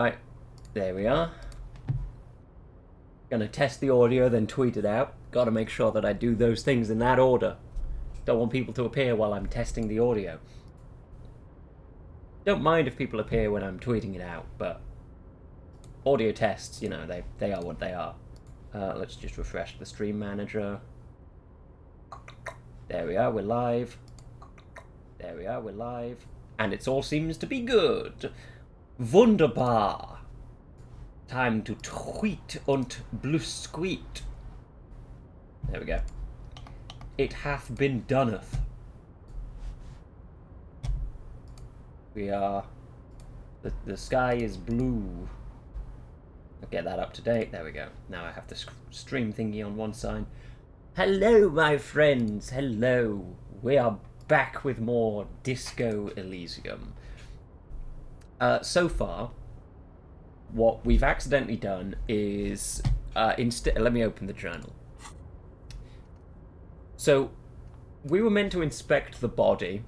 Right, there we are. Gonna test the audio, then tweet it out. Gotta make sure that I do those things in that order. Don't want people to appear while I'm testing the audio. Don't mind if people appear when I'm tweeting it out, but audio tests, you know, they are what they are. Let's just refresh the stream manager. There we are, we're live. There we are, we're live. And it all seems to be good. Wunderbar. Time to tweet und blusqueet. There we go. It hath been doneth. We are... The sky is blue. I'll get that up to date. There we go. Now I have the stream thingy on one side. Hello, my friends. Hello. We are back with more Disco Elysium. So far, what we've accidentally done is... let me open the journal. So, we were meant to inspect the body,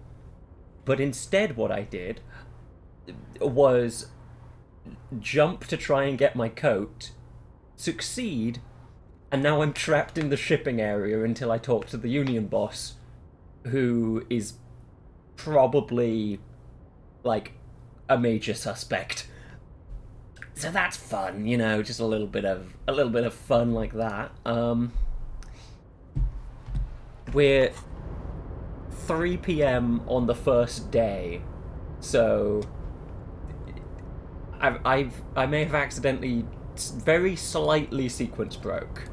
but instead what I did was jump to try and get my coat, succeed, and now I'm trapped in the shipping area until I talk to the union boss, who is probably, like, a major suspect. So that's fun, you know, just a little bit of fun like that. We're 3 p.m. on the first day, so I may have accidentally very slightly sequence broke.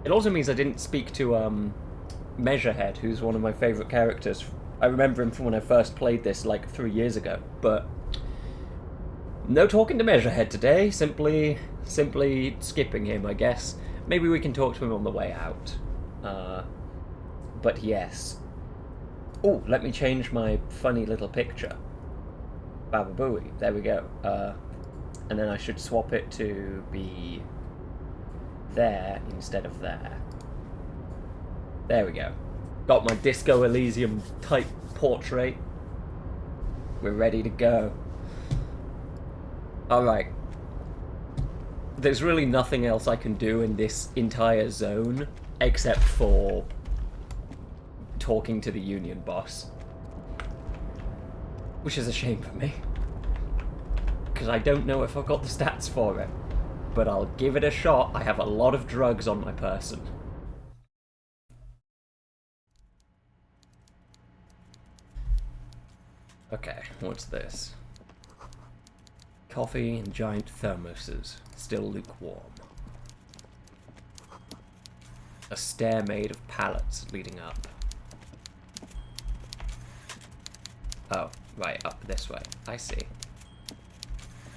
It also means I didn't speak to Measurehead, who's one of my favourite characters. I remember him from when I first played this like 3 years ago, but no talking to Measurehead today. Simply skipping him, I guess. Maybe we can talk to him on the way out. But yes. Oh, let me change my funny little picture. Baba Booey. There we go. And then I should swap it to be there instead of there. There we go. Got my Disco Elysium type portrait. We're ready to go. Alright. There's really nothing else I can do in this entire zone except for talking to the union boss. Which is a shame for me. Because I don't know if I've got the stats for it. But I'll give it a shot. I have a lot of drugs on my person. Okay, what's this? Coffee in giant thermoses, still lukewarm. A stair made of pallets leading up. Oh, right, up this way. I see.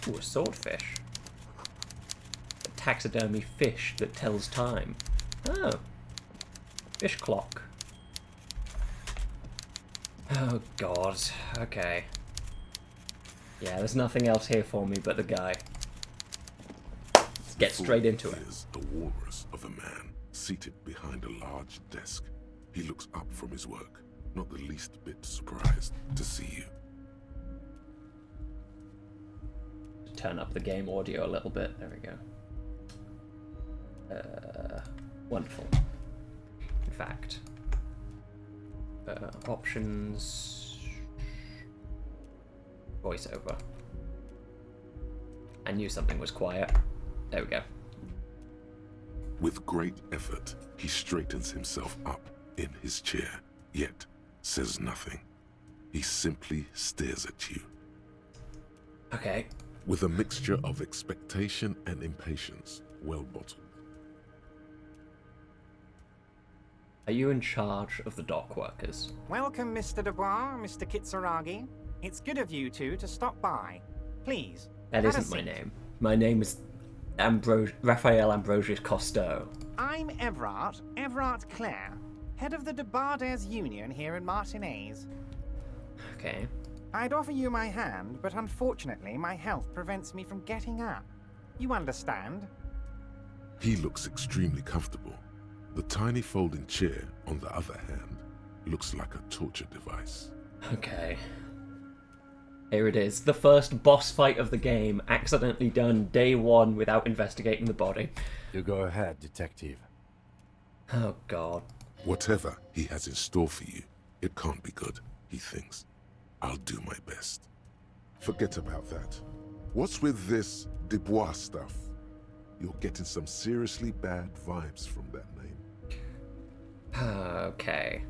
Ooh, a swordfish. A taxidermy fish that tells time. Oh. Fish clock. Oh, God. Okay. Yeah, there's nothing else here for me but the guy. Let's get straight into it. Is the walrus of a man seated behind a large desk. He looks up from his work, not the least bit surprised to see you. Turn up the game audio a little bit. There we go. Wonderful. In fact, options, voiceover. I knew something was quiet. There we go. With great effort, he straightens himself up in his chair, yet says nothing. He simply stares at you. Okay. With a mixture of expectation and impatience, well bottled. Are you in charge of the dock workers? Welcome, Mr. Dubois, Mr. Kitsuragi. It's good of you two to stop by. Please. That isn't my name. My name is Raphael Ambrosius Costeau. I'm Everard Clare, head of the Debarders Union here in Martinez. Okay. I'd offer you my hand, but unfortunately my health prevents me from getting up. You understand? He looks extremely comfortable. The tiny folding chair, on the other hand, looks like a torture device. Okay. Here it is. The first boss fight of the game, accidentally done day one without investigating the body. You go ahead, detective. Oh, God. Whatever he has in store for you, it can't be good, he thinks. I'll do my best. Forget about that. What's with this Dubois stuff? You're getting some seriously bad vibes from that name. Okay.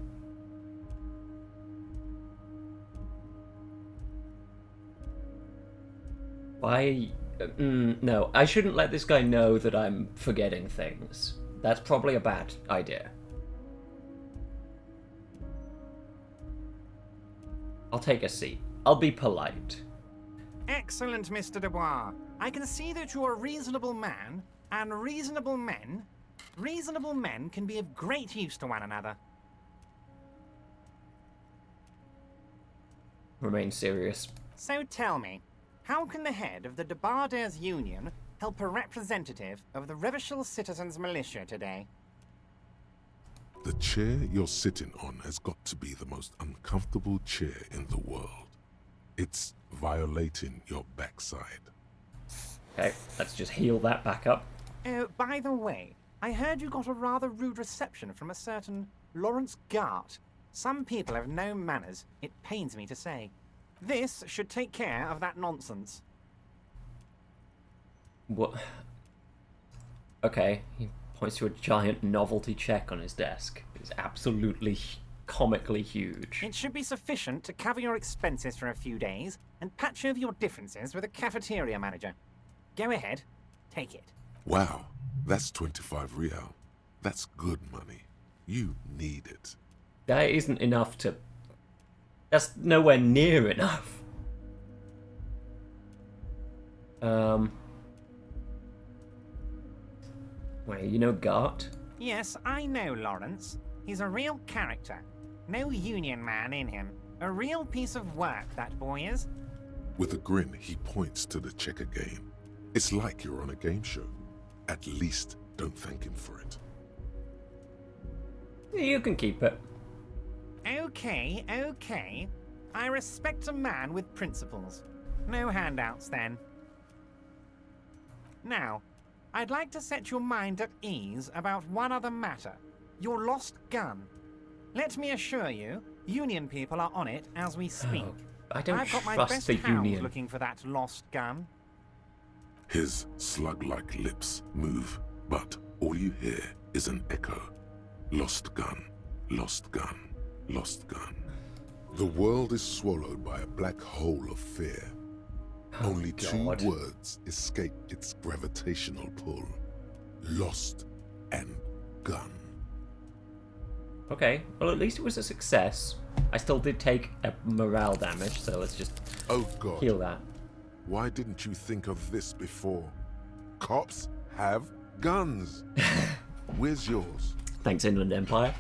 Why? No, I shouldn't let this guy know that I'm forgetting things. That's probably a bad idea. I'll take a seat. I'll be polite. Excellent, Mr. Dubois. I can see that you're a reasonable man, and reasonable men can be of great use to one another. Remain serious. So tell me, how can the head of the Debarders Union help a representative of the Revachol Citizens Militia today? The chair you're sitting on has got to be the most uncomfortable chair in the world. It's violating your backside. Okay, let's just heal that back up. Oh, by the way, I heard you got a rather rude reception from a certain Lawrence Gart. Some people have no manners, it pains me to say. This should take care of that nonsense. What? Okay, he points to a giant novelty check on his desk. It's absolutely comically huge. It should be sufficient to cover your expenses for a few days and patch over your differences with a cafeteria manager. Go ahead, take it. Wow, that's 25 real. That's good money. You need it. That isn't enough to... That's nowhere near enough. Wait, you know Gart? Yes, I know Lawrence. He's a real character. No union man in him. A real piece of work, that boy is. With a grin, he points to the checker game. It's like you're on a game show. At least don't thank him for it. You can keep it. Okay, okay. I respect a man with principles. No handouts, then. Now, I'd like to set your mind at ease about one other matter. Your lost gun. Let me assure you, Union people are on it as we speak. Oh, I don't I've got my trust best the hound Union. looking for that lost gun. His slug-like lips move, but all you hear is an echo. Lost gun, lost gun, lost gun. The world is swallowed by a black hole of fear. Oh, Only God. 2 words escape its gravitational pull. Lost and gun. Okay, well at least it was a success. I still did take a morale damage, so let's just Oh God, heal that. why didn't you think of this before? Cops have guns. Where's yours? Thanks, Inland Empire.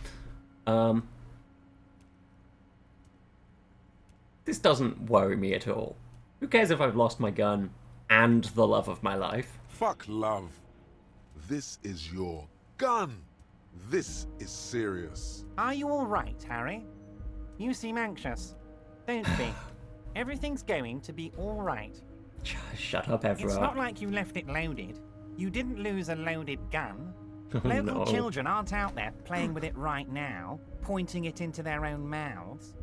This doesn't worry me at all. Who cares if I've lost my gun and the love of my life? Fuck love. This is your gun. This is serious. Are you all right, Harry? You seem anxious. Don't be. Everything's going to be all right. Shut up, It's Everard. not like you left it loaded. You didn't lose a loaded gun. Oh, Local no. children aren't out there playing with it right now, pointing it into their own mouths.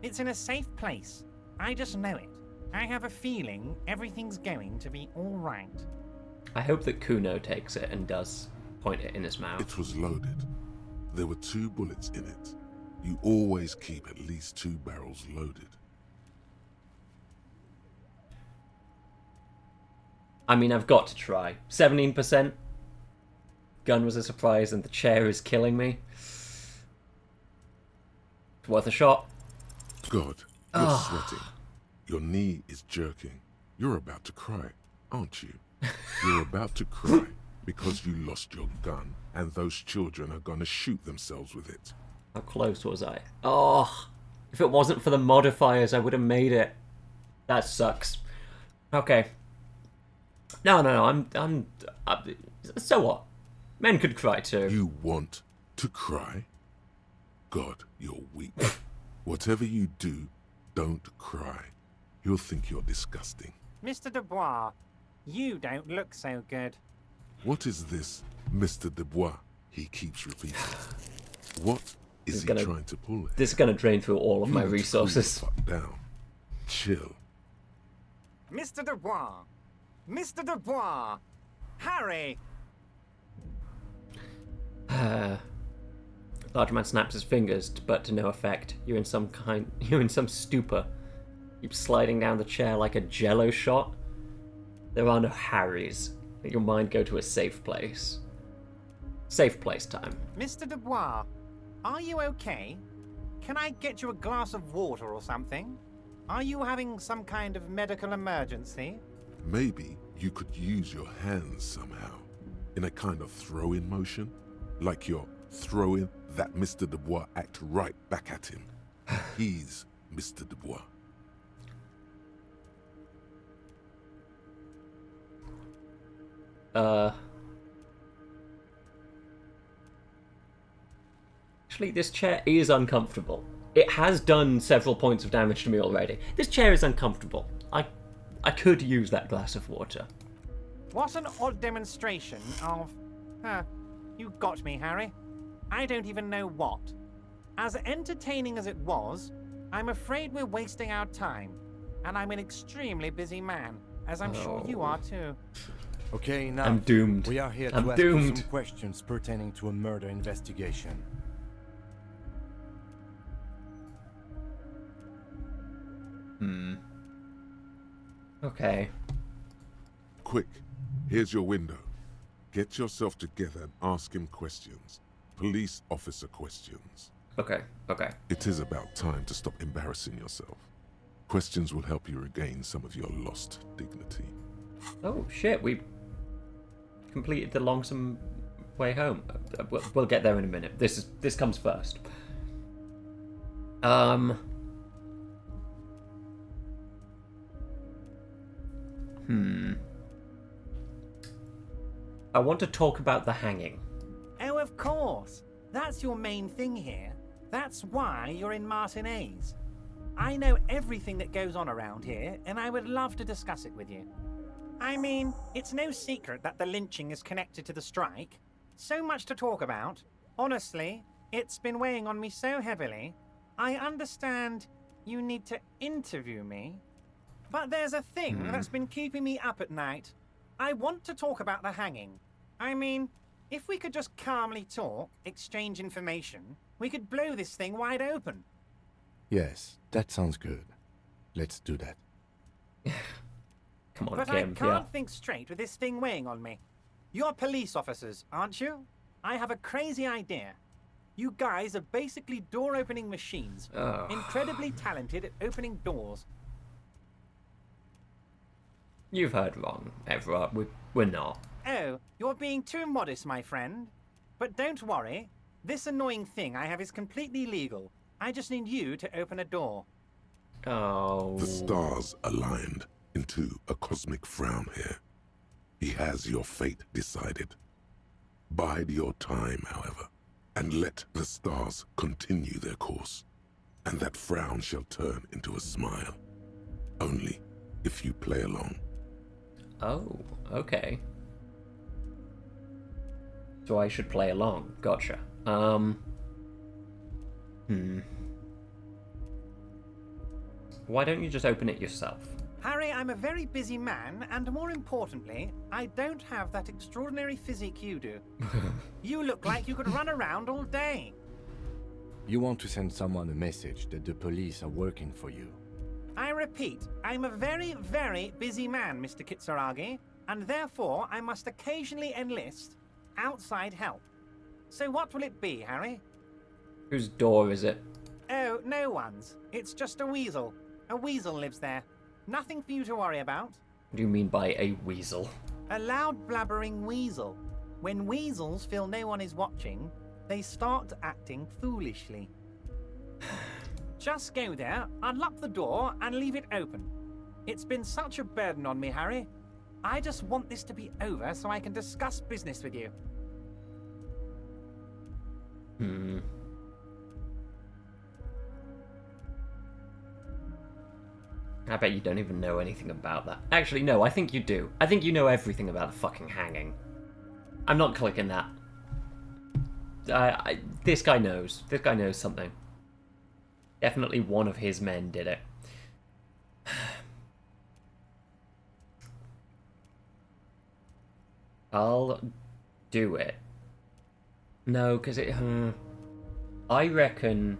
It's in a safe place. I just know it. I have a feeling everything's going to be all right. I hope that Kuno takes it and does point it in his mouth. It was loaded. There were 2 bullets in it. You always keep at least 2 barrels loaded. I mean, I've got to try. 17%. Gun was a surprise and the chair is killing me. It's worth a shot. God, you're sweating. Your knee is jerking. You're about to cry, aren't you? You're about to cry because you lost your gun and those children are gonna shoot themselves with it. How close was I? Oh, if it wasn't for the modifiers, I would have made it. That sucks. Okay. No. So what? Men could cry too. You want to cry? God, you're weak. Whatever you do, don't cry. He'll think you're disgusting. Mr. Dubois, you don't look so good. What is this, Mr. Dubois? He keeps repeating. What is he trying to pull here? This is gonna drain through all of my You need to resources. cool the fuck down. Chill. Mr. Dubois! Mr. Dubois! Harry! Large man snaps his fingers, but to no effect. You're in some stupor. Keep sliding down the chair like a jello shot. There are no Harrys. Let your mind go to a safe place. Safe place time. Mr. Dubois, are you okay? Can I get you a glass of water or something? Are you having some kind of medical emergency? Maybe you could use your hands somehow. In a kind of throw-in motion. Like you're throwing that Mr. Dubois act right back at him. He's Mr. Dubois. Actually, this chair is uncomfortable. It has done several points of damage to me already. This chair is uncomfortable. I could use that glass of water. What an odd demonstration of... you got me, Harry. I don't even know what. As entertaining as it was, I'm afraid we're wasting our time. And I'm an extremely busy man, as I'm sure you are too. Okay, now I'm doomed. We are here to I'm ask you doomed. some questions pertaining to a murder investigation. Okay. Quick, here's your window. Get yourself together and ask him questions. Police officer questions. Okay. It is about time to stop embarrassing yourself. Questions will help you regain some of your lost dignity. Oh shit, we completed the longsome way home. We'll get there in a minute. This comes first. I want to talk about the hanging. Oh, of course. That's your main thing here. That's why you're in Martinez. I know everything that goes on around here, and I would love to discuss it with you. I mean, it's no secret that the lynching is connected to the strike. So much to talk about. Honestly, it's been weighing on me so heavily. I understand you need to interview me, but there's a thing that's been keeping me up at night. I want to talk about the hanging. I mean, if we could just calmly talk, exchange information, we could blow this thing wide open. Yes, that sounds good. Let's do that. Come on, But Kim. I can't think straight with this thing weighing on me. You're police officers, aren't you? I have a crazy idea. You guys are basically door-opening machines. Incredibly talented at opening doors. You've heard wrong, Everard. We're not. Oh, you're being too modest, my friend. But don't worry. This annoying thing I have is completely legal. I just need you to open a door. Oh. The stars aligned into a cosmic frown here. He has your fate decided. Bide your time, however, and let the stars continue their course, and that frown shall turn into a smile. Only if you play along. Oh, okay. So I should play along. Gotcha. Why don't you just open it yourself? Harry, I'm a very busy man, and more importantly, I don't have that extraordinary physique you do. You look like you could run around all day. You want to send someone a message that the police are working for you. I repeat, I'm a very, very busy man, Mr. Kitsuragi, and therefore I must occasionally enlist outside help. So what will it be, Harry? Whose door is it? Oh, no one's. It's just a weasel. A weasel lives there. Nothing for you to worry about. What do you mean by a weasel? A loud blabbering weasel. When weasels feel no one is watching, they start acting foolishly. Just go there, unlock the door, and leave it open. It's been such a burden on me, Harry. I just want this to be over so I can discuss business with you. I bet you don't even know anything about that. Actually, no, I think you do. I think you know everything about the fucking hanging. I'm not clicking that. This guy knows. This guy knows something. Definitely one of his men did it. I'll do it. No, because it... I reckon...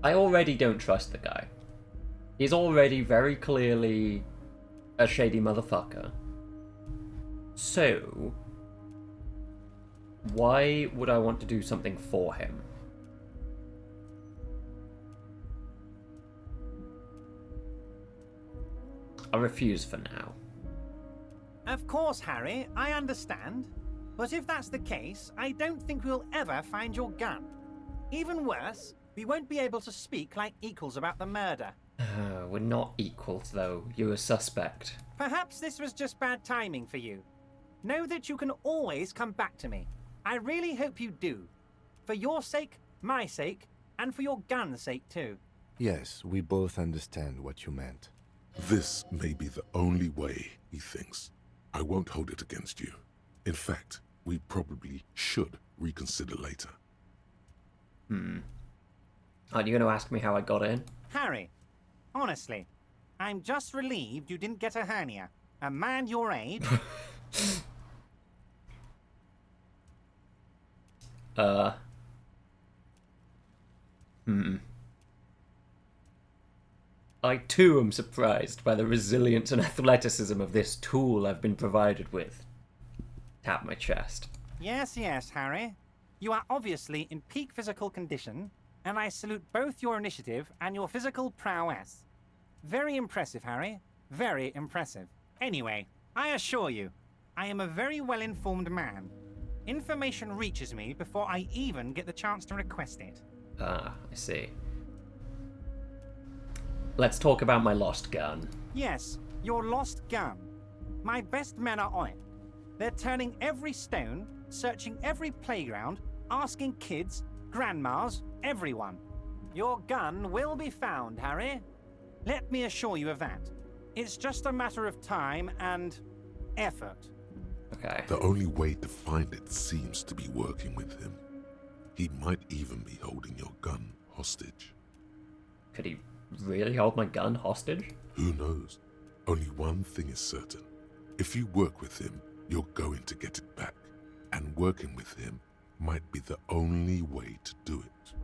I already don't trust the guy. He's already very clearly a shady motherfucker. So... why would I want to do something for him? I refuse for now. Of course, Harry, I understand. But if that's the case, I don't think we'll ever find your gun. Even worse, we won't be able to speak like equals about the murder. We're not equals, though. You're a suspect. Perhaps this was just bad timing for you. Know that you can always come back to me. I really hope you do. For your sake, my sake, and for your gun's sake too. Yes, we both understand what you meant. This may be the only way, he thinks. I won't hold it against you. In fact, we probably should reconsider later. Aren't you going to ask me how I got in? Harry, honestly, I'm just relieved you didn't get a hernia. A man your age... I too am surprised by the resilience and athleticism of this tool I've been provided with. Tap my chest. Yes, Harry. You are obviously in peak physical condition, and I salute both your initiative and your physical prowess. Very impressive, Harry. Very impressive. Anyway, I assure you, I am a very well-informed man. Information reaches me before I even get the chance to request it. Ah, I see. Let's talk about my lost gun. Yes, your lost gun. My best men are on it. They're turning every stone, searching every playground, asking kids, grandmas, everyone. Your gun will be found, Harry. Let me assure you of that. It's just a matter of time and effort. Okay. The only way to find it seems to be working with him. He might even be holding your gun hostage. Could he really hold my gun hostage? Who knows? Only one thing is certain. If you work with him, you're going to get it back. And working with him might be the only way to do it.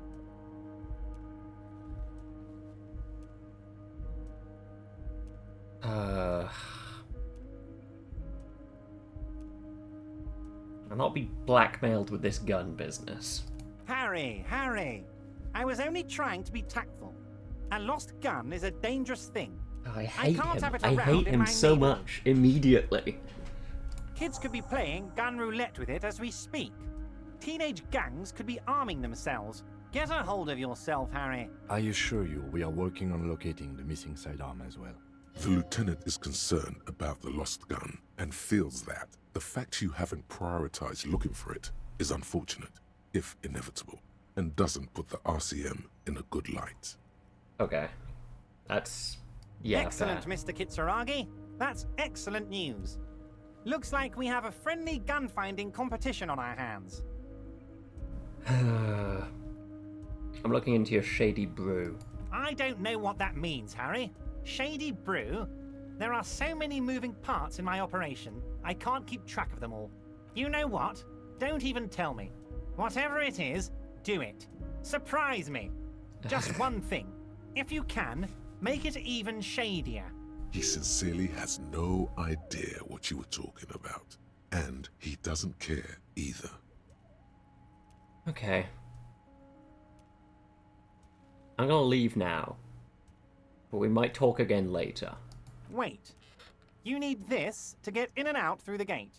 I'll not be blackmailed with this gun business. Harry! I was only trying to be tactful. A lost gun is a dangerous thing. I hate can't him. have it I around hate in him my so neighborhood. much immediately. Kids could be playing gun roulette with it as we speak. Teenage gangs could be arming themselves. Get a hold of yourself, Harry. I assure you, we are working on locating the missing sidearm as well. The lieutenant is concerned about the lost gun and feels that the fact you haven't prioritized looking for it is unfortunate, if inevitable, and doesn't put the RCM in a good light. Okay. That's... yeah, Excellent, fair. Mr. Kitsuragi. That's excellent news. Looks like we have a friendly gun-finding competition on our hands. I'm looking into your shady brew. I don't know what that means, Harry. Shady brew? There are so many moving parts in my operation, I can't keep track of them all. You know what? Don't even tell me. Whatever it is, do it. Surprise me. Just one thing. If you can, make it even shadier. He sincerely has no idea what you were talking about, and he doesn't care either. Okay. I'm gonna leave now. But we might talk again later. Wait. You need this to get in and out through the gate.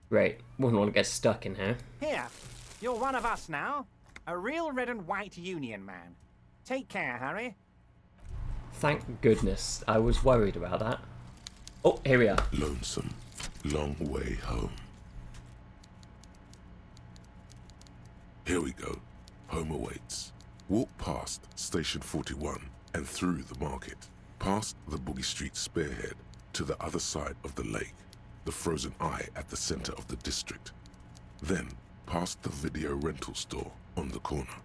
Great. Wouldn't want to get stuck in here. Here. You're one of us now. A real red and white union man. Take care, Harry. Thank goodness. I was worried about that. Oh, here we are. Lonesome, long way home. Here we go. Home awaits. Walk past Station 41 and through the market, past the Boogie Street spearhead to the other side of the lake, the frozen eye at the center of the district. Then, past the video rental store on the corner.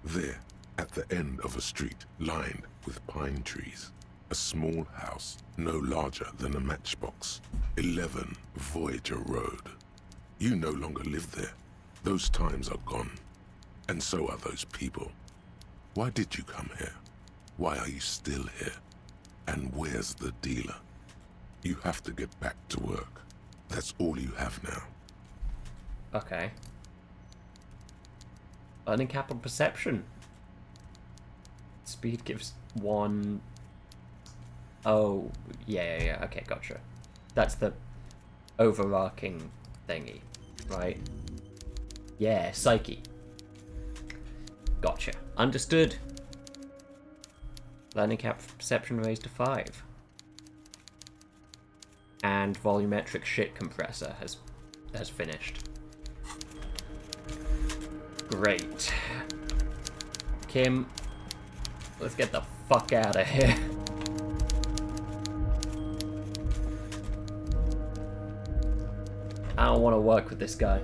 There, at the end of a street lined with pine trees, a small house no larger than a matchbox. 11 Voyager Road. You no longer live there. Those times are gone. And so are those people. Why did you come here? Why are you still here? And where's the dealer? You have to get back to work. That's all you have now. Okay. Learning cap on perception. Speed gives 1... Oh, yeah. Okay, gotcha. That's the overarching thingy, right? Yeah, psyche. Gotcha. Understood. Learning cap perception raised to 5. And volumetric shit compressor has finished. Great. Kim, let's get the fuck out of here. I don't want to work with this guy.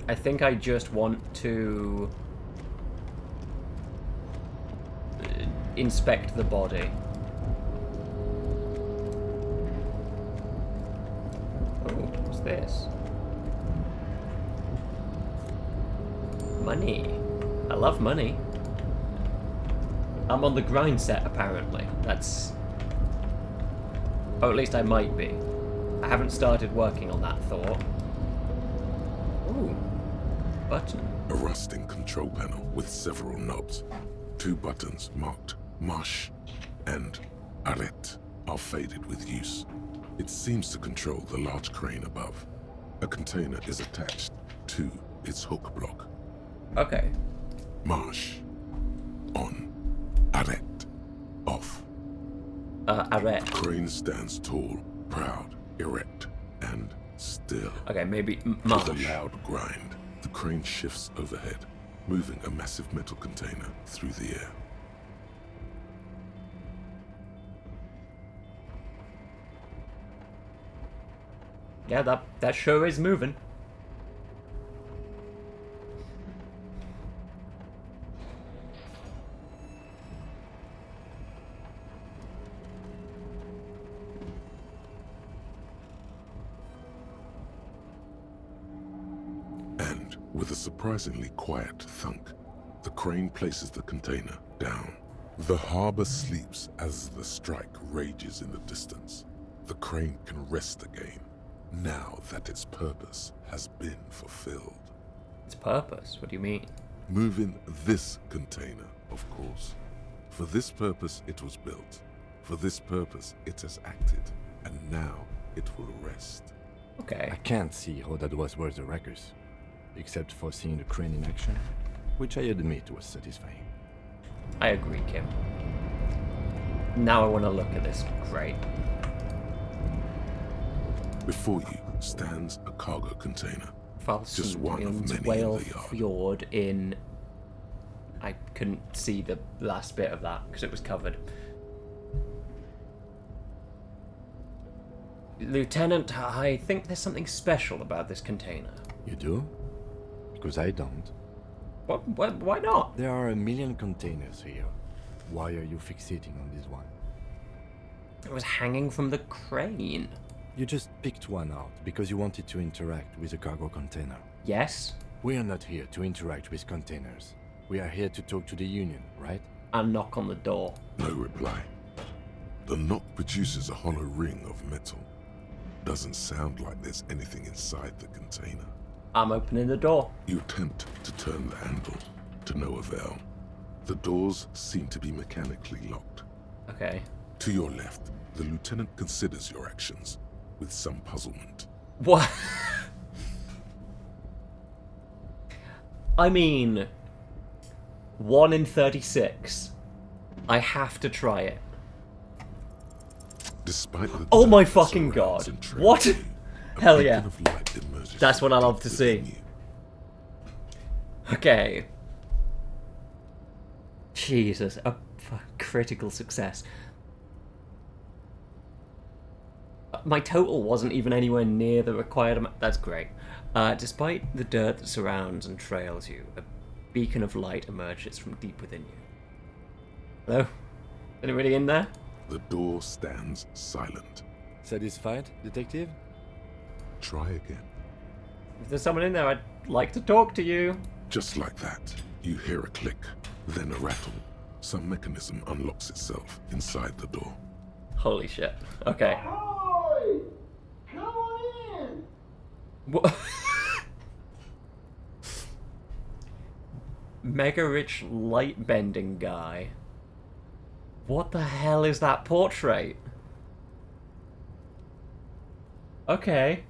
I think I just want to inspect the body. Oh, what's this? Money. I love money. I'm on the grind set, apparently. That's... Or at least I might be. I haven't started working on that thought. Ooh. Button. A rusting control panel with several knobs. 2 buttons marked Marsh and Arrête are faded with use. It seems to control the large crane above. A container is attached to its hook block. Okay. Marsh. On. Arrête. Off. Arrête. Crane stands tall, proud, erect, and still. Okay, maybe With a Marsh. loud grind, the crane shifts overhead, moving a massive metal container through the air. Yeah, that sure is moving. And, with a surprisingly quiet thunk, the crane places the container down. The harbor sleeps as the strike rages in the distance. The crane can rest again, now that its purpose has been fulfilled. Its purpose? What do you mean? Moving this container, of course. For this purpose it was built. For this purpose it has acted. And now it will rest. Okay. I can't see how that was worth the wreckers, except for seeing the crane in action, which I admit was satisfying. I agree, Kim. Now I want to look at this crate. Before you stands a cargo container. Just one of many in Whale the yard. Fjord in... I couldn't see the last bit of that because it was covered. Lieutenant, I think there's something special about this container. You do? Because I don't. What, why not? There are a million containers here. Why are you fixating on this one? It was hanging from the crane. You just picked one out because you wanted to interact with a cargo container. Yes? We are not here to interact with containers. We are here to talk to the Union, right? And knock on the door. No reply. The knock produces a hollow ring of metal. Doesn't sound like there's anything inside the container. I'm opening the door. You attempt to turn the handle, to no avail. The doors seem to be mechanically locked. Okay. To your left, the lieutenant considers your actions with some puzzlement. What? I mean, 1 in 36. I have to try it. Despite the Oh my darkness fucking surrounds god. and trails What? you, a Hell beacon yeah. of light emerges That's what I love deep to see. within you. Okay. Jesus, a critical success. My total wasn't even anywhere near the required amount. That's great. Despite the dirt that surrounds and trails you, a beacon of light emerges from deep within you. Hello? Anybody in there? The door stands silent. Satisfied, detective? Try again. If there's someone in there, I'd like to talk to you. Just like that, you hear a click, then a rattle. Some mechanism unlocks itself inside the door. Holy shit. Okay. Ahoy! Come on in! What? Mega rich light bending guy. What the hell is that portrait? Okay.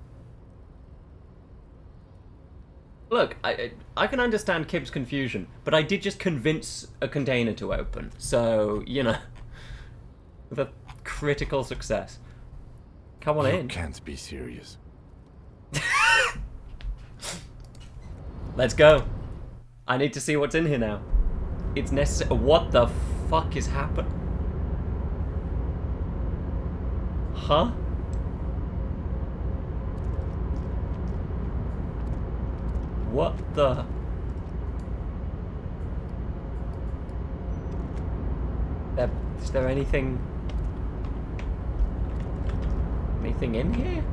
Look, I can understand Kib's confusion, but I did just convince a container to open, so, you know, with a critical success. Come on You in. can't be serious. Let's go. I need to see what's in here now. It's necessary. What the fuck is happening? Huh? What the? Is there anything in here?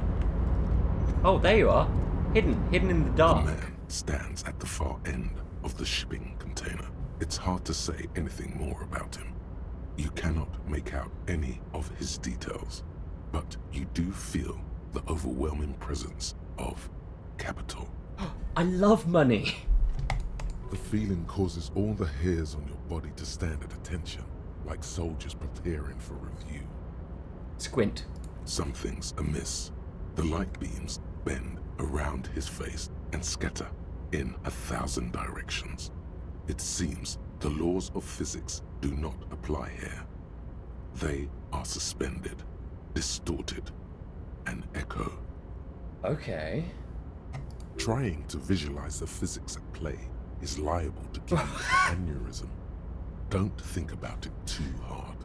Oh, there you are. Hidden in the The dark. man stands at the far end of the shipping container. It's hard to say anything more about him. You cannot make out any of his details, but you do feel the overwhelming presence of capital. I love money. The feeling causes all the hairs on your body to stand at attention, like soldiers preparing for review. Squint. Something's amiss. The light beams bend around his face and scatter in 1,000 directions. It seems the laws of physics do not apply here. They are suspended, distorted, and echo. Okay. Trying to visualize the physics at play is liable to give you an aneurysm. Don't think about it too hard.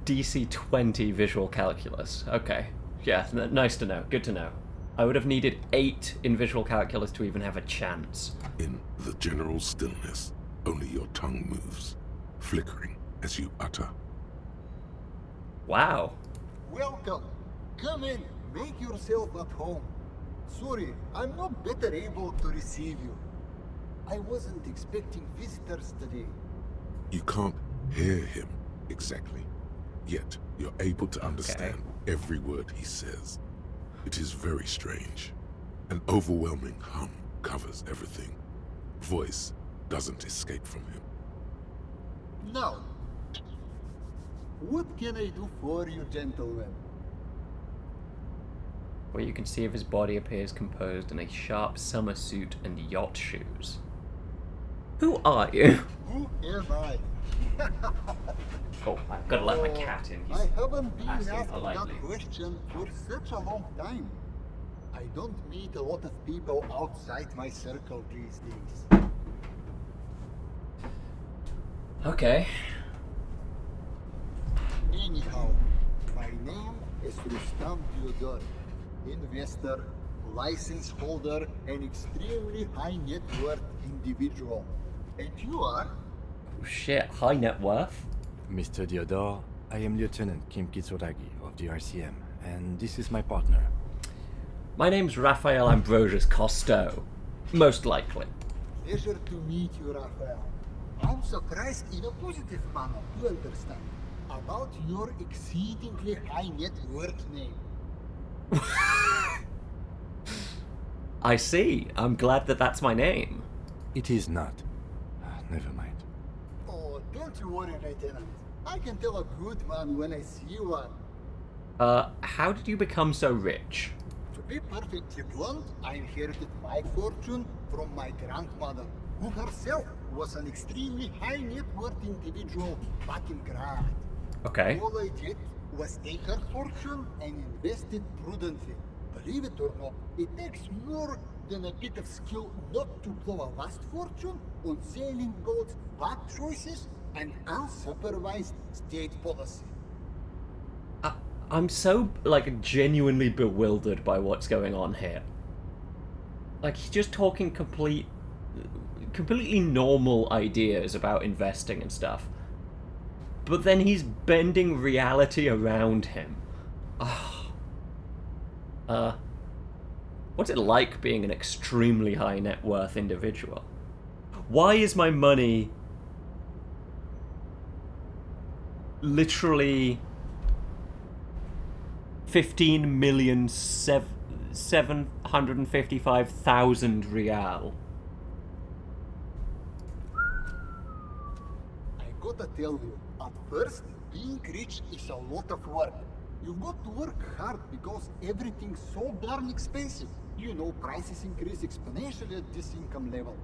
DC 20 visual calculus. Okay. Yeah, nice to know. Good to know. I would have needed 8 in visual calculus to even have a chance. In the general stillness, only your tongue moves, flickering as you utter. Wow. Welcome. Come in. Make yourself at home. Sorry, I'm not better able to receive you. I wasn't expecting visitors today. You can't hear him exactly, yet you're able to understand every word he says. It is very strange. An overwhelming hum covers everything. Voice doesn't escape from him. Now, what can I do for you, gentlemen? Where you can see if his body appears composed in a sharp summer suit and yacht shoes. Who are you? Who am I? Oh, I've got to let my cat in. I haven't been asking asked politely. that question for such a long time. I don't meet a lot of people outside my circle these days. Okay. Anyhow, my name is Rustam Diodor, investor, license holder, and extremely high net worth individual. And you are? Oh, shit, high net worth? Mr. Diodor, I am Lieutenant Kim Kitsuragi of the RCM, and this is my partner. My name's Raphael Ambrosius Costo. Most likely. Pleasure to meet you, Raphael. I'm surprised in a positive manner, you understand, about your exceedingly high net worth name. I see. I'm glad that that's my name. It is not. Never mind. Oh, don't you worry, Lieutenant. I can tell a good man when I see one. How did you become so rich? To be perfectly blunt, I inherited my fortune from my grandmother, who herself was an extremely high net worth individual back in Grad. Okay. All I did was take her fortune and invest it prudently. Believe it or not, it takes more than a bit of skill not to blow a vast fortune on sailing boats, bad choices, and unsupervised state policy. I'm so, like, genuinely bewildered by what's going on here. Like, he's just talking completely normal ideas about investing and stuff. But then he's bending reality around him. What's it like being an extremely high net worth individual? Why is my money literally 15,755,000 real? I gotta tell you, at first, being rich is a lot of work. You've got to work hard because everything's so darn expensive. You know, prices increase exponentially at this income level.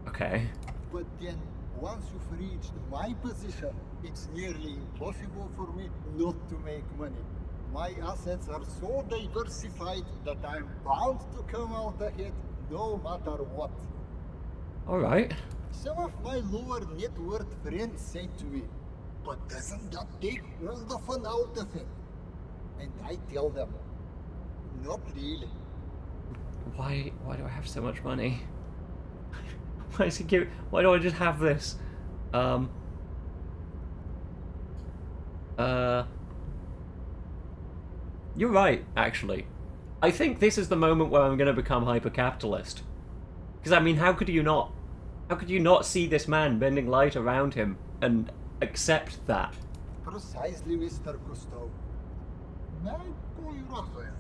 Okay. But then, once you've reached my position, it's nearly impossible for me not to make money. My assets are so diversified that I'm bound to come out ahead no matter what. Alright. Some of my lower net worth friends say to me, but doesn't that take all the fun out of it? And I tell them, not really. Why do I have so much money? Why do I just have this? You're right, actually. I think this is the moment where I'm going to become hyper-capitalist. Because, I mean, how could you not see this man bending light around him and accept that? Precisely, Mr. Gustav. My boy Raphael.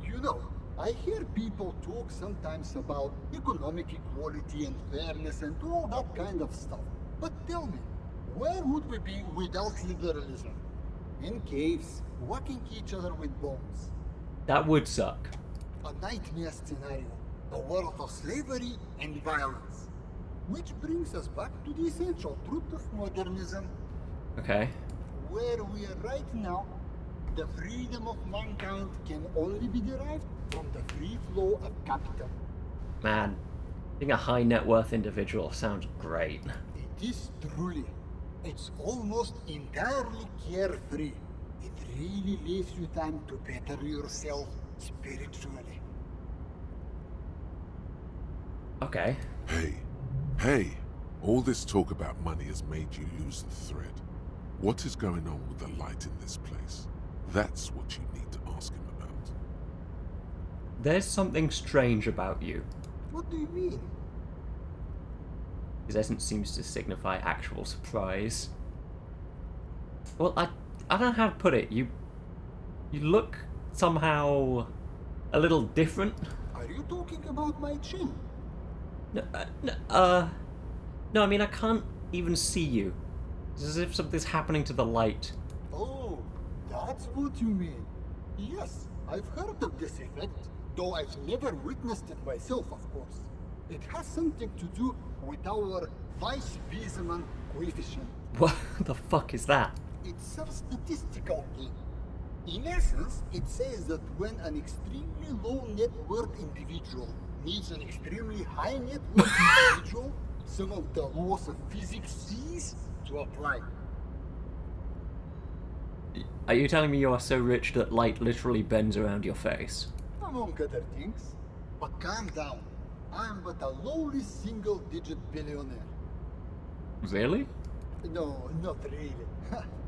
You know, I hear people talk sometimes about economic equality and fairness and all that kind of stuff. But tell me, where would we be without liberalism? In caves, whacking each other with bombs. That would suck. A nightmare scenario. A world of slavery and violence. Which brings us back to the essential truth of modernism. Okay. Where we are right now, the freedom of mankind can only be derived from the free flow of capital. Man, being a high net worth individual sounds great. It is truly. It's almost entirely carefree. It really leaves you time to better yourself spiritually. Okay. Hey, all this talk about money has made you lose the thread. What is going on with the light in this place? That's what you need to ask him about. There's something strange about you. What do you mean? His essence seems to signify actual surprise. Well, I don't know how to put it. You look somehow a little different. Are you talking about my chin? No, I mean, I can't even see you. It's as if something's happening to the light. Oh, that's what you mean. Yes, I've heard of this effect, though I've never witnessed it myself, of course. It has something to do with our Weiss-Wiesemann coefficient. What the fuck is that? It's a statistical game. In essence, it says that when an extremely low net worth individual meets an extremely high net worth individual, some of the laws of physics cease to apply. Are you telling me you are so rich that light literally bends around your face? Among other things. But calm down. I'm but a lowly single-digit billionaire. Really? No, not really.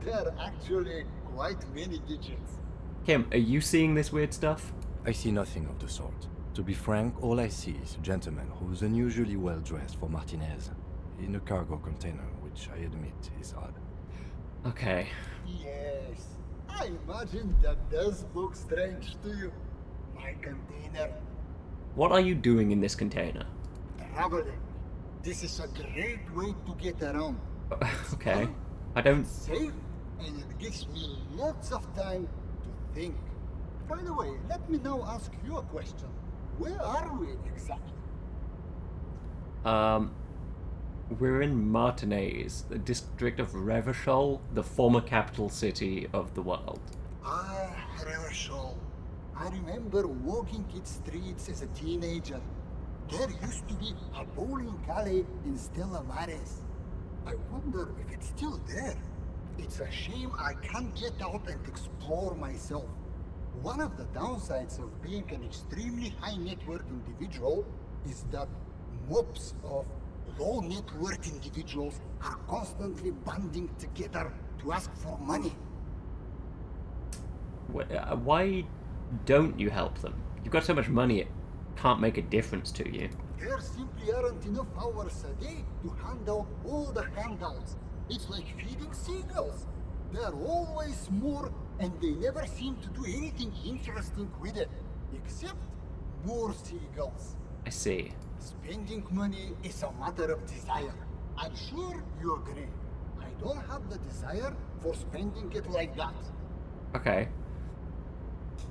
There are actually quite many digits. Kim, are you seeing this weird stuff? I see nothing of the sort. To be frank, all I see is a gentleman who's unusually well dressed for Martinez, in a cargo container, which I admit is odd. Okay. Yes, I imagine that does look strange to you. My container. What are you doing in this container? Traveling. This is a great way to get around. Okay. I don't... Safe, and it gives me lots of time to think. By the way, let me now ask you a question. Where are we exactly? We're in Martinez, the district of Revachol, the former capital city of the world. Ah, Revachol. I remember walking its streets as a teenager. There used to be a bowling alley in Stella Maris. I wonder if it's still there. It's a shame I can't get out and explore myself. One of the downsides of being an extremely high net worth individual is that mobs of low net worth individuals are constantly banding together to ask for money. Why don't you help them? You've got so much money it can't make a difference to you. There simply aren't enough hours a day to hand out all the handouts. It's like feeding seagulls. There are always more, and they never seem to do anything interesting with it, except more seagulls. I see. Spending money is a matter of desire. I'm sure you agree. I don't have the desire for spending it like that. Okay.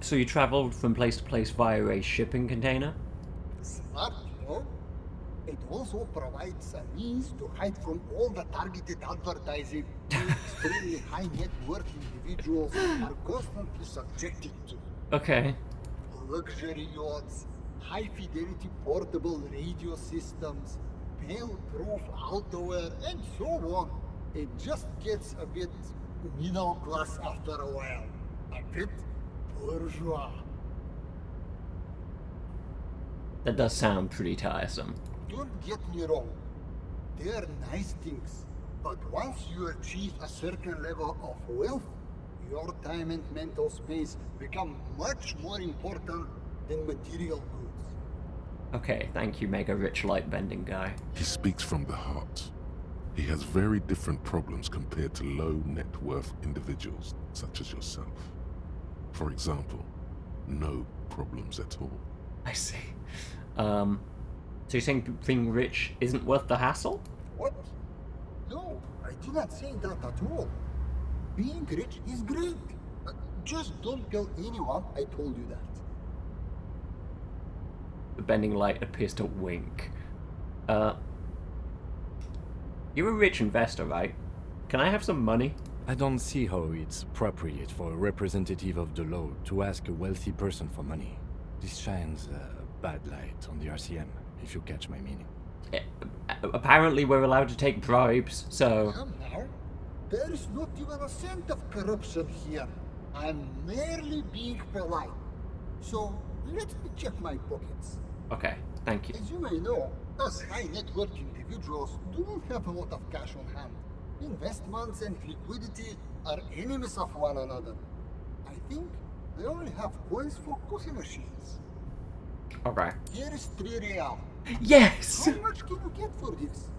So you traveled from place to place via a shipping container? Smart, you know? It also provides a means to hide from all the targeted advertising extremely high net worth individuals are constantly subjected to. Okay. Luxury yachts, high fidelity portable radio systems, fail-proof outerwear, and so on. It just gets a bit middle class after a while. A bit bourgeois. That does sound pretty tiresome. Don't get me wrong. They are nice things. But once you achieve a certain level of wealth, your time and mental space become much more important than material goods. Okay, thank you, mega rich light bending guy. He speaks from the heart. He has very different problems compared to low net worth individuals such as yourself. For example, no problems at all. I see. So you're saying being rich isn't worth the hassle? What? No, I did not say that at all. Being rich is great. Just don't tell anyone I told you that. The bending light appears to wink. You're a rich investor, right? Can I have some money? I don't see how it's appropriate for a representative of the law to ask a wealthy person for money. This shines a bad light on the RCM, if you catch my meaning. Apparently we're allowed to take bribes, so... Come now. There is not even a cent of corruption here. I'm merely being polite. So, let me check my pockets. Okay, thank you. As you may know, us high net worth individuals don't have a lot of cash on hand. Investments and liquidity are enemies of one another. I think I only have coins for coffee machines. Okay. Here is 3 real. Yes! How much can you get for this?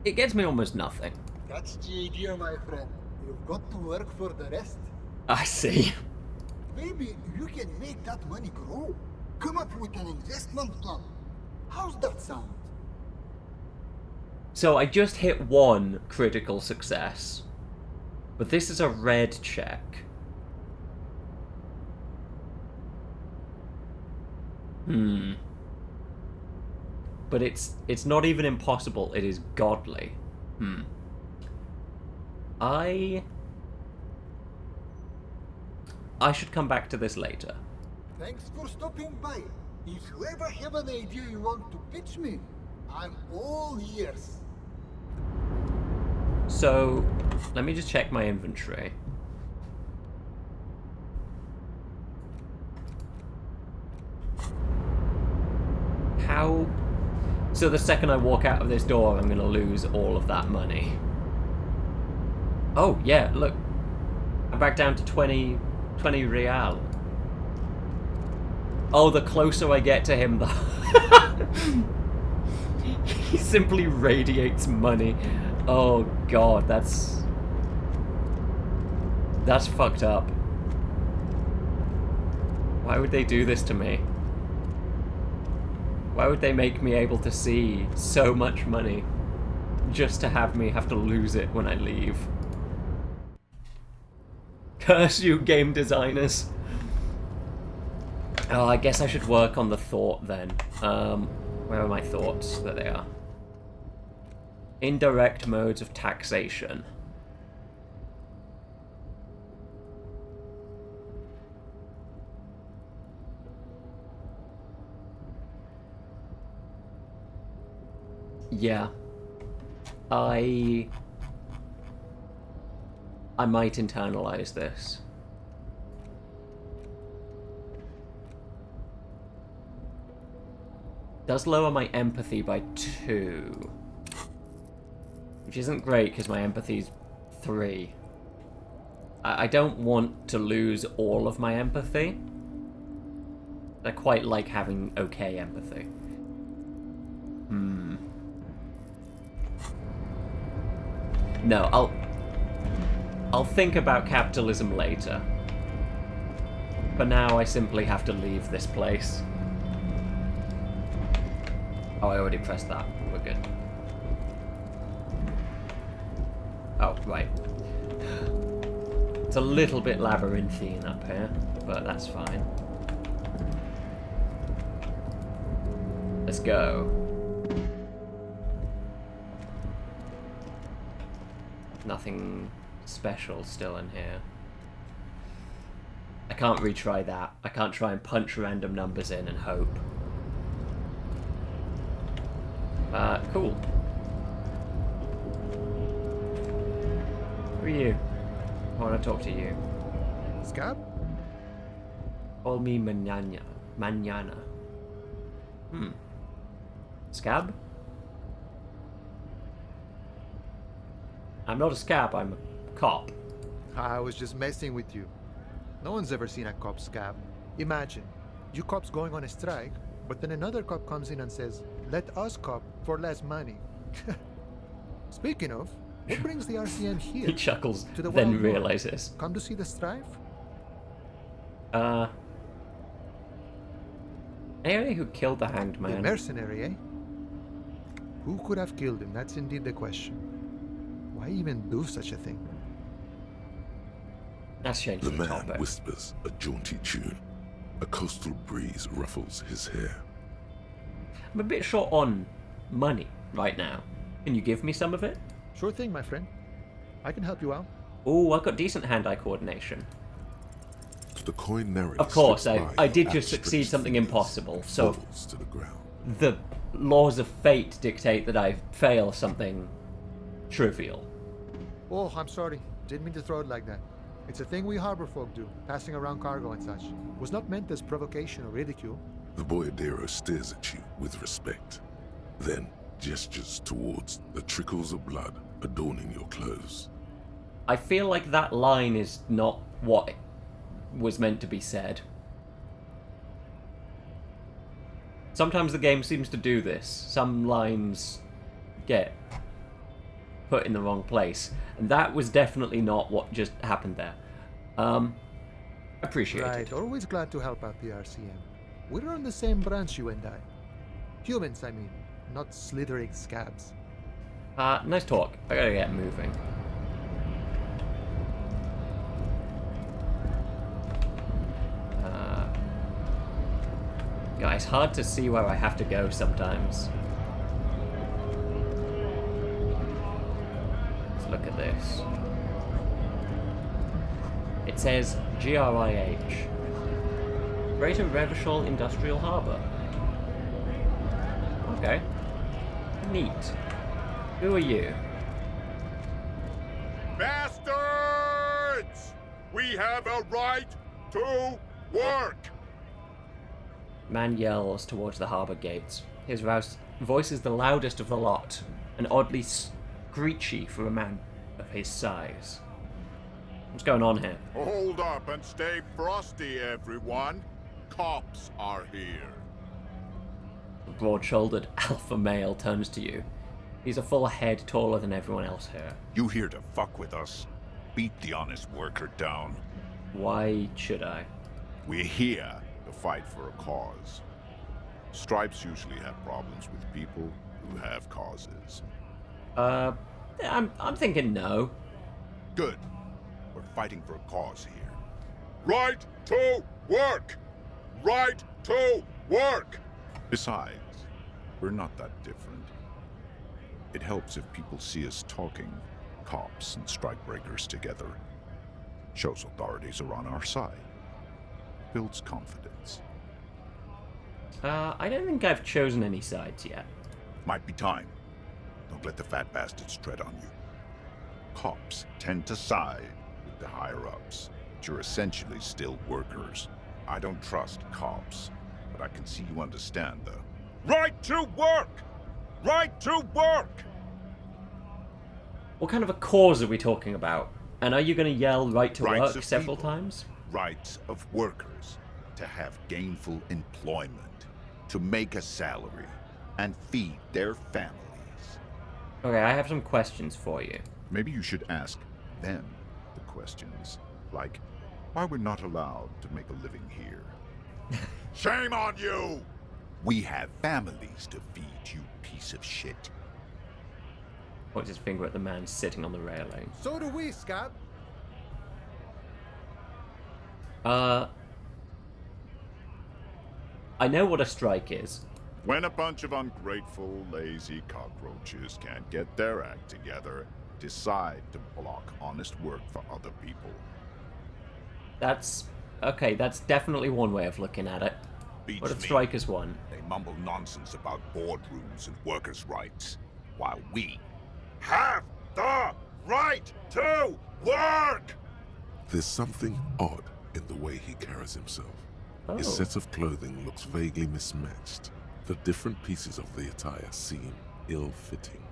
It gets me almost nothing. That's the idea, my friend. You've got to work for the rest. I see. Maybe you can make that money grow. Come up with an investment plan. How's that sound? So I just hit one critical success. But this is a red check. But it's not even impossible, it is godly. I should come back to this later. Thanks for stopping by. If you ever have an idea you want to pitch me, I'm all ears. So, let me just check my inventory. How... So the second I walk out of this door, I'm gonna lose all of that money. Oh, yeah, look. I'm back down to 20 real. Oh, the closer I get to him, the... He simply radiates money. Oh, God, that's fucked up. Why would they do this to me? Why would they make me able to see so much money just to have me have to lose it when I leave? Curse you, game designers. Oh, I guess I should work on the thought then. Where are my thoughts? There they are. Indirect modes of taxation. Yeah. I might internalize this. Does lower my empathy by 2. Which isn't great because my empathy's 3. I don't want to lose all of my empathy. I quite like having okay empathy. No, I'll think about capitalism later. For now, I simply have to leave this place. Oh, I already pressed that. We're good. Oh, right. It's a little bit labyrinthine up here, but that's fine. Let's go. Nothing special still in here. I can't retry that. I can't try and punch random numbers in and hope. Cool. Who are you? I want to talk to you. Scab? Call me Mañana. Mañana. Scab? I'm not a scab, I'm a cop. I was just messing with you. No one's ever seen a cop scab. Imagine, you cops going on a strike, but then another cop comes in and says, let us cop for less money. Speaking of, what brings the RCM here? He chuckles, to the then Wild North? realizes. Come to see the strife? Anybody who killed the hanged The man. mercenary, eh? Who could have killed him? That's indeed the question. Why even do such a thing? That's changed The the man topic. whispers a jaunty tune. A coastal breeze ruffles his hair. I'm a bit short on money right now. Can you give me some of it? Sure thing, my friend. I can help you out. Oh, I've got decent hand-eye coordination. The coin narrates. Of course, slips by I did your just succeed outstretched something fingers impossible, and so falls to the ground. the laws of fate dictate that I fail something trivial. Oh, I'm sorry. Didn't mean to throw it like that. It's a thing we harbor folk do, passing around cargo and such. Was not meant as provocation or ridicule. The boyadero stares at you with respect, then gestures towards the trickles of blood adorning your clothes. I feel like that line is not what was meant to be said. Sometimes the game seems to do this. Some lines get put in the wrong place, and that was definitely not what just happened there. Appreciate Right, it. always glad to help out the RCM. We're on the same branch, you and I. Humans, I mean, not slithering scabs. Nice talk. I gotta get moving. Guys, hard to see where I have to go sometimes. Let's look at this. It says GRIH. Greater Revachol Industrial Harbour. Okay. Neat. Who are you? Bastards! We have a right to work! Man yells towards the harbour gates. His voice is the loudest of the lot, and oddly screechy for a man of his size. What's going on here? Hold up and stay frosty, everyone. Cops are here. The broad-shouldered alpha male turns to you. He's a full head taller than everyone else here. You here to fuck with us? Beat the honest worker down. Why should I? We're here to fight for a cause. Stripes usually have problems with people who have causes. I'm thinking no. Good. We're fighting for a cause here. Right to work! Right to work! Besides, we're not that different. It helps if people see us talking, cops and strikebreakers together. Shows authorities are on our side. Builds confidence. I don't think I've chosen any sides yet. Might be time. Don't let the fat bastards tread on you. Cops tend to side with the higher-ups, but you're essentially still workers. I don't trust cops, but I can see you understand the right to work! Right to work! What kind of a cause are we talking about? And are you going to yell right to Rights work of several people. times? Rights of workers to have gainful employment, to make a salary, and feed their families. Okay, I have some questions for you. Maybe you should ask them the questions, like why we're not allowed to make a living here. Shame on you! We have families to feed, you piece of shit. Points his finger at the man sitting on the railing. So do we, Scab. I know what a strike is. When a bunch of ungrateful, lazy cockroaches can't get their act together, decide to block honest work for other people. That's... okay, that's definitely one way of looking at it. Beats What if me. strike is one? They mumble nonsense about boardrooms and workers' rights, while we have the right to work! There's something odd in the way he carries himself. Oh. His set of clothing looks vaguely mismatched. The different pieces of the attire seem ill-fitting.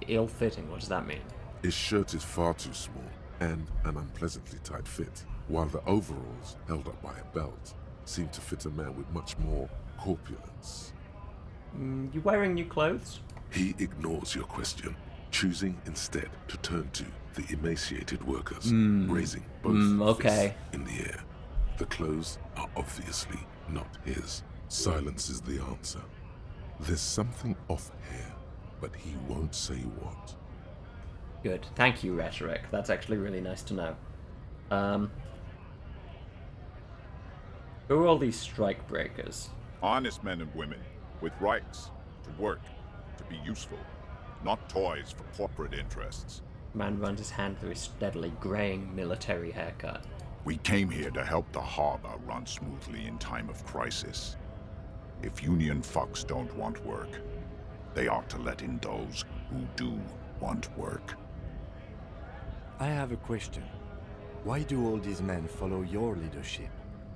Ill-fitting, what does that mean? His shirt is far too small and an unpleasantly tight fit, while the overalls, held up by a belt, seem to fit a man with much more corpulence. You wearing new clothes? He ignores your question, choosing instead to turn to the emaciated workers, raising both okay. fists in the air. The clothes are obviously not his. Silence is the answer. There's something off here, but he won't say what. Good. Thank you, Rhetoric. That's actually really nice to know. Who are all these strike breakers? Honest men and women with rights to work, to be useful, not toys for corporate interests. Man runs his hand through his steadily graying military haircut. We came here to help the harbor run smoothly in time of crisis. If union fucks don't want work, they ought to let in those who do want work. I have a question. Why do all these men follow your leadership?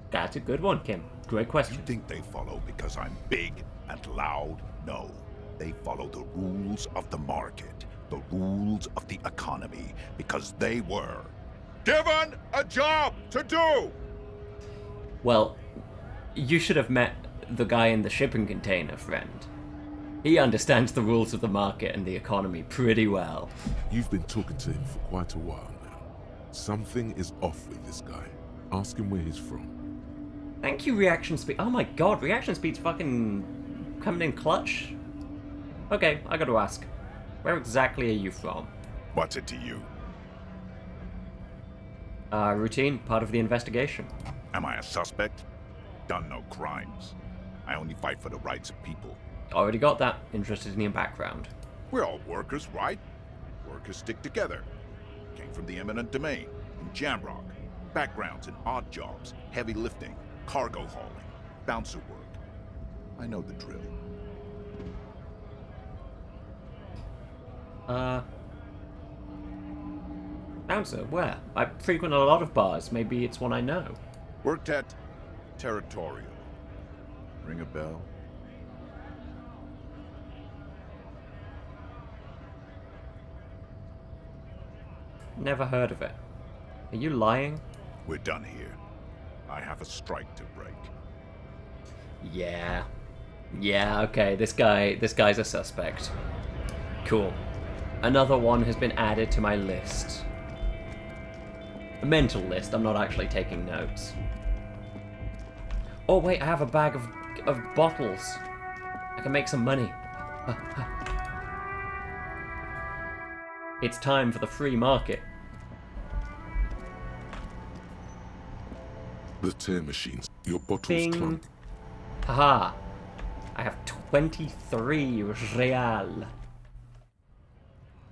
That's a good one, Kim. Great You question. think they follow because I'm big and loud? No. They follow the rules of the market, the rules of the economy, because they were given a job to do! Well, you should have met the guy in the shipping container, friend. He understands the rules of the market and the economy pretty well. You've been talking to him for quite a while now. Something is off with this guy. Ask him where he's from. Thank you, reaction speed. Oh my god, reaction speed's fucking coming in clutch. Okay, I gotta ask. Where exactly are you from? What's it to you? Routine, part of the investigation. Am I a suspect? Done no crimes. I only fight for the rights of people. Already got that. Interested in your background. We're all workers, right? Workers stick together. Came from the eminent domain, in Jamrock. Backgrounds in odd jobs, heavy lifting, cargo hauling, bouncer work. I know the drill. Bouncer, where? I frequent a lot of bars. Maybe it's one I know. Worked at Territorial. Ring a bell? Never heard of it. Are you lying? We're done here. I have a strike to break. Yeah. Yeah, okay, this guy's a suspect. Cool. Another one has been added to my list. A mental list, I'm not actually taking notes. Oh wait, I have a bag of bottles. I can make some money. It's time for the free market. The tear machines. Your bottles Bing. clunk. Haha. I have 23 real.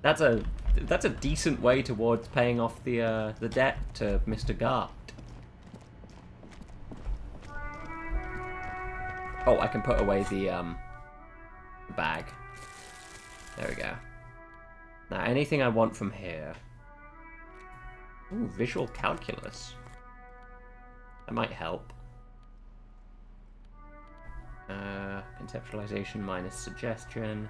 That's a decent way towards paying off the debt to Mr. Gart. Oh, I can put away the bag. There we go. Now, anything I want from here. Ooh, visual calculus. That might help. Conceptualization minus suggestion.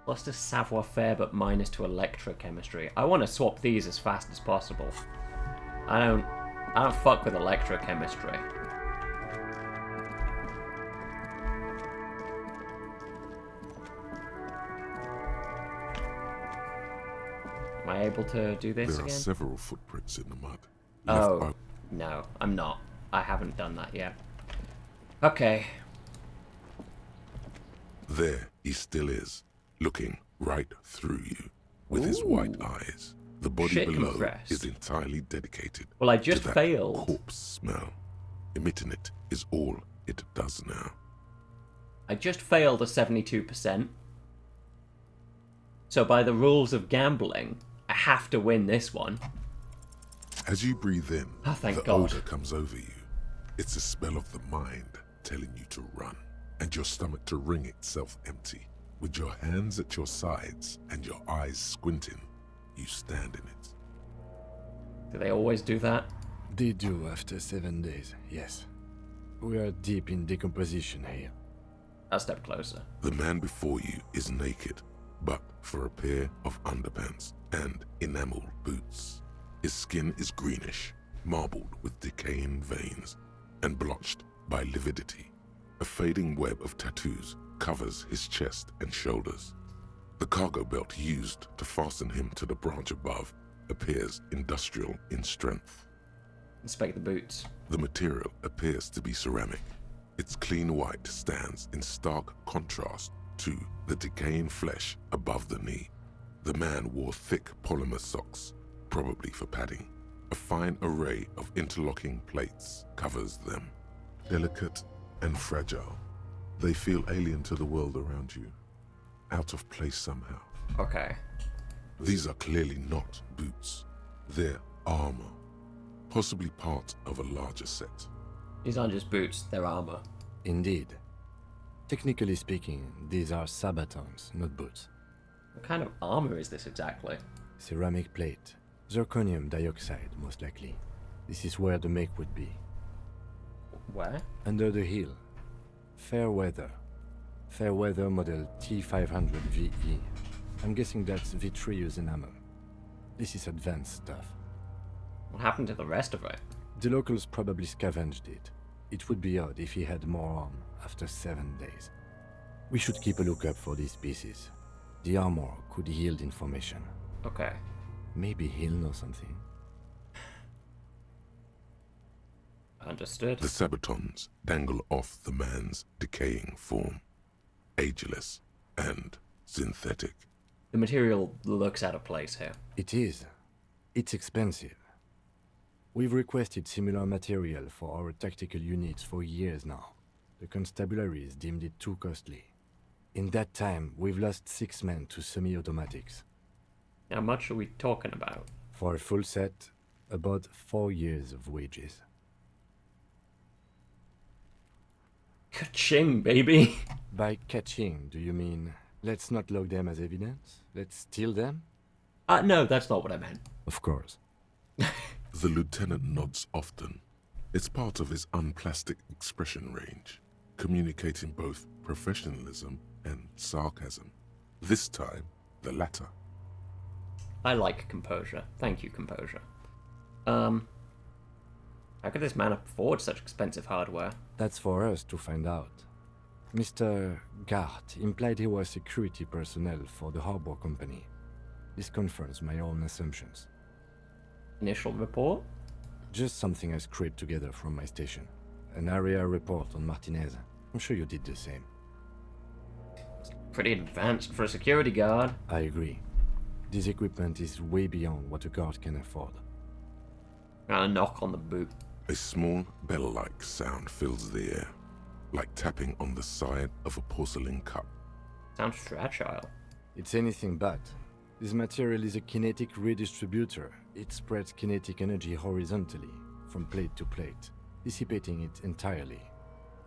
Plus to savoir-faire, but minus to electrochemistry. I want to swap these as fast as possible. I don't fuck with electrochemistry. Am I able to do this There again? are several footprints in the mud. Oh, Left no, I'm not. I haven't done that yet. Okay. There he still is, looking right through you, with his white eyes. The body Shit below compressed. is entirely dedicated Well, I to just that failed. corpse smell. Emitting it is all it does now. I just failed a 72%. So by the rules of gambling, I have to win this one. As you breathe in, Oh, thank the God. odor comes over you. It's the smell of the mind telling you to run, and your stomach to wring itself empty. With your hands at your sides and your eyes squinting, you stand in it. Do they always do that? They do after 7 days, yes. We are deep in decomposition here. I'll step closer. The man before you is naked, but for a pair of underpants and enamel boots. His skin is greenish, marbled with decaying veins, and blotched by lividity. A fading web of tattoos covers his chest and shoulders. The cargo belt used to fasten him to the branch above appears industrial in strength. Inspect the boots. The material appears to be ceramic. Its clean white stands in stark contrast to the decaying flesh above the knee. The man wore thick polymer socks, probably for padding. A fine array of interlocking plates covers them. Delicate and fragile, they feel alien to the world around you, out of place somehow. Okay. These are clearly not boots. They're armor, possibly part of a larger set. These aren't just boots, they're armor. Indeed. Technically speaking, these are sabatons, not boots. What kind of armor is this exactly? Ceramic plate. Zirconium dioxide, most likely. This is where the make would be. Where? Under the hill. Fair weather. Fair weather model T500 VE. I'm guessing that's vitreous enamel. This is advanced stuff. What happened to the rest of it? The locals probably scavenged it. It would be odd if he had more on after 7 days. We should keep a lookout for these pieces. The armor could yield information. Okay. Maybe he'll know something. Understood. The sabatons dangle off the man's decaying form, ageless and synthetic. The material looks out of place here. It is. It's expensive. We've requested similar material for our tactical units for years now. The constabularies deemed it too costly. In that time, we've lost 6 men to semi-automatics. How much are we talking about? For a full set, about 4 years of wages. Ka-ching, baby! By catching, do you mean let's not log them as evidence? Let's steal them? No, that's not what I meant. Of course. The lieutenant nods often. It's part of his unplastic expression range, communicating both professionalism and sarcasm. This time, the latter. I like composure. Thank you, composure. How could this man afford such expensive hardware? That's for us to find out. Mr. Gart implied he was security personnel for the harbor company. This confirms my own assumptions. Initial report? Just something I scraped together from my station. An area report on Martinez. I'm sure you did the same. Pretty advanced for a security guard. I agree. This equipment is way beyond what a guard can afford. And a knock on the boot. A small bell-like sound fills the air, like tapping on the side of a porcelain cup. Sounds fragile. It's anything but. This material is a kinetic redistributor. It spreads kinetic energy horizontally, from plate to plate, dissipating it entirely.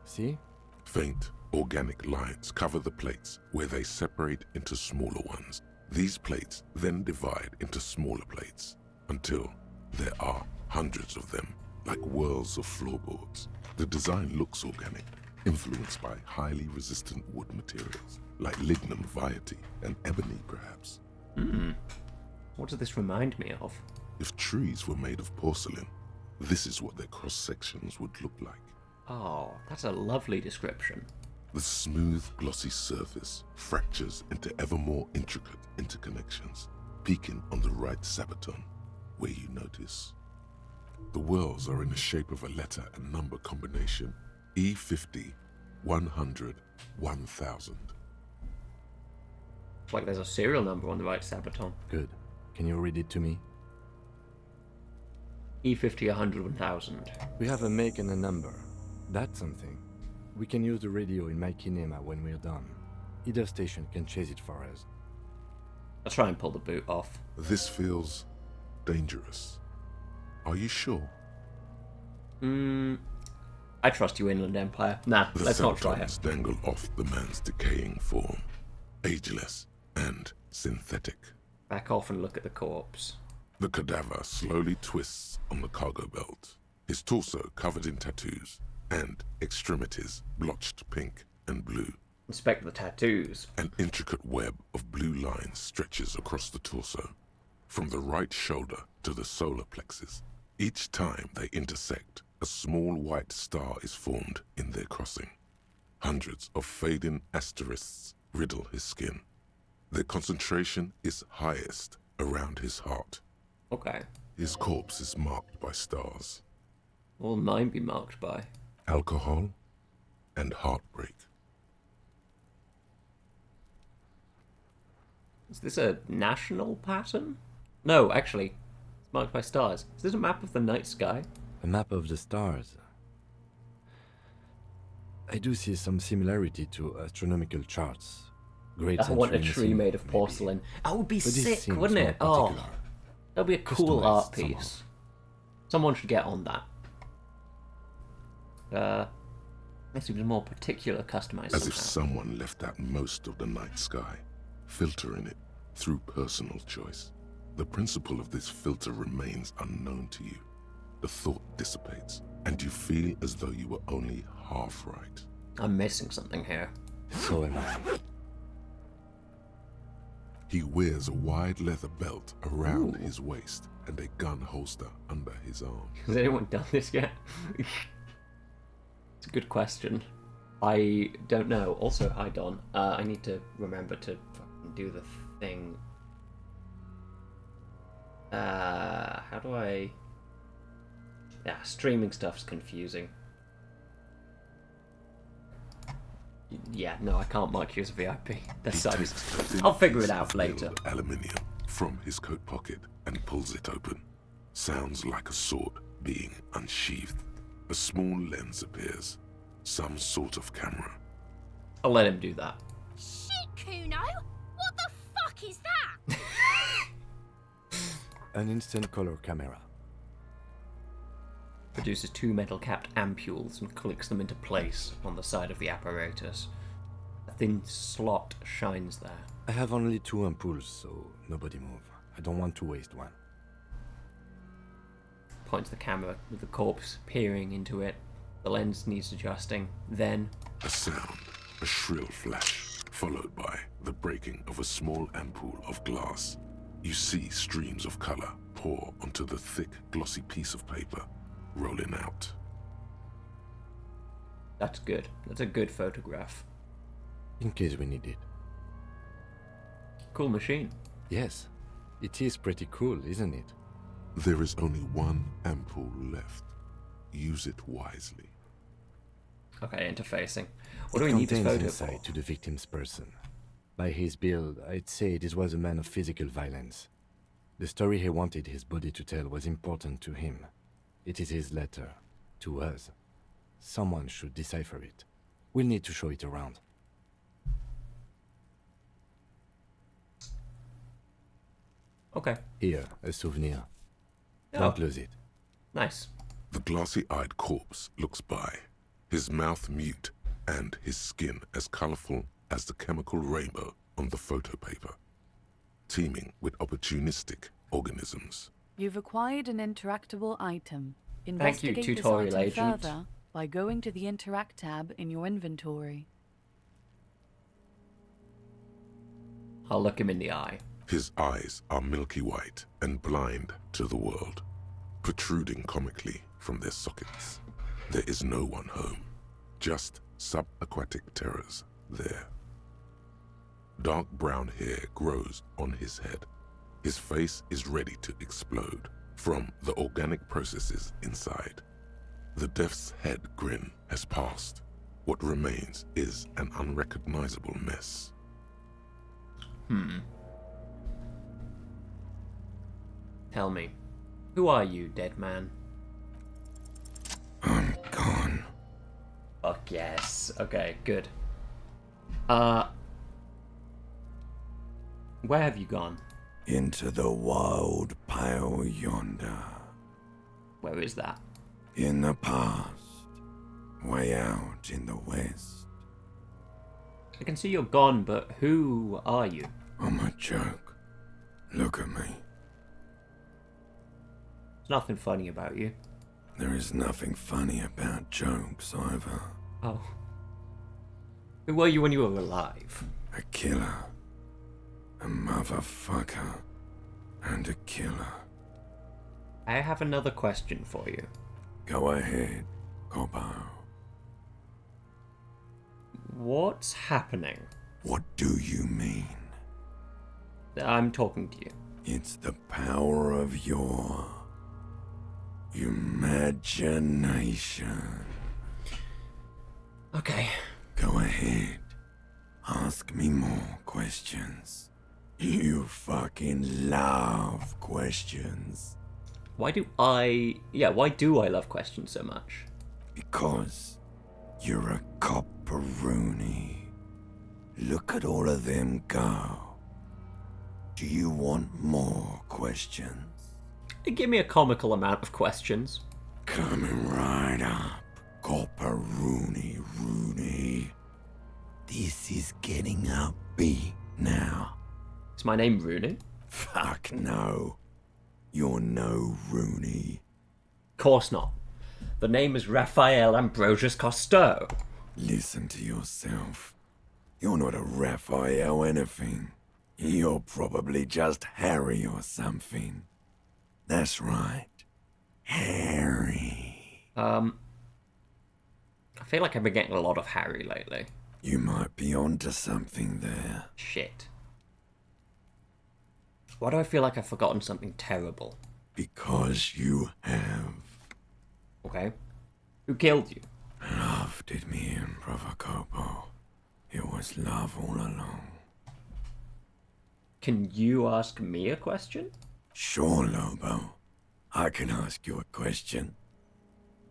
See? Faint, organic lines cover the plates where they separate into smaller ones. These plates then divide into smaller plates until there are hundreds of them, like whirls of floorboards. The design looks organic, influenced by highly resistant wood materials, like lignum vitae and ebony, perhaps. What does this remind me of? If trees were made of porcelain, this is what their cross-sections would look like. Oh, that's a lovely description. The smooth, glossy surface fractures into ever more intricate interconnections, peaking on the right sabaton, where you notice. The whirls are in the shape of a letter and number combination, E50, 100, 1000. It's like there's a serial number on the right sabaton. Good. Can you read it to me? E50, 100, 1000. We have a make and a number. That's something. We can use the radio in my kinema when we're done. Either station can chase it for us. I'll try and pull the boot off. This feels dangerous. Are you sure? I trust you, Inland Empire. Nah, The let's not try it. sabatons dangle off the man's decaying form, ageless and synthetic. Back off and look at the corpse. The cadaver slowly twists on the cargo belt, his torso covered in tattoos, and extremities blotched pink and blue. Inspect the tattoos. An intricate web of blue lines stretches across the torso, from the right shoulder to the solar plexus. Each time they intersect, a small white star is formed in their crossing. Hundreds of fading asterisks riddle his skin. Their concentration is highest around his heart. Okay. His corpse is marked by stars, Will mine be marked by? alcohol, and heartbreak. Is this a national pattern? No, actually. It's marked by stars. Is this a map of the night sky? A map of the stars. I do see some similarity to astronomical charts. Great I want a century tree missing, made of maybe. porcelain. That would be But this sick, seems wouldn't it? more Oh, particular. that'd be a cool Customized art somehow. piece. Someone should get on that. This seems more particular, customized As if somehow. someone left out most of the night sky, filtering it through personal choice. The principle of this filter remains unknown to you. The thought dissipates, and you feel as though you were only half right. I'm missing something here. So am I. He wears a wide leather belt around his waist and a gun holster under his arm. Has anyone done this yet? It's a good question. I don't know. Also, hi Don. I need to remember to fucking do the thing. How do I... Yeah, streaming stuff's confusing. Yeah, no, I can't mark you as a VIP. That He sucks. takes a thin I'll figure piece it out of later. milled aluminium from his coat pocket and pulls it open. Sounds like a sword being unsheathed. A small lens appears. Some sort of camera. I'll let him do that. Shit, Kuno! What the fuck is that? An instant color camera. Produces two metal-capped ampules and clicks them into place on the side of the apparatus. A thin slot shines there. I have only 2 ampoules, so nobody move. I don't want to waste one. Points the camera with the corpse peering into it. The lens needs adjusting. Then, A sound, a shrill flash, followed by the breaking of a small ampoule of glass. You see streams of color pour onto the thick, glossy piece of paper, rolling out. that's good. That's a good photograph. In case we need it. Cool machine. Yes. It is pretty cool, isn't it? There is only one ampoule left. Use it wisely. Okay, interfacing. What do It we need this contains photo insight for? to the victim's person. By his build, I'd say this was a man of physical violence. The story he wanted his body to tell was important to him. It is his letter. To us. Someone should decipher it. We'll need to show it around. Okay. Here, a souvenir. Oh, Don't lose it. nice. The glassy-eyed corpse looks by, his mouth mute and his skin as colorful as the chemical rainbow on the photo paper, teeming with opportunistic organisms. You've acquired an interactable item. Thank you, Investigate tutorial this item agent. further by going to the Interact tab in your inventory. I'll look him in the eye. His eyes are milky white and blind to the world, protruding comically from their sockets. There is no one home, just subaquatic terrors there. Dark brown hair grows on his head. His face is ready to explode from the organic processes inside. The death's head grin has passed. What remains is an unrecognizable mess. Tell me, who are you, dead man? I'm gone. Fuck yes. Okay, good. Where have you gone? Into the wild pale yonder. Where is that? In the past. Way out in the west. I can see you're gone, but who are you? I'm a joke. Look at me. There's nothing funny about you. There is nothing funny about jokes either. Oh. Who were you when you were alive? A killer. A motherfucker. And a killer. I have another question for you. Go ahead, Cobbo. What's happening? What do you mean? I'm talking to you. It's the power of your imagination. Okay. Go ahead. Ask me more questions. You fucking love questions. Why do I love questions so much? Because you're a copperoonie. Look at all of them go. Do you want more questions? Give me a comical amount of questions. Coming right up, copperoonie Rooney. This is getting upbeat now. Is my name Rooney? Fuck no. You're no Rooney. Course not. The name is Raphael Ambrosius Cousteau. Listen to yourself. You're not a Raphael anything. You're probably just Harry or something. That's right. Harry. I feel like I've been getting a lot of Harry lately. You might be onto something there. Shit. Why do I feel like I've forgotten something terrible? Because you have. Okay. Who killed you? Love did me in, Brother Copo. It was love all along. Can you ask me a question? Sure, Lobo. I can ask you a question.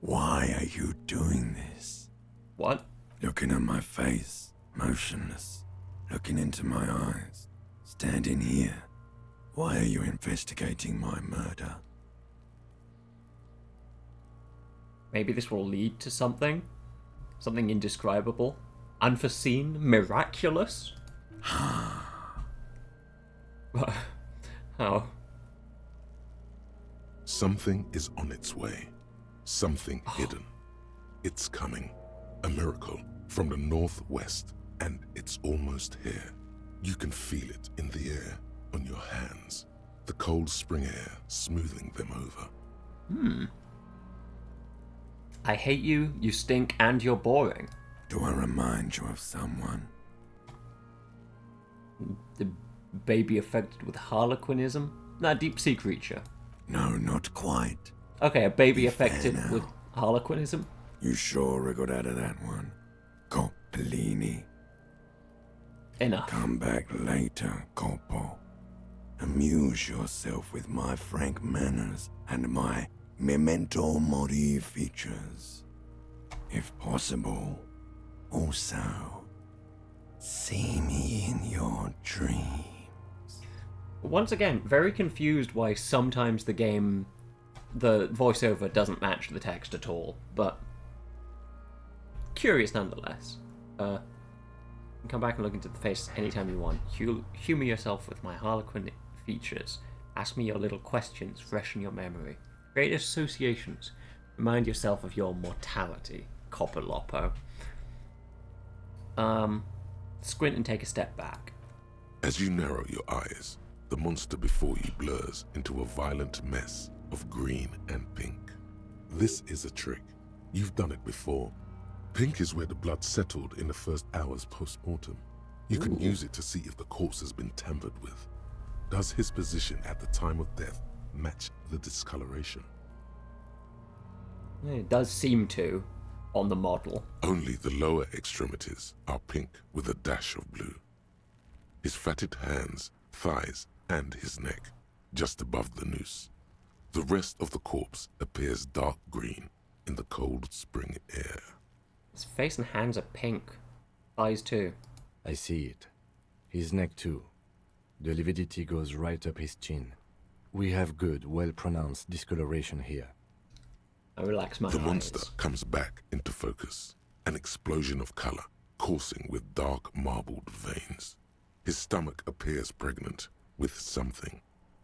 Why are you doing this? What? Looking at my face, motionless. Looking into my eyes. Standing here. Why are you investigating my murder? Maybe this will lead to something? Something indescribable? Unforeseen? Miraculous? How? Something is on its way. Something hidden. It's coming. A miracle from the northwest, and it's almost here. You can feel it in the air, on your hands. The cold spring air smoothing them over. I hate you, you stink, and you're boring. Do I remind you of someone? The baby affected with harlequinism? That deep sea creature. No, not quite. Okay, a baby Be affected fair now. with harlequinism? You sure I got out of that one? Coppellini. Enough. Come back later, Coppo. Amuse yourself with my frank manners and my memento mori features. If possible, also, see me in your dreams. Once again, very confused why sometimes the game the voiceover doesn't match the text at all, but curious nonetheless. Come back and look into the face anytime you want. Humor yourself with my Harlequin features. Ask me your little questions, freshen your memory. Create associations. Remind yourself of your mortality, Copperlopo. Squint and take a step back. As you narrow your eyes, the monster before you blurs into a violent mess of green and pink. This is a trick. You've done it before. Pink is where the blood settled in the first hours post-mortem. You can use it to see if the corpse has been tampered with. Does his position at the time of death match the discoloration? It does seem to, on the model. Only the lower extremities are pink with a dash of blue. His fatted hands, thighs, and his neck, just above the noose. The rest of the corpse appears dark green in the cold spring air. His face and hands are pink. Eyes too. I see it. His neck too. The lividity goes right up his chin. We have good, well-pronounced discoloration here. I relax my eyes. The monster comes back into focus. An explosion of color, coursing with dark marbled veins. His stomach appears pregnant with something.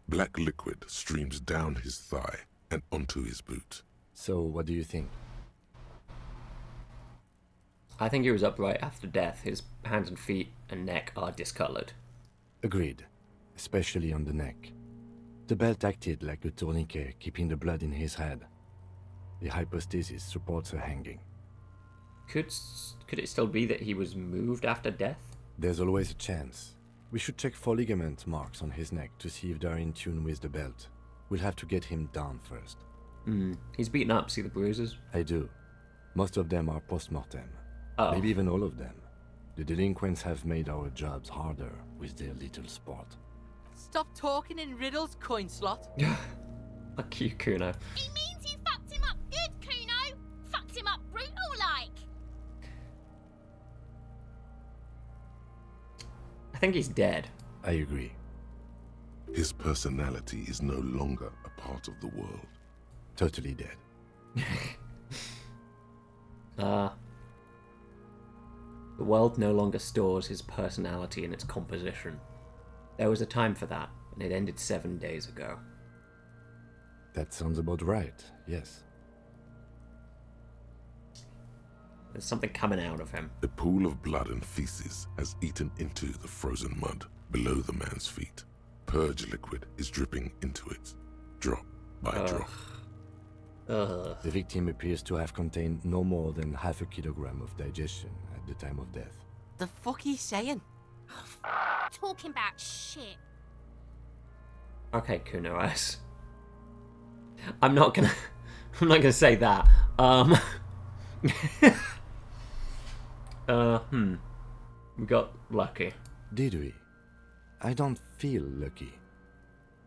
Black liquid streams down his thigh and onto his boot. So, what do you think? I think he was upright after death. His hands and feet and neck are discolored. Agreed. Especially on the neck. The belt acted like a tourniquet, keeping the blood in his head. The hypostasis supports a hanging. Could it still be that he was moved after death? There's always a chance. We should check for ligament marks on his neck to see if they're in tune with the belt. We'll have to get him down first. He's beaten up, see the bruises? I do. Most of them are post-mortem. Oh. Maybe even all of them. The delinquents have made our jobs harder with their little sport. Stop talking in riddles, coin slot. Fuck you, Kuno. He means you fucked him up good, Kuno. Fucked him up brutal like. I think he's dead. I agree. His personality is no longer a part of the world. Totally dead. The world no longer stores his personality in its composition. There was a time for that, and it ended 7 days ago. That sounds about right, yes. There's something coming out of him. A pool of blood and feces has eaten into the frozen mud below the man's feet. Purge liquid is dripping into it, drop by drop. Ugh. The victim appears to have contained no more than half a kilogram of digestion at the time of death. The fuck he's saying? Talking about shit. Okay, Kuno S. I'm not gonna say that. We got lucky. Did we? I don't feel lucky.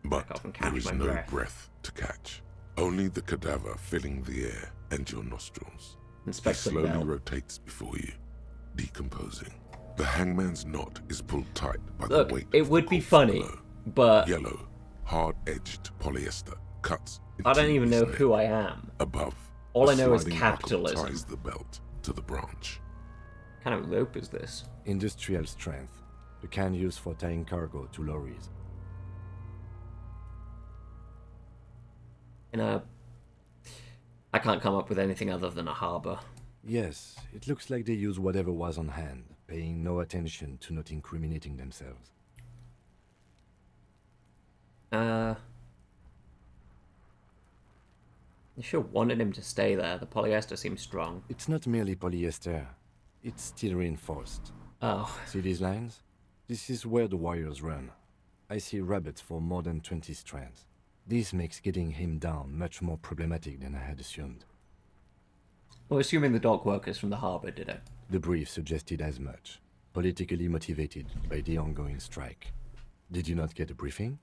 But Back up and catch there is my no breath. to catch. Only the cadaver filling the air and your nostrils. He Inspector slowly Bell. rotates before you, decomposing. The hangman's knot is pulled tight by Look, the weight it of would the be corpse funny, below. but Yellow, hard-edged polyester cuts I don't into even his know neck. who I am. Above, All a I know is sliding buckle capitalism. ties the belt to the branch. What kind of rope is this? Industrial strength. The kind used for tying cargo to lorries. I can't come up with anything other than a harbor. Yes, it looks like they use whatever was on hand, paying no attention to not incriminating themselves. You sure wanted him to stay there. The polyester seems strong. It's not merely polyester. It's steel reinforced. Oh, See these lines? This is where the wires run. I see rabbits for more than 20 strands. This makes getting him down much more problematic than I had assumed. well, assuming the dock workers from the harbor did it. The brief suggested as much. Politically motivated by the ongoing strike. Did you not get a briefing?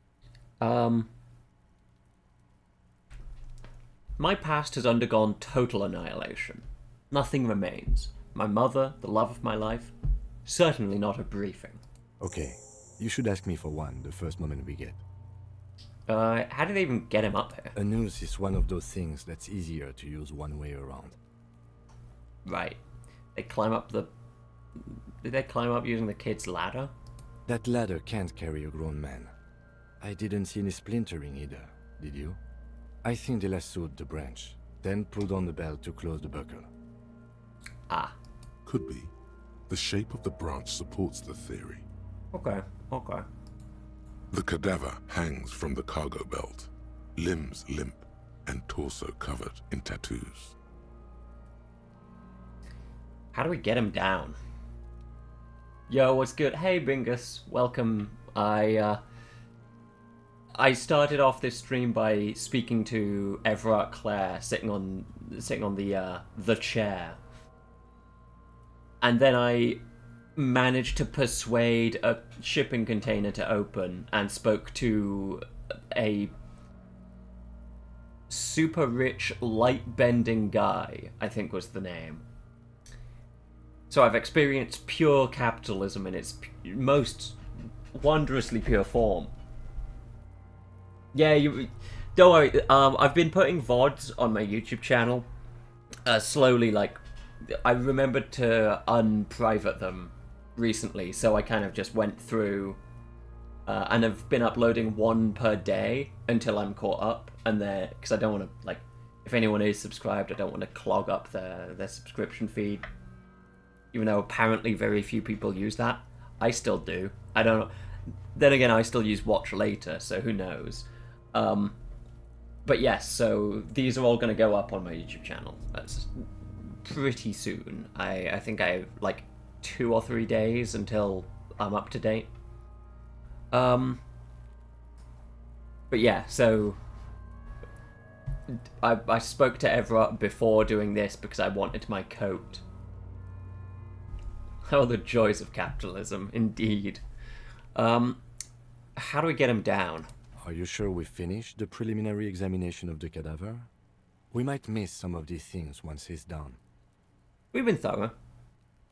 My past has undergone total annihilation. Nothing remains. My mother, the love of my life, certainly not a briefing. Okay, you should ask me for one the first moment we get. How did they even get him up here? A noose is one of those things that's easier to use one way around. Right. They climb up the... Did they climb up using the kid's ladder? That ladder can't carry a grown man. I didn't see any splintering either, did you? I think they lassoed the branch, then pulled on the belt to close the buckle. Ah. Could be. The shape of the branch supports the theory. Okay, okay. The cadaver hangs from the cargo belt, limbs limp and torso covered in tattoos. How do we get him down? Yo, what's good? Hey, Bingus. Welcome. I started off this stream by speaking to Everard Clare sitting on the chair. And then I managed to persuade a shipping container to open and spoke to a super rich light bending guy, I think was the name. So I've experienced pure capitalism in its most wondrously pure form. Yeah, don't worry. I've been putting VODs on my YouTube channel. Slowly, like, I remembered to unprivate them recently, so I kind of just went through, and I've been uploading one per day until I'm caught up, and then because I don't want to, like, if anyone is subscribed, I don't want to clog up their subscription feed. Even though apparently very few people use that, I still do. I don't know. Then again, I still use watch later, so who knows. But yes, so these are all going to go up on my YouTube channel. That's pretty soon. I think I have like 2 or 3 days until I'm up to date. But yeah, so I spoke to Everett before doing this because I wanted my coat. Oh, the joys of capitalism, indeed. How do we get him down? Are you sure we finished the preliminary examination of the cadaver? We might miss some of these things once he's done. We've been thorough.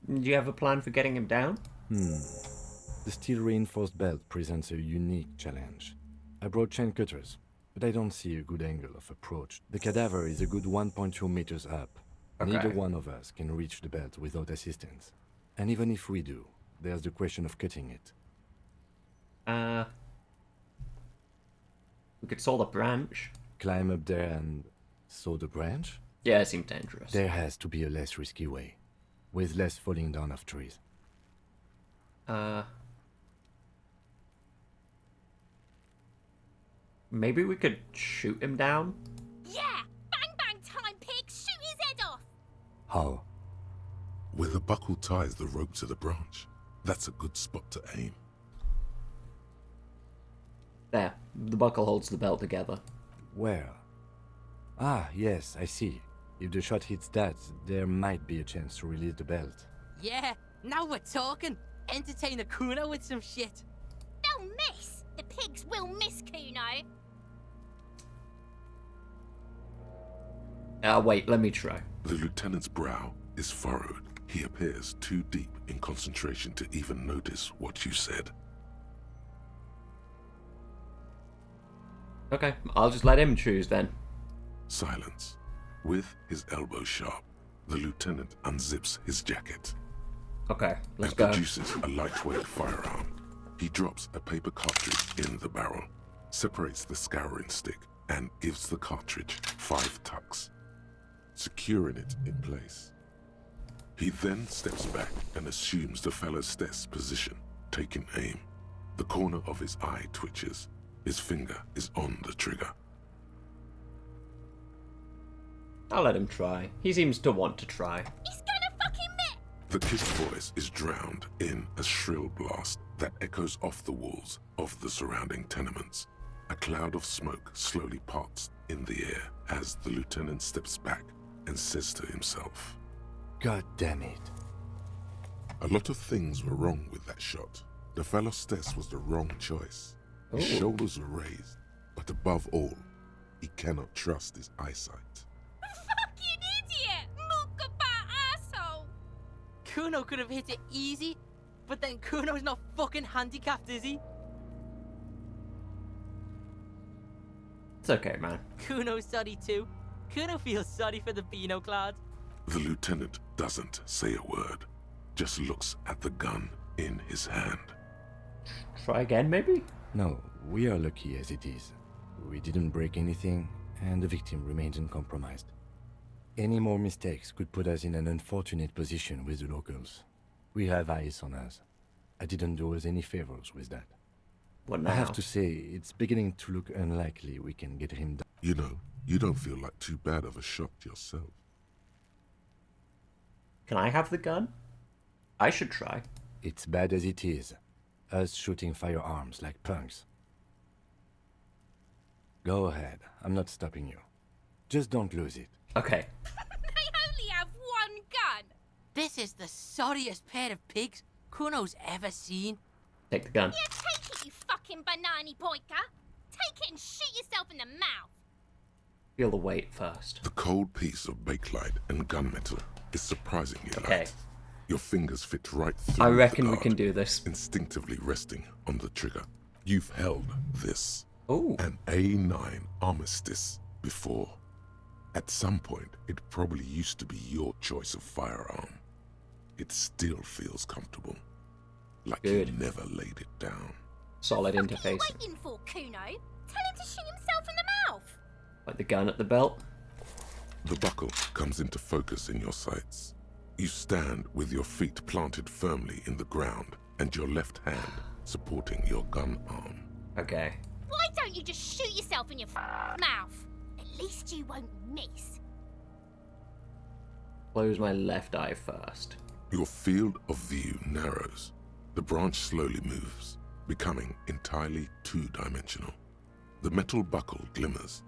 Do you have a plan for getting him down? The steel-reinforced belt presents a unique challenge. I brought chain cutters, but I don't see a good angle of approach. The cadaver is a good 1.2 meters up. Okay. Neither one of us can reach the belt without assistance. And even if we do, there's the question of cutting it. We could saw the branch. Climb up there and saw the branch? Yeah, it seemed dangerous. There has to be a less risky way, with less falling down of trees. Maybe we could shoot him down? Yeah! Bang bang time, pig! Shoot his head off! How? Where the buckle ties the rope to the branch. That's a good spot to aim. There. The buckle holds the belt together. Where? Ah, yes, I see. If the shot hits that, there might be a chance to release the belt. Yeah, now we're talking. Entertain a Kuno with some shit. They'll miss! The pigs will miss Kuno! Wait, let me try. The lieutenant's brow is furrowed. He appears too deep in concentration to even notice what you said. Okay, I'll just let him choose then. Silence. With his elbow sharp, the lieutenant unzips his jacket Okay, let's and go. produces a lightweight firearm. He drops a paper cartridge in the barrel, separates the scouring stick, and gives the cartridge 5 tucks, securing it in place. He then steps back and assumes the fellow's desk position, taking aim. The corner of his eye twitches. His finger is on the trigger. I'll let him try. He seems to want to try. He's gonna fucking miss! The kid's voice is drowned in a shrill blast that echoes off the walls of the surrounding tenements. A cloud of smoke slowly parts in the air as the lieutenant steps back and says to himself, God damn it. a lot of things were wrong with that shot. The fellow's desk was the wrong choice. His Ooh. shoulders are raised, but above all, he cannot trust his eyesight. Fucking idiot! Muckabat asshole! Kuno could have hit it easy, but then Kuno's not fucking handicapped, is he? It's okay, man. Kuno's sorry too. Kuno feels sorry for the Beano Clad. The lieutenant doesn't say a word, just looks at the gun in his hand. Try again, maybe? No, we are lucky as it is. We didn't break anything, and the victim remains uncompromised. Any more mistakes could put us in an unfortunate position with the locals. We have eyes on us. I didn't do us any favors with that. What now? I have to say, it's beginning to look unlikely we can get him done. You know, you don't feel like too bad of a shot yourself. Can I have the gun? I should try. It's bad as it is. Us shooting firearms like punks. Go ahead. I'm not stopping you. Just don't lose it. Okay. They only have one gun. This is the sorriest pair of pigs Kuno's ever seen. Take the gun. Yeah, take it, you fucking banana pointer. Take it and shoot yourself in the mouth. Feel the weight first. The cold piece of bakelite and gunmetal is surprisingly Okay. light. Your fingers fit right through I reckon the we guard, can do this. instinctively resting on the trigger. You've held this, Ooh. an A9 Armistice, before. At some point, it probably used to be your choice of firearm. It still feels comfortable, like Good. you never laid it down. Solid What are you interfacing. waiting for, Kuno? Tell him to shoot himself in the mouth. Like the gun at the belt. The buckle comes into focus in your sights. You stand with your feet planted firmly in the ground and your left hand supporting your gun arm. Okay. Why don't you just shoot yourself in your mouth? At least you won't miss. Close my left eye first. Your field of view narrows. The branch slowly moves, becoming entirely two-dimensional. The metal buckle glimmers,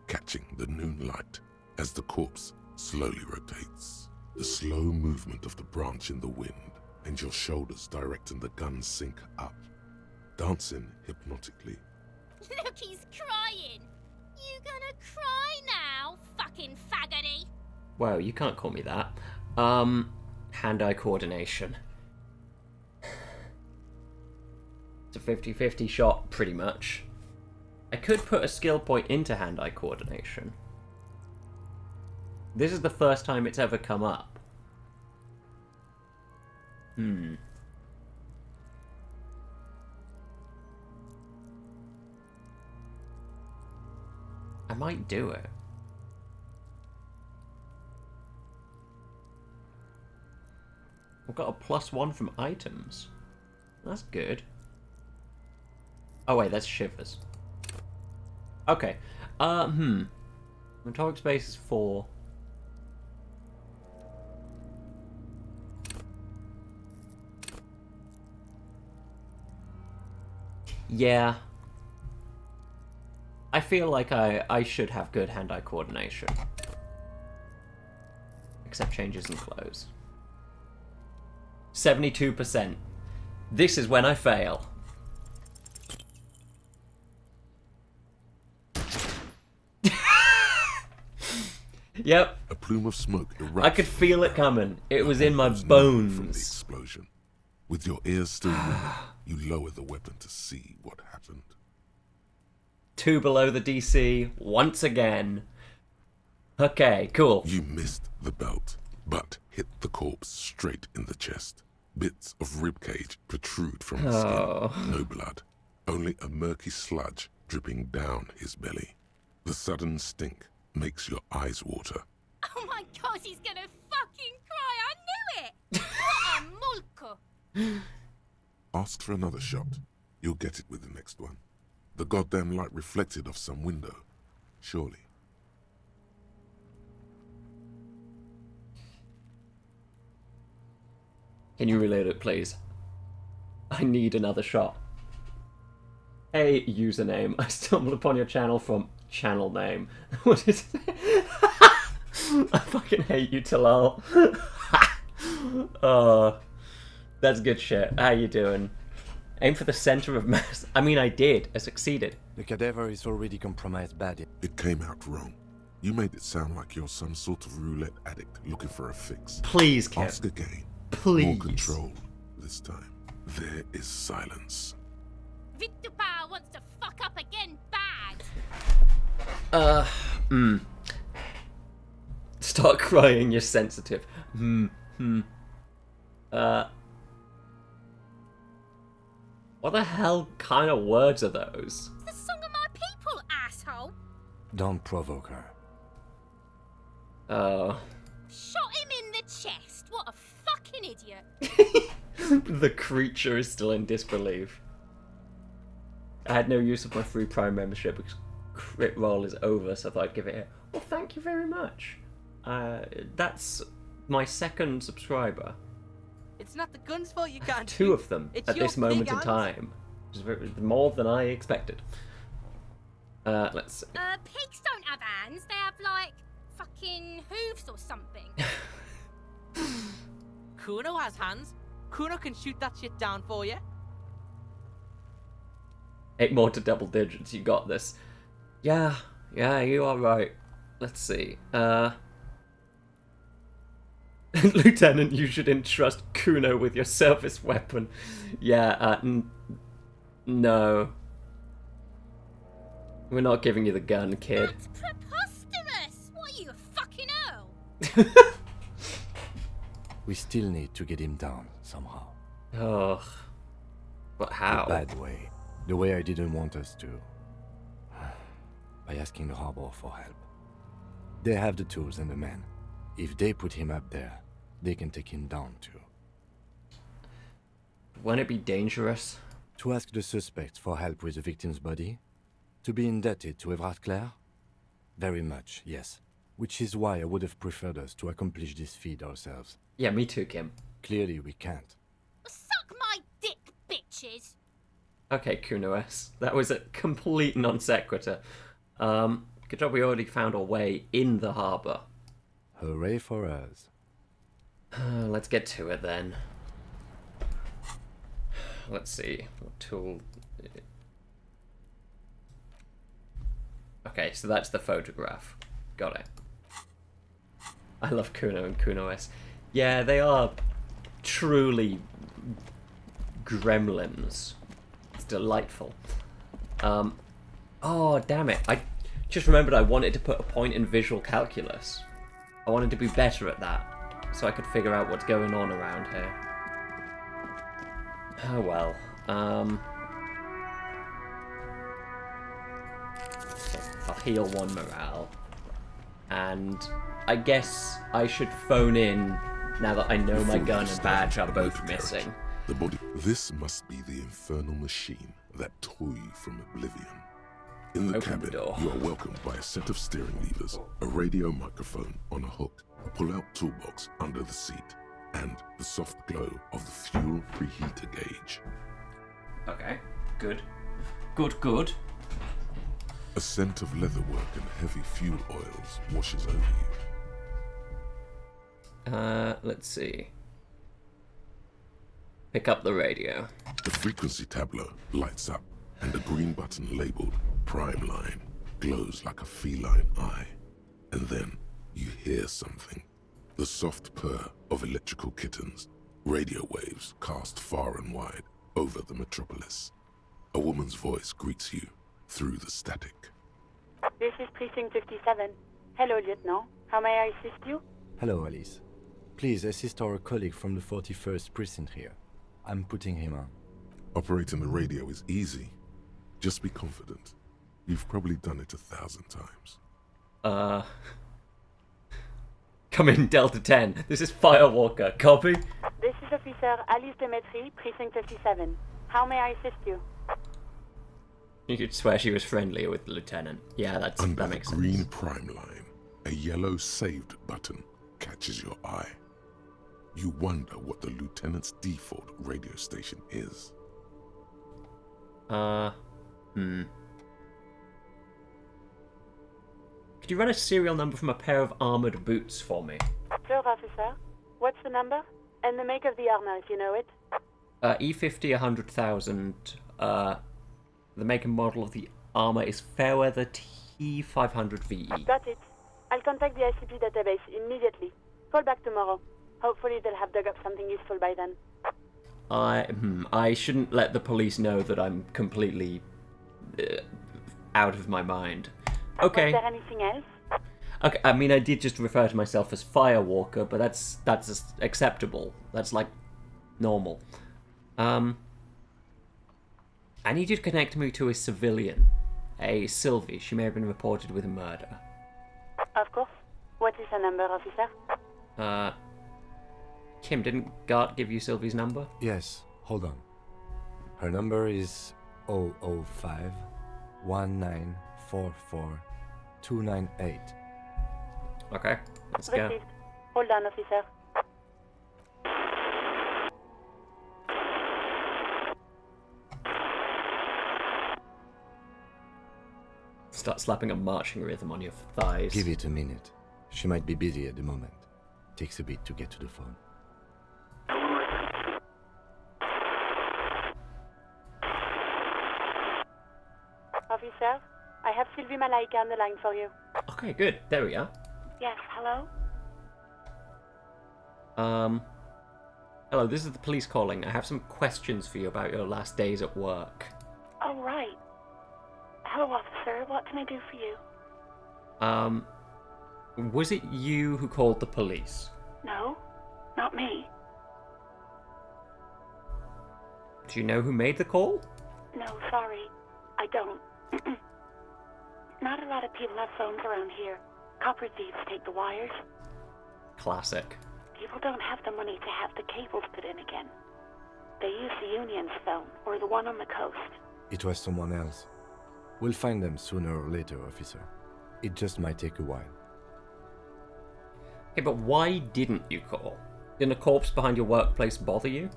catching the noon light as the corpse slowly rotates. The slow movement of the branch in the wind and your shoulders directing the gun sync up, dancing hypnotically. Look, he's crying. You gonna cry now, fucking faggoty? Whoa, you can't call me that. Hand-eye coordination. It's a 50-50 shot, pretty much. I could put a skill point into hand-eye coordination. This is the first time it's ever come up. I might do it. I've got a +1 from items. That's good. Oh wait, that's shivers. Okay. Rhetoric space is 4. Yeah. I feel like I should have good hand-eye coordination. Except changes in clothes. 72%. This is when I fail. Yep. A plume of smoke erupts. I could feel it coming. It was in my There's no from the bones. explosion. With your ears still ringing, you lower the weapon to see what happened. 2 below the DC once again. Okay, cool. You missed the belt, but hit the corpse straight in the chest. Bits of ribcage protrude from his Oh. skin. No blood, only a murky sludge dripping down his belly. The sudden stink makes your eyes water. Oh my god, he's gonna fucking cry. I knew it. What a mulko. Ask for another shot. You'll get it with the next one. The goddamn light reflected off some window. Surely. Can you reload it, please? I need another shot. Hey, username. I stumbled upon your channel from channel name. What is it? I fucking hate you, Talal. Oh, that's good shit. How you doing? Aim for the center of mass. I mean, I did. I succeeded. The cadaver is already compromised badly. It came out wrong. You made it sound like you're some sort of roulette addict looking for a fix. Please, Kev. Ask again. Please. More control this time. There is silence. Victor wants to fuck up again bad. Start crying, you're sensitive. What the hell kind of words are those? It's the song of my people, asshole. Don't provoke her. Oh. Shot him in the chest. What a fucking idiot. The creature is still in disbelief. I had no use of my free Prime membership because crit roll is over, so I thought I'd give it a... Well, thank you very much. That's my second subscriber. It's not the gun's fault you can't Two shoot. of them It's at your this moment pig in hands. time. Which is more than I expected. Let's see. Pigs don't have hands. They have, like, fucking hooves or something. Kuno has hands. Kuno can shoot that shit down for you. 8 more to double digits, you got this. Yeah, you are right. Let's see. Lieutenant, you should entrust Kuno with your service weapon. Yeah, no. We're not giving you the gun, kid. That's preposterous. What are you, a fucking earl? We still need to get him down, somehow. Ugh. But how? The bad way. The way I didn't want us to. By asking the harbor for help. They have the tools and the men. If they put him up there, they can take him down too. Won't it be dangerous? To ask the suspect for help with the victim's body? To be indebted to Everard Clare? Very much, yes. Which is why I would have preferred us to accomplish this feat ourselves. Yeah, me too, Kim. Clearly we can't. Suck my dick, bitches. Okay, Kuno S. That was a complete non sequitur. Good job we already found our way in the harbour. Hooray for us. Let's get to it then. Let's see. What tool... Okay, so that's the photograph. Got it. I love Kuno and Kuno S. Yeah, they are truly gremlins. It's delightful. Oh, damn it. I just remembered I wanted to put a point in visual calculus. I wanted to be better at that, so I could figure out what's going on around here. Oh well. I'll heal 1 morale. And I guess I should phone in now that I know my gun and badge are both missing. The body. This must be the infernal machine that tore you from oblivion. In the Open cabin, the door. you are welcomed by a set of steering levers, a radio microphone on a hook, a pull-out toolbox under the seat, and the soft glow of the fuel preheater gauge. Okay, good. Good. A scent of leatherwork and heavy fuel oils washes over you. Let's see. Pick up the radio. The frequency tableau lights up, and a green button labeled Prime Line glows like a feline eye. And then you hear something. The soft purr of electrical kittens. Radio waves cast far and wide over the metropolis. A woman's voice greets you through the static. This is Precinct 57. Hello, Lieutenant. How may I assist you? Hello, Alice. Please assist our colleague from the 41st Precinct here. I'm putting him on. Operating the radio is easy. Just be confident. You've probably done it 1,000 times. Come in, Delta 10. This is Firewalker. Copy? This is Officer Alice Demetri, Precinct 57. How may I assist you? You could swear she was friendlier with the lieutenant. Yeah, Under that the makes green sense. Prime Line, a yellow saved button catches your eye. You wonder what the lieutenant's default radio station is. Could you run a serial number from a pair of armoured boots for me? Sir, officer. What's the number? And the make of the armor, if you know it. E50 100,000. The make and model of the armour is Fairweather T500VE. Got it. I'll contact the ICP database immediately. Call back tomorrow. Hopefully they'll have dug up something useful by then. I shouldn't let the police know that I'm completely out of my mind. Okay. Was there anything else? Okay, I mean, I did just refer to myself as Firewalker, but that's acceptable. That's like normal. I need you to connect me to a civilian, a Sylvie. She may have been reported with a murder. Of course. What is her number, officer? Kim, didn't Gart give you Sylvie's number? Yes, hold on. Her number is 005 1944 298. Okay, let's go. Received. Hold on, officer. Start slapping a marching rhythm on your thighs. Give it a minute. She might be busy at the moment. Takes a bit to get to the phone. Officer, I have Sylvie Malaika on the line for you. Okay, good. There we are. Yes, hello? Hello, this is the police calling. I have some questions for you about your last days at work. Oh, right. Hello, officer. What can I do for you? Was it you who called the police? No, not me. Do you know who made the call? No, sorry. I don't. Not a lot of people have phones around here. Copper thieves take the wires. Classic. People don't have the money to have the cables put in again. They use the Union's phone, or the one on the coast. It was someone else. We'll find them sooner or later, officer. It just might take a while. Okay, but why didn't you call? Didn't a corpse behind your workplace bother you?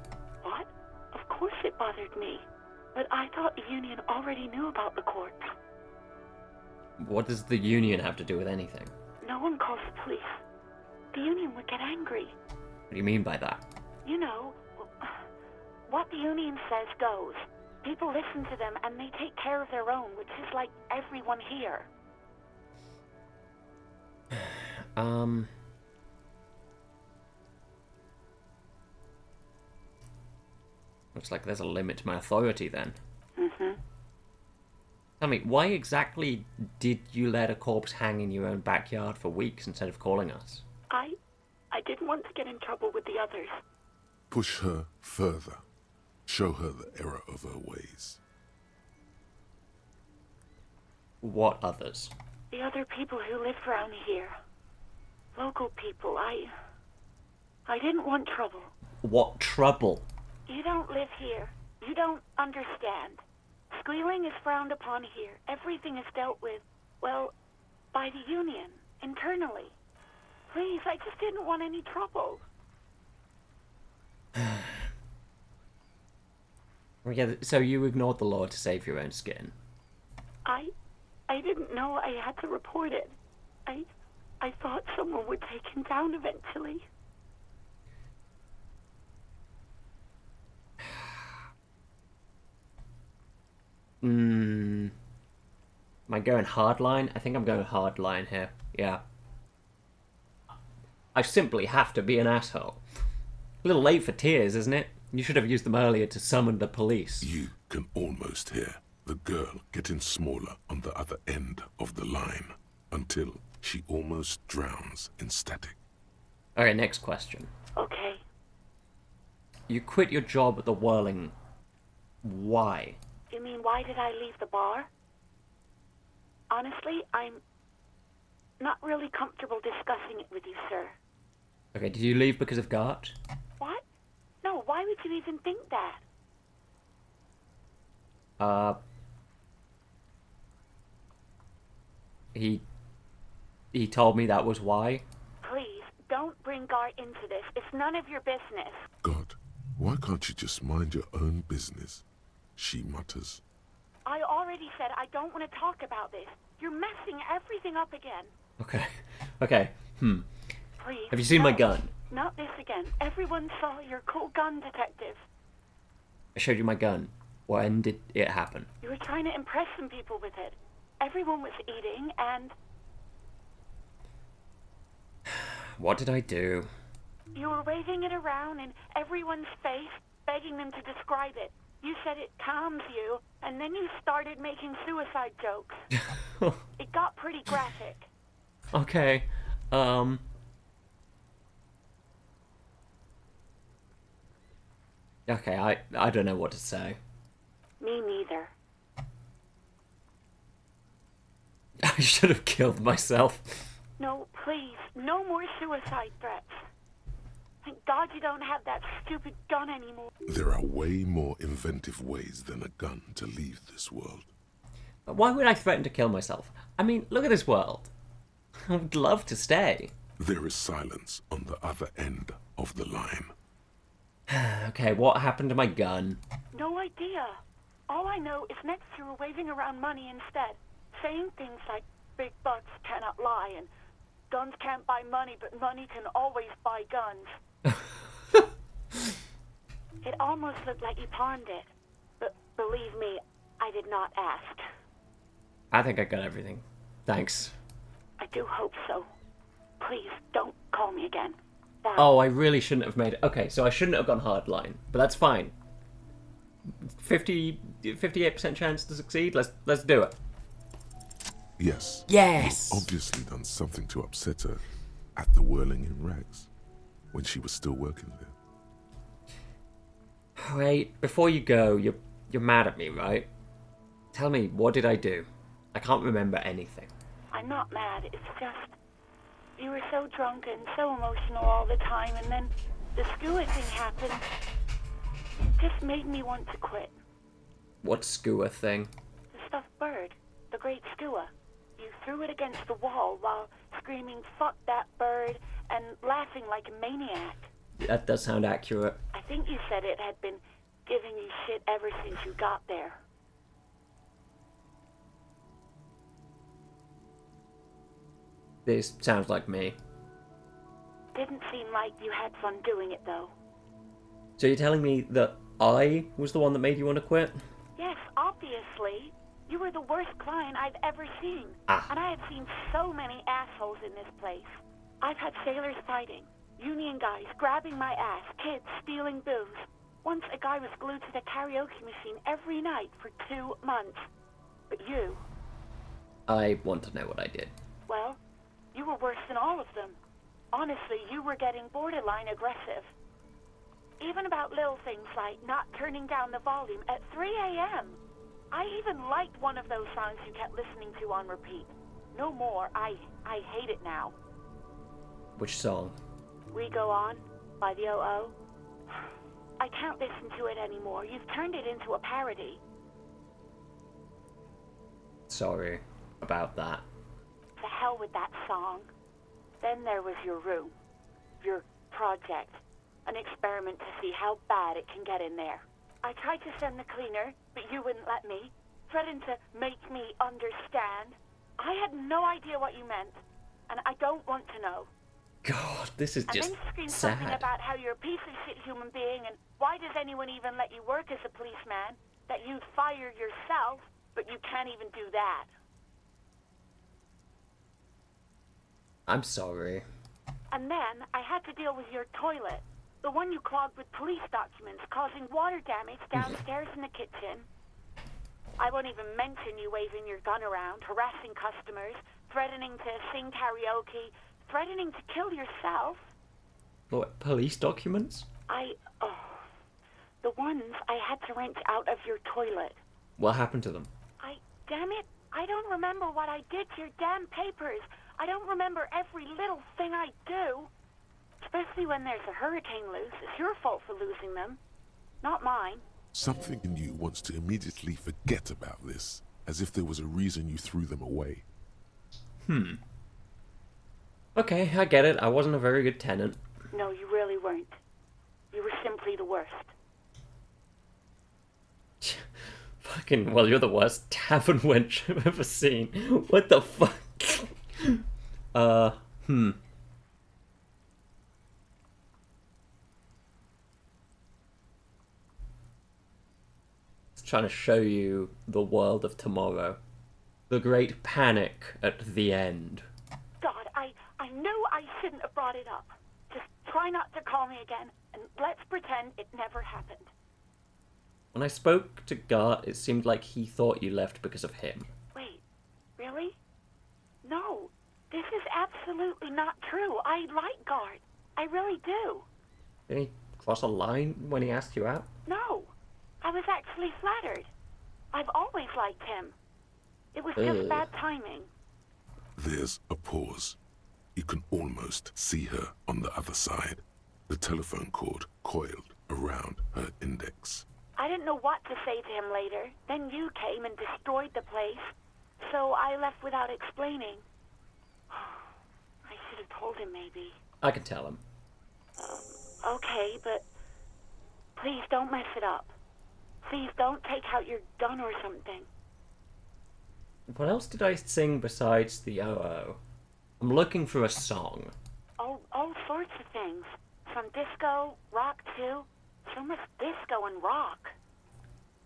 What? Of course it bothered me. But I thought the Union already knew about the corpse. What does the Union have to do with anything? No one calls the police. The Union would get angry. What do you mean by that? You know, what the Union says goes. People listen to them and they take care of their own, which is like everyone here. Looks like there's a limit to my authority then. Mm-hmm. Tell me, why exactly did you let a corpse hang in your own backyard for weeks instead of calling us? I didn't want to get in trouble with the others. Push her further. Show her the error of her ways. What others? The other people who live around here. Local people. I didn't want trouble. What trouble? You don't live here. You don't understand. Squealing is frowned upon here. Everything is dealt with, well, by the Union, internally. Please, I just didn't want any trouble. Yeah, so you ignored the law to save your own skin? I didn't know I had to report it. I thought someone would take him down eventually. Am I going hardline? I think I'm going hardline here. Yeah. I simply have to be an asshole. A little late for tears, isn't it? You should have used them earlier to summon the police. You can almost hear the girl getting smaller on the other end of the line until she almost drowns in static. Okay, next question. Okay. You quit your job at the Whirling. Why? You mean, why did I leave the bar? Honestly, I'm not really comfortable discussing it with you, sir. Okay, did you leave because of Gart? What? No, why would you even think that? He told me that was why. Please, don't bring Gart into this. It's none of your business. God, why can't you just mind your own business? She mutters. I already said I don't want to talk about this. You're messing everything up again. Okay. Please. Have you seen my no, gun? Not this again. Everyone saw your cool gun, detective. I showed you my gun. When did it happen? You were trying to impress some people with it. Everyone was eating, and What did I do? you were waving it around in everyone's face, begging them to describe it. You said it calms you, and then you started making suicide jokes. It got pretty graphic. Okay. Okay, I don't know what to say. Me neither. I should have killed myself. No, please, no more suicide threats. Thank God you don't have that stupid gun anymore. There are way more inventive ways than a gun to leave this world. But why would I threaten to kill myself? I mean, look at this world. I would love to stay. There is silence on the other end of the line. Okay, what happened to my gun? No idea. All I know is next you were waving around money instead, saying things like big bucks cannot lie and guns can't buy money, but money can always buy guns. It almost looked like you pawned it, but believe me, I did not ask. I think I got everything. Thanks. I do hope so. Please, don't call me again. Bye. Oh, I really shouldn't have made it. Okay, so I shouldn't have gone hardline, but that's fine. 58% chance to succeed. Let's do it. Yes. Yes. You've obviously done something to upset her at the Whirling in Rags when she was still working there. Wait, before you go, you're mad at me, right? Tell me, what did I do? I can't remember anything. I'm not mad, it's just... You were so drunk and so emotional all the time, and then the skua thing happened. It just made me want to quit. What skua thing? The stuffed bird. The great skua. You threw it against the wall while screaming, "Fuck that bird," and laughing like a maniac. That does sound accurate. I think you said it had been giving you shit ever since you got there. This sounds like me. Didn't seem like you had fun doing it, though. So you're telling me that I was the one that made you want to quit? Yes, obviously. You were the worst client I've ever seen. Ah. And I have seen so many assholes in this place. I've had sailors fighting, union guys grabbing my ass, kids stealing booze. Once a guy was glued to the karaoke machine every night for 2 months. But you... I want to know what I did. Well, you were worse than all of them. Honestly, you were getting borderline aggressive. Even about little things like not turning down the volume at 3 a.m. I even liked one of those songs you kept listening to on repeat. No more. I hate it now. Which song? We Go On by the O.O. I can't listen to it anymore. You've turned it into a parody. Sorry about that. To hell with that song. Then there was your room. Your project. An experiment to see how bad it can get in there. I tried to send the cleaner, but you wouldn't let me. Threatened to make me understand. I had no idea what you meant, and I don't want to know. God, this is just and then screamed something sad. about how you're a piece of shit human being, and why does anyone even let you work as a policeman? That you'd fire yourself, but you can't even do that. I'm sorry. And then I had to deal with your toilet. The one you clogged with police documents, causing water damage downstairs in the kitchen. I won't even mention you waving your gun around, harassing customers, threatening to sing karaoke, threatening to kill yourself. What, police documents? The ones I had to wrench out of your toilet. What happened to them? Damn it, I don't remember what I did to your damn papers. I don't remember every little thing I do. Especially when there's a hurricane loose. It's your fault for losing them, not mine. Something in you wants to immediately forget about this, as if there was a reason you threw them away. Okay, I get it. I wasn't a very good tenant. No, you really weren't. You were simply the worst. Fucking, well, you're the worst tavern wench I've ever seen. What the fuck? Trying to show you the world of tomorrow. The great panic at the end. God, I knew I shouldn't have brought it up. Just try not to call me again, and let's pretend it never happened. When I spoke to Gart, it seemed like he thought you left because of him. Wait, Really? No, this is absolutely not true. I like Guard. I really do. Did he cross a line when he asked you out? No, I was actually flattered. I've always liked him. It was just bad timing. There's a pause. You can almost see her on the other side. The telephone cord coiled around her index. I didn't know what to say to him later. Then you came and destroyed the place. So I left without explaining. I should have told him, maybe. I can tell him. Okay, but please don't mess it up. Please don't take out your gun or something. What else did I sing besides the OO? I'm looking for a song. All sorts of things. Some disco, rock too. So much disco and rock.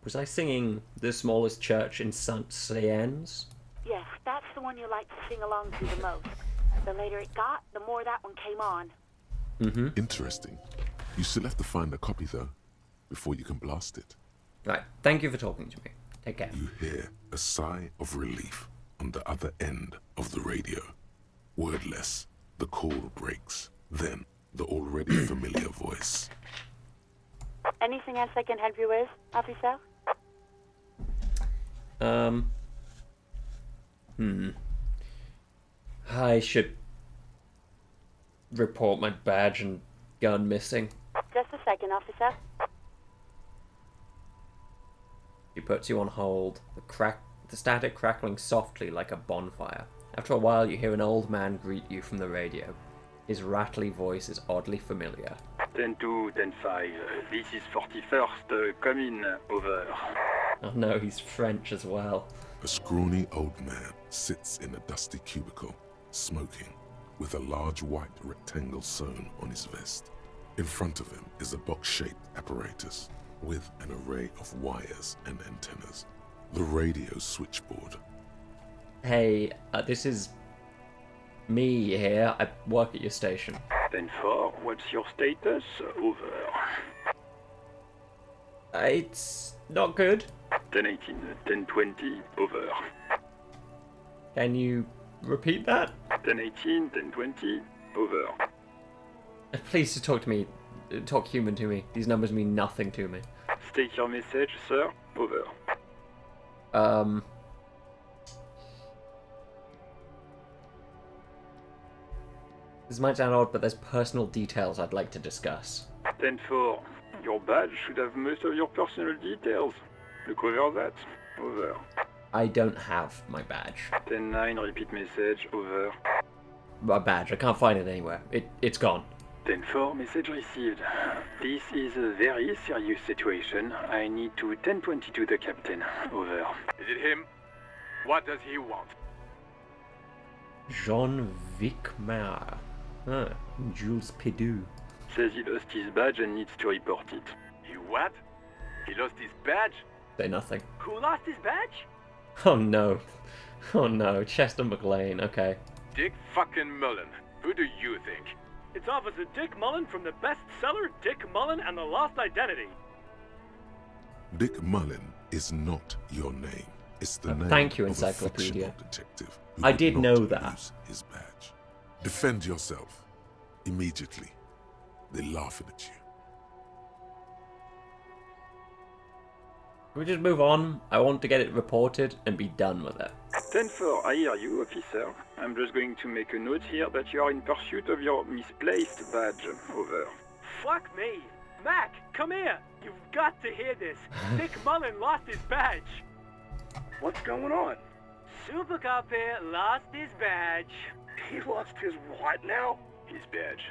Was I singing The Smallest Church in St. Ciennes? Yes, that's the one you like to sing along to the most. The later it got, the more that one came on. Mm-hmm. Interesting. You still have to find a copy, though, before you can blast it. Right, thank you for talking to me. Take care. You hear a sigh of relief on the other end of the radio. Wordless, the call breaks. Then, the already familiar voice. Anything else I can help you with, officer? I should report my badge and gun missing. Just a second, officer. He puts you on hold, the static crackling softly like a bonfire. After a while, you hear an old man greet you from the radio. His rattly voice is oddly familiar. 10-2, 10-5. This is 41st. Come in. Over. Oh no, he's French as well. A scrawny old man sits in a dusty cubicle, smoking, with a large white rectangle sewn on his vest. In front of him is a box-shaped apparatus with an array of wires and antennas. The radio switchboard. Hey, this is me here. I work at your station. 10-4, what's your status? Over. It's not good. 10-18, 10-20, over. Can you repeat that? 10-18, 10-20, over. Please just talk to me. Talk human to me. These numbers mean nothing to me. State your message, sir. Over. This might sound odd, but there's personal details I'd like to discuss. 10-4, your badge should have most of your personal details. Look over that. Over. I don't have my badge. 10-9, repeat message. Over. My badge, I can't find it anywhere. It's gone. 10-4, message received. This is a very serious situation. I need to 10-22 the captain. Over. Is it him? What does he want? Jean-Vic Mayer. Ah, Jules Pédu. Says he lost his badge and needs to report it. He what? He lost his badge? Say nothing. Who lost his badge? Oh no. Oh no, Chester McLean, okay. Dick fucking Mullen. Who do you think? It's Officer Dick Mullen from the bestseller Dick Mullen and the Lost Identity. Dick Mullen is not your name. It's the name thank you, of Encyclopedia. a fictional detective who I did did not know that. lose his badge. Defend yourself. Immediately. They're laughing at you. Can we just move on? I want to get it reported and be done with it. 10-4, I hear you, officer. I'm just going to make a note here that you are in pursuit of your misplaced badge. Over. Fuck me. Mac, come here. You've got to hear this. Dick Mullen lost his badge. What's going on? Super Cop here lost his badge. He lost his what now? His badge.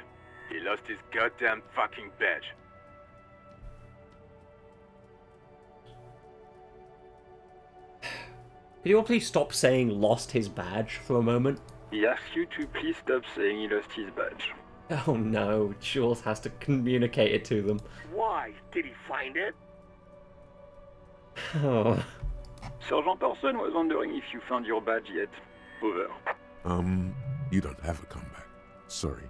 He lost his goddamn fucking badge. Could you all please stop saying lost his badge for a moment? He asks you to please stop saying he lost his badge. Oh no, Jules has to communicate it to them. Why? Did he find it? Oh. Sergeant Person was wondering if you found your badge yet. Over. You don't have a comeback. Sorry.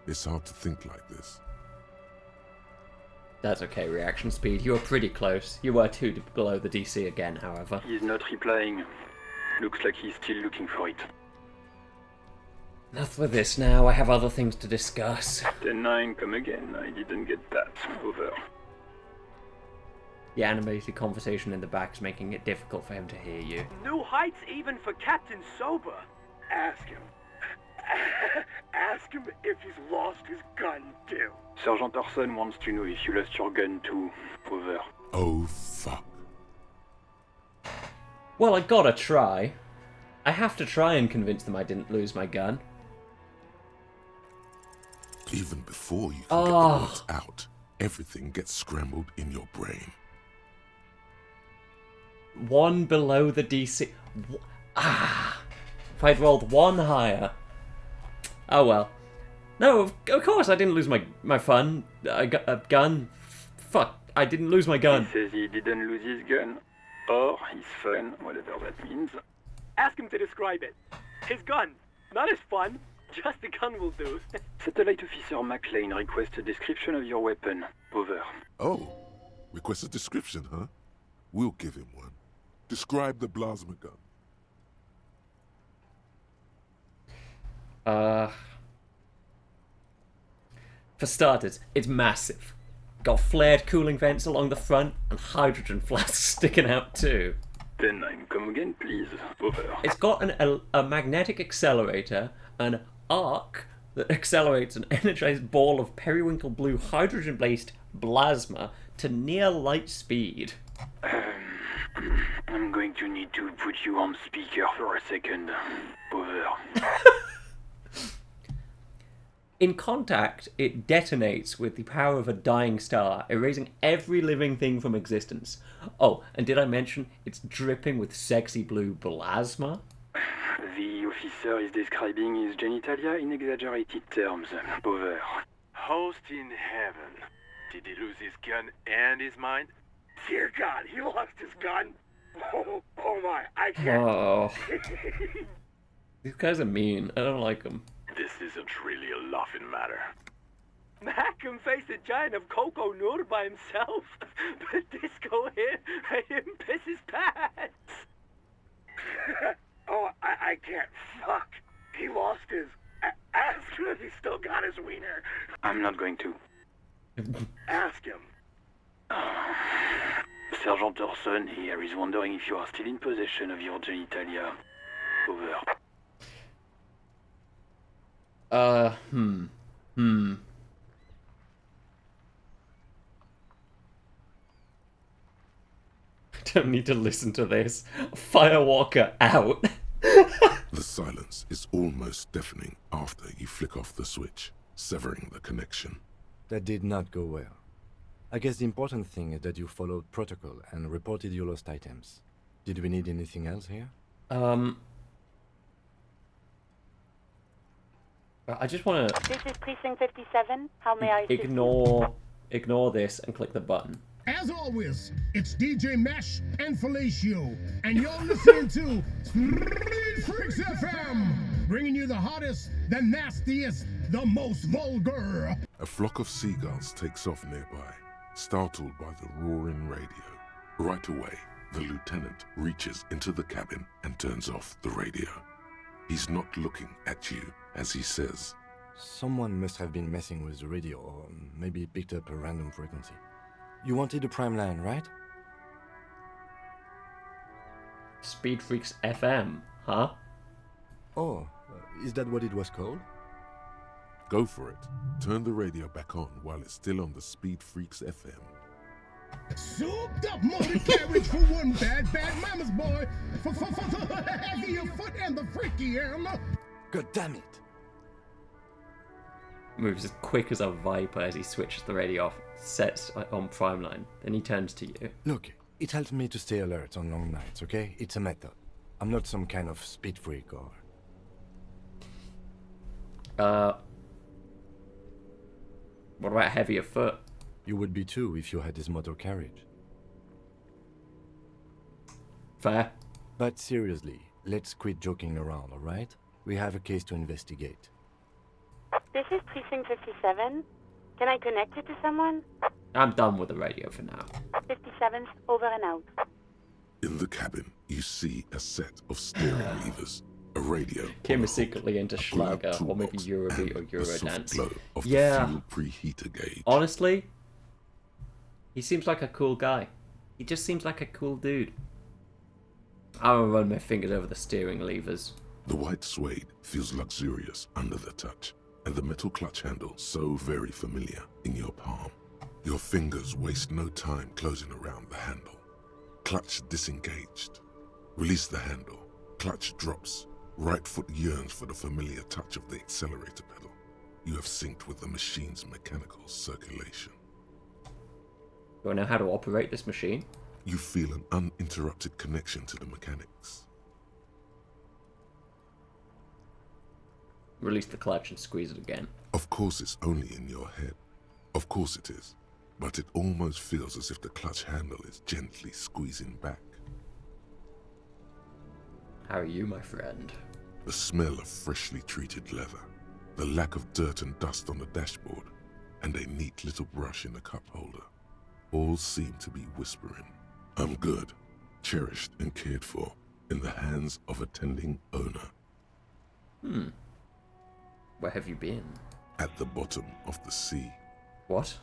It's hard to think like this. That's okay, reaction speed. You were pretty close. You were 2 below the DC again, however. He's not replying. Looks like he's still looking for it. Enough with this now, I have other things to discuss. 10-9, come again. I didn't get that. Over. The animated conversation in the back is making it difficult for him to hear you. New heights even for Captain Sober. Ask him. Ask him if he's lost his gun, too. Sergeant Orson wants to know if you lost your gun too. Over. Oh, fuck. Well, I gotta try. I have to try and convince them I didn't lose my gun. Even before you can get the words out, everything gets scrambled in your brain. One below the DC. If I'd rolled one higher. Oh well. No, of course I didn't lose my fun. I got a gun. Fuck, I didn't lose my gun. He says he didn't lose his gun. Or his fun, whatever that means. Ask him to describe it. His gun, not his fun. Just the gun will do. Satellite Officer McLean requests a description of your weapon. Over. Oh, request a description, huh? We'll give him one. Describe the plasma gun. For starters, it's massive. Got flared cooling vents along the front and hydrogen flasks sticking out too. 10-9, come again, please. Over. It's got a magnetic accelerator, an arc that accelerates an energized ball of periwinkle blue hydrogen-based plasma to near light speed. I'm going to need to put you on speaker for a second. Over. In contact, it detonates with the power of a dying star, erasing every living thing from existence. Oh, and did I mention it's dripping with sexy blue plasma? The officer is describing his genitalia in exaggerated terms. Over. Host in heaven. Did he lose his gun and his mind? Dear God, he lost his gun. Oh my, I can't. Oh. These guys are mean. I don't like them. This isn't really a laughing matter. Mac can face a giant of Coco Nur by himself, but Disco here made him piss his pants. Oh, I can't. Fuck. He lost his. Ask him if he still got his wiener. I'm not going to. Ask him. Sergeant Orson here is wondering if you are still in possession of your genitalia. Over. Don't need to listen to this. Firewalker out. The silence is almost deafening after you flick off the switch, severing the connection. That did not go well. I guess the important thing is that you followed protocol and reported your lost items. Did we need anything else here? I just want to... This is Precinct 57. How may I assist Ignore this and click the button. As always, it's DJ Mesh and Felicio, and you're listening to Speed Freaks FM, bringing you the hottest, the nastiest, the most vulgar. A flock of seagulls takes off nearby, startled by the roaring radio. Right away, the lieutenant reaches into the cabin and turns off the radio. He's not looking at you as he says, Someone must have been messing with the radio, or maybe picked up a random frequency. You wanted the prime line, right? Speed Freaks FM, huh? Oh, is that what it was called? Go for it. Turn the radio back on while it's still on the Speed Freaks FM. Souped up motor carriage for one bad mama's boy. For the heavier foot and the freakier. God damn it. Moves as quick as a viper as he switches the radio off, sets on prime line. Then he turns to you. Look, it helps me to stay alert on long nights, okay? It's a method. I'm not some kind of speed freak or... What about heavier foot? You would be too if you had this motor carriage. Fair. But seriously, let's quit joking around, alright? We have a case to investigate. This is Precinct 57. Can I connect it to someone? I'm done with the radio for now. 57's over and out. In the cabin, you see a set of steering levers, a radio. Kim is secretly into Schlager, or maybe Eurobeat or the soft Eurodance. glow of the fuel preheater gauge. Honestly, he seems like a cool guy. He just seems like a cool dude. I'll run my fingers over the steering levers. The white suede feels luxurious under the touch, and the metal clutch handle so very familiar in your palm. Your fingers waste no time closing around the handle. Clutch disengaged. Release the handle. Clutch drops. Right foot yearns for the familiar touch of the accelerator pedal. You have synced with the machine's mechanical circulation. Do I know how to operate this machine? You feel an uninterrupted connection to the mechanics. Release the clutch and squeeze it again. Of course it's only in your head. Of course it is. But it almost feels as if the clutch handle is gently squeezing back. How are you, my friend? The smell of freshly treated leather, the lack of dirt and dust on the dashboard, and a neat little brush in the cup holder, all seem to be whispering, I'm good, cherished and cared for, in the hands of a tending owner. Where have you been? At the bottom of the sea. What?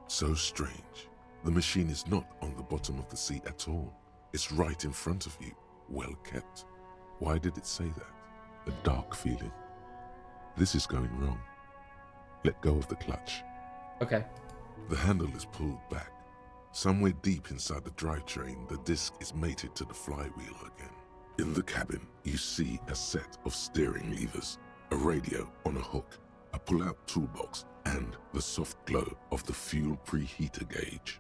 So strange. The machine is not on the bottom of the sea at all. It's right in front of you, well kept. Why did it say that? A dark feeling. This is going wrong. Let go of the clutch. Okay. The handle is pulled back. Somewhere deep inside the drivetrain, the disc is mated to the flywheel again. In the cabin, you see a set of steering levers, a radio on a hook, a pull-out toolbox, and the soft glow of the fuel preheater gauge.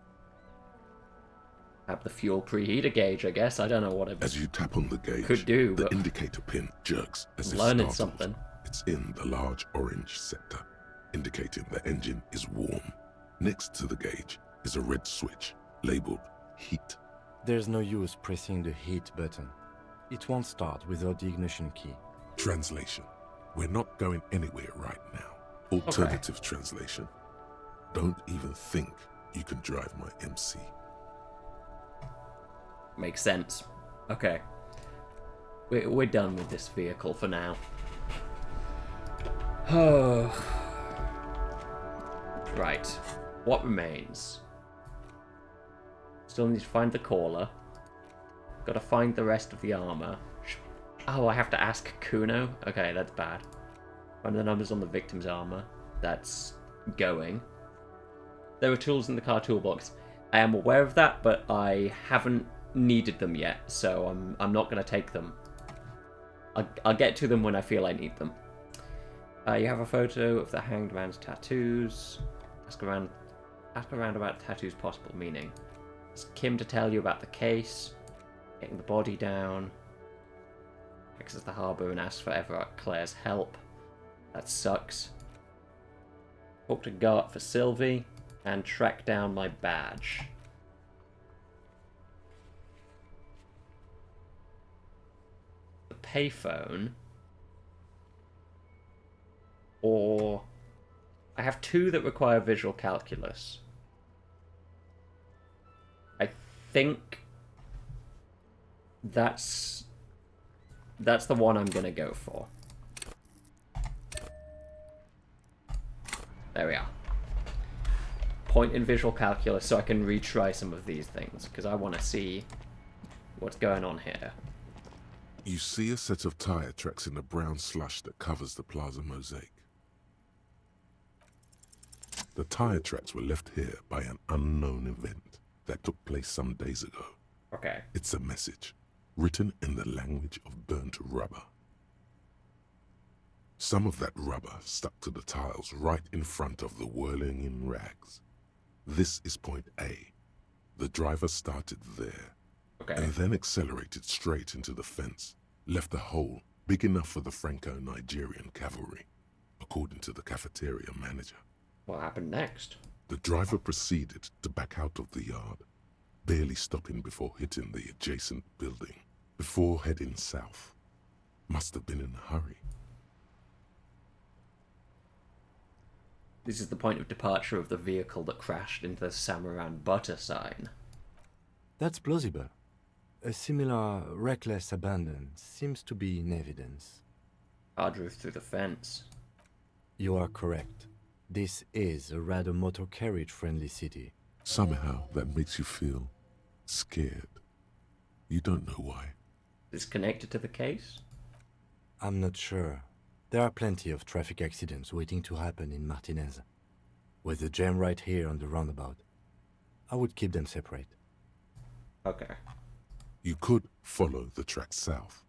Have the fuel preheater gauge, I guess. I don't know what it As you tap on the gauge, could do, the but indicator pin jerks as if learning startled. something. It's in the large orange sector, indicating the engine is warm. Next to the gauge is a red switch labeled heat. There's no use pressing the heat button. It won't start without the ignition key. Translation. We're not going anywhere right now. Alternative translation. Don't even think you can drive my MC. Makes sense. Okay. We're done with this vehicle for now. Oh. Right. What remains? Still need to find the caller. Gotta find the rest of the armor. Oh, I have to ask Kuno? Okay, that's bad. Find the numbers on the victim's armor. That's going. There are tools in the car toolbox. I am aware of that, but I haven't needed them yet, so I'm not going to take them. I'll get to them when I feel I need them. You have a photo of the hanged man's tattoos. Ask around about the tattoo's possible meaning. Ask Kim to tell you about the case. Getting the body down. Exits the harbour and asks for Everett Claire's help. That sucks. Talk to Gart for Sylvie. And track down my badge. The payphone. Or I have two that require visual calculus. I think that's the one I'm gonna go for. There we are. Point in visual calculus so I can retry some of these things, because I want to see what's going on here. You see a set of tire tracks in the brown slush that covers the plaza mosaic. The tire tracks were left here by an unknown event that took place some days ago. Okay. It's a message, written in the language of burnt rubber. Some of that rubber stuck to the tiles right in front of the whirling in rags. This is point A. The driver started there, and then accelerated straight into the fence, left a hole big enough for the Franco-Nigerian cavalry, according to the cafeteria manager. What happened next? The driver proceeded to back out of the yard, barely stopping before hitting the adjacent building, before heading south. Must have been in a hurry. This is the point of departure of the vehicle that crashed into the Samaran Butter sign. That's plausible. A similar reckless abandon seems to be in evidence. I drove through the fence. You are correct. This is a rather motor carriage-friendly city. Somehow that makes you feel scared. You don't know why. Is it connected to the case? I'm not sure. There are plenty of traffic accidents waiting to happen in Martinez. With the jam right here on the roundabout, I would keep them separate. Okay. You could follow the track south.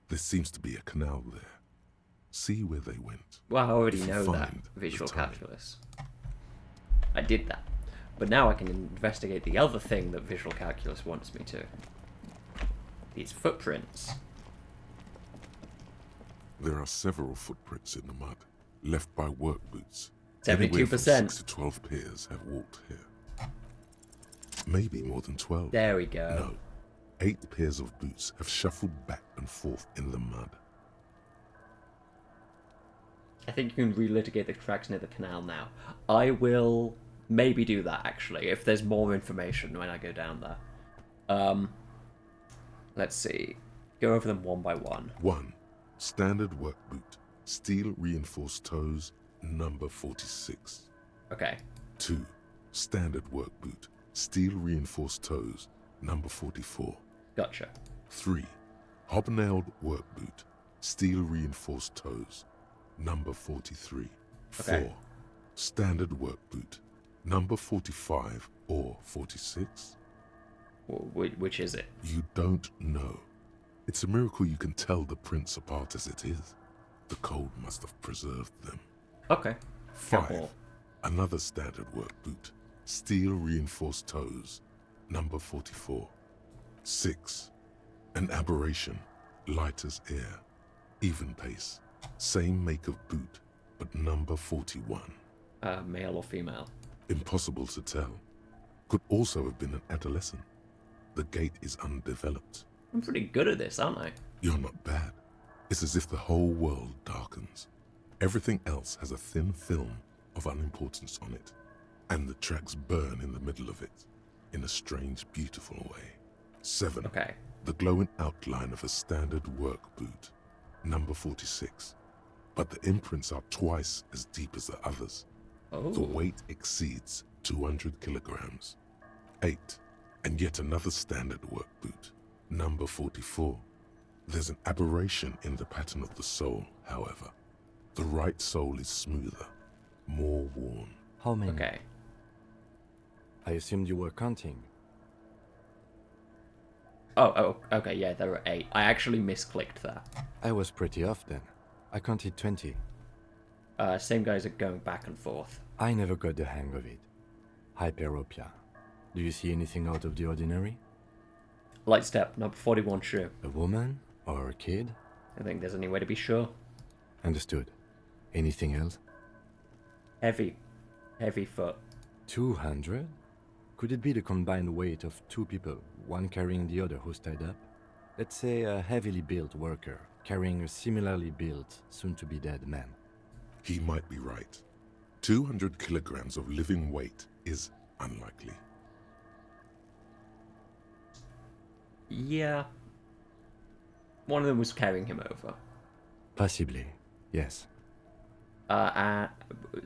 There seems to be a canal there. See where they went. Well, I already If you know that. find Visual the time. calculus. I did that. But now I can investigate the other thing that visual calculus wants me to. These footprints. There are several footprints in the mud, left by work boots. 72%. Anywhere from 6 to 12 pairs have walked here. Maybe more than 12. There we go. No. 8 pairs of boots have shuffled back and forth in the mud. I think you can relitigate the tracks near the canal now. I will maybe do that, actually, if there's more information when I go down there. Let's see. Go over them one by one. 1. Standard work boot. Steel reinforced toes, number 46. Okay. 2. Standard work boot. Steel reinforced toes, number 44. Gotcha. 3. Hobnailed work boot. Steel reinforced toes, number 43. Okay. 4. Standard work boot. Number 45 or 46? Which is it? You don't know. It's a miracle you can tell the prints apart as it is. The cold must have preserved them. Okay. 5. Another standard work boot. Steel reinforced toes, number 44. 6. An aberration, light as air, even pace. Same make of boot, but number 41. Male or female? Impossible to tell. Could also have been an adolescent. The gait is undeveloped. I'm pretty good at this, aren't I? You're not bad. It's as if the whole world darkens. Everything else has a thin film of unimportance on it, and the tracks burn in the middle of it, in a strange, beautiful way. 7. Okay. The glowing outline of a standard work boot, number 46. But the imprints are twice as deep as the others. Oh. The weight exceeds 200 kilograms. 8. And yet another standard work boot, number 44. There's an aberration in the pattern of the sole, however. The right sole is smoother, more worn. How many? Okay. I assumed you were counting. Oh, okay, yeah, there are 8. I actually misclicked there. I was pretty off then. I counted 20. Same guys are going back and forth. I never got the hang of it. Hyperopia. Do you see anything out of the ordinary? Light step, number 41 shoe. A woman? Or a kid? I think there's any way to be sure. Understood. Anything else? Heavy foot. 200? Could it be the combined weight of 2 people, one carrying the other who's tied up? Let's say a heavily built worker carrying a similarly built, soon-to-be-dead man. He might be right. 200 kilograms of living weight is unlikely. Yeah. One of them was carrying him over. Possibly, yes.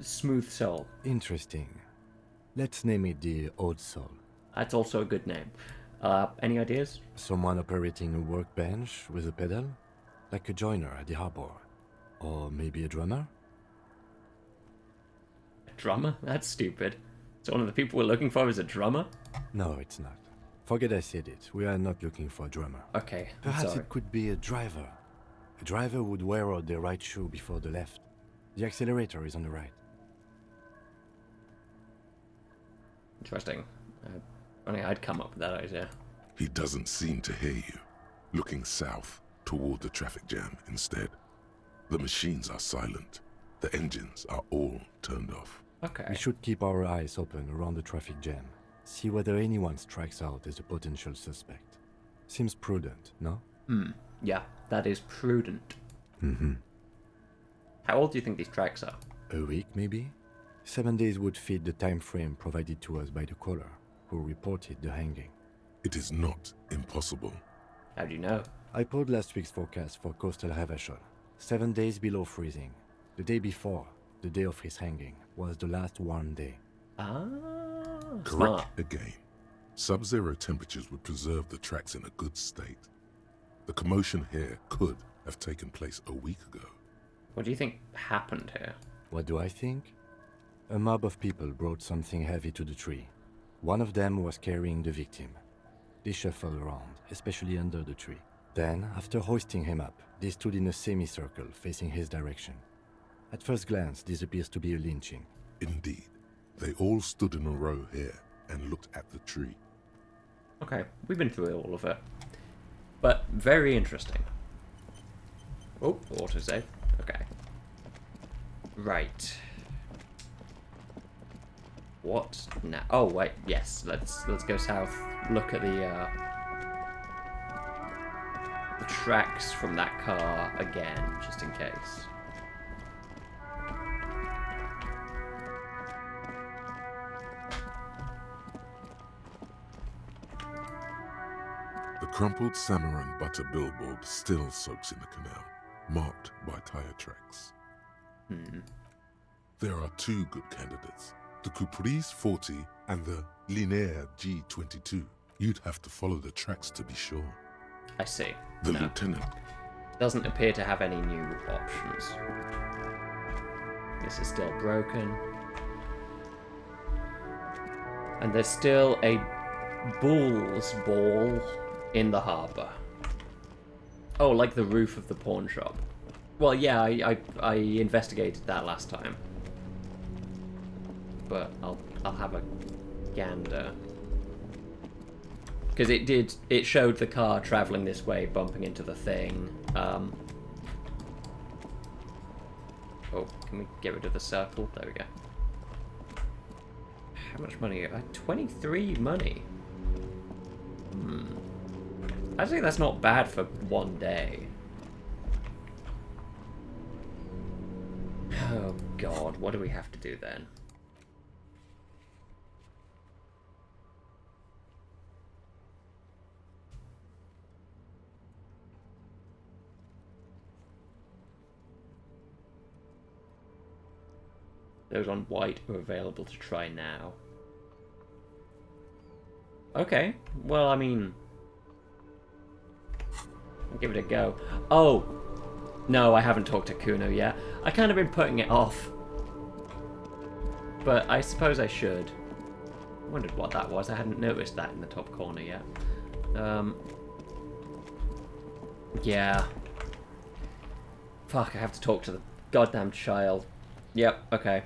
Smooth sole. Interesting. Let's name it the Old Soul. That's also a good name. Any ideas? Someone operating a workbench with a pedal? Like a joiner at the harbor. Or maybe a drummer? A drummer? That's stupid. So one of the people we're looking for is a drummer? No, it's not. Forget I said it. We are not looking for a drummer. Okay, I'm Perhaps sorry. it could be a driver. A driver would wear out the right shoe before the left. The accelerator is on the right. Interesting. Only I'd come up with that idea. He doesn't seem to hear you, looking south toward the traffic jam instead. The machines are silent. The engines are all turned off. Okay. We should keep our eyes open around the traffic jam. See whether anyone strikes out as a potential suspect. Seems prudent, no? Yeah, that is prudent. Mm-hmm. How old do you think these tracks are? A week, maybe? 7 days would fit the time frame provided to us by the caller, who reported the hanging. It is not impossible. How do you know? I pulled last week's forecast for coastal Havashol. 7 days below freezing. The day before, the day of his hanging, was the last warm day. Ah, Correct smart. again. Sub-zero temperatures would preserve the tracks in a good state. The commotion here could have taken place a week ago. What do you think happened here? What do I think? A mob of people brought something heavy to the tree. One of them was carrying the victim. They shuffled around, especially under the tree. Then, after hoisting him up, they stood in a semicircle facing his direction. At first glance, this appears to be a lynching. Indeed. They all stood in a row here and looked at the tree. Okay, we've been through all of it. But very interesting. Oh, autosave. Okay. Right. What now? Oh wait, yes. Let's go south. Look at the tracks from that car again, just in case. The crumpled Samaran butter billboard still soaks in the canal, marked by tire tracks. There are two good candidates, the Caprice 40 and the Linéaire G22. You'd have to follow the tracks to be sure. I see. The No. lieutenant. Doesn't appear to have any new options. This is still broken. And there's still a bull's ball in the harbour. Oh, like the roof of the pawn shop. Well, yeah, I investigated that last time. But I'll have a gander. Because it showed the car travelling this way, bumping into the thing. Oh, can we get rid of the circle? There we go. How much money? 23 money. I think that's not bad for one day. Oh god, what do we have to do then? Those on white are available to try now. Okay, well, I mean, I'll give it a go. Oh, no, I haven't talked to Kuno yet. I kind of been putting it off. But I suppose I should. I wondered what that was. I hadn't noticed that in the top corner yet. Yeah. Fuck, I have to talk to the goddamn child. Yep, okay.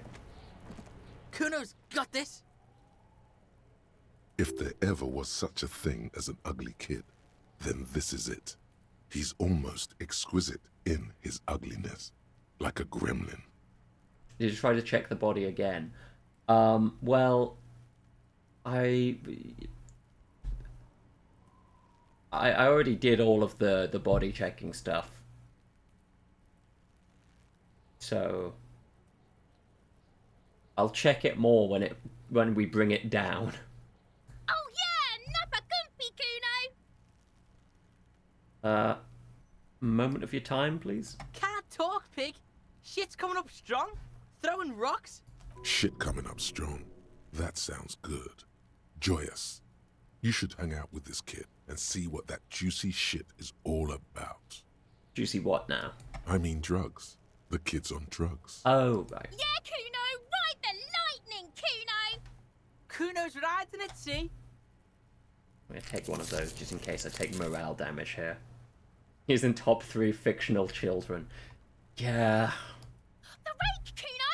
Kuno's got this. If there ever was such a thing as an ugly kid, then this is it. He's almost exquisite in his ugliness, like a gremlin. Did you try to check the body again? Well, I already did all of the body checking stuff. So I'll check it more when we bring it down. Oh yeah, Nappa Gumpy Kuno! Moment of your time, please. Can't talk, pig. Shit's coming up strong. Throwing rocks. Shit coming up strong. That sounds good. Joyous. You should hang out with this kid and see what that juicy shit is all about. Juicy what now? I mean drugs. The kid's on drugs. Oh, right. Yeah, Kuno, ride the lightning, Kuno! Kuno's riding it, see? I'm gonna take one of those just in case I take morale damage here. He's in top 3 fictional children. Yeah. The rake, Kuno!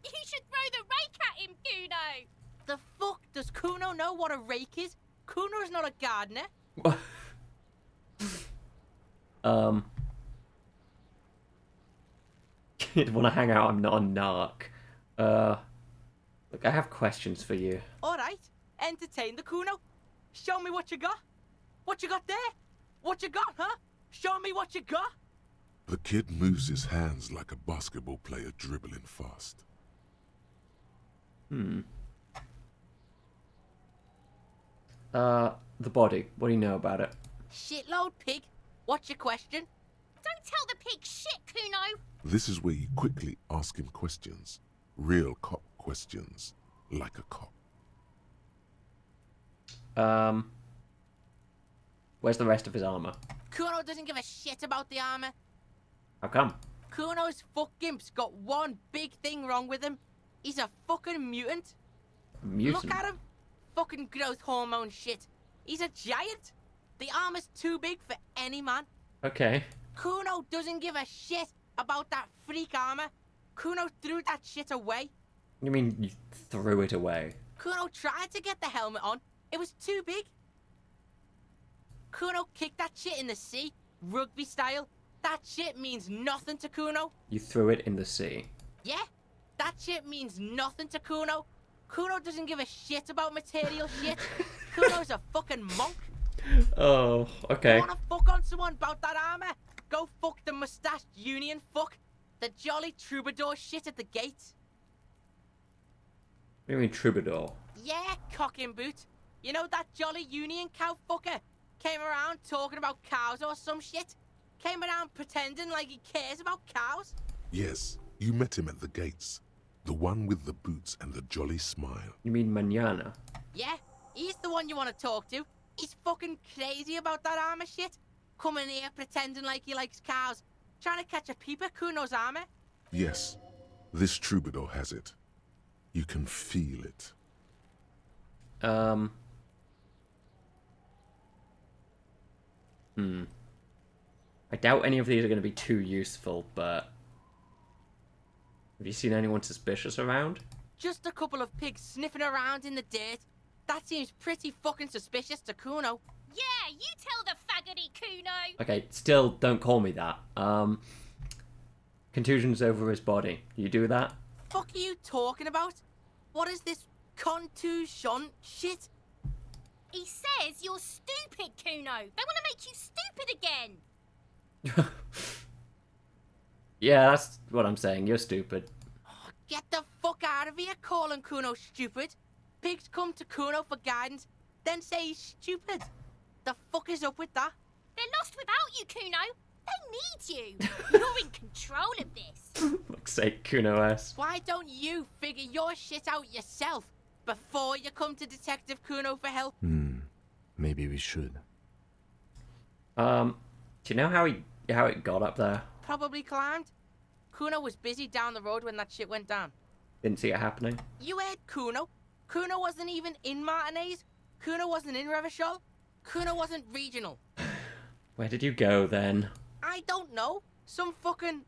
You should throw the rake at him, Kuno! The fuck? Does Kuno know what a rake is? Kuno's not a gardener. Kid wanna hang out on Narc. Look, I have questions for you. Alright, entertain the Kuno. Show me what you got. What you got there? What you got, huh? Show me what you got. The kid moves his hands like a basketball player dribbling fast. The body. What do you know about it? Shitload, pig. What's your question? Don't tell the pig shit, Kuno. This is where you quickly ask him questions. Real cop questions. Like a cop. Where's the rest of his armor? Kuno doesn't give a shit about the armor. How come? Kuno's fuck gimp's got one big thing wrong with him. He's a fucking mutant. Mutant? Look at him. Fucking growth hormone shit. He's a giant. The armor's too big for any man. Okay. Kuno doesn't give a shit about that freak armor. Kuno threw that shit away. You mean you threw it away? Kuno tried to get the helmet on. It was too big. Kuno kicked that shit in the sea, rugby style. That shit means nothing to Kuno. You threw it in the sea. Yeah, that shit means nothing to Kuno. Kuno doesn't give a shit about material shit. Kuno's a fucking monk. Oh, okay. You wanna fuck on someone about that armor? Go fuck the mustached union fuck. The jolly troubadour shit at the gate. What do you mean troubadour? Yeah, cock and boot. You know that jolly union cow fucker? Came around talking about cows or some shit? Came around pretending like he cares about cows? Yes, you met him at the gates. The one with the boots and the jolly smile. You mean Manana? Yeah, he's the one you want to talk to. He's fucking crazy about that armor shit. Coming here pretending like he likes cows. Trying to catch a peep at Kuno's armor. Yes, this troubadour has it. You can feel it. I doubt any of these are going to be too useful, but... Have you seen anyone suspicious around? Just a couple of pigs sniffing around in the dirt. That seems pretty fucking suspicious to Kuno. Yeah, you tell the faggoty, Kuno. Okay, still, don't call me that. Contusions over his body. You do that? Fuck are you talking about? What is this contusion shit? He says you're stupid, Kuno. They want to make you stupid again. Yeah, that's what I'm saying. You're stupid. Get the fuck out of here calling Kuno stupid. Pigs come to Kuno for guidance, then say he's stupid. The fuck is up with that? They're lost without you, Kuno. They need you. You're in control of this. Fuck's sake, Kuno S. Why don't you figure your shit out yourself before you come to Detective Kuno for help? Maybe we should. Do you know how it got up there? Probably climbed. Kuno was busy down the road when that shit went down. Didn't see it happening. You heard Kuno. Kuno wasn't even in Martinez. Kuno wasn't in Revachol. Kuno wasn't regional. Where did you go then? I don't know. Some fucking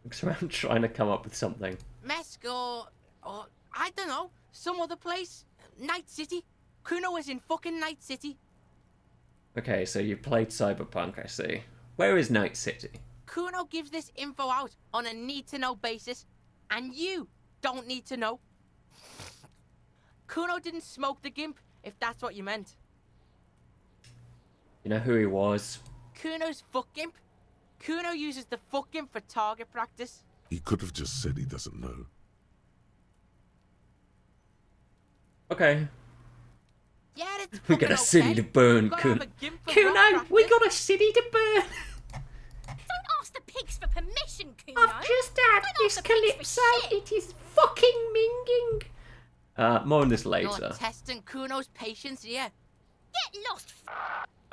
Looks around trying to come up with something. Mesco, or I don't know, some other place. Night City. Kuno was in fucking Night City. Okay, so you played Cyberpunk, I see. Where is Night City? Kuno gives this info out on a need-to-know basis, and you don't need to know. Kuno didn't smoke the gimp, if that's what you meant. You know who he was? Kuno's fuck gimp. Kuno uses the fuck gimp for target practice. He could have just said he doesn't know. Okay. Yeah, it's We got a fucking city okay. to burn, Gotta Kuno. have a gimp for rock Kuno, we practice. got a city to burn! Don't ask the pigs for permission, Kuno. I've just had Don't this ask the pigs for calypso. shit. It is fucking minging. More on this later. You're testing Kuno's patience here. Get lost.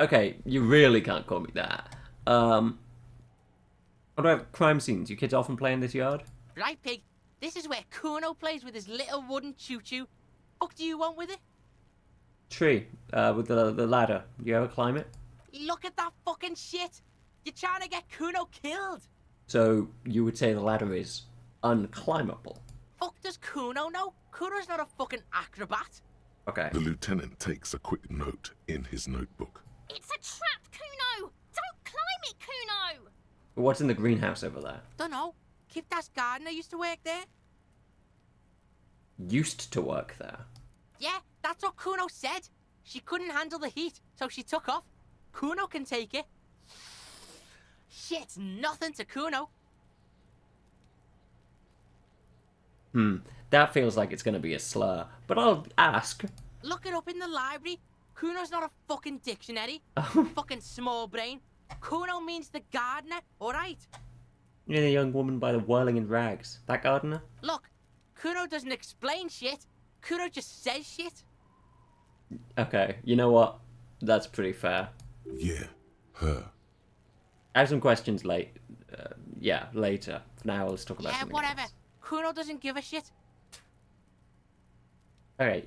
Okay, you really can't call me that. What about crime scenes? You kids often play in this yard? Right, pig. This is where Kuno plays with his little wooden choo-choo. What do you want with it? Tree, with the ladder. You ever climb it? Look at that fucking shit. You're trying to get Kuno killed. So, you would say the ladder is unclimbable? Fuck does Kuno know? Kuno's not a fucking acrobat. Okay. The lieutenant takes a quick note in his notebook. It's a trap, Kuno. Don't climb it, Kuno. What's in the greenhouse over there? Dunno. Kiptas gardener used to work there. Used to work there. Yeah, that's what Kuno said. She couldn't handle the heat, so she took off. Kuno can take it. Shit's nothing to Kuno. That feels like it's going to be a slur, but I'll ask. Look it up in the library. Kuno's not a fucking dictionary. Fucking small brain. Kuno means the gardener, alright? You're the young woman by the whirling in rags. That gardener? Look, Kuno doesn't explain shit. Kuno just says shit. Okay, you know what? That's pretty fair. Yeah, her. I have some questions later. For now, let's talk about Yeah, something whatever. else. Kuno doesn't give a shit. Okay.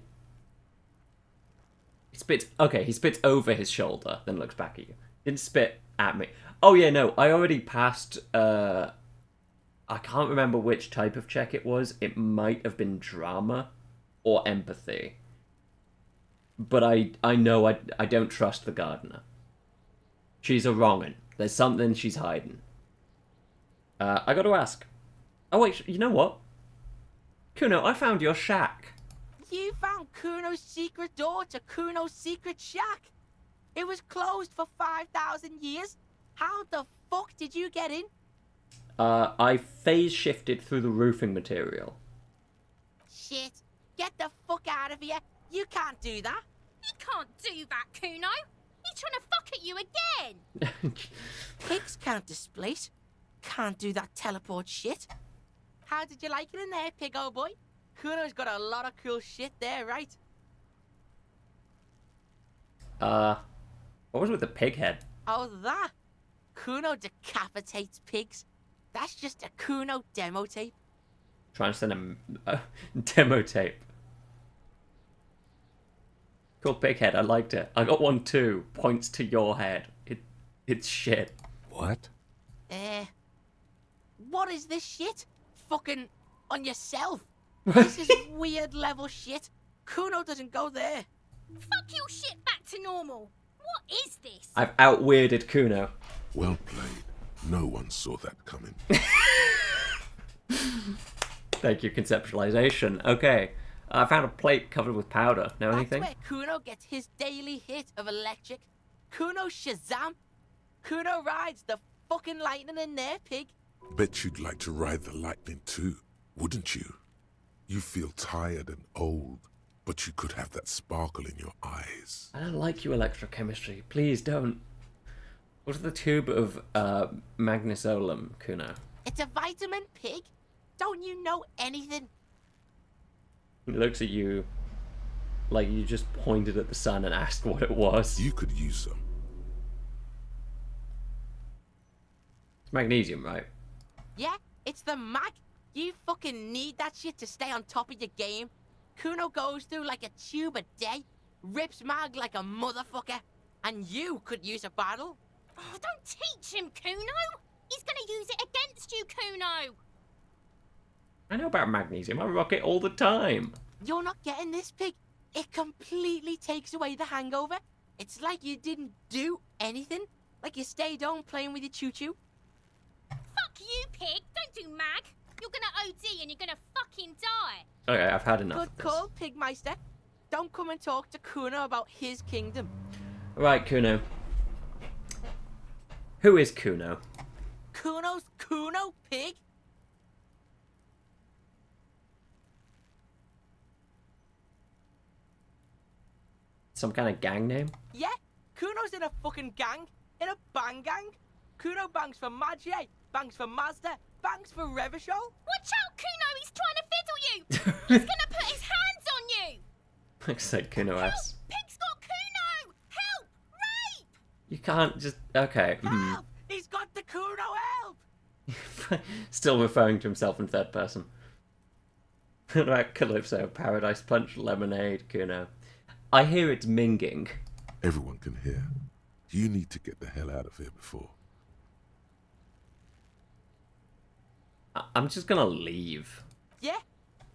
He spits over his shoulder, then looks back at you. Didn't spit at me. Oh yeah, no, I already passed, I can't remember which type of check it was. It might have been drama or empathy. But I know I don't trust the gardener. She's a wrong'un. There's something she's hiding. I gotta ask. Oh wait, you know what? Kuno, I found your shack. You found Kuno's secret door to Kuno's secret shack. It was closed for 5,000 years. How the fuck did you get in? I phase shifted through the roofing material. Shit. Get the fuck out of here. You can't do that. He can't do that, Kuno. He's trying to fuck at you again. Pigs can't displace. Can't do that teleport shit. How did you like it in there, pig old boy? Kuno's got a lot of cool shit there, right? What was with the pig head? Oh, that? Kuno decapitates pigs. That's just a Kuno demo tape. Trying to send a demo tape. Cool pig head, I liked it. I got one too. Points to your head. It's shit. What? What is this shit? Fucking on yourself. This is weird level shit. Kuno doesn't go there. Fuck your shit back to normal. What is this? I've out-weirded Kuno. Well played. No one saw that coming. Thank you, conceptualization. Okay. I found a plate covered with powder. Know anything? That's where Kuno gets his daily hit of electric. Kuno Shazam. Kuno rides the fucking lightning in there, pig. Bet you'd like to ride the lightning too, wouldn't you? You feel tired and old, but you could have that sparkle in your eyes. I don't like you, electrochemistry. Please don't. What's the tube of magnesolum, Kuno? It's a vitamin, pig. Don't you know anything? He looks at you like you just pointed at the sun and asked what it was. You could use some. It's magnesium, right? Yeah, it's the mag. You fucking need that shit to stay on top of your game. Kuno goes through like a tube a day, rips mag like a motherfucker, and you could use a battle. Oh, don't teach him, Kuno. He's gonna use it against you, Kuno. I know about magnesium. I rock it all the time. You're not getting this, pig. It completely takes away the hangover. It's like you didn't do anything. Like you stayed home playing with your choo-choo. Fuck you, pig. Don't do mag. You're gonna OD and you're gonna fucking die. Okay, I've had enough Good of this. call, Pigmeister. Don't come and talk to Kuno about his kingdom. Right, Kuno. Who is Kuno? Kuno's Kuno, pig? Some kind of gang name? Yeah, Kuno's in a fucking gang. In a bang gang. Kuno bangs for Magier, bangs for Mazda, bangs for Revachol. Watch out, Kuno! He's trying to fiddle you! He's gonna put his hands on you! Like I said, Kuno ass. Pig's got Kuno! Help! Rape! You can't just... Okay. Help! He's got the Kuno help! Still referring to himself in third person. Right, Calypso, Paradise Punch, Lemonade, Kuno. I hear it's minging. Everyone can hear. You need to get the hell out of here before. I'm just gonna leave. Yeah?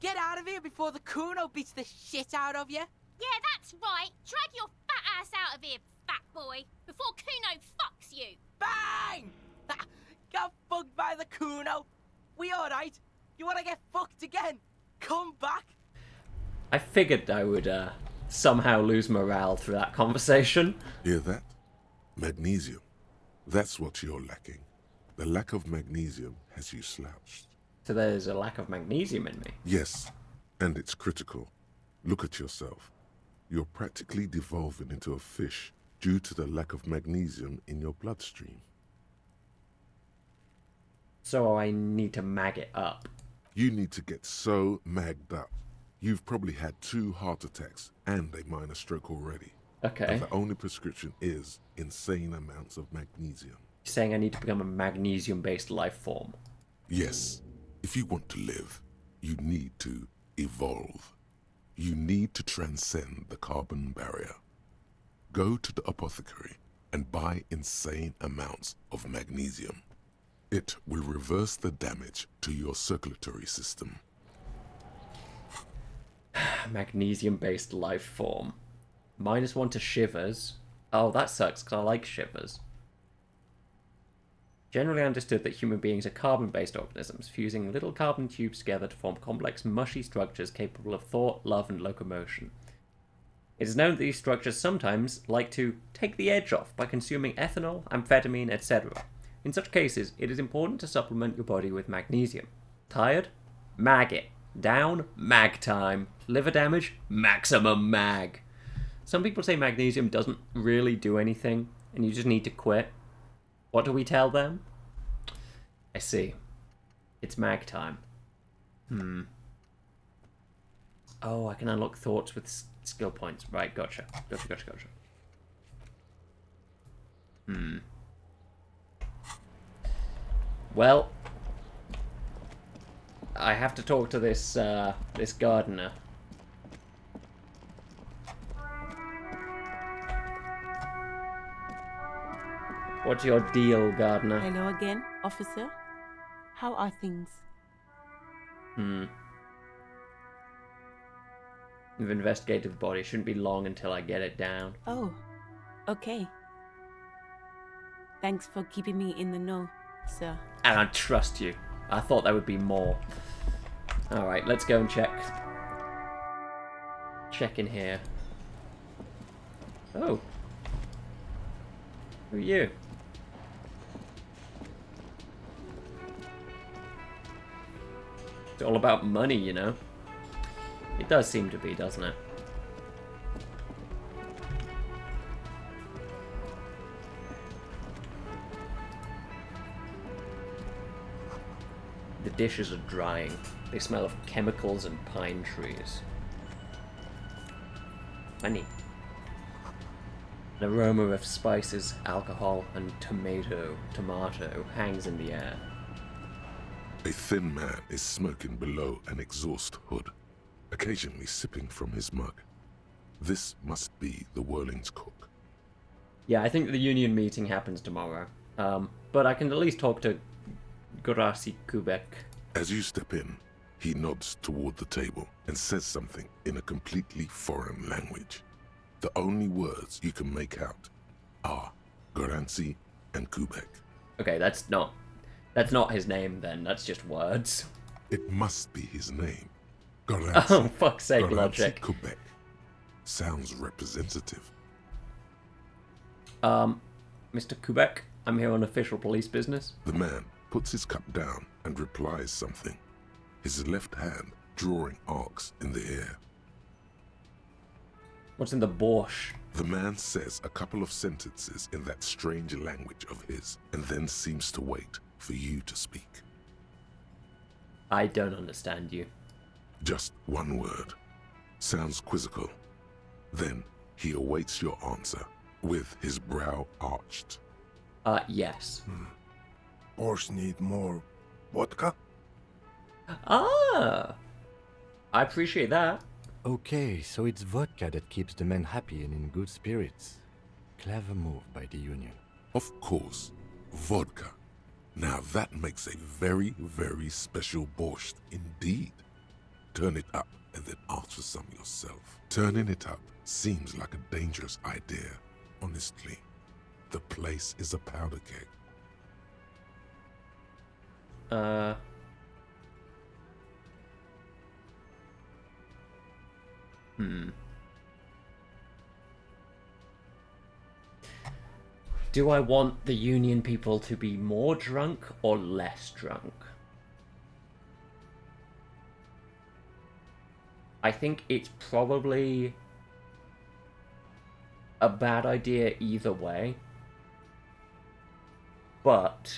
Get out of here before the Kuno beats the shit out of you. Yeah, that's right. Drag your fat ass out of here, fat boy, before Kuno fucks you. Bang! Got fucked by the Kuno. We alright? You wanna get fucked again? Come back. I figured I would somehow lose morale through that conversation. Hear that? Magnesium. That's what you're lacking. The lack of magnesium has you slouched. So there's a lack of magnesium in me. Yes, and it's critical. Look at yourself. You're practically devolving into a fish due to the lack of magnesium in your bloodstream. So I need to mag it up. You need to get so magged up. You've probably had 2 heart attacks and a minor stroke already. Okay. And the only prescription is insane amounts of magnesium. You're saying I need to become a magnesium-based life form? Yes. If you want to live, you need to evolve. You need to transcend the carbon barrier. Go to the apothecary and buy insane amounts of magnesium. It will reverse the damage to your circulatory system. Magnesium-based life form. -1 to shivers. Oh, that sucks, because I like shivers. Generally understood that human beings are carbon-based organisms, fusing little carbon tubes together to form complex, mushy structures capable of thought, love, and locomotion. It is known that these structures sometimes like to take the edge off by consuming ethanol, amphetamine, etc. In such cases, it is important to supplement your body with magnesium. Tired? Mag it. Down? Mag time. Liver damage? Maximum mag. Some people say magnesium doesn't really do anything, and you just need to quit. What do we tell them? I see. It's mag time. Oh, I can unlock thoughts with skill points. Right, gotcha. Gotcha. Well, I have to talk to this this gardener. What's your deal, gardener? Hello again, officer. How are things? We've investigated the body. Shouldn't be long until I get it down. Oh, okay. Thanks for keeping me in the know, sir. And I trust you. I thought there would be more. Alright, let's go and check. Check in here. Oh. Who are you? It's all about money, you know. It does seem to be, doesn't it? The dishes are drying. They smell of chemicals and pine trees. Funny. An aroma of spices, alcohol, and tomato hangs in the air. A thin man is smoking below an exhaust hood, occasionally sipping from his mug. This must be the Whirling's cook. Yeah, I think the union meeting happens tomorrow. But I can at least talk to Graci Kubek. As you step in, he nods toward the table and says something in a completely foreign language. The only words you can make out are Garanci and Kubek. Okay, that's not his name then, that's just words. It must be his name. Garanci. Oh, fuck's sake, Garanci logic. Kubek. Sounds representative. Mr. Kubek, I'm here on official police business. The man puts his cup down and replies something, his left hand drawing arcs in the air. What's in the borscht? The man says a couple of sentences in that strange language of his, and then seems to wait for you to speak. I don't understand you. Just one word. Sounds quizzical. Then he awaits your answer, with his brow arched. Yes. Borscht need more vodka? Ah! I appreciate that. Okay, so it's vodka that keeps the men happy and in good spirits. Clever move by the Union. Of course, vodka. Now that makes a very, very special borscht indeed. Turn it up and then ask for some yourself. Turning it up seems like a dangerous idea, honestly. The place is a powder keg. Do I want the Union people to be more drunk or less drunk? I think it's probably a bad idea either way. But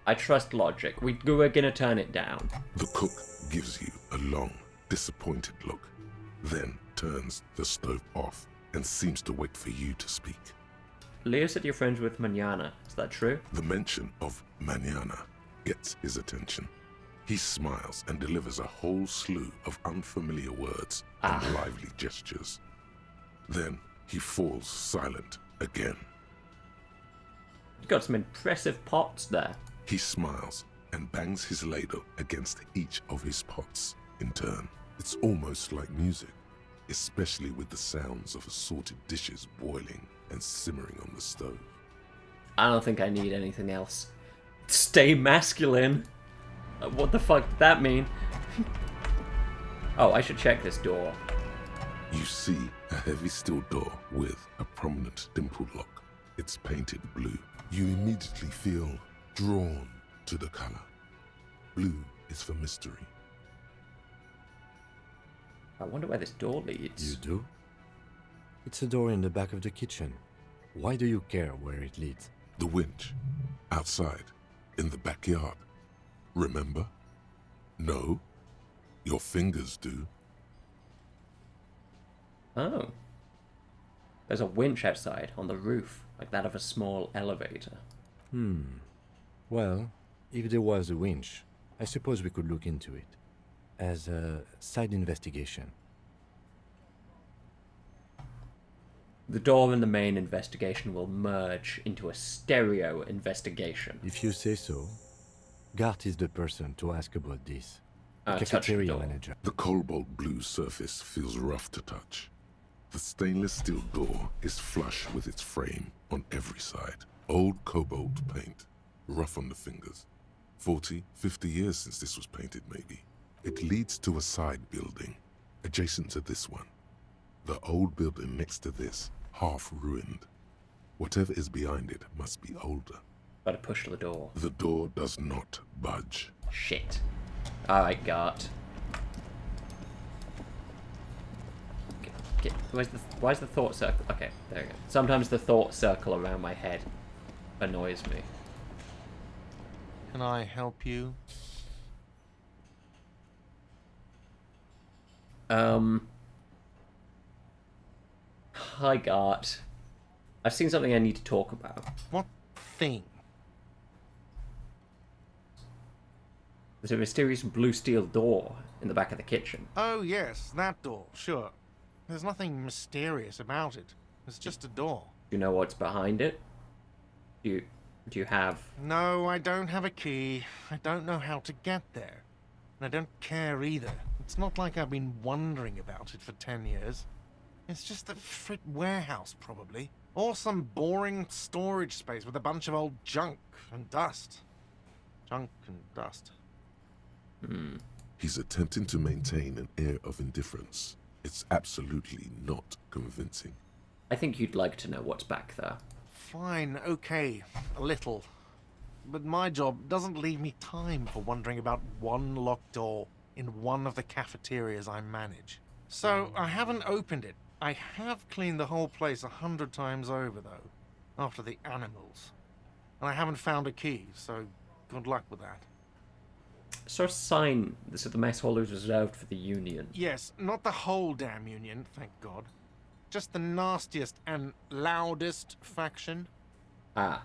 I trust logic. We're gonna turn it down. The cook gives you a long, disappointed look, then turns the stove off and seems to wait for you to speak. Leo said you're friends with Manana. Is that true? The mention of Manana gets his attention. He smiles and delivers a whole slew of unfamiliar words and lively gestures. Then he falls silent again. You've got some impressive pots there. He smiles and bangs his ladle against each of his pots in turn. It's almost like music, especially with the sounds of assorted dishes boiling and simmering on the stove. I don't think I need anything else. Stay masculine. What the fuck did that mean? Oh, I should check this door. You see a heavy steel door with a prominent dimple lock. It's painted blue. You immediately feel drawn to the color. Blue is for mystery. I wonder where this door leads. You do? It's a door in the back of the kitchen. Why do you care where it leads? The winch. Outside. In the backyard. Remember? No? Your fingers do. Oh. There's a winch outside on the roof, like that of a small elevator. Well, if there was a winch, I suppose we could look into it. As a side investigation. The door and the main investigation will merge into a stereo investigation. If you say so. Gart is the person to ask about this. The Touch the cafeteria door. manager. The cobalt blue surface feels rough to touch. The stainless steel door is flush with its frame on every side. Old cobalt paint, rough on the fingers. 40, 50 years since this was painted, maybe. It leads to a side building, adjacent to this one. The old building next to this, half ruined. Whatever is behind it must be older. Gotta push the door. The door does not budge. Shit. Alright, Gart. Why's the thought circle? Okay, there we go. Sometimes the thought circle around my head annoys me. Can I help you? Hi, Gart. I've seen something I need to talk about. What thing? There's a mysterious blue steel door in the back of the kitchen. Oh, yes, that door, sure. There's nothing mysterious about it. It's just a door. Do you know what's behind it? Do you have... No, I don't have a key. I don't know how to get there. And I don't care either. It's not like I've been wondering about it for 10 years. It's just a frit warehouse, probably. Or some boring storage space with a bunch of old junk and dust. Junk and dust. He's attempting to maintain an air of indifference. It's absolutely not convincing. I think you'd like to know what's back there. Fine, okay, a little. But my job doesn't leave me time for wondering about one locked door in one of the cafeterias I manage. So I haven't opened it. I have cleaned the whole place 100 times over, though, after the animals. And I haven't found a key, so good luck with that. So a sign that said the mess hall is reserved for the Union. Yes, not the whole damn Union, thank God. Just the nastiest and loudest faction. Ah.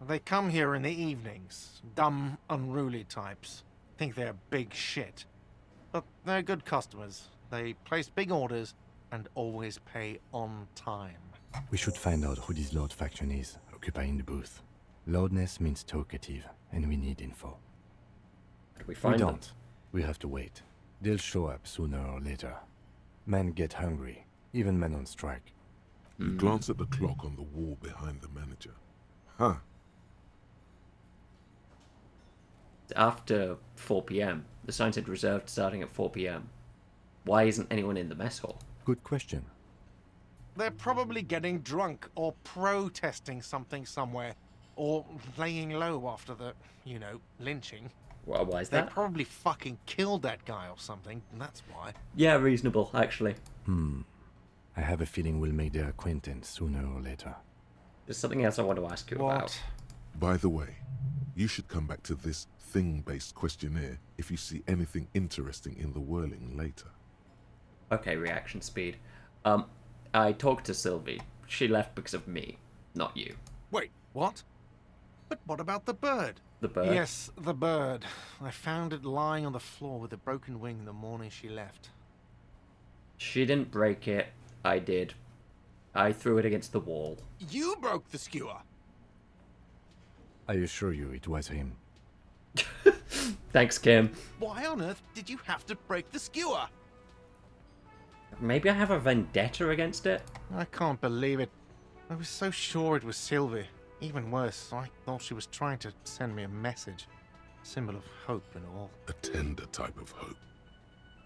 They come here in the evenings. Dumb, unruly types. Think they're big shit. But they're good customers. They place big orders and always pay on time. We should find out who this Lord faction is, occupying the booth. Loudness means talkative, and we need info. How do we find them? don't. We have to wait. They'll show up sooner or later. Men get hungry, even men on strike. You glance at the clock on the wall behind the manager. Huh. After 4 p.m. The sign said reserved starting at 4 p.m. Why isn't anyone in the mess hall? Good question. They're probably getting drunk or protesting something somewhere. Or laying low after the, lynching. Well, why is They that? probably fucking killed that guy or something, and that's why. Yeah, reasonable, actually. I have a feeling we'll make their acquaintance sooner or later. There's something else I want to ask you about. By the way, you should come back to this thing-based questionnaire if you see anything interesting in the whirling later. Okay, reaction speed. I talked to Sylvie. She left because of me, not you. Wait, what? But what about the bird? The bird? Yes, the bird. I found it lying on the floor with a broken wing the morning she left. She didn't break it. I did. I threw it against the wall. You broke the skewer! I assure you it was him. Thanks, Kim. Why on earth did you have to break the skewer? Maybe I have a vendetta against it? I can't believe it. I was so sure it was Sylvie. Even worse, I thought she was trying to send me a message. Symbol of hope and all. A tender type of hope.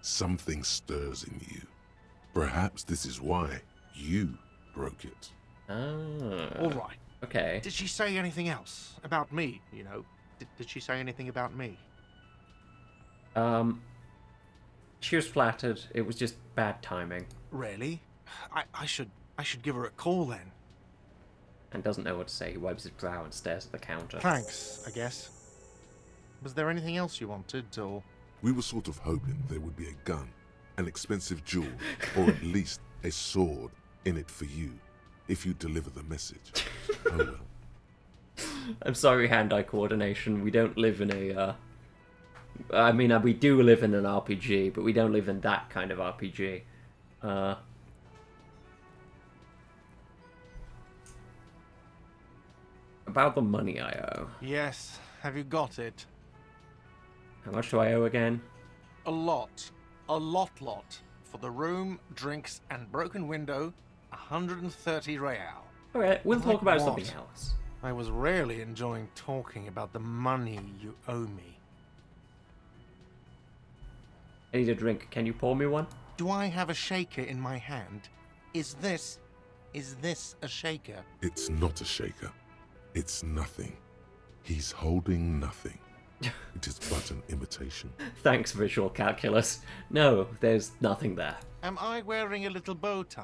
Something stirs in you. Perhaps this is why you broke it. All right. Okay. Did she say anything else? About me, you know? Did she say anything about me? She was flattered. It was just bad timing. Really? I should give her a call then. And doesn't know what to say. He wipes his brow and stares at the counter. Thanks, I guess. Was there anything else you wanted, or...? We were sort of hoping there would be a gun, an expensive jewel, or at least a sword in it for you, if you deliver the message. Oh well. I'm sorry, hand-eye coordination. We don't live in a, I mean, we do live in an RPG, but we don't live in that kind of RPG. About the money I owe. Yes. Have you got it? How much do I owe again? A lot. A lot. For the room, drinks, and broken window, 130 real. Alright, we'll talk about something what? else. I was really enjoying talking about the money you owe me. I need a drink. Can you pour me one? Do I have a shaker in my hand? Is this a shaker? It's not a shaker. It's nothing. He's holding nothing. It is but an imitation. Thanks, visual calculus. No, there's nothing there. Am I wearing a little bow tie?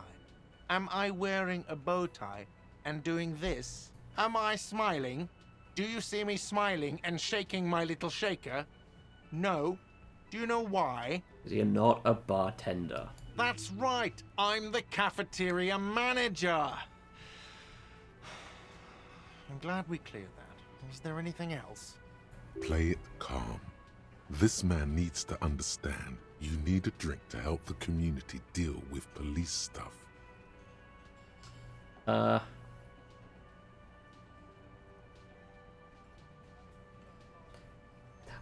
Am I wearing a bow tie and doing this? Am I smiling? Do you see me smiling and shaking my little shaker? No. Do you know why? You're not a bartender. That's right. I'm the cafeteria manager. I'm glad we cleared that. Was there anything else? Play it calm. This man needs to understand you need a drink to help the community deal with police stuff. I'm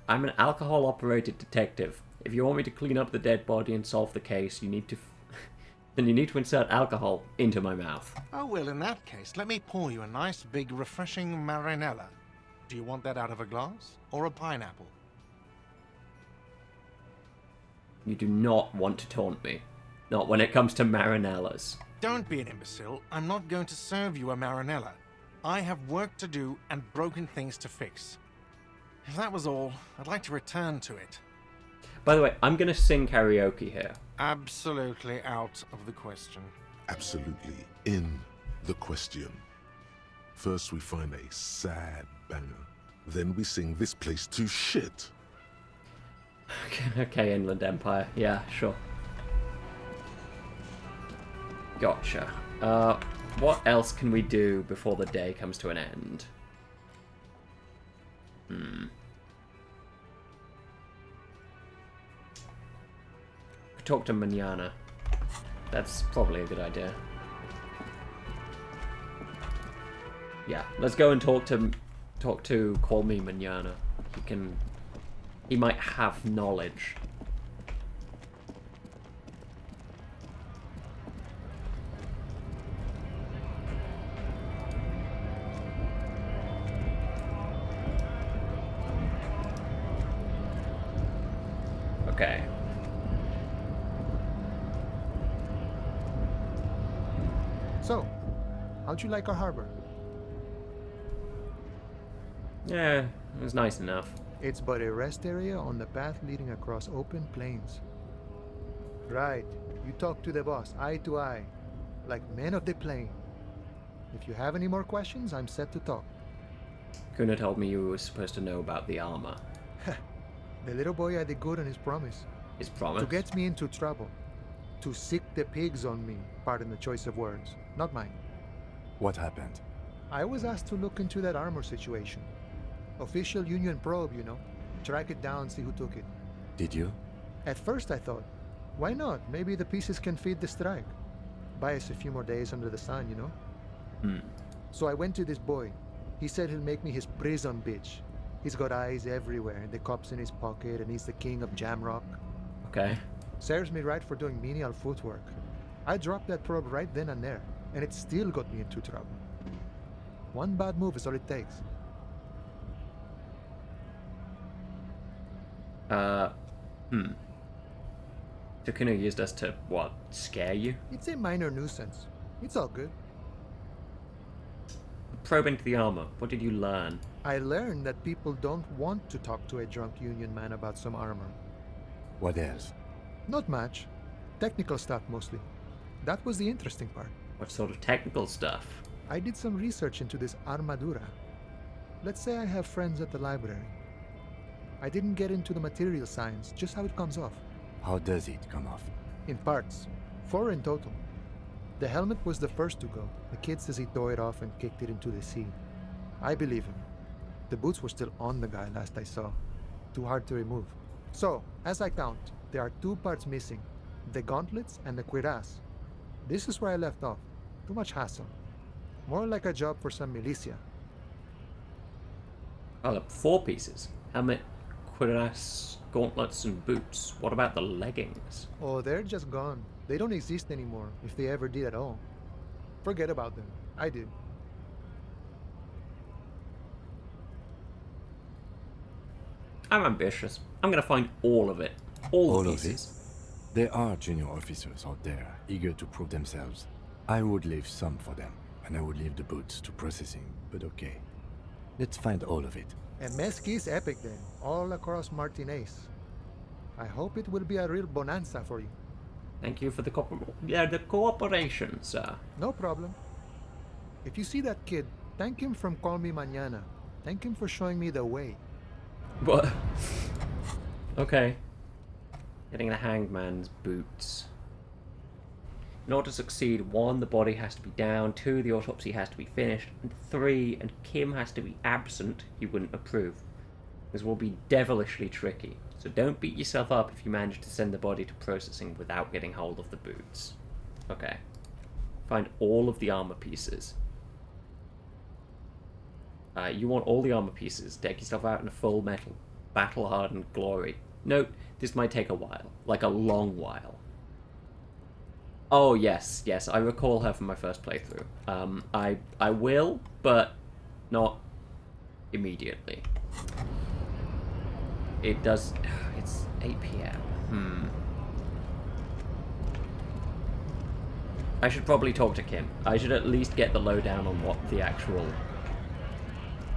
an alcohol-operated detective. If you want me to clean up the dead body and solve the case, you need to... then you need to insert alcohol into my mouth. Oh, well, in that case, let me pour you a nice, big, refreshing marinella. Do you want that out of a glass or a pineapple? You do not want to taunt me. Not when it comes to marinellas. Don't be an imbecile. I'm not going to serve you a marinella. I have work to do and broken things to fix. If that was all, I'd like to return to it. By the way, I'm going to sing karaoke here. Absolutely out of the question. Absolutely in the question. First we find a sad banger. Then we sing this place to shit. Okay, Inland Empire. Yeah, sure. Gotcha. What else can we do before the day comes to an end? Talk to Manana. That's probably a good idea. Yeah, let's go and talk to Call Me Manana. He might have knowledge. Okay. So, how'd you like our harbor? Yeah, it was nice enough. It's but a rest area on the path leading across open plains. Right. You talk to the boss, eye to eye, like men of the plain. If you have any more questions, I'm set to talk. Kuna told me you were supposed to know about the armor. The little boy had a good on his promise. His promise? To get me into trouble. To sick the pigs on me, pardon the choice of words, not mine. What happened? I was asked to look into that armor situation. Official Union probe, you know. Track it down, see who took it. Did you? At first I thought, why not? Maybe the pieces can feed the strike. Buy us a few more days under the sun, you know? So I went to this boy. He said he'll make me his prison bitch. He's got eyes everywhere, and the cop's in his pocket, and he's the king of Jamrock. Okay. Serves me right for doing menial footwork. I dropped that probe right then and there, and it still got me into trouble. One bad move is all it takes. So Kuna used us to, what, scare you? It's a minor nuisance. It's all good. Probe into the armor. What did you learn? I learned that people don't want to talk to a drunk Union man about some armor. What else? Not much. Technical stuff mostly. That was the interesting part. What sort of technical stuff? I did some research into this armadura. Let's say I have friends at the library. I didn't get into the material science, just how it comes off. How does it come off? In parts. 4 in total. The helmet was the first to go. The kid says he tore it off and kicked it into the sea. I believe him. The boots were still on the guy last I saw. Too hard to remove. So, as I count, there are 2 parts missing. The gauntlets and the cuirass. This is where I left off. Too much hassle. More like a job for some militia. Oh, look, 4 pieces. Helmet, cuirass, gauntlets, and boots. What about the leggings? Oh, they're just gone. They don't exist anymore, if they ever did at all. Forget about them. I did. I'm ambitious. I'm gonna find all of it. All the pieces. Of it? There are junior officers out there, eager to prove themselves. I would leave some for them, and I would leave the boots to processing, but okay. Let's find all of it. A Mesqui's epic then, all across Martinez. I hope it will be a real bonanza for you. Thank you for the cooperation, sir. No problem. If you see that kid, thank him from Call Me Mañana. Thank him for showing me the way. What? Okay. Getting the hangman's boots. In order to succeed, 1, the body has to be down, 2, the autopsy has to be finished, and 3, and Kim has to be absent, he wouldn't approve. This will be devilishly tricky, so don't beat yourself up if you manage to send the body to processing without getting hold of the boots. Okay. Find all of the armor pieces. You want all the armor pieces. Deck yourself out in a full metal, battle-hardened glory. Note, this might take a while. Like a long while. Oh, yes, I recall her from my first playthrough. I will, but not immediately. It does... It's 8 PM. I should probably talk to Kim. I should at least get the lowdown on what the actual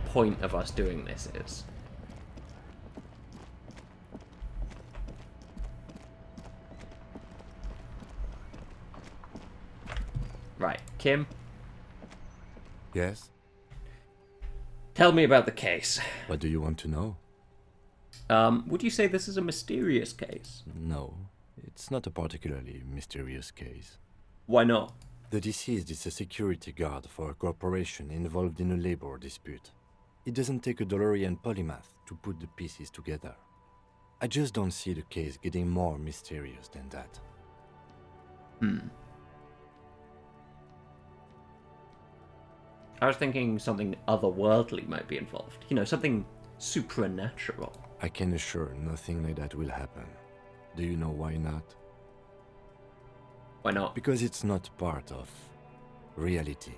point of us doing this is. Right, Kim? Yes? Tell me about the case. What do you want to know? Would you say this is a mysterious case? No, it's not a particularly mysterious case. Why not? The deceased is a security guard for a corporation involved in a labor dispute. It doesn't take a DeLorean polymath to put the pieces together. I just don't see the case getting more mysterious than that. I was thinking something otherworldly might be involved. You know, something supernatural. I can assure nothing like that will happen. Do you know why not? Why not? Because it's not part of reality.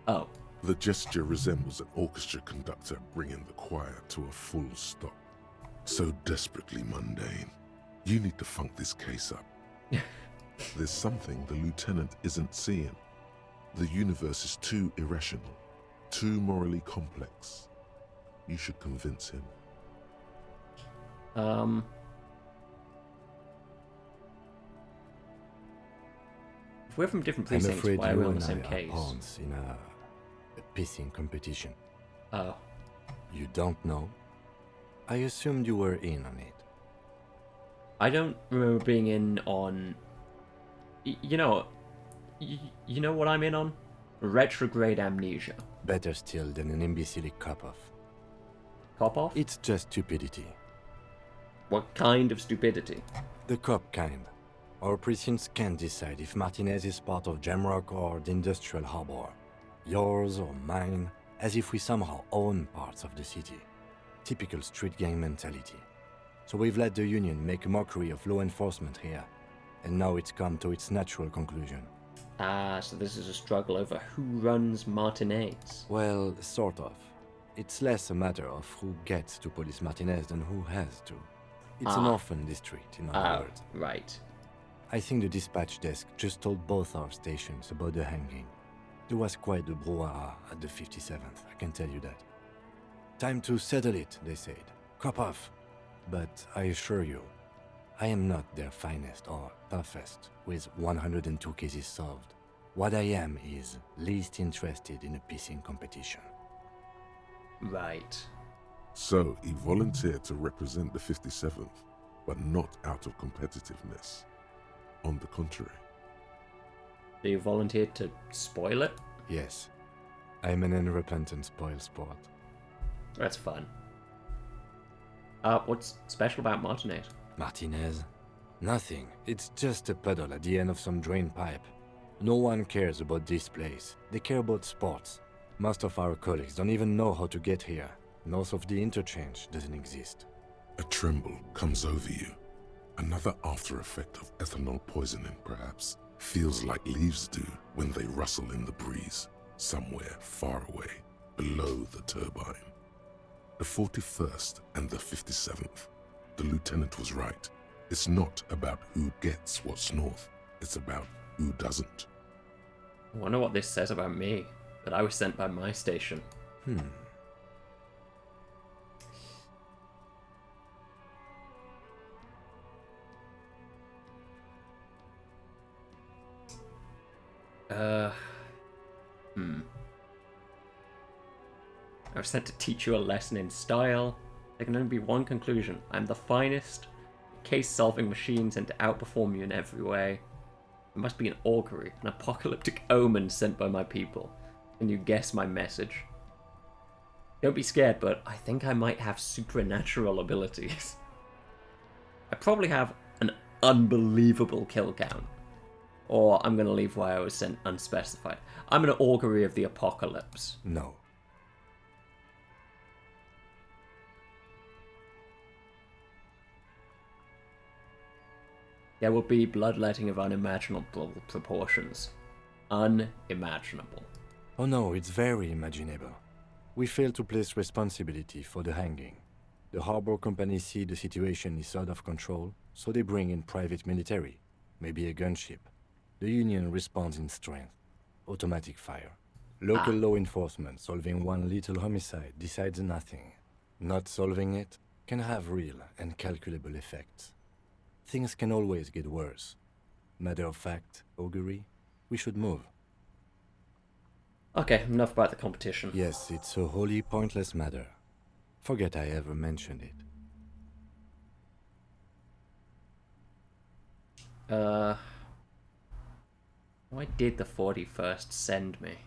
Oh. The gesture resembles an orchestra conductor bringing the choir to a full stop. So desperately mundane. You need to funk this case up. There's something the lieutenant isn't seeing. The universe is too irrational, too morally complex. You should convince him. If we're from different I'm precincts, afraid why are we you on and the I same are case? pawns in a pissing competition. Oh. You don't know? I assumed you were in on it. I don't remember being in on... You know what I'm in on? Retrograde amnesia. Better still than an imbecilic cop-off. Cop-off? It's just stupidity. What kind of stupidity? The cop kind. Our precincts can't decide if Martinez is part of Jamrock or the Industrial Harbor. Yours or mine, as if we somehow own parts of the city. Typical street gang mentality. So we've let the Union make a mockery of law enforcement here. And now it's come to its natural conclusion. Ah, so this is a struggle over who runs Martinez. Well, sort of. It's less a matter of who gets to police Martinez than who has to. It's an orphan district, in other words. Right. I think the dispatch desk just told both our stations about the hanging. There was quite the brouhaha at the 57th, I can tell you that. Time to settle it, they said. Cop off. But I assure you, I am not their finest or toughest with 102 cases solved. What I am is least interested in a pissing competition. Right. So he volunteered to represent the 57th, but not out of competitiveness. On the contrary. So you volunteered to spoil it? Yes. I'm an unrepentant spoil sport. That's fun. What's special about Martinez? Martinez? Nothing. It's just a puddle at the end of some drain pipe. No one cares about this place. They care about sports. Most of our colleagues don't even know how to get here. North of the interchange doesn't exist. A tremble comes over you. Another after effect of ethanol poisoning, perhaps. Feels like leaves do when they rustle in the breeze, somewhere far away, below the turbine. The 41st and the 57th. The lieutenant was right. It's not about who gets what's north. It's about who doesn't. I wonder what this says about me. That I was sent by my station. I was sent to teach you a lesson in style. There can only be one conclusion. I'm the finest case-solving machine sent to outperform you in every way. It must be an augury, an apocalyptic omen sent by my people. Can you guess my message? Don't be scared, but I think I might have supernatural abilities. I probably have an unbelievable kill count. Or I'm going to leave why I was sent unspecified. I'm an augury of the apocalypse. No. There will be bloodletting of unimaginable proportions. Unimaginable. Oh no, it's very imaginable. We fail to place responsibility for the hanging. The harbor company see the situation is out of control, so they bring in private military, maybe a gunship. The Union responds in strength. Automatic fire. Local law enforcement solving one little homicide decides nothing. Not solving it can have real and calculable effects. Things can always get worse. Matter of fact, augury, we should move. Okay, enough about the competition. Yes, it's a wholly pointless matter. Forget I ever mentioned it. Why did the 41st send me?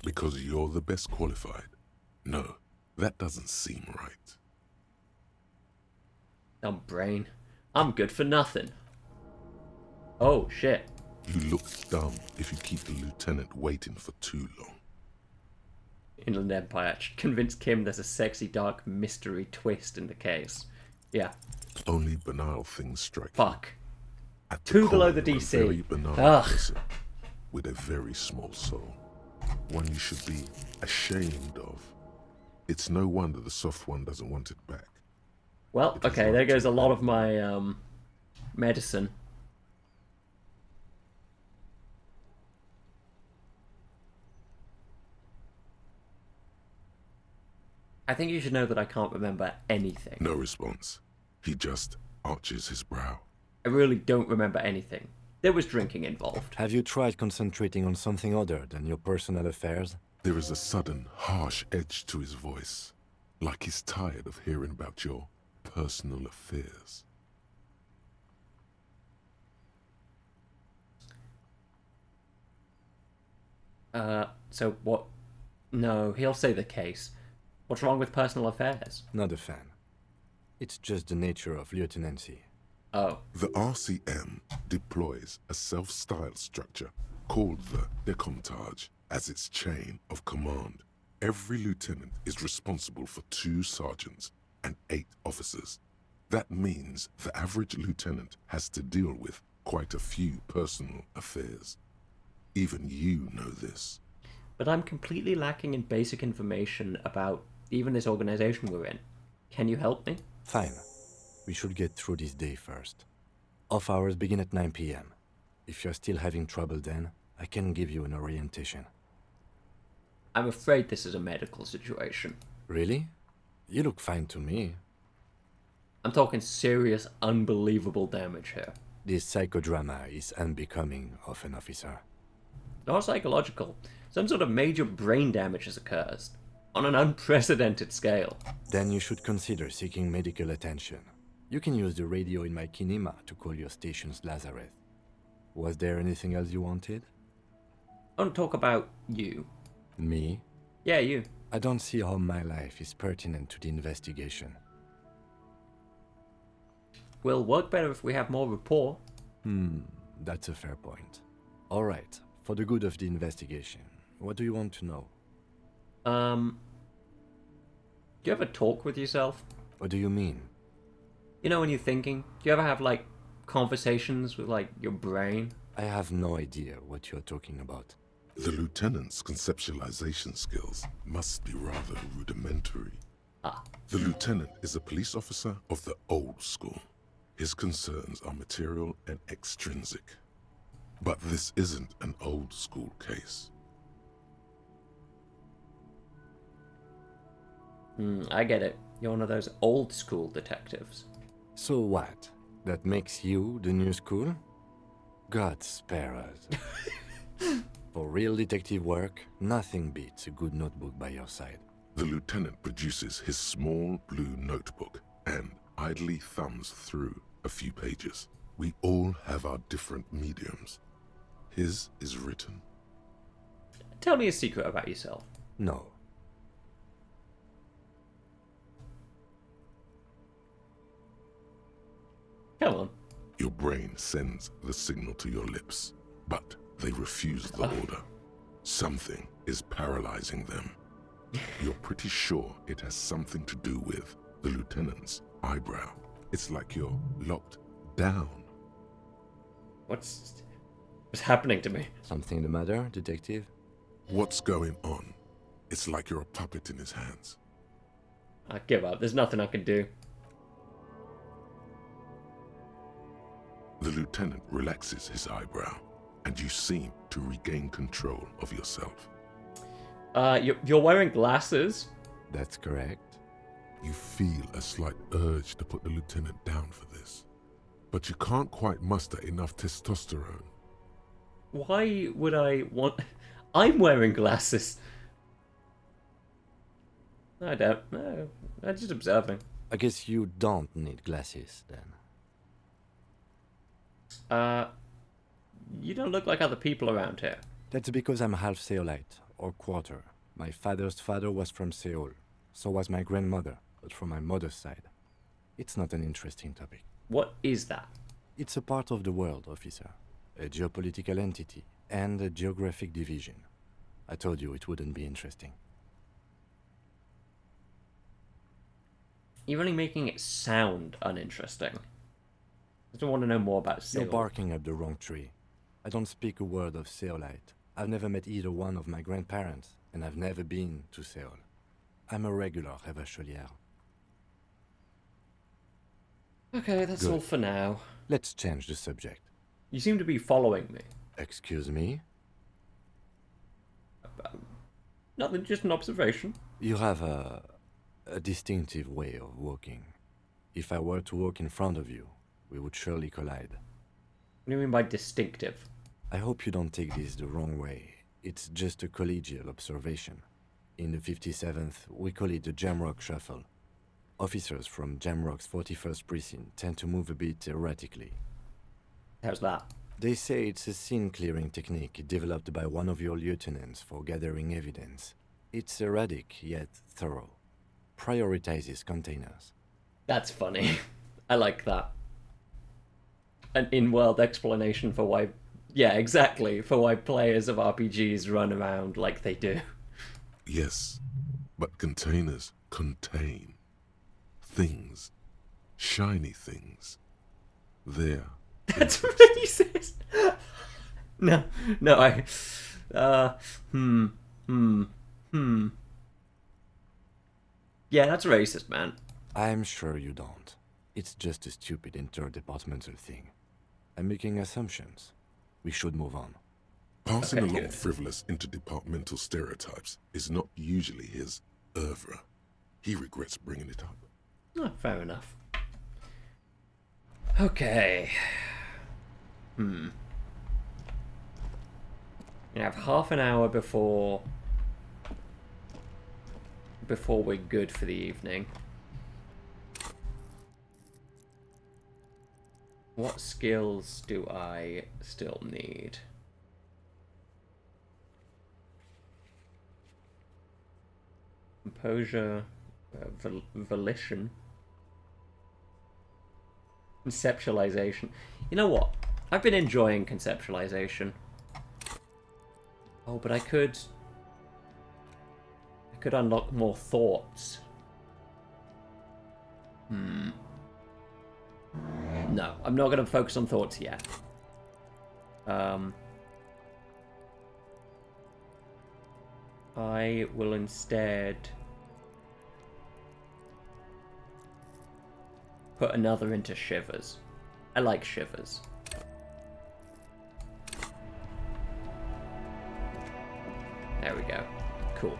Because you're the best qualified. No, that doesn't seem right. Dumb brain. I'm good for nothing. Oh, shit. You look dumb if you keep the lieutenant waiting for too long. Inland Empire should convince Kim there's a sexy dark mystery twist in the case. Yeah. Only banal things strike. Fuck. At the Two below core, the you're a DC. very banal person with a very small soul. One you should be ashamed of. It's no wonder the soft one doesn't want it back. Well, okay, there goes a lot of my medicine. I think you should know that I can't remember anything. No response. He just arches his brow. I really don't remember anything. There was drinking involved. Have you tried concentrating on something other than your personal affairs? There is a sudden, harsh edge to his voice, like he's tired of hearing about your personal affairs. So what? No, he'll say the case. What's wrong with personal affairs? Not a fan. It's just the nature of lieutenancy. Oh. The RCM deploys a self-styled structure called the Decomptage as its chain of command. Every lieutenant is responsible for 2 sergeants and 8 officers. That means the average lieutenant has to deal with quite a few personal affairs. Even you know this. But I'm completely lacking in basic information about even this organization we're in. Can you help me? Fine. We should get through this day first. Off hours begin at 9 p.m. If you're still having trouble then, I can give you an orientation. I'm afraid this is a medical situation. Really? You look fine to me. I'm talking serious, unbelievable damage here. This psychodrama is unbecoming of an officer. Not psychological. Some sort of major brain damage has occurred. On an unprecedented scale. Then you should consider seeking medical attention. You can use the radio in my kinema to call your station's Lazareth. Was there anything else you wanted? I want to talk about you. Me? Yeah, you. I don't see how my life is pertinent to the investigation. Will work better if we have more rapport. That's a fair point. Alright, for the good of the investigation, what do you want to know? Do you ever talk with yourself? What do you mean? You know when you're thinking? Do you ever have, like, conversations with, like, your brain? I have no idea what you're talking about. The lieutenant's conceptualization skills must be rather rudimentary. The lieutenant is a police officer of the old school. His concerns are material and extrinsic. But this isn't an old school case. I get it. You're one of those old school detectives. So what? That makes you the new school? God spare us. For real detective work, nothing beats a good notebook by your side. The lieutenant produces his small blue notebook and idly thumbs through a few pages. We all have our different mediums. His is written. Tell me a secret about yourself. No. Come on. Your brain sends the signal to your lips, but they refuse the order. Something is paralyzing them. You're pretty sure it has something to do with the lieutenant's eyebrow. It's like you're locked down. What's happening to me? Something the matter, detective? What's going on? It's like you're a puppet in his hands. I give up. There's nothing I can do. The lieutenant relaxes his eyebrow, and you seem to regain control of yourself. You're wearing glasses? That's correct. You feel a slight urge to put the lieutenant down for this, but you can't quite muster enough testosterone. Why would I want... I'm wearing glasses. I don't know. I'm just observing. I guess you don't need glasses, then. You don't look like other people around here. That's because I'm half Seolite, or quarter. My father's father was from Seoul. So was my grandmother, but from my mother's side. It's not an interesting topic. What is that? It's a part of the world, officer. A geopolitical entity, and a geographic division. I told you it wouldn't be interesting. You're only making it sound uninteresting. I don't want to know more about Seoul. You're barking up the wrong tree. I don't speak a word of Seolite. I've never met either one of my grandparents, and I've never been to Seoul. I'm a regular Revacholière. Okay, that's Good. all for now. Let's change the subject. You seem to be following me. Excuse me? Nothing, just an observation. You have a a distinctive way of walking. If I were to walk in front of you, we would surely collide. What do you mean by distinctive? I hope you don't take this the wrong way. It's just a collegial observation. In the 57th, we call it the Jamrock Shuffle. Officers from Jamrock's 41st Precinct tend to move a bit erratically. How's that? They say it's a scene-clearing technique developed by one of your lieutenants for gathering evidence. It's erratic, yet thorough. Prioritizes containers. That's funny. I like that. An in-world explanation for why... Yeah, exactly. For why players of RPGs run around like they do. Yes, but containers contain things. Shiny things. They're That's racist. No, I... Yeah, that's racist, man. I'm sure you don't. It's just a stupid interdepartmental thing. I'm making assumptions. We should move on. Passing Okay, along good. frivolous interdepartmental stereotypes is not usually his oeuvre. He regrets bringing it up. Oh, fair enough. Okay. You have half an hour before we're good for the evening. What skills do I still need? Composure, volition, conceptualization. You know what? I've been enjoying conceptualization. Oh, but I could unlock more thoughts. No, I'm not going to focus on thoughts yet. I will instead put another into shivers. I like shivers. There we go. Cool.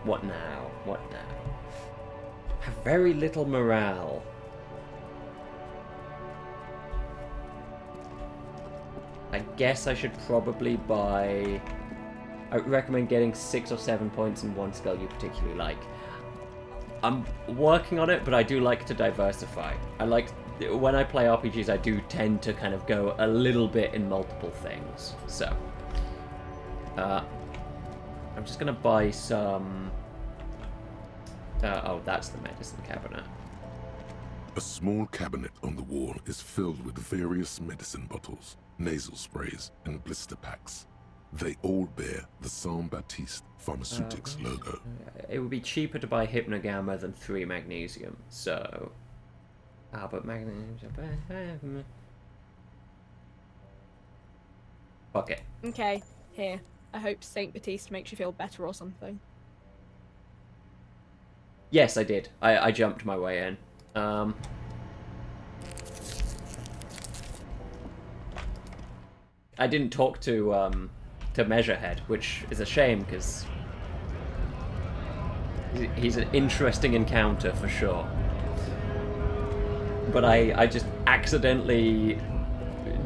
What now? What now? Have very little morale. I guess I should probably buy... I would recommend getting 6 or 7 points in one skill you particularly like. I'm working on it, but I do like to diversify. I like... When I play RPGs, I do tend to kind of go a little bit in multiple things. So... I'm just gonna buy some... oh, that's the medicine cabinet. A small cabinet on the wall is filled with various medicine bottles, nasal sprays, and blister packs. They all bear the Saint Baptiste Pharmaceutics logo. It would be cheaper to buy Hypnogamma than 3 magnesium, so... but magnesium... Fuck it. Okay, here. I hope Saint Baptiste makes you feel better or something. Yes, I did. I jumped my way in. I didn't talk to Measurehead, which is a shame, because he's an interesting encounter for sure. But I just accidentally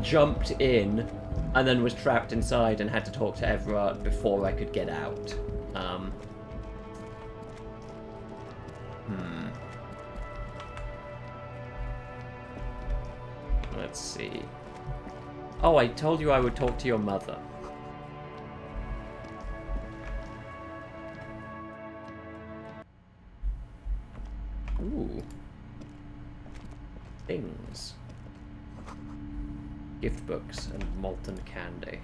jumped in and then was trapped inside and had to talk to Everard before I could get out. Let's see. Oh, I told you I would talk to your mother. Ooh. Things. Gift books and molten candy.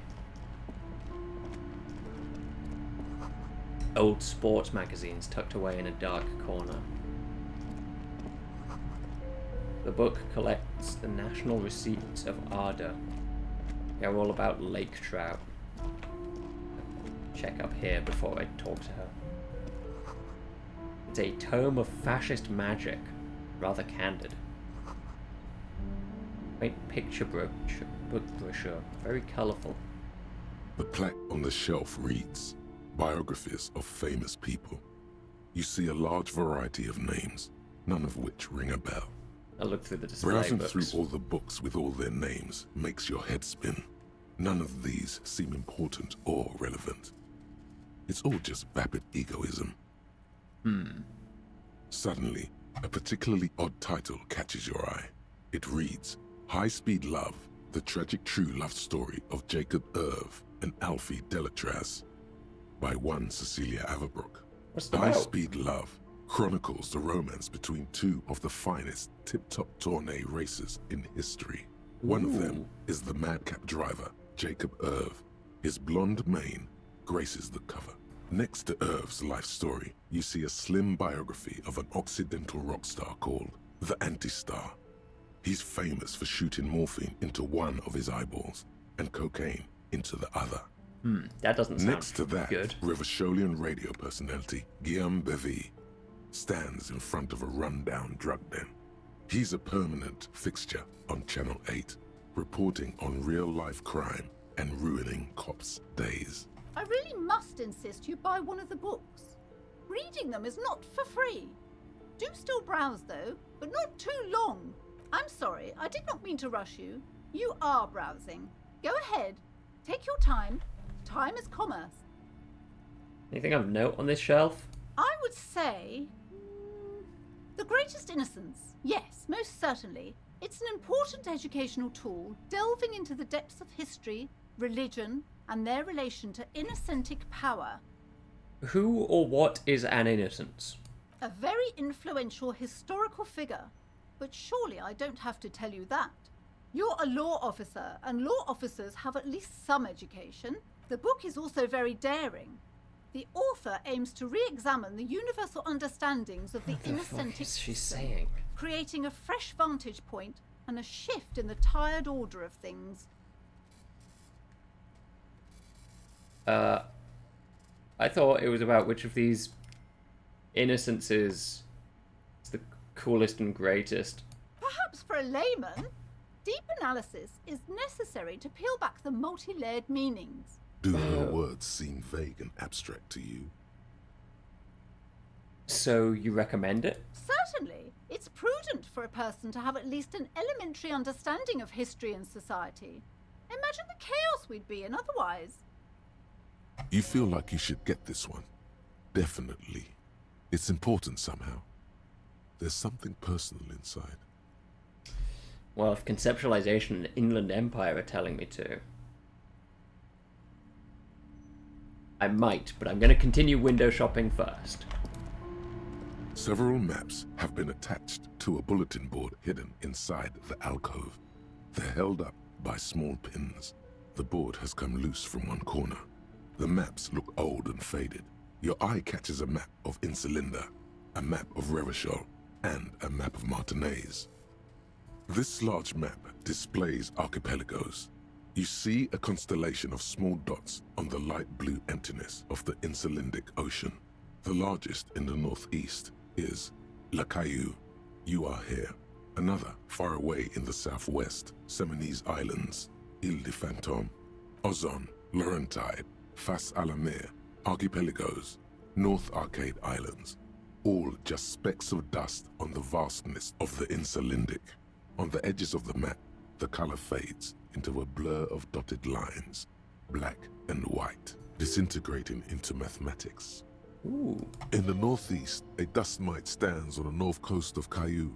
Old sports magazines tucked away in a dark corner. The book collects the national receipts of Arda. They're all about lake trout. Check up here before I talk to her. It's a tome of fascist magic, rather candid. Quaint picture book brochure, very colourful. The plaque on the shelf reads, Biographies of Famous People. You see a large variety of names, none of which ring a bell. I'll look through the display Browsing books. through all the books with all their names makes your head spin. None of these seem important or relevant. It's all just vapid egoism. Suddenly, a particularly odd title catches your eye. It reads, High Speed Love, the tragic true love story of Jacob Irv and Alfie Delatraz, by one Cecilia Averbrook. What's it High about? Speed Love chronicles the romance between two of the finest tip-top tourney racers in history. One of them is the madcap driver, Jacob Irv. His blonde mane graces the cover. Next to Irv's life story, you see a slim biography of an Occidental rock star called the Anti-Star. He's famous for shooting morphine into one of his eyeballs and cocaine into the other. That doesn't sound Next to that, good. Rivasholian radio personality Guillaume Bevy stands in front of a rundown drug den. He's a permanent fixture on Channel 8, reporting on real-life crime and ruining cops' days. I really must insist you buy one of the books. Reading them is not for free. Do still browse though, but not too long. I'm sorry, I did not mean to rush you. You are browsing. Go ahead. Take your time. Time is commerce. Anything of note on this shelf? I would say... The Greatest Innocence. Yes, most certainly. It's an important educational tool, delving into the depths of history, religion, and their relation to innocentic power. Who or what is an innocence? A very influential historical figure. But surely I don't have to tell you that. You're a law officer, and law officers have at least some education. The book is also very daring. The author aims to re-examine the universal understandings of the What the fuck innocentic is she system, saying? creating a fresh vantage point and a shift in the tired order of things. I thought it was about which of these innocences is the coolest and greatest. Perhaps for a layman, deep analysis is necessary to peel back the multi-layered meanings. Do her words seem vague and abstract to you? So you recommend it? Certainly. It's prudent for a person to have at least an elementary understanding of history and society. Imagine the chaos we'd be in otherwise. You feel like you should get this one. Definitely. It's important somehow. There's something personal inside. Well, if conceptualization and Inland Empire are telling me to, I might, but I'm going to continue window shopping first. Several maps have been attached to a bulletin board hidden inside the alcove. They're held up by small pins. The board has come loose from one corner. The maps look old and faded. Your eye catches a map of Insulinda, a map of Revachol, and a map of Martinaise. This large map displays archipelagos. You see a constellation of small dots on the light blue emptiness of the Insulindic Ocean. The largest in the northeast is La Caillou. You are here. Another far away in the southwest, Seminese Islands, Ile de Fantôme, Ozon, Laurentide, Fas à la Mer, archipelagos, North Arcade Islands, all just specks of dust on the vastness of the Insulindic. On the edges of the map, the color fades into a blur of dotted lines, black and white, disintegrating into mathematics. Ooh. In the northeast, a dust mite stands on the north coast of Caillou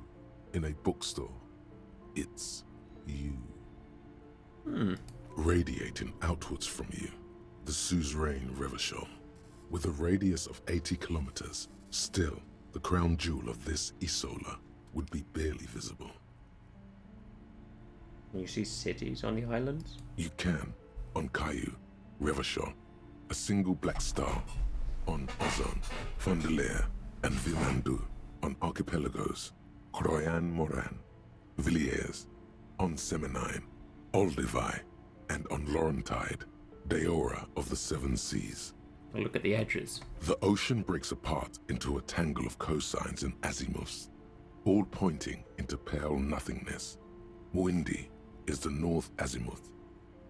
in a bookstore. It's you. Radiating outwards from you, the suzerain Revachol. With a radius of 80 kilometers, still, the crown jewel of this Isola would be barely visible. Can you see cities on the islands? You can, on Caillou, Revachol, a single black star, on Ozon, Fondelier, and Vilmandu, on archipelagos, Croyan Moran, Villiers, on Seminine, Olduvai, and on Laurentide, Deora of the Seven Seas. Look at the edges. The ocean breaks apart into a tangle of cosines and azimuths, all pointing into pale nothingness. Windy is the north azimuth.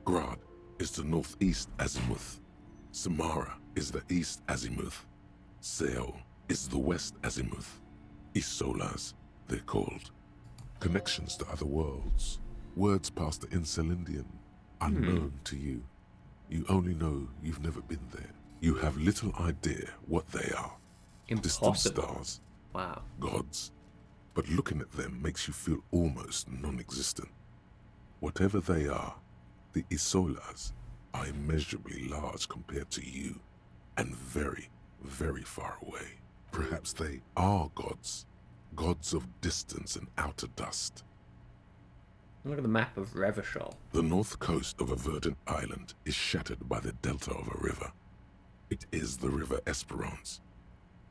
Grad is the northeast azimuth. Samara is the east azimuth. Seol is the West Azimuth. Isolas, they're called. Connections to other worlds. Words past the Insulindian, unknown to you. You only know you've never been there. You have little idea what they are. Distant Impossible. stars. Wow. Gods. But looking at them makes you feel almost non-existent. Whatever they are, the Isolas are immeasurably large compared to you, and very, very far away. Perhaps they are gods. Gods of distance and outer dust. Look at the map of Revachol. The north coast of a verdant island is shattered by the delta of a river. It is the River Esperance.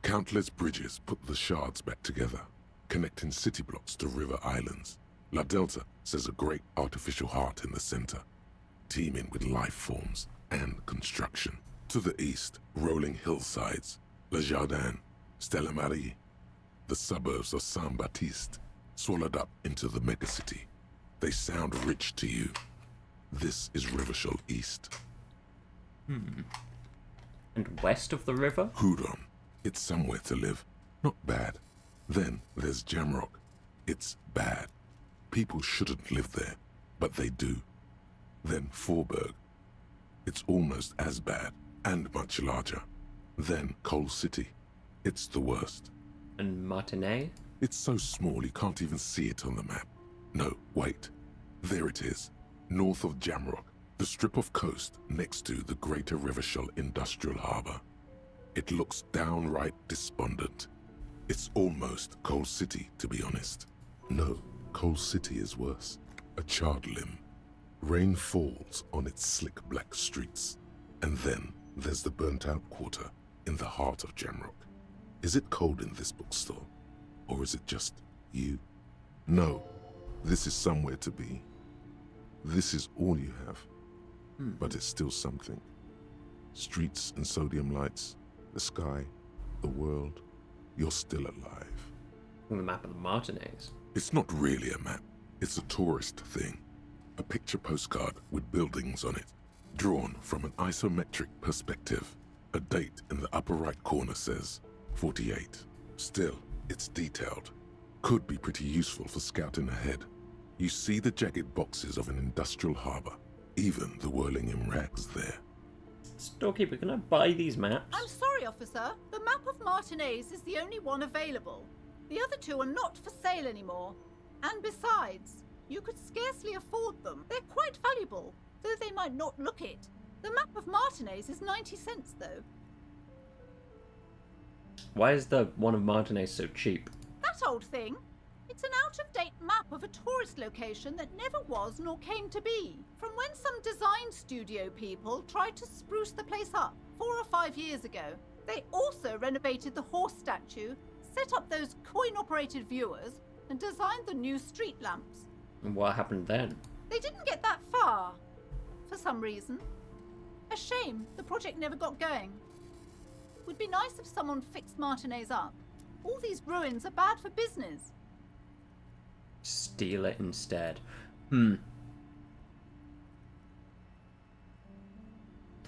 Countless bridges put the shards back together, connecting city blocks to river islands. La Delta says a great artificial heart in the center, teeming with life forms and construction. To the east, rolling hillsides, Le Jardin, Stella Marie, the suburbs of Saint-Baptiste, swallowed up into the megacity. They sound rich to you. This is Revachol East. And west of the river? Hudon. It's somewhere to live. Not bad. Then there's Jamrock. It's bad. People shouldn't live there, but they do. Then Forberg. It's almost as bad, and much larger. Then Coal City. It's the worst. And Martinez? It's so small you can't even see it on the map. No, wait. There it is. North of Jamrock. The strip of coast next to the Greater Revachol Industrial Harbor. It looks downright despondent. It's almost Coal City, to be honest. No, Coal City is worse. A charred limb. Rain falls on its slick black streets. And then there's the burnt-out quarter in the heart of Jamrock. Is it cold in this bookstore? Or is it just you? No, this is somewhere to be. This is all you have. But it's still something. Streets and sodium lights, the sky, the world. You're still alive. On the map of the Martinez. It's not really a map. It's a tourist thing. A picture postcard with buildings on it, drawn from an isometric perspective. A date in the upper right corner says 48. Still, it's detailed. Could be pretty useful for scouting ahead. You see the jagged boxes of an industrial harbor, even the whirling in rags there. Storekeeper, can I buy these maps? I'm sorry, officer. The map of Martinez is the only one available. The other two are not for sale anymore. And besides, you could scarcely afford them. They're quite valuable, though they might not look it. The map of Martinez is 90 cents, though. Why is the one of Martinez so cheap? That old thing. It's an out-of-date map of a tourist location that never was nor came to be. From when some design studio people tried to spruce the place up 4 or 5 years ago. They also renovated the horse statue, set up those coin-operated viewers, and designed the new street lamps. And what happened then? They didn't get that far, for some reason. A shame the project never got going. Would be nice if someone fixed Martinez up. All these ruins are bad for business. Steal it instead.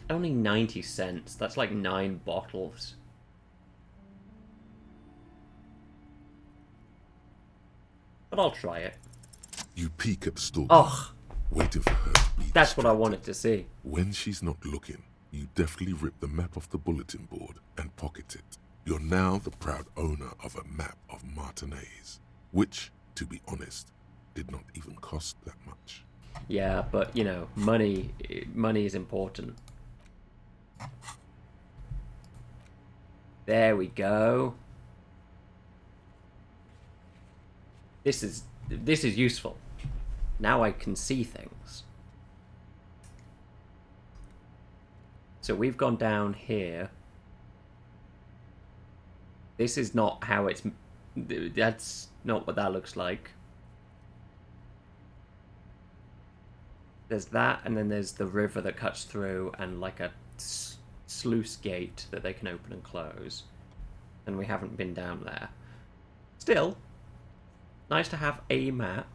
Only 90 cents. That's like 9 bottles. But I'll try it. You peek at the store, waiting for her to be That's what I wanted to see. When she's not looking, you deftly rip the map off the bulletin board and pocket it. You're now the proud owner of a map of Martinez, which, to be honest, did not even cost that much. Yeah, but, you know, money is important. There we go. This is useful. Now I can see things. So we've gone down here. This is not how it's... That's not what that looks like. There's that, and then there's the river that cuts through, and like a sluice gate that they can open and close. And we haven't been down there. Still, nice to have a map.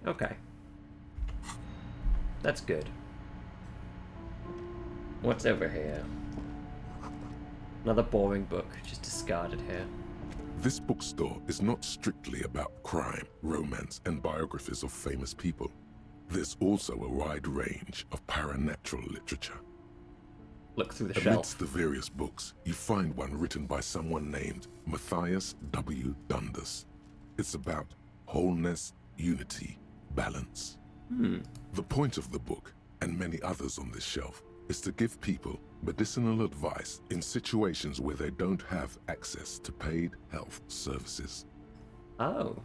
Okay. That's good. What's over here? Another boring book, just discarded here. This bookstore is not strictly about crime, romance, and biographies of famous people. There's also a wide range of paranatural literature. Look through the Amidst shelf. the various books, you find one written by someone named Matthias W. Dundas. It's about wholeness, unity, balance. The point of the book, and many others on this shelf, is to give people medicinal advice in situations where they don't have access to paid health services. Oh.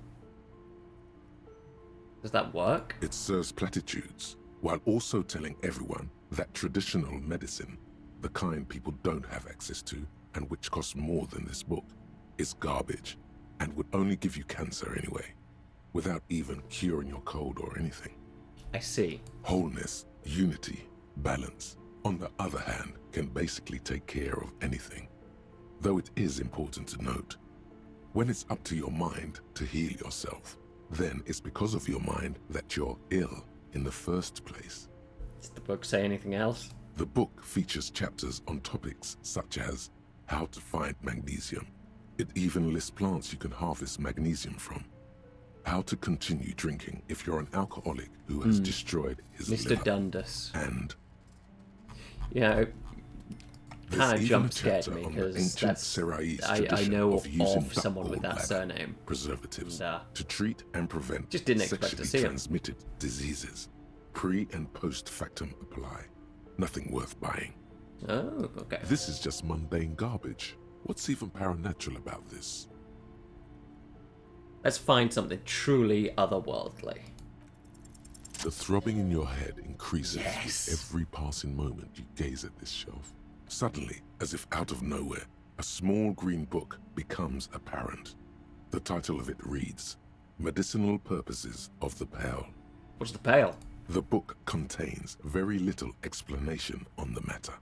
Does that work? It serves platitudes, while also telling everyone that traditional medicine, the kind people don't have access to, and which costs more than this book, is garbage, and would only give you cancer anyway, without even curing your cold or anything. I see. Wholeness, unity, balance, on the other hand, can basically take care of anything. Though it is important to note, when it's up to your mind to heal yourself, then it's because of your mind that you're ill in the first place. Does the book say anything else? The book features chapters on topics such as how to find magnesium. It even lists plants you can harvest magnesium from. How to continue drinking if you're an alcoholic who has destroyed his Mr. liver. Dundas. And You know, there's kind of even jump a scared chapter me on the because ancient that's Seraïs I tradition know of using of someone with that gallbladder surname. preservatives And, to treat and prevent just didn't expect to sexually see 'em. transmitted diseases. Pre and post factum apply. Nothing worth buying. Oh, okay. This is just mundane garbage. What's even paranatural about this? Let's find something truly otherworldly. The throbbing in your head increases with every passing moment you gaze at this shelf. Suddenly, as if out of nowhere, a small green book becomes apparent. The title of it reads, Medicinal Purposes of the Pale. What's the pale? The book contains very little explanation on the matter.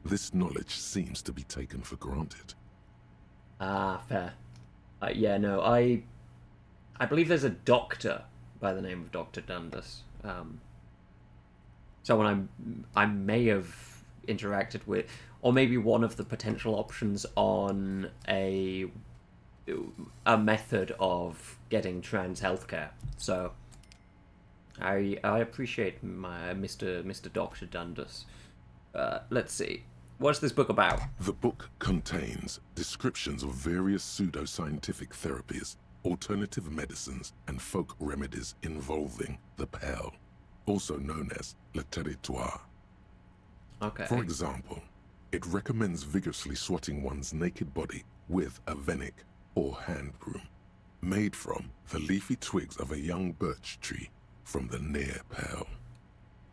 This knowledge seems to be taken for granted. Ah, fair. Yeah, no, I believe there's a doctor by the name of Dr. Dundas. Someone I may have interacted with, or maybe one of the potential options on a method of getting trans healthcare. So I appreciate my Mr. Dr. Dundas. Let's see. What's this book about? The book contains descriptions of various pseudoscientific therapies, alternative medicines, and folk remedies involving the pale, also known as le territoire. Okay. For example, it recommends vigorously swatting one's naked body with a venik or hand broom, made from the leafy twigs of a young birch tree from the near pale.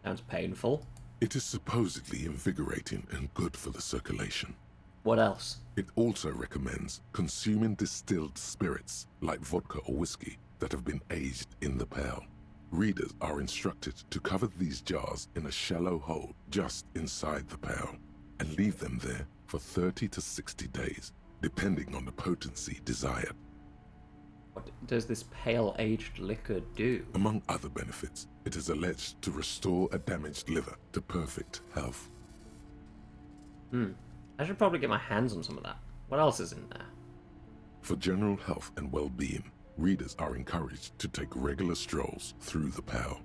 Sounds painful. It is supposedly invigorating and good for the circulation. What else? It also recommends consuming distilled spirits like vodka or whiskey that have been aged in the pale. Readers are instructed to cover these jars in a shallow hole just inside the pale and leave them there for 30 to 60 days, depending on the potency desired. What does this pale-aged liquor do? Among other benefits, it is alleged to restore a damaged liver to perfect health. I should probably get my hands on some of that. What else is in there? For general health and well-being, readers are encouraged to take regular strolls through the pale,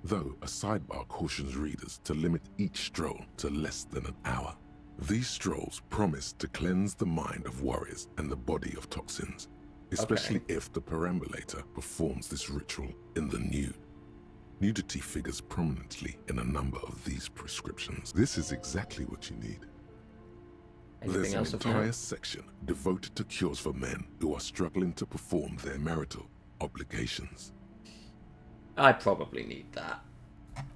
though a sidebar cautions readers to limit each stroll to less than an hour. These strolls promise to cleanse the mind of worries and the body of toxins, especially if the perambulator performs this ritual in the nude. Nudity figures prominently in a number of these prescriptions. This is exactly what you need. There's an entire section devoted to cures for men who are struggling to perform their marital obligations. I probably need that.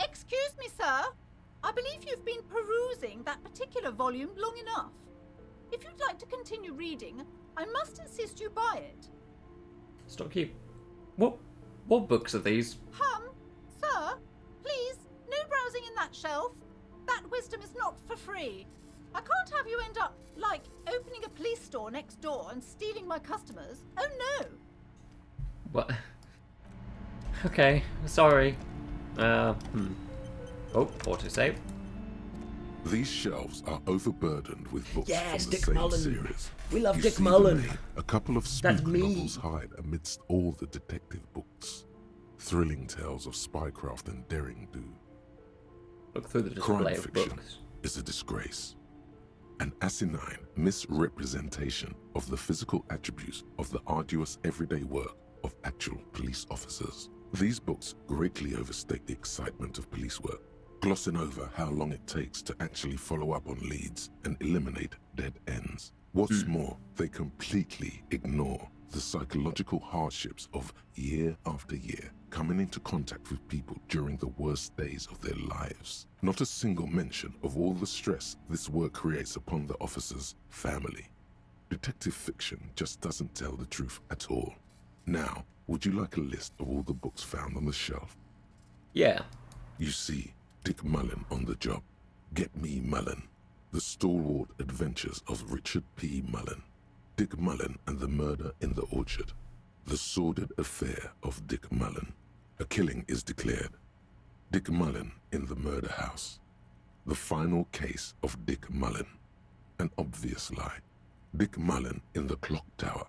Excuse me, sir. I believe you've been perusing that particular volume long enough. If you'd like to continue reading, I must insist you buy it. Stop you. What books are these? Sir, please, no browsing in that shelf. That wisdom is not for free. I can't have you end up, like, opening a police store next door and stealing my customers. Oh, no. What? Okay, sorry. Oh, autosave. These shelves are overburdened with books Yes, from the Dick same Mullen. series. We love You Dick see Mullen. the name, a couple of That's spook me. novels hide amidst all the detective books. Thrilling tales of spycraft and daring do. Look through the display Crime of fiction books. is a disgrace. An asinine misrepresentation of the physical attributes of the arduous everyday work of actual police officers. These books greatly overstate the excitement of police work, glossing over how long it takes to actually follow up on leads and eliminate dead ends. What's more, they completely ignore the psychological hardships of year after year coming into contact with people during the worst days of their lives. Not a single mention of all the stress this work creates upon the officer's family. Detective fiction just doesn't tell the truth at all. Now, would you like a list of all the books found on the shelf? Yeah. You see Dick Mullen on the job. Get Me Mullen. The Stalwart Adventures of Richard P. Mullen. Dick Mullen and the Murder in the Orchard. The Sordid Affair of Dick Mullen. A killing is declared. Dick Mullen in the Murder House. The Final Case of Dick Mullen. An Obvious Lie. Dick Mullen in the Clock Tower.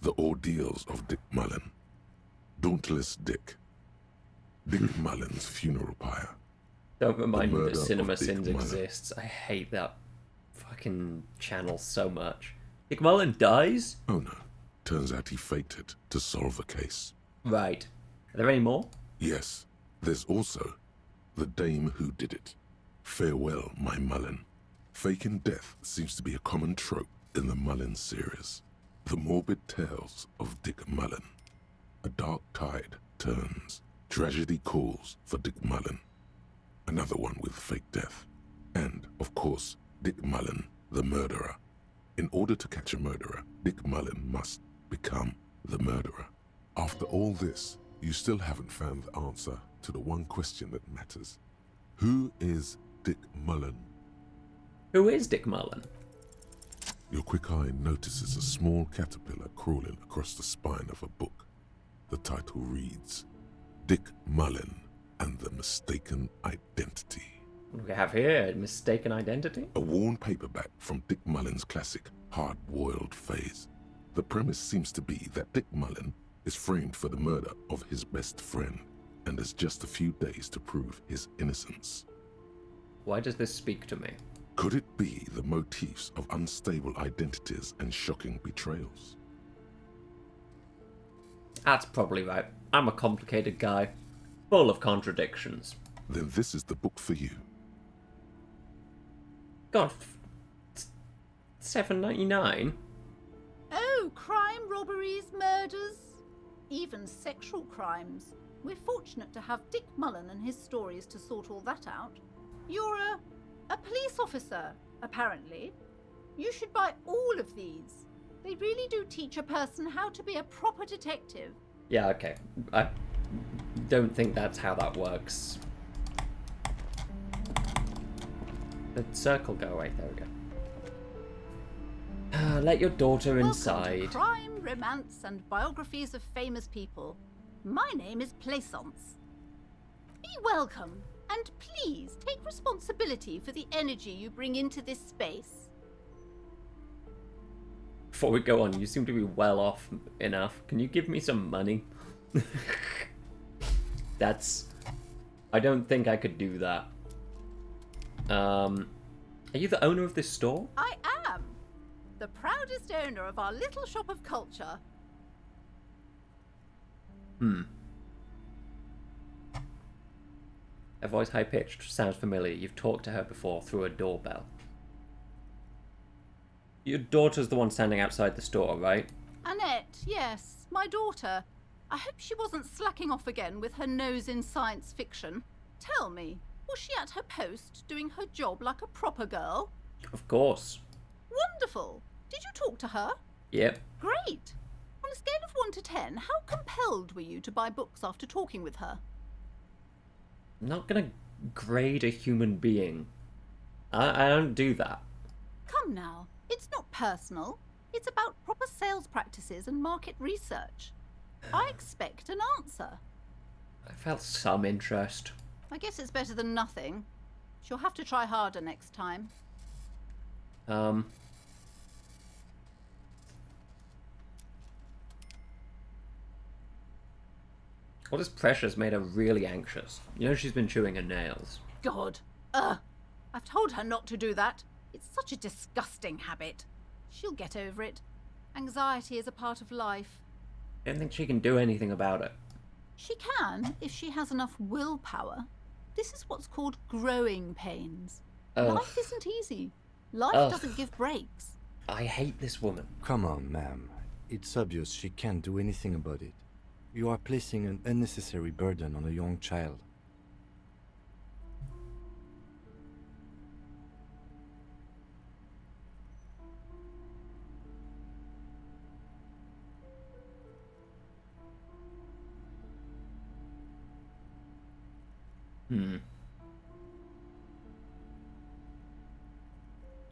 The Ordeals of Dick Mullen. Dauntless Dick. Dick Mullen's Funeral Pyre. Don't remind me that Murder of Cinema Dick Sins Mullen. exists. I hate that fucking channel so much. Dick Mullen dies? Oh no. Turns out he faked it to solve a case. Right. Are there any more? Yes. There's also The Dame Who Did It. Farewell, My Mullen. Faking death seems to be a common trope in the Mullen series. The morbid tales of Dick Mullen. A dark tide turns. Tragedy calls for Dick Mullen. Another one with fake death. And, of course, Dick Mullen, the murderer. In order to catch a murderer, Dick Mullen must become the murderer. After all this, you still haven't found the answer to the one question that matters. Who is Dick Mullen? Who is Dick Mullen? Your quick eye notices a small caterpillar crawling across the spine of a book. The title reads, Dick Mullen and the Mistaken Identity. What do we have here? Mistaken Identity? A worn paperback from Dick Mullen's classic Hard-Boiled Phase. The premise seems to be that Dick Mullen is framed for the murder of his best friend and has just a few days to prove his innocence. Why does this speak to me? Could it be the motifs of unstable identities and shocking betrayals? That's probably right. I'm a complicated guy, full of contradictions. Then this is the book for you. God, $7.99? Oh, crime, robberies, murders, even sexual crimes. We're fortunate to have Dick Mullen and his stories to sort all that out. You're a police officer, apparently. You should buy all of these. They really do teach a person how to be a proper detective. Yeah, okay. I don't think that's how that works. The circle go away. There we go. Let your daughter Welcome inside. to crime, romance, and biographies of famous people. My name is Plaisance. Be welcome, and please take responsibility for the energy you bring into this space. Before we go on, you seem to be well off enough. Can you give me some money? I don't think I could do that. Are you the owner of this store? I am the proudest owner of our little shop of culture. Her voice high-pitched, sounds familiar. You've talked to her before through a doorbell. Your daughter's the one standing outside the store, right? Annette, yes, my daughter. I hope she wasn't slacking off again with her nose in science fiction. Tell me, was she at her post doing her job like a proper girl? Of course. Wonderful. Did you talk to her? Yep. Great. On a scale of 1 to 10, how compelled were you to buy books after talking with her? I'm not gonna grade a human being. I don't do that. Come now, it's not personal. It's about proper sales practices and market research. I expect an answer. I felt some interest. I guess it's better than nothing. She'll have to try harder next time. All this pressure's made her really anxious. You know she's been chewing her nails. God. Ugh. I've told her not to do that. It's such a disgusting habit. She'll get over it. Anxiety is a part of life. I don't think she can do anything about it. She can, if she has enough willpower. This is what's called growing pains. Ugh. Life isn't easy. Life Ugh. doesn't give breaks. I hate this woman. Come on, ma'am. It's obvious she can't do anything about it. You are placing an unnecessary burden on a young child.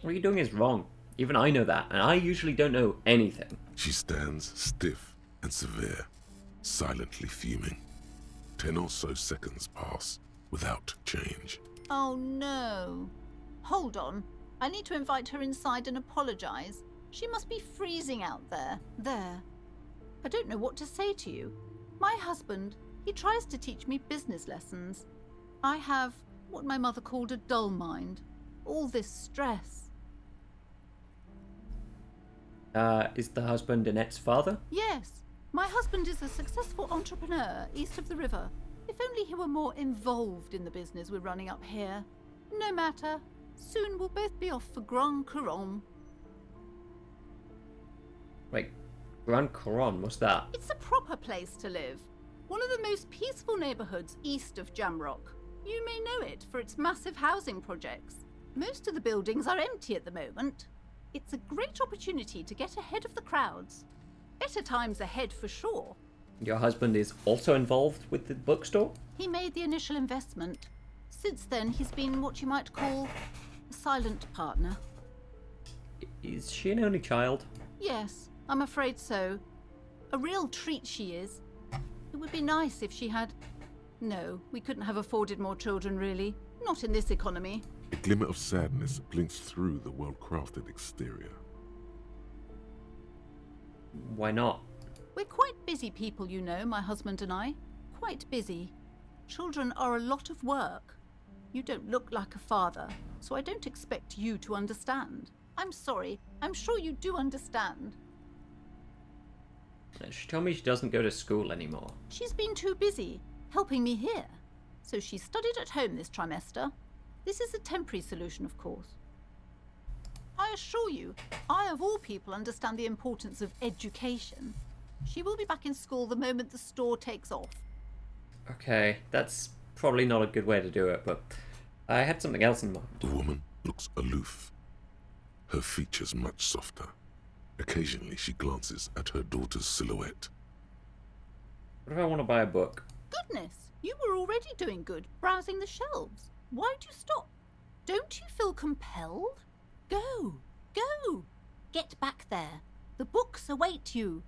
What you're doing is wrong. Even I know that, and I usually don't know anything. She stands stiff and severe, silently fuming. 10 or so seconds pass without change. Oh no. Hold on. I need to invite her inside and apologize. She must be freezing out there. There. I don't know what to say to you. My husband, he tries to teach me business lessons. I have what my mother called a dull mind. All this stress. Is the husband Annette's father? Yes. My husband is a successful entrepreneur east of the river. If only he were more involved in the business we're running up here. No matter. Soon we'll both be off for Grand Couronne. Wait, Grand Couronne, what's that? It's a proper place to live. One of the most peaceful neighbourhoods east of Jamrock. You may know it for its massive housing projects. Most of the buildings are empty at the moment. It's a great opportunity to get ahead of the crowds. Better times ahead for sure. Your husband is also involved with the bookstore? He made the initial investment. Since then, he's been what you might call a silent partner. Is she an only child? Yes, I'm afraid so. A real treat she is. It would be nice if she had... No, we couldn't have afforded more children, really. Not in this economy. A glimmer of sadness blinks through the well-crafted exterior. Why not? We're quite busy people, you know, my husband and I. Quite busy. Children are a lot of work. You don't look like a father, so I don't expect you to understand. I'm sorry. I'm sure you do understand. She told me she doesn't go to school anymore. She's been too busy helping me here. So she studied at home this trimester. This is a temporary solution, of course. I assure you, I of all people understand the importance of education. She will be back in school the moment the store takes off. Okay, that's probably not a good way to do it, but I had something else in mind. The woman looks aloof, her features much softer. Occasionally she glances at her daughter's silhouette. What if I want to buy a book? Goodness, you were already doing good, browsing the shelves. Why'd you stop? Don't you feel compelled? Go, go. Get back there. The books await you.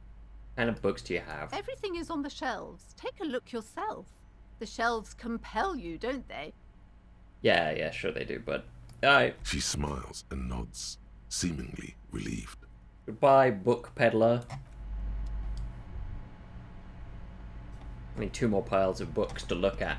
What kind of books do you have? Everything is on the shelves. Take a look yourself. The shelves compel you, don't they? Yeah, sure they do, but She smiles and nods, seemingly relieved. Goodbye, book peddler. I need 2 more piles of books to look at.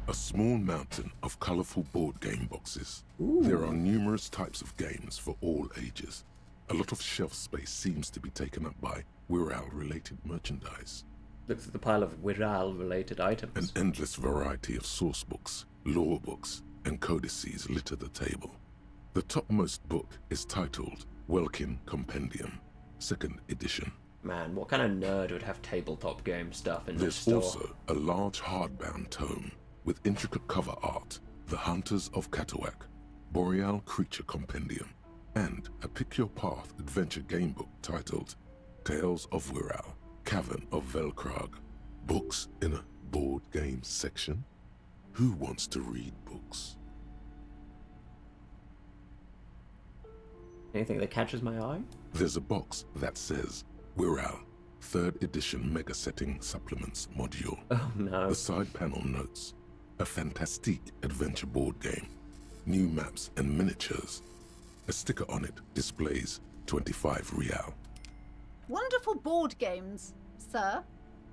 A small mountain of colourful board game boxes. Ooh. There are numerous types of games for all ages. A lot of shelf space seems to be taken up by Wirral-related merchandise. Looks at the pile of Wirral-related items. An endless variety of source books, lore books, and codices litter the table. The topmost book is titled Welkin Compendium, 2nd edition. Man, what kind of nerd would have tabletop game stuff in this There's store? also a large hardbound tome with intricate cover art, The Hunters of Catawak, Boreal Creature Compendium, and a pick-your-path adventure game book titled Tales of Wirral, Cavern of Velkrag. Books in a board game section? Who wants to read books? Anything that catches my eye? There's a box that says Wirral, 3rd edition Mega Setting Supplements module. Oh no. The side panel notes, a fantastique adventure board game, new maps and miniatures. A sticker on it displays 25 real. Wonderful board games, sir.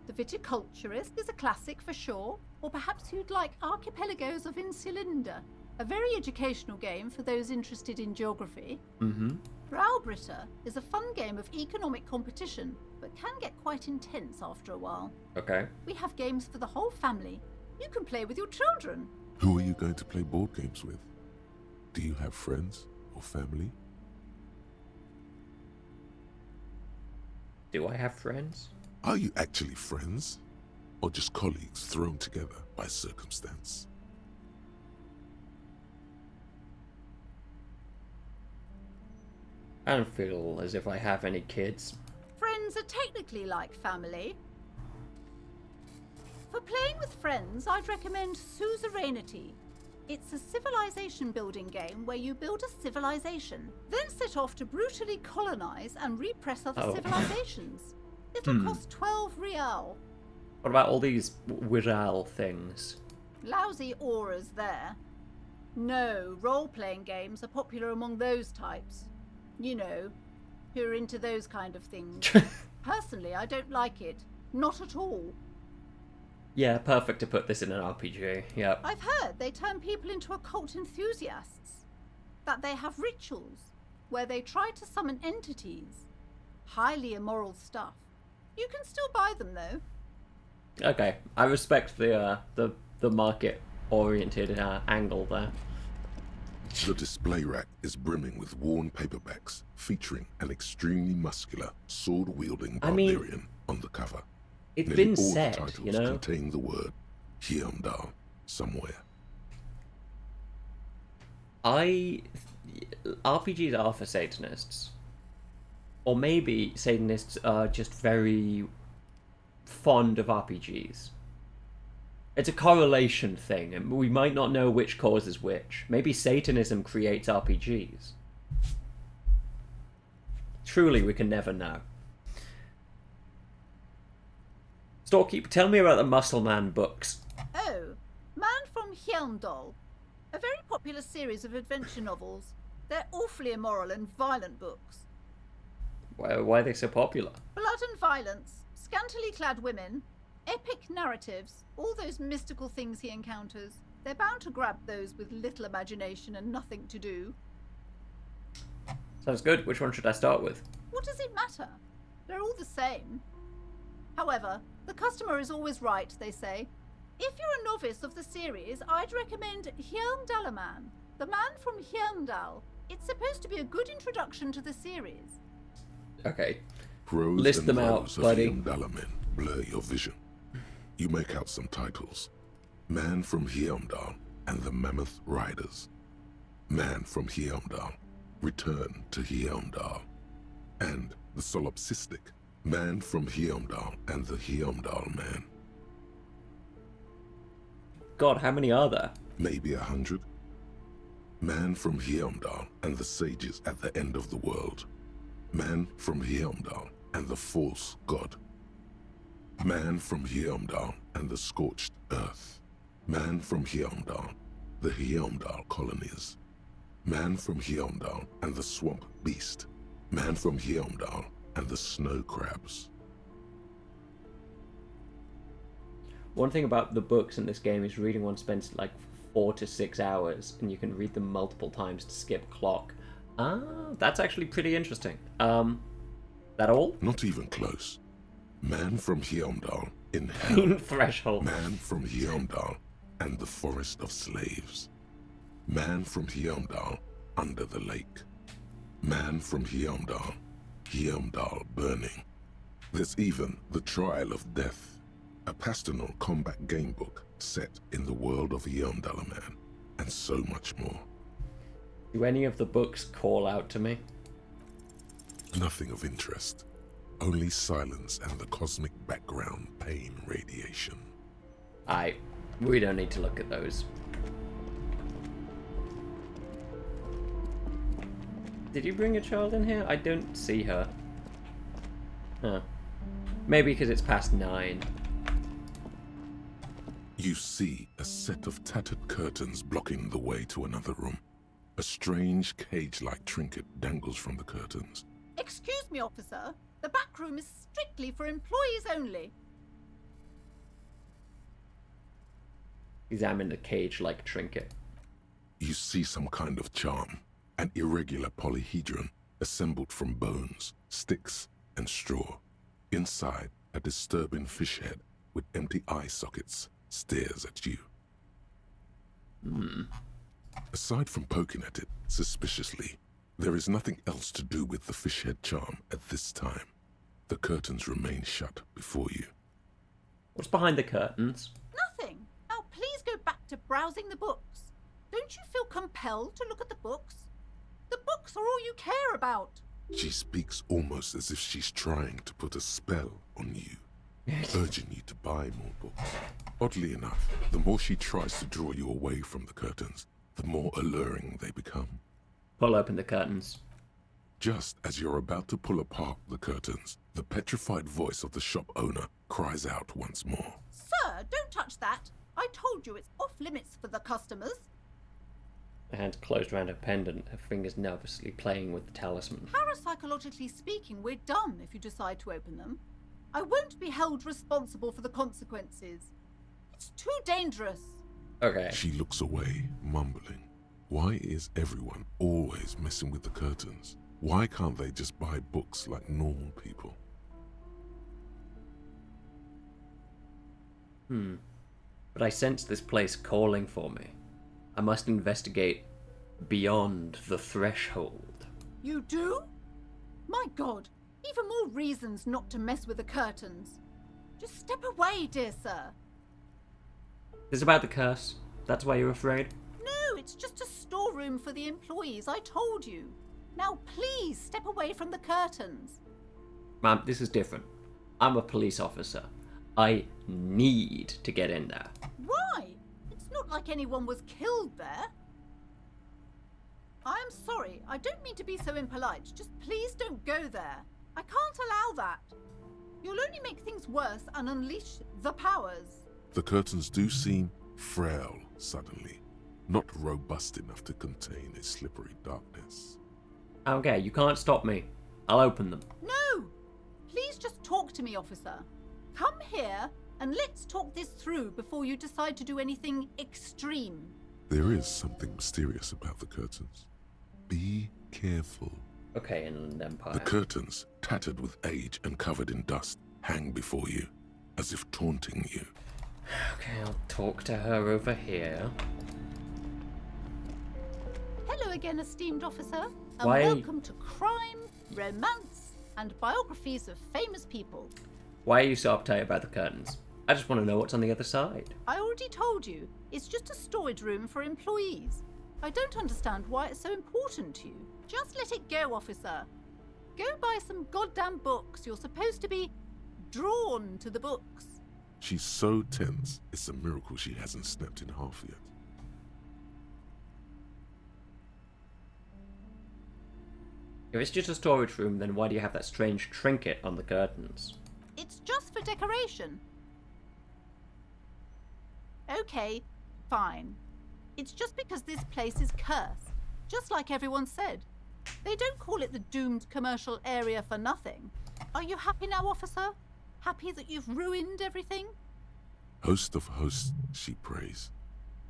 The Viticulturist is a classic for sure, or perhaps you'd like Archipelagos of Insulinda, a very educational game for those interested in geography. Mm-hmm. Braubritter is a fun game of economic competition, but can get quite intense after a while. Okay. We have games for the whole family. You can play with your children. Who are you going to play board games with? Do you have friends or family? Do I have friends? Are you actually friends? Or just colleagues thrown together by circumstance? I don't feel as if I have any kids. Friends are technically like family. For playing with friends, I'd recommend Suzerainty. It's a civilization building game where you build a civilization, then set off to brutally colonize and repress other civilizations. It'll cost 12 real. What about all these Wiral things? Lousy auras there. No, role-playing games are popular among those types. You know, who are into those kind of things. Personally, I don't like it. Not at all. Yeah, perfect to put this in an RPG, yep. I've heard they turn people into occult enthusiasts. That they have rituals where they try to summon entities. Highly immoral stuff. You can still buy them, though. Okay, I respect the market-oriented angle there. The display rack is brimming with worn paperbacks featuring an extremely muscular, sword-wielding barbarian on the cover. It's Nearly been all said, the titles you know? contain the word Hyundai somewhere. RPGs are for Satanists. Or maybe Satanists are just very fond of RPGs. It's a correlation thing, and we might not know which causes which. Maybe Satanism creates RPGs. Truly, we can never know. Storekeeper, tell me about the Muscle Man books. Oh, Man from Hyundai. A very popular series of adventure novels. They're awfully immoral and violent books. Why are they so popular? Blood and violence, scantily clad women, epic narratives, all those mystical things he encounters. They're bound to grab those with little imagination and nothing to do. Sounds good. Which one should I start with? What does it matter? They're all the same. However, the customer is always right, they say. If you're a novice of the series, I'd recommend Hyundalaman, the man from Hyundal. It's supposed to be a good introduction to the series. Okay. Pros List and them out, pros of buddy. Hyundalaman blur your vision. You make out some titles. Man from Hyundal and the Mammoth Riders. Man from Hyundal, Return to Hyundal. And the solipsistic Man from Hyundal and the Hyundal Man. God, how many are there? Maybe 100. Man from Hyundal and the sages at the end of the world. Man from Hyundal and the false god. Man from Hyundal and the scorched earth. Man from Hyundal, the Hyundal colonies. Man from Hyundal and the swamp beast. Man from Hyundal and the snow crabs. One thing about the books in this game is reading one spends like 4 to 6 hours, and you can read them multiple times to skip clock. That's actually pretty interesting. That all? Not even close. Man from Hyundal in Pain hell. threshold. Man from Hyundal and the forest of slaves. Man from Hyundal under the lake. Man from Hyundal, Hyundal burning. There's even the Trial of Death, a pastoral combat game book set in the world of Hyundalaman, and so much more. Do any of the books call out to me? Nothing of interest. Only silence and the cosmic background pain radiation. We don't need to look at those. Did you bring a child in here? I don't see her. Huh. Maybe because it's past 9. You see a set of tattered curtains blocking the way to another room. A strange cage-like trinket dangles from the curtains. Excuse me, officer. The back room is strictly for employees only. Examine the cage-like trinket. You see some kind of charm, an irregular polyhedron assembled from bones, sticks, and straw. Inside, a disturbing fish head with empty eye sockets stares at you. Aside from poking at it suspiciously, there is nothing else to do with the fish head charm at this time. The curtains remain shut before you. What's behind the curtains? Nothing. Now please go back to browsing the books. Don't you feel compelled to look at the books? The books are all you care about. She speaks almost as if she's trying to put a spell on you, urging you to buy more books. Oddly enough, the more she tries to draw you away from the curtains, the more alluring they become. Pull open the curtains. Just as you're about to pull apart the curtains, the petrified voice of the shop owner cries out once more. Sir, don't touch that. I told you it's off limits for the customers. Her hand closed around her pendant, her fingers nervously playing with the talisman. Parapsychologically speaking, we're done if you decide to open them. I won't be held responsible for the consequences. It's too dangerous. Okay. She looks away, mumbling. Why is everyone always messing with the curtains? Why can't they just buy books like normal people? But I sense this place calling for me. I must investigate beyond the threshold. You do? My God, even more reasons not to mess with the curtains. Just step away, dear sir. This is about the curse? That's why you're afraid? No, it's just a storeroom for the employees, I told you. Now please step away from the curtains. Ma'am, this is different. I'm a police officer. I need to get in there. Why? It's not like anyone was killed there. I am sorry, I don't mean to be so impolite. Just please don't go there. I can't allow that. You'll only make things worse and unleash the powers. The curtains do seem frail suddenly, not robust enough to contain a slippery darkness. Okay, you can't stop me. I'll open them. No! Please just talk to me, officer. Come here and let's talk this through before you decide to do anything extreme. There is something mysterious about the curtains. Be careful. Okay, Inland Empire. The curtains, tattered with age and covered in dust, hang before you, as if taunting you. Okay, I'll talk to her over here. Hello again, esteemed officer, and Why- welcome to Crime, Romance, and Biographies of Famous People. Why are you so uptight about the curtains? I just want to know what's on the other side. I already told you, it's just a storage room for employees. I don't understand why it's so important to you. Just let it go, officer. Go buy some goddamn books. You're supposed to be drawn to the books. She's so tense, it's a miracle she hasn't snapped in half yet. If it's just a storage room, then why do you have that strange trinket on the curtains? It's just for decoration. Okay, fine. It's just because this place is cursed, just like everyone said. They don't call it the doomed commercial area for nothing. Are you happy now, officer? Happy that you've ruined everything? Host of hosts, she prays.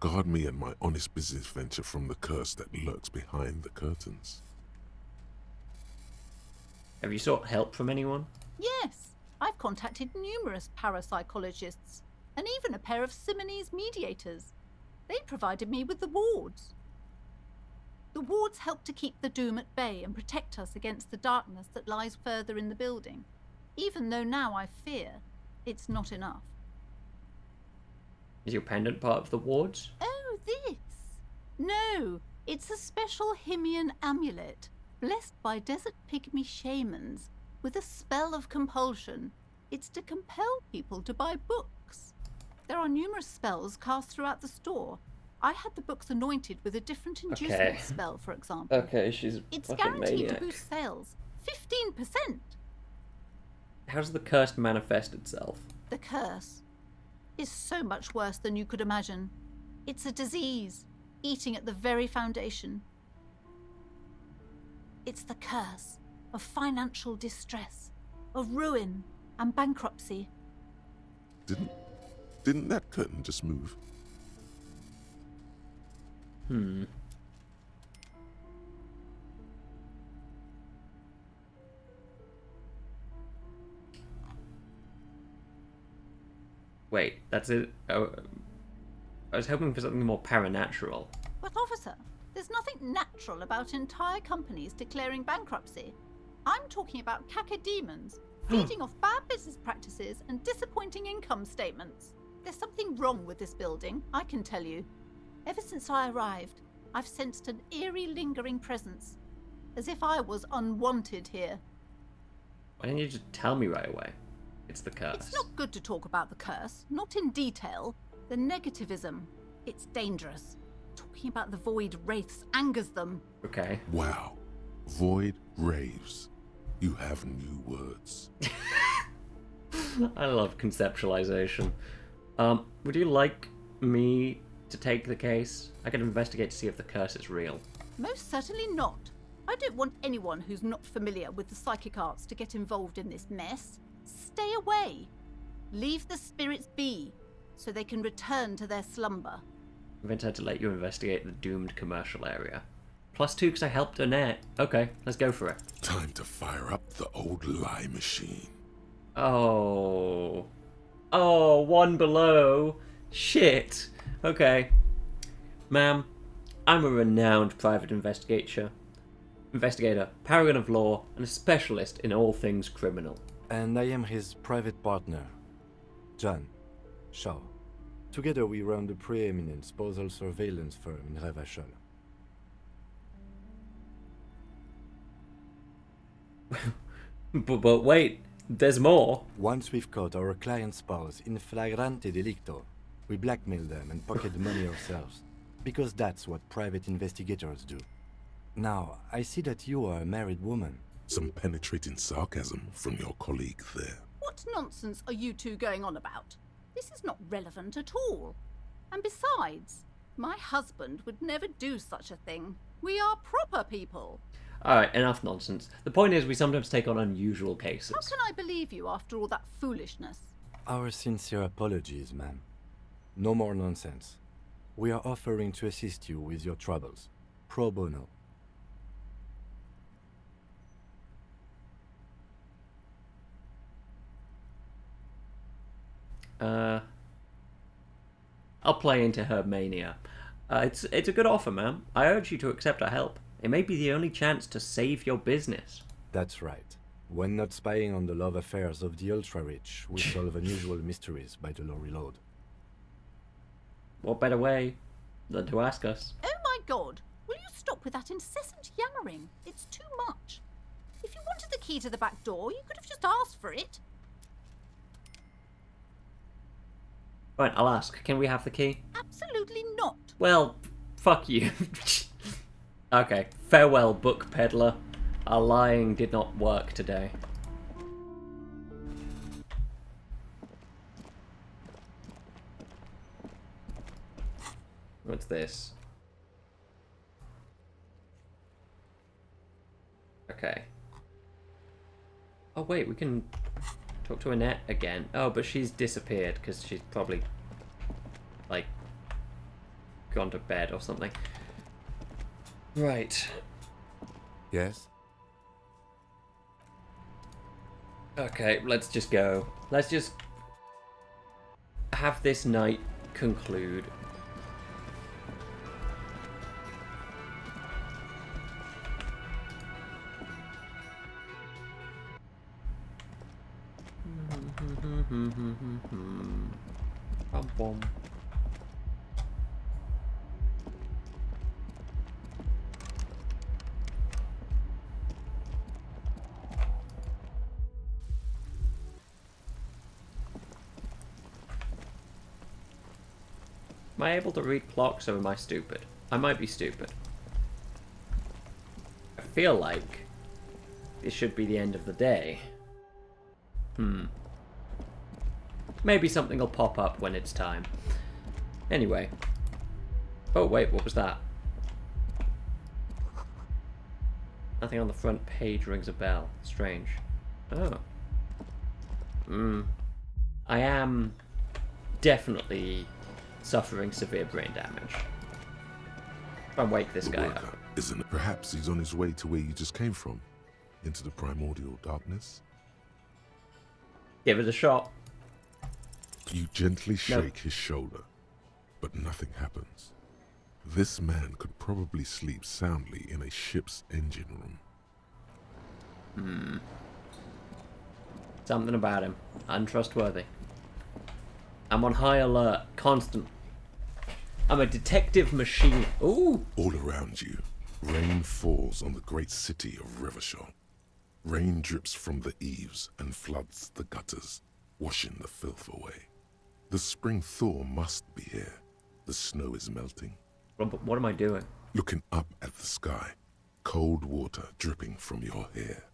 Guard me and my honest business venture from the curse that lurks behind the curtains. Have you sought help from anyone? Yes, I've contacted numerous parapsychologists, and even a pair of Simonese mediators. They provided me with the wards. The wards help to keep the doom at bay and protect us against the darkness that lies further in the building, even though now I fear it's not enough. Is your pendant part of the wards? Oh, this? No, it's a special Himian amulet, blessed by desert pygmy shamans, with a spell of compulsion. It's to compel people to buy books. There are numerous spells cast throughout the store. I had the books anointed with a different inducement spell, for example. Okay, she's It's fucking guaranteed maniac. to boost sales 15%. How does the curse manifest itself? The curse is so much worse than you could imagine. It's a disease, eating at the very foundation. It's the curse of financial distress, of ruin and bankruptcy. Didn't that curtain just move? Wait, that's it? Oh, I was hoping for something more paranatural. But officer, there's nothing natural about entire companies declaring bankruptcy. I'm talking about cacodemons, feeding off bad business practices and disappointing income statements. There's something wrong with this building, I can tell you. Ever since I arrived, I've sensed an eerie lingering presence, as if I was unwanted here. Why didn't you just tell me right away? It's the curse. It's not good to talk about the curse, not in detail. The negativism, it's dangerous. Talking about the void wraiths angers them. Okay. Wow. Void raves. You have new words. I love conceptualization. Would you like me to take the case? I could investigate to see if the curse is real. Most certainly not. I don't want anyone who's not familiar with the psychic arts to get involved in this mess. Stay away. Leave the spirits be, so they can return to their slumber. I've intended to let you investigate the doomed commercial area. +2 because I helped Annette. Okay, let's go for it. Time to fire up the old lie machine. Oh. Oh, 1 below. Shit. Okay. Ma'am, I'm a renowned private investigator, paragon of law, and a specialist in all things criminal. And I am his private partner, John Shaw. Together we run the preeminent postal surveillance firm in Revachol. But wait, there's more. Once we've caught our client's spouse in flagrante delicto, we blackmail them and pocket the money ourselves. Because that's what private investigators do. Now, I see that you are a married woman. Some penetrating sarcasm from your colleague there. What nonsense are you two going on about? This is not relevant at all. And besides, my husband would never do such a thing. We are proper people. Alright, enough nonsense. The point is we sometimes take on unusual cases. How can I believe you after all that foolishness? Our sincere apologies, ma'am. No more nonsense. We are offering to assist you with your troubles. Pro bono. I'll play into her mania. It's a good offer, ma'am. I urge you to accept our help. It may be the only chance to save your business. That's right. When not spying on the love affairs of the ultra-rich, we solve unusual mysteries by the low reload. What better way than to ask us? Oh my god! Will you stop with that incessant yammering? It's too much. If you wanted the key to the back door, you could have just asked for it. Right, I'll ask. Can we have the key? Absolutely not. Well, fuck you. Okay, farewell, book peddler. Our lying did not work today. What's this? Okay. Oh wait, we can talk to Annette again. Oh, but she's disappeared because she's probably, like, gone to bed or something. Right. Yes? Okay, let's just go. Let's just have this night conclude. Bum bum. Am I able to read clocks or am I stupid? I might be stupid. I feel like this should be the end of the day. Maybe something will pop up when it's time. Anyway. Oh, wait, what was that? Nothing on the front page rings a bell. Strange. Oh. I am definitely suffering severe brain damage. If I wake this guy up. Isn't it? Perhaps he's on his way to where you just came from. Into the primordial darkness. Give it a shot. You gently shake his shoulder, but nothing happens. This man could probably sleep soundly in a ship's engine room. Something about him. Untrustworthy. I'm on high alert. Constant. I'm a detective machine. Ooh! All around you, rain falls on the great city of Revachol. Rain drips from the eaves and floods the gutters, washing the filth away. The spring thaw must be here. The snow is melting. What am I doing? Looking up at the sky, cold water dripping from your hair.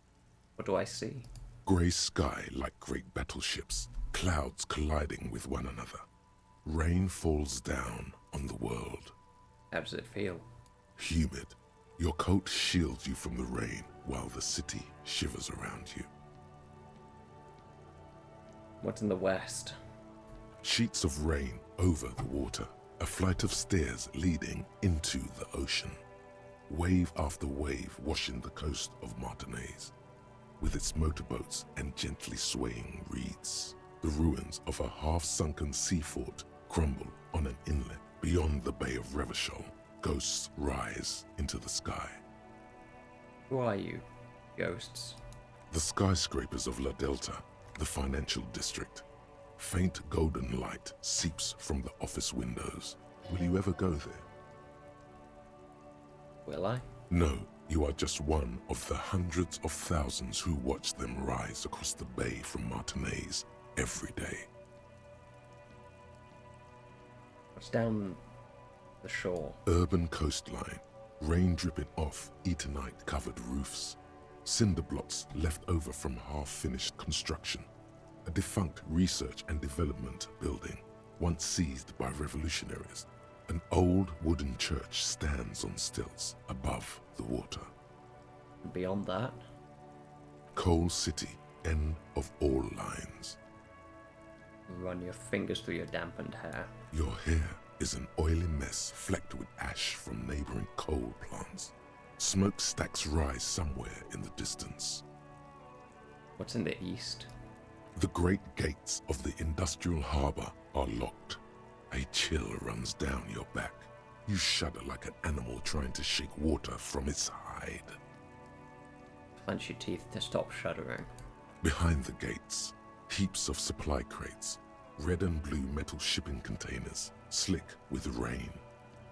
What do I see? Grey sky like great battleships, clouds colliding with one another. Rain falls down on the world. How does it feel? Humid. Your coat shields you from the rain while the city shivers around you. What's in the west? Sheets of rain over the water. A flight of stairs leading into the ocean. Wave after wave washing the coast of Martinaise. With its motorboats and gently swaying reeds. The ruins of a half-sunken sea fort crumble on an inlet beyond the Bay of Revachol. Ghosts rise into the sky. Who are you, ghosts? The skyscrapers of La Delta, the financial district. Faint golden light seeps from the office windows. Will you ever go there? Will I? No, you are just one of the hundreds of thousands who watch them rise across the bay from Martinaise every day. What's down the shore? Urban coastline, rain dripping off Eternite-covered roofs. Cinder blocks left over from half-finished construction. A defunct research and development building, once seized by revolutionaries. An old wooden church stands on stilts above the water. Beyond that? Coal City, end of all lines. Run your fingers through your dampened hair. Your hair is an oily mess flecked with ash from neighboring coal plants. Smokestacks rise somewhere in the distance. What's in the east? The great gates of the industrial harbor are locked. A chill runs down your back. You shudder like an animal trying to shake water from its hide. Clench your teeth to stop shuddering. Behind the gates, heaps of supply crates, red and blue metal shipping containers, slick with rain.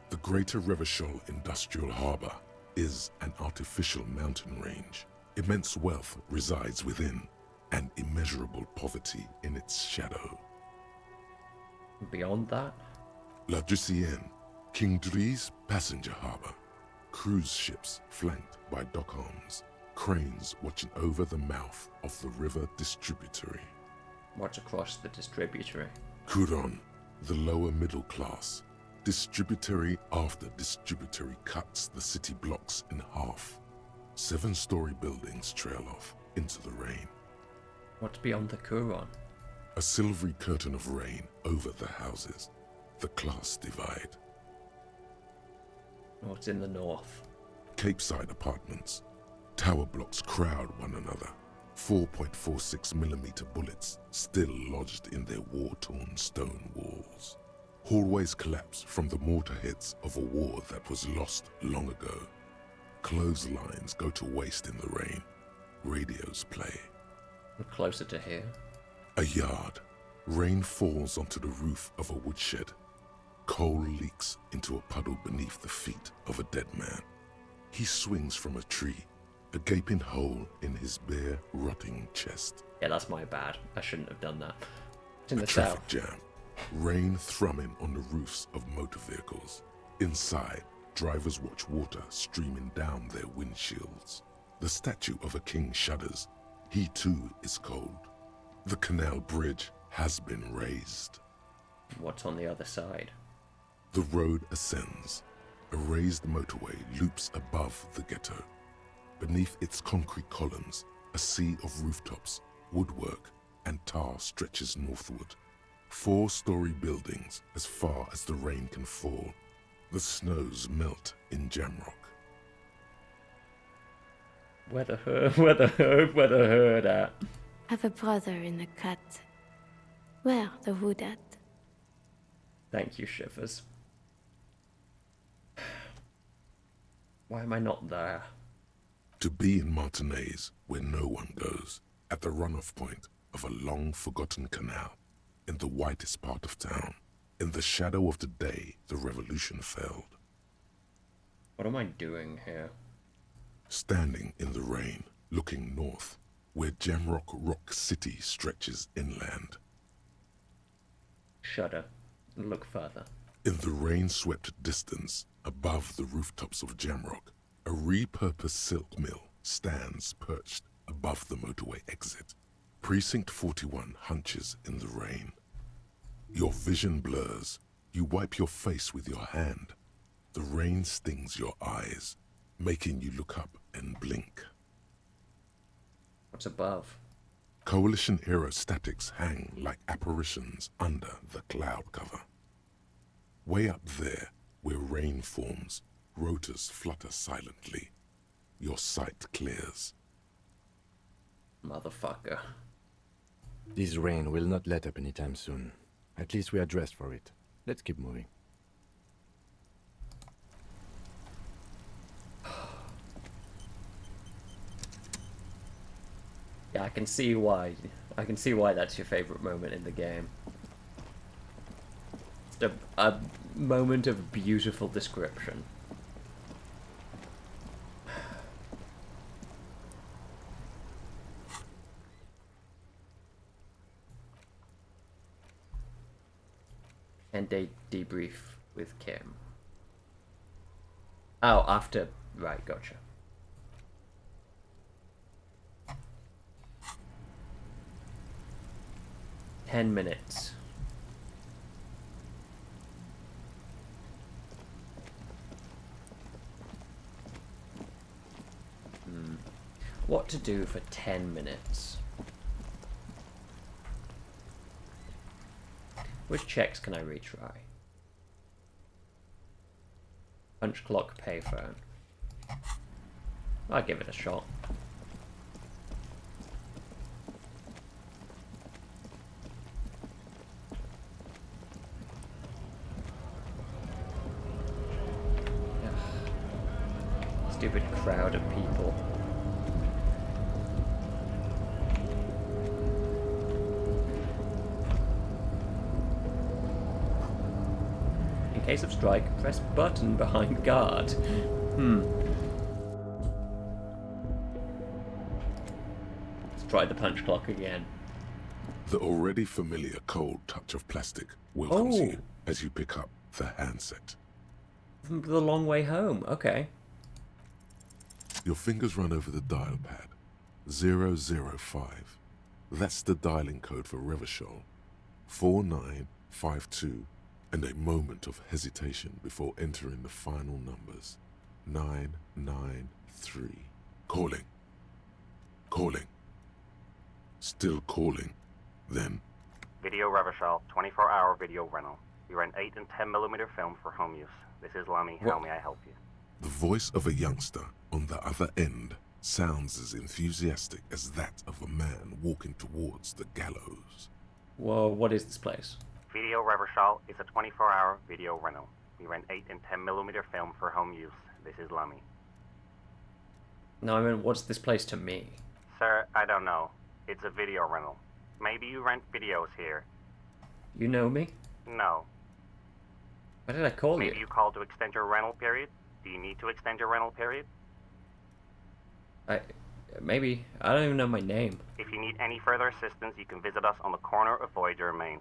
The Greater Revachol Industrial Harbor is an artificial mountain range. Immense wealth resides within, and immeasurable poverty in its shadow. Beyond that? La Drusienne, King Dries passenger harbor. Cruise ships flanked by dock arms. Cranes watching over the mouth of the river distributary. What's across the distributary? Couronne, the lower middle class. Distributary after distributary cuts the city blocks in half. 7-story buildings trail off into the rain. What's beyond the Couronne? A silvery curtain of rain over the houses. The class divide. What's in the north? Capeside apartments. Tower blocks crowd one another. 4.46mm bullets still lodged in their war-torn stone walls. Hallways collapse from the mortar hits of a war that was lost long ago. Clotheslines go to waste in the rain. Radios play. Closer to here. A yard. Rain falls onto the roof of a woodshed. Coal leaks into a puddle beneath the feet of a dead man. He swings from a tree, a gaping hole in his bare, rotting chest. Yeah, that's my bad. I shouldn't have done that. It's in the traffic south. Jam. Rain thrumming on the roofs of motor vehicles. Inside, drivers watch water streaming down their windshields. The statue of a king shudders. He too is cold. The canal bridge has been raised. What's on the other side? The road ascends. A raised motorway loops above the ghetto. Beneath its concrete columns, a sea of rooftops, woodwork, and tar stretches northward. 4-story buildings as far as the rain can fall. The snows melt in Jamrock. Where the herd at? Have a brother in the cut. Where the wood at? Thank you, Shivers. Why am I not there? To be in Martinez, where no one goes, at the runoff point of a long-forgotten canal, in the whitest part of town, in the shadow of the day the revolution failed. What am I doing here? Standing in the rain, looking north, where Jamrock Rock City stretches inland. Shudder and look further. In the rain-swept distance, above the rooftops of Jamrock, a repurposed silk mill stands perched above the motorway exit. Precinct 41 hunches in the rain. Your vision blurs. You wipe your face with your hand. The rain stings your eyes, making you look up and blink. What's above? Coalition aerostatics hang like apparitions under the cloud cover. Way up there, where rain forms, rotors flutter silently. Your sight clears. Motherfucker. This rain will not let up anytime soon. At least we are dressed for it. Let's keep moving. Yeah, I can see why. I can see why that's your favorite moment in the game. Just a moment of beautiful description. And debrief with Kim. Oh, after. Right, gotcha. "10 minutes. What to do for 10 minutes? Which checks can I retry? Punch clock payphone. I'll give it a shot. Stupid crowd of people. In case of strike, press button behind guard. Let's try the punch clock again. The already familiar cold touch of plastic welcomes you as you pick up the handset. The long way home, okay. Your fingers run over the dial pad. 005. That's the dialing code for Revachol. 4952. And a moment of hesitation before entering the final numbers. 993. Calling. Calling. Still calling. Then. Video Revachol, 24-hour video rental. We rent 8 and 10mm film for home use. This is Lummy. How may I help you? The voice of a youngster on the other end sounds as enthusiastic as that of a man walking towards the gallows. Whoa, what is this place? Video Revachol is a 24-hour video rental. We rent 8 and 10mm film for home use. This is Lummy. No, I mean, what's this place to me? Sir, I don't know. It's a video rental. Maybe you rent videos here. You know me? No. Why did I call Maybe you called to extend your rental period? Do you need to extend your rental period? Maybe. I don't even know my name. If you need any further assistance, you can visit us on the corner of Voyager and Main.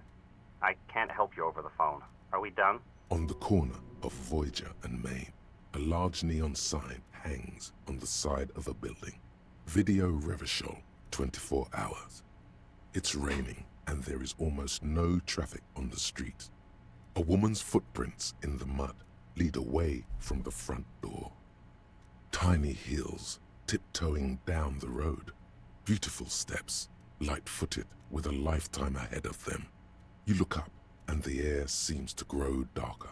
I can't help you over the phone. Are we done? On the corner of Voyager and Main, a large neon sign hangs on the side of a building. Video Revachol, 24 hours. It's raining, and there is almost no traffic on the street. A woman's footprints in the mud lead away from the front door. Tiny heels tiptoeing down the road. Beautiful steps, light-footed with a lifetime ahead of them. You look up, and the air seems to grow darker.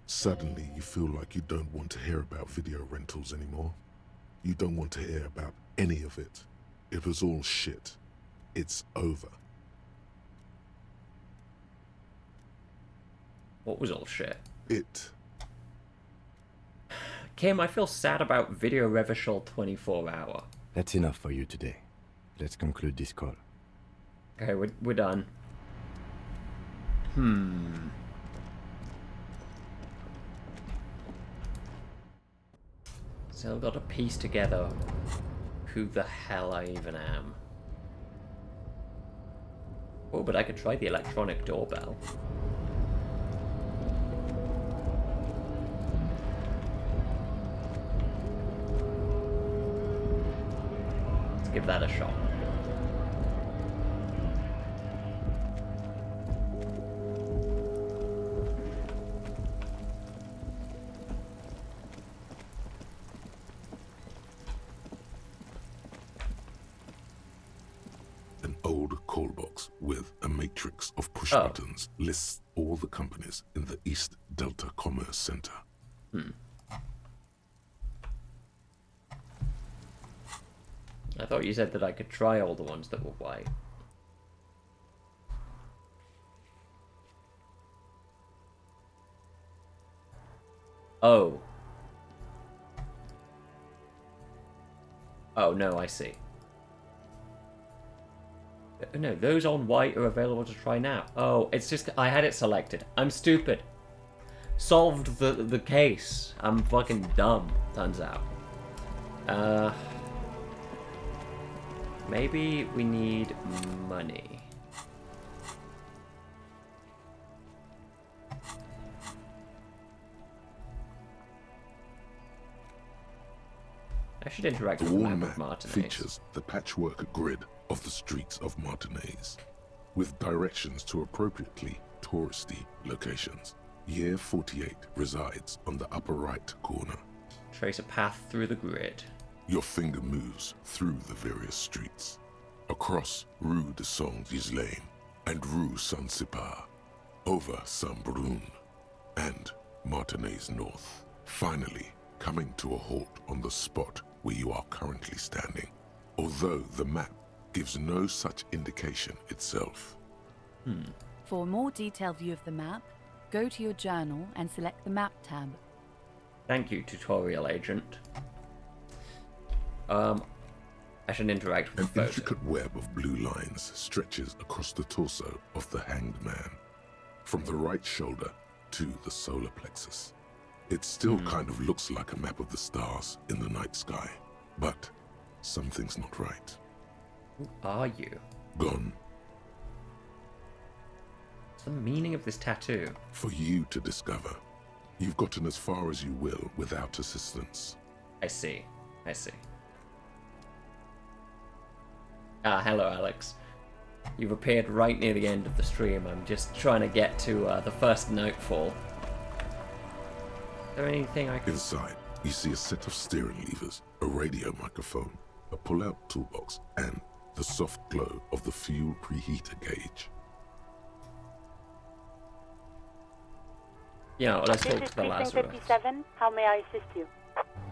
Suddenly, you feel like you don't want to hear about video rentals anymore. You don't want to hear about any of it. It was all shit. It's over. What was all shit? It. Kim, I feel sad about Video Revachol 24-hour. That's enough for you today. Let's conclude this call. Okay, we're done. Still got to piece together who the hell I even am. Oh, but I could try the electronic doorbell. Let's give that a shot. An old call box with a matrix of push buttons lists all the companies in the East Delta Commerce Center. I thought you said that I could try all the ones that were white. Oh. Oh, no, I see. No, those on white are available to try now. Oh, it's just I had it selected. I'm stupid. Solved the case. I'm fucking dumb, turns out. Maybe we need money. I should interact with the wall map map of Martinez. features the patchwork grid of the streets of Martinez, with directions to appropriately touristy locations. Year 48 resides on the upper right corner. Trace a path through the grid. Your finger moves through the various streets, across Rue de Saint-Ghislain and Rue Saint-Sipar, over Saint-Brun and Martinez North, finally coming to a halt on the spot where you are currently standing, although the map gives no such indication itself. For a more detailed view of the map, go to your journal and select the Map tab. Thank you, tutorial agent. I should interact with An the photo. intricate web of blue lines stretches across the torso of the hanged man, from the right shoulder to the solar plexus. It still kind of looks like a map of the stars in the night sky, but something's not right. Who are you? Gone. What's the meaning of this tattoo? For you to discover. You've gotten as far as you will without assistance. I see. I see. Ah, hello, Alex. You've appeared right near the end of the stream. I'm just trying to get to the first nightfall. Is there anything I can... Inside, you see a set of steering levers, a radio microphone, a pull-out toolbox, and the soft glow of the fuel preheater gauge. Yeah, well, let's talk This is to the Precinct Lazarus. 57. How may I assist you?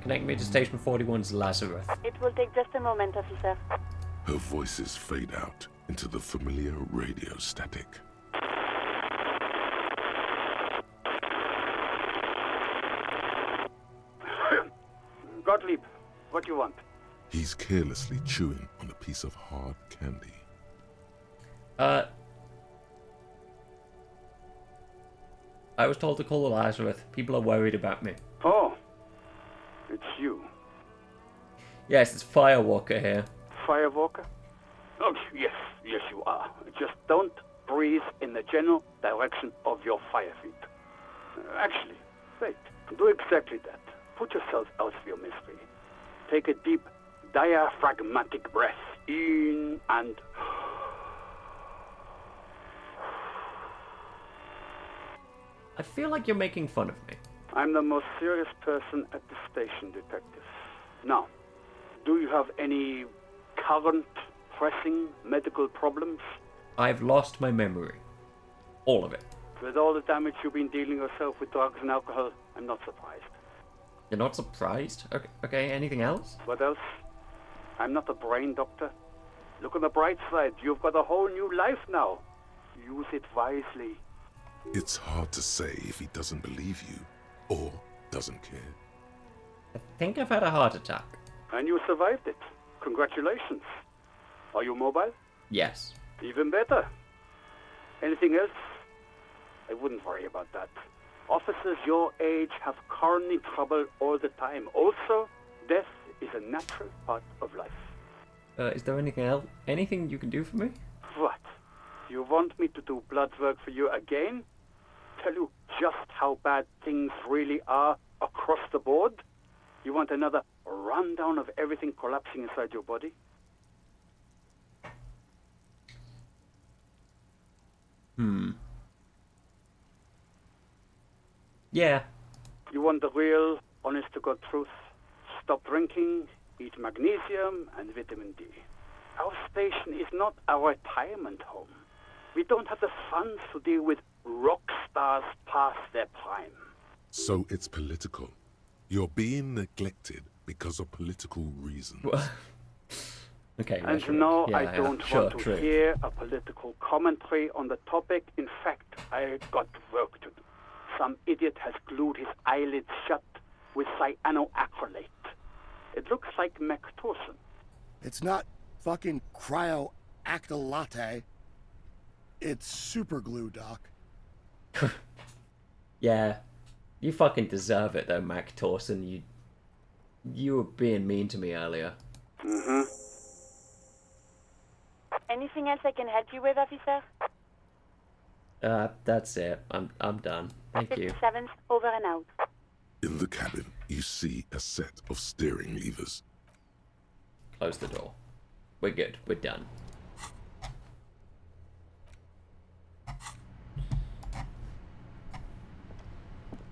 Connect me to Station 41's Lazarus. It will take just a moment, officer. Her voices fade out into the familiar radio static. Gottlieb, what do you want? He's carelessly chewing on a piece of hard candy. I was told to call the Lazarus. People are worried about me. Oh, it's you. Yes, it's Firewalker here. Firewalker? Oh, yes, you are. Just don't breathe in the general direction of your fire feet. Actually, wait. Do exactly that. Put yourself out of your misery. Take a deep, diaphragmatic breath in and I feel like you're making fun of me. I'm the most serious person at the station, detective. Now, do you have any current, pressing medical problems? I've lost my memory. All of it. With all the damage you've been dealing yourself with drugs and alcohol, I'm not surprised. You're not surprised? Okay, anything else? What else? I'm not a brain doctor. Look on the bright side. You've got a whole new life now. Use it wisely. It's hard to say if he doesn't believe you or doesn't care. I think I've had a heart attack. And you survived it. Congratulations. Are you mobile? Yes. Even better. Anything else? I wouldn't worry about that. Officers your age have coronary trouble all the time. Also, death is a natural part of life. Is there anything else? Anything you can do for me? What? You want me to do blood work for you again? Tell you just how bad things really are across the board? You want another rundown of everything collapsing inside your body? Yeah. You want the real, honest-to-God truth? Stop drinking, eat magnesium and vitamin D. Our station is not a retirement home. We don't have the funds to deal with rock stars past their prime. So it's political. You're being neglected because of political reasons. Okay. And sure. no, Yeah, I don't want to true. hear a political commentary on the topic. In fact, I got work to do. Some idiot has glued his eyelids shut with cyanoacrylate. It looks like Mactorson. It's not fucking cryoactylate. It's super glue, Doc. Yeah. You fucking deserve it though, Mac Torson. You were being mean to me earlier. Mm-hmm. Anything else I can help you with, officer? That's it. I'm done. Thank you. 57th, over and out. In the cabin, you see a set of steering levers. Close the door. We're good. We're done.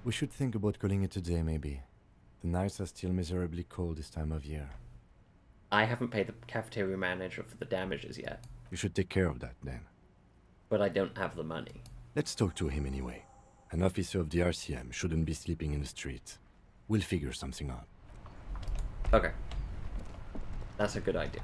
We should think about calling it a day, maybe. The nights are still miserably cold this time of year. I haven't paid the cafeteria manager for the damages yet. You should take care of that, then. But I don't have the money. Let's talk to him anyway. An officer of the RCM shouldn't be sleeping in the streets. We'll figure something out. Okay. That's a good idea.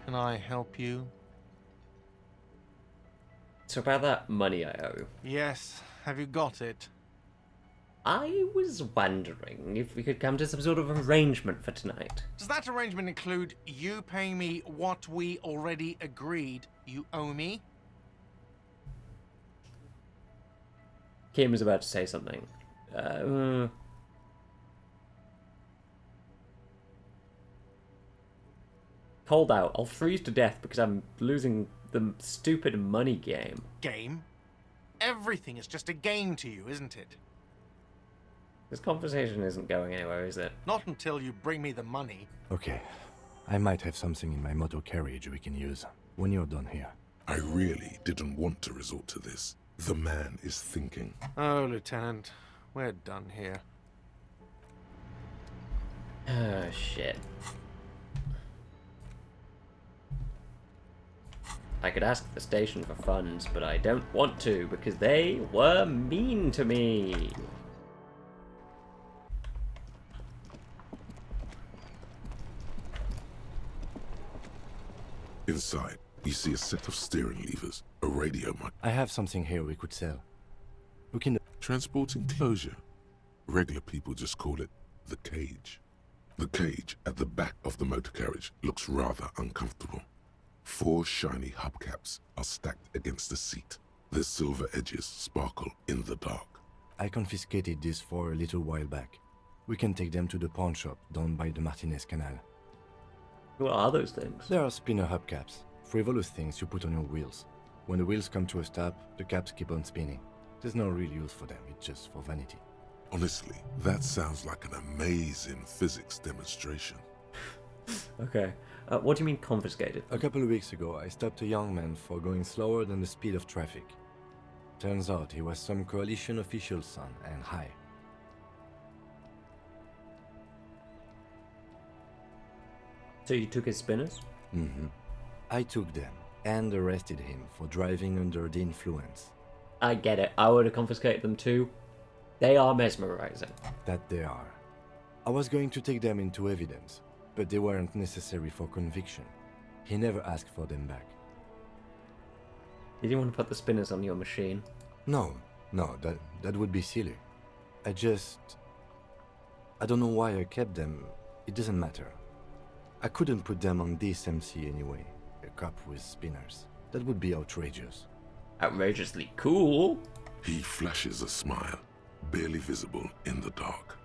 Can I help you? So about that money I owe. Yes. Have you got it? I was wondering if we could come to some sort of arrangement for tonight. Does that arrangement include you paying me what we already agreed you owe me? Kim was about to say something. Cold out. I'll freeze to death because I'm losing the stupid money game. Game? Everything is just a game to you, isn't it? This conversation isn't going anywhere, is it? Not until you bring me the money. Okay. I might have something in my motor carriage we can use when you're done here. I really didn't want to resort to this. The man is thinking. Oh, Lieutenant. We're done here. Oh, shit. I could ask the station for funds, but I don't want to because they were mean to me. Inside, you see a set of steering levers, a radio mic. I have something here we could sell. We can... Transport enclosure. Regular people just call it the cage. The cage at the back of the motor carriage looks rather uncomfortable. 4 shiny hubcaps are stacked against the seat. Their silver edges sparkle in the dark. I confiscated these 4 a little while back. We can take them to the pawn shop down by the Martinez Canal. What are those things? They are spinner hubcaps. Frivolous things you put on your wheels. When the wheels come to a stop, the caps keep on spinning. There's no real use for them, it's just for vanity. Honestly, that sounds like an amazing physics demonstration. Okay. What do you mean confiscated? A couple of weeks ago, I stopped a young man for going slower than the speed of traffic. Turns out he was some coalition official's son and high. So you took his spinners? Mm-hmm. I took them and arrested him for driving under the influence. I get it. I would have confiscated them too. They are mesmerizing. That they are. I was going to take them into evidence, but they weren't necessary for conviction. He never asked for them back. You didn't want to put the spinners on your machine? No, that would be silly. I don't know why I kept them. It doesn't matter. I couldn't put them on this MC anyway. A cop with spinners. That would be outrageous. Outrageously cool? He flashes a smile, barely visible in the dark.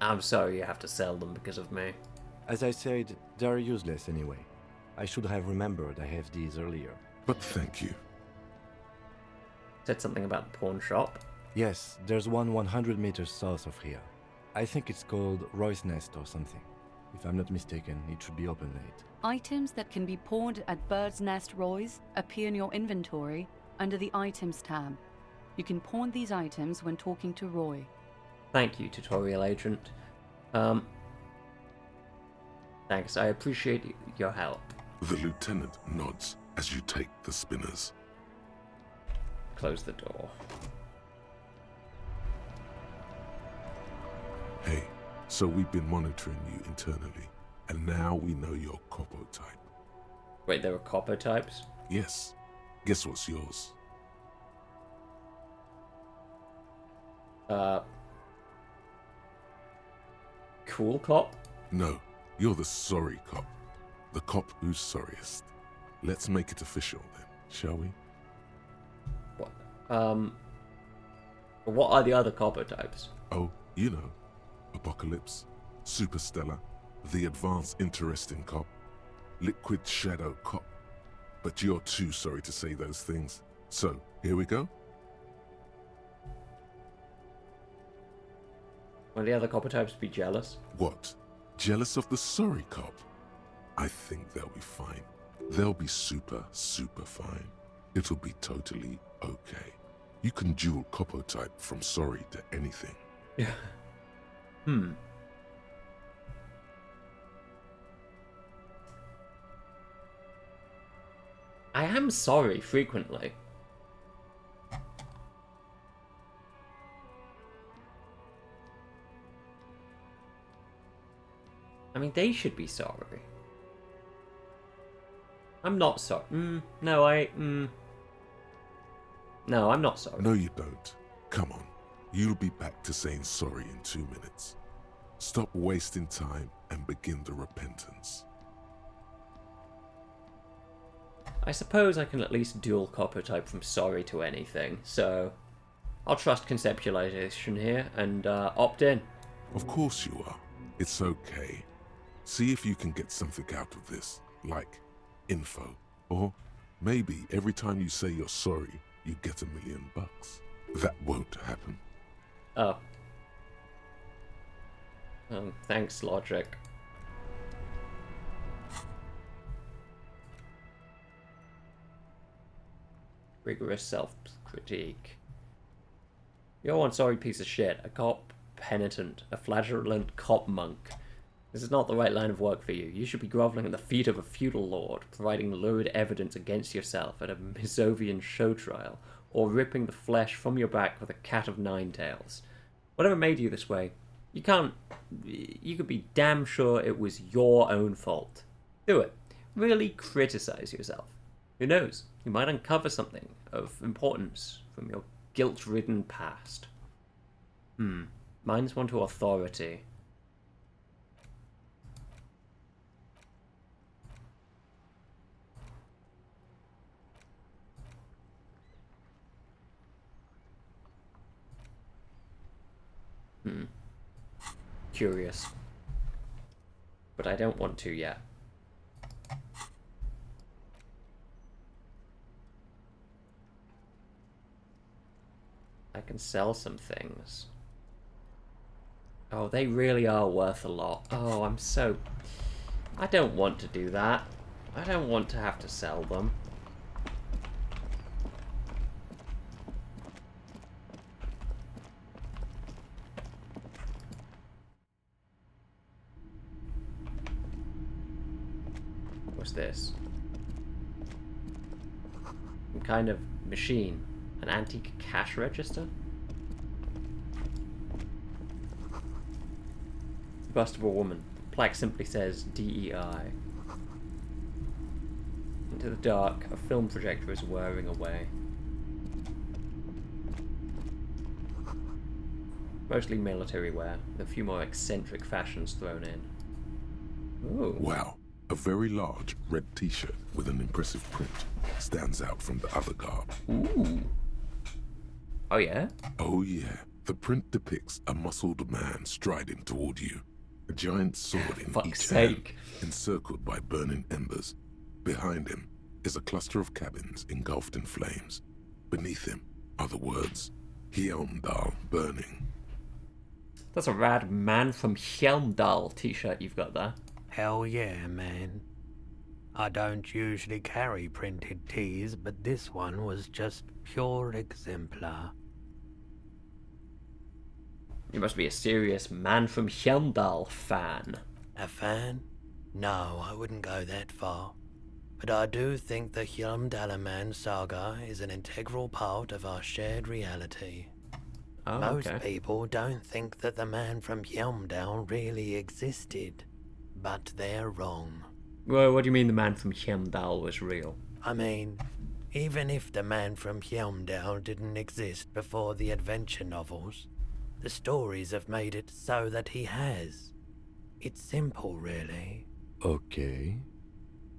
I'm sorry you have to sell them because of me. As I said, they're useless anyway. I should have remembered I have these earlier. But thank you. Said something about the pawn shop? Yes, there's one 100 meters south of here. I think it's called Roy's Nest or something. If I'm not mistaken, it should be open late. Items that can be pawned at Bird's Nest Roy's appear in your inventory under the Items tab. You can pawn these items when talking to Roy. Thank you, tutorial agent. Thanks, I appreciate your help. The lieutenant nods as you take the spinners. Close the door. Hey, so we've been monitoring you internally, and now we know your Copo type. Wait, there are Copo types? Yes. Guess what's yours? Cool cop? No, you're the sorry cop. The cop who's sorriest. Let's make it official then, shall we? What are the other Copo types? Oh, you know. Apocalypse, Superstellar, the Advanced Interesting Cop, Liquid Shadow Cop. But you're too sorry to say those things. So, here we go? Will the other Copo types be jealous? What? Jealous of the sorry cop? I think they'll be fine. They'll be super, super fine. It'll be totally okay. You can dual Copo type from sorry to anything. Yeah. I am sorry frequently. I mean, they should be sorry. I'm not sorry. No, I'm not sorry. No, you don't. Come on. You'll be back to saying sorry in 2 minutes. Stop wasting time and begin the repentance. I suppose I can at least dual Copo type from sorry to anything, so I'll trust conceptualization here and opt in. Of course you are. It's okay. See if you can get something out of this, like info. Or maybe every time you say you're sorry, you get $1 million. That won't happen. Oh. Thanks, logic. Rigorous self-critique. You're one sorry piece of shit, a cop penitent, a flagellant cop monk. This is not the right line of work for you. You should be groveling at the feet of a feudal lord, providing lurid evidence against yourself at a Misovian show trial, or ripping the flesh from your back with a cat of nine tails. Whatever made you this way, you could be damn sure it was your own fault. Do it. Really criticize yourself. Who knows? You might uncover something of importance from your guilt-ridden past. -1 to authority. Curious. But I don't want to yet. I can sell some things. Oh, they really are worth a lot. Oh, I'm so... I don't want to do that. I don't want to have to sell them. What's this? Some kind of machine. An antique cash register? Bust of a woman. The plaque simply says DEI. Into the dark, a film projector is whirring away. Mostly military wear, with a few more eccentric fashions thrown in. Ooh. Wow. A very large red t-shirt with an impressive print stands out from the other garb. Ooh. Oh yeah? Oh yeah. The print depicts a muscled man striding toward you. A giant sword in each hand, encircled by burning embers. Behind him is a cluster of cabins engulfed in flames. Beneath him are the words, Hjelmdal burning. That's a rad Man from Hjelmdal t-shirt you've got there. Hell yeah, man. I don't usually carry printed tees, but this one was just pure exemplar. You must be a serious Man from Hjelmdal fan. A fan? No, I wouldn't go that far. But I do think the Hjelmdalaman saga is an integral part of our shared reality. Oh, Most okay. people don't think that the man from Hjelmdal really existed, but they're wrong. Well, what do you mean the Man from Hjelmdal was real? I mean, even if the man from Hjelmdal didn't exist before the adventure novels, the stories have made it so that he has. It's simple, really. Okay.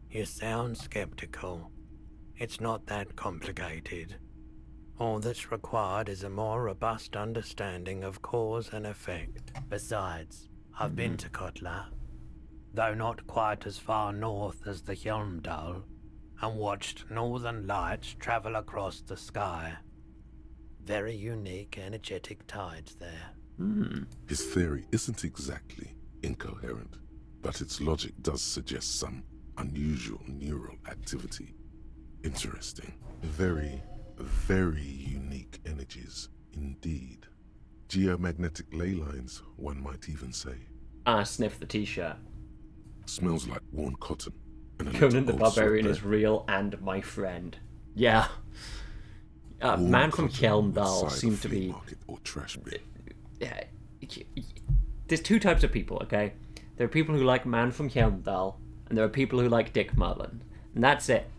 You sound skeptical. It's not that complicated. All that's required is a more robust understanding of cause and effect. Besides, I've been to Kotla, though not quite as far north as the Hjelmdal, and watched northern lights travel across the sky. Very unique, energetic tides there. His theory isn't exactly incoherent, but its logic does suggest some unusual neural activity. Interesting. Very, very unique energies indeed. Geomagnetic ley lines, one might even say. I sniff the t-shirt. Smells like worn cotton. And a Conan the little old Barbarian sweatband. is real and my friend. Yeah. Worn Man from cotton with Hjelmdal side seemed of to flea be... market or trash bin. Yeah, there's two types of people, okay? There are people who like Man from Hjelmdal, and there are people who like Dick Mullen. And that's it.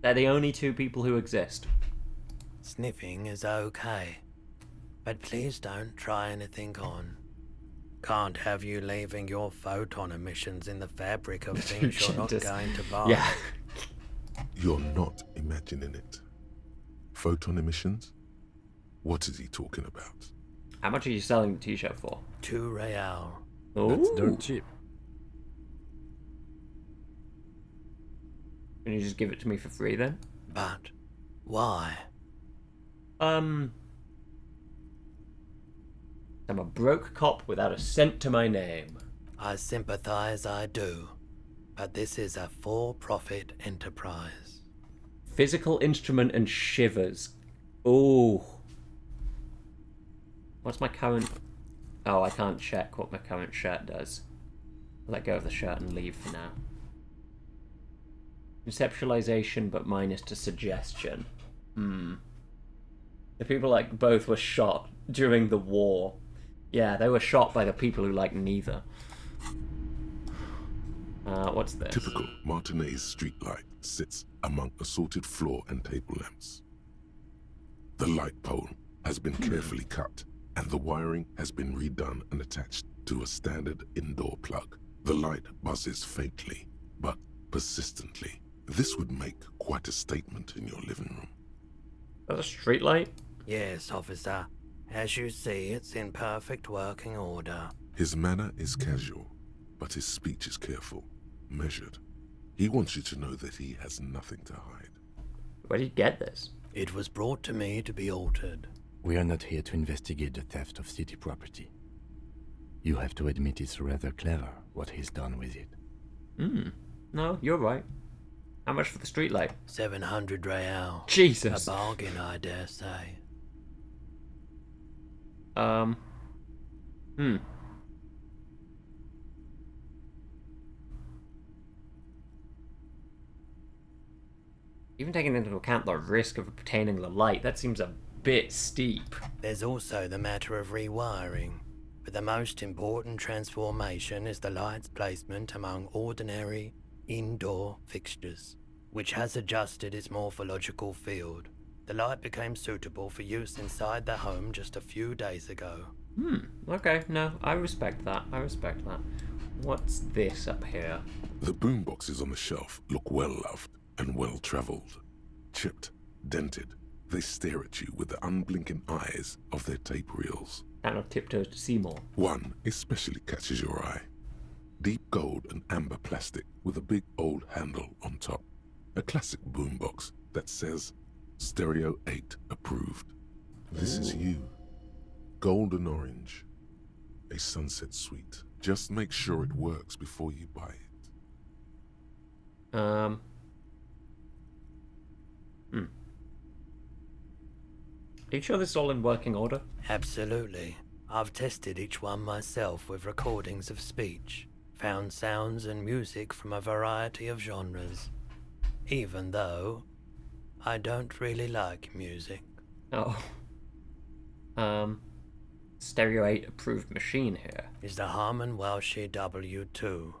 They're the only two people who exist. Sniffing is okay, but please don't try anything on. Can't have you leaving your photon emissions in the fabric of things you're not going to buy. Yeah. You're not imagining it. Photon emissions? What is he talking about? How much are you selling the t-shirt for? 2 real. That's dirt cheap. Can you just give it to me for free then? But why? I'm a broke cop without a cent to my name. I sympathize, I do. But this is a for-profit enterprise. Physical instrument and shivers. Ooh. What's my current... Oh, I can't check what my current shirt does. I'll let go of the shirt and leave for now. Conceptualization, but minus to suggestion. The people like both were shot during the war. Yeah, they were shot by the people who like neither. What's this? Typical Martinez streetlight sits among assorted floor and table lamps. The light pole has been carefully cut, and the wiring has been redone and attached to a standard indoor plug. The light buzzes faintly, but persistently. This would make quite a statement in your living room. That's a street light? Yes, officer. As you see, it's in perfect working order. His manner is casual, but his speech is careful, measured. He wants you to know that he has nothing to hide. Where did you get this? It was brought to me to be altered. We are not here to investigate the theft of city property. You have to admit it's rather clever what he's done with it. No, you're right. How much for the streetlight? 700 real. Jesus. A bargain, I dare say. Even taking into account the risk of obtaining the light, that seems a bit steep. There's also the matter of rewiring. But the most important transformation is the light's placement among ordinary indoor fixtures, which has adjusted its morphological field. The light became suitable for use inside the home just a few days ago. Okay, no, I respect that. What's this up here? The boomboxes on the shelf look well-loved and well-traveled. Chipped, dented, they stare at you with the unblinking eyes of their tape reels. Cannot tiptoe to see more. One especially catches your eye. Deep gold and amber plastic with a big old handle on top. A classic boombox that says Stereo 8 approved. This is you. Golden orange. A sunset suite. Just make sure it works before you buy it. Are you sure this is all in working order? Absolutely. I've tested each one myself with recordings of speech, found sounds and music from a variety of genres, even though I don't really like music. Oh. Stereo 8 approved machine here. Is the Harman Welshi W2,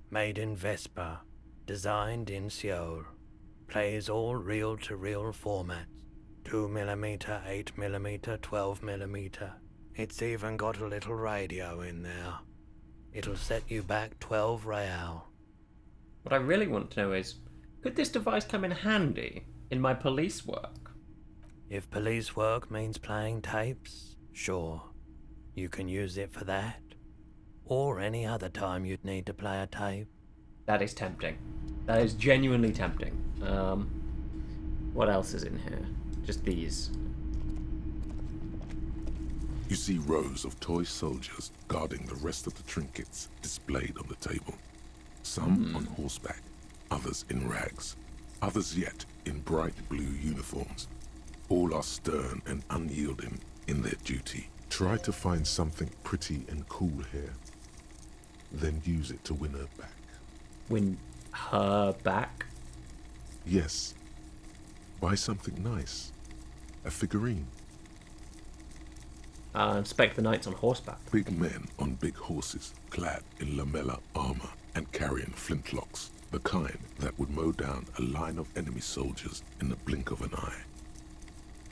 made in Vespa, designed in Seoul, plays all reel-to-reel formats. 2mm, 8mm, 12mm. It's even got a little radio in there. It'll set you back 12 real. What I really want to know is, could this device come in handy in my police work? If police work means playing tapes, sure. You can use it for that. Or any other time you'd need to play a tape. That is tempting. That is genuinely tempting. What else is in here? Just these. You see rows of toy soldiers guarding the rest of the trinkets displayed on the table. Some on horseback, others in rags, others yet in bright blue uniforms. All are stern and unyielding in their duty. Try to find something pretty and cool here. Then use it to win her back. Win her back? Yes. Buy something nice. A figurine. Inspect the knights on horseback. Big men on big horses, clad in lamella armor and carrying flintlocks. The kind that would mow down a line of enemy soldiers in the blink of an eye.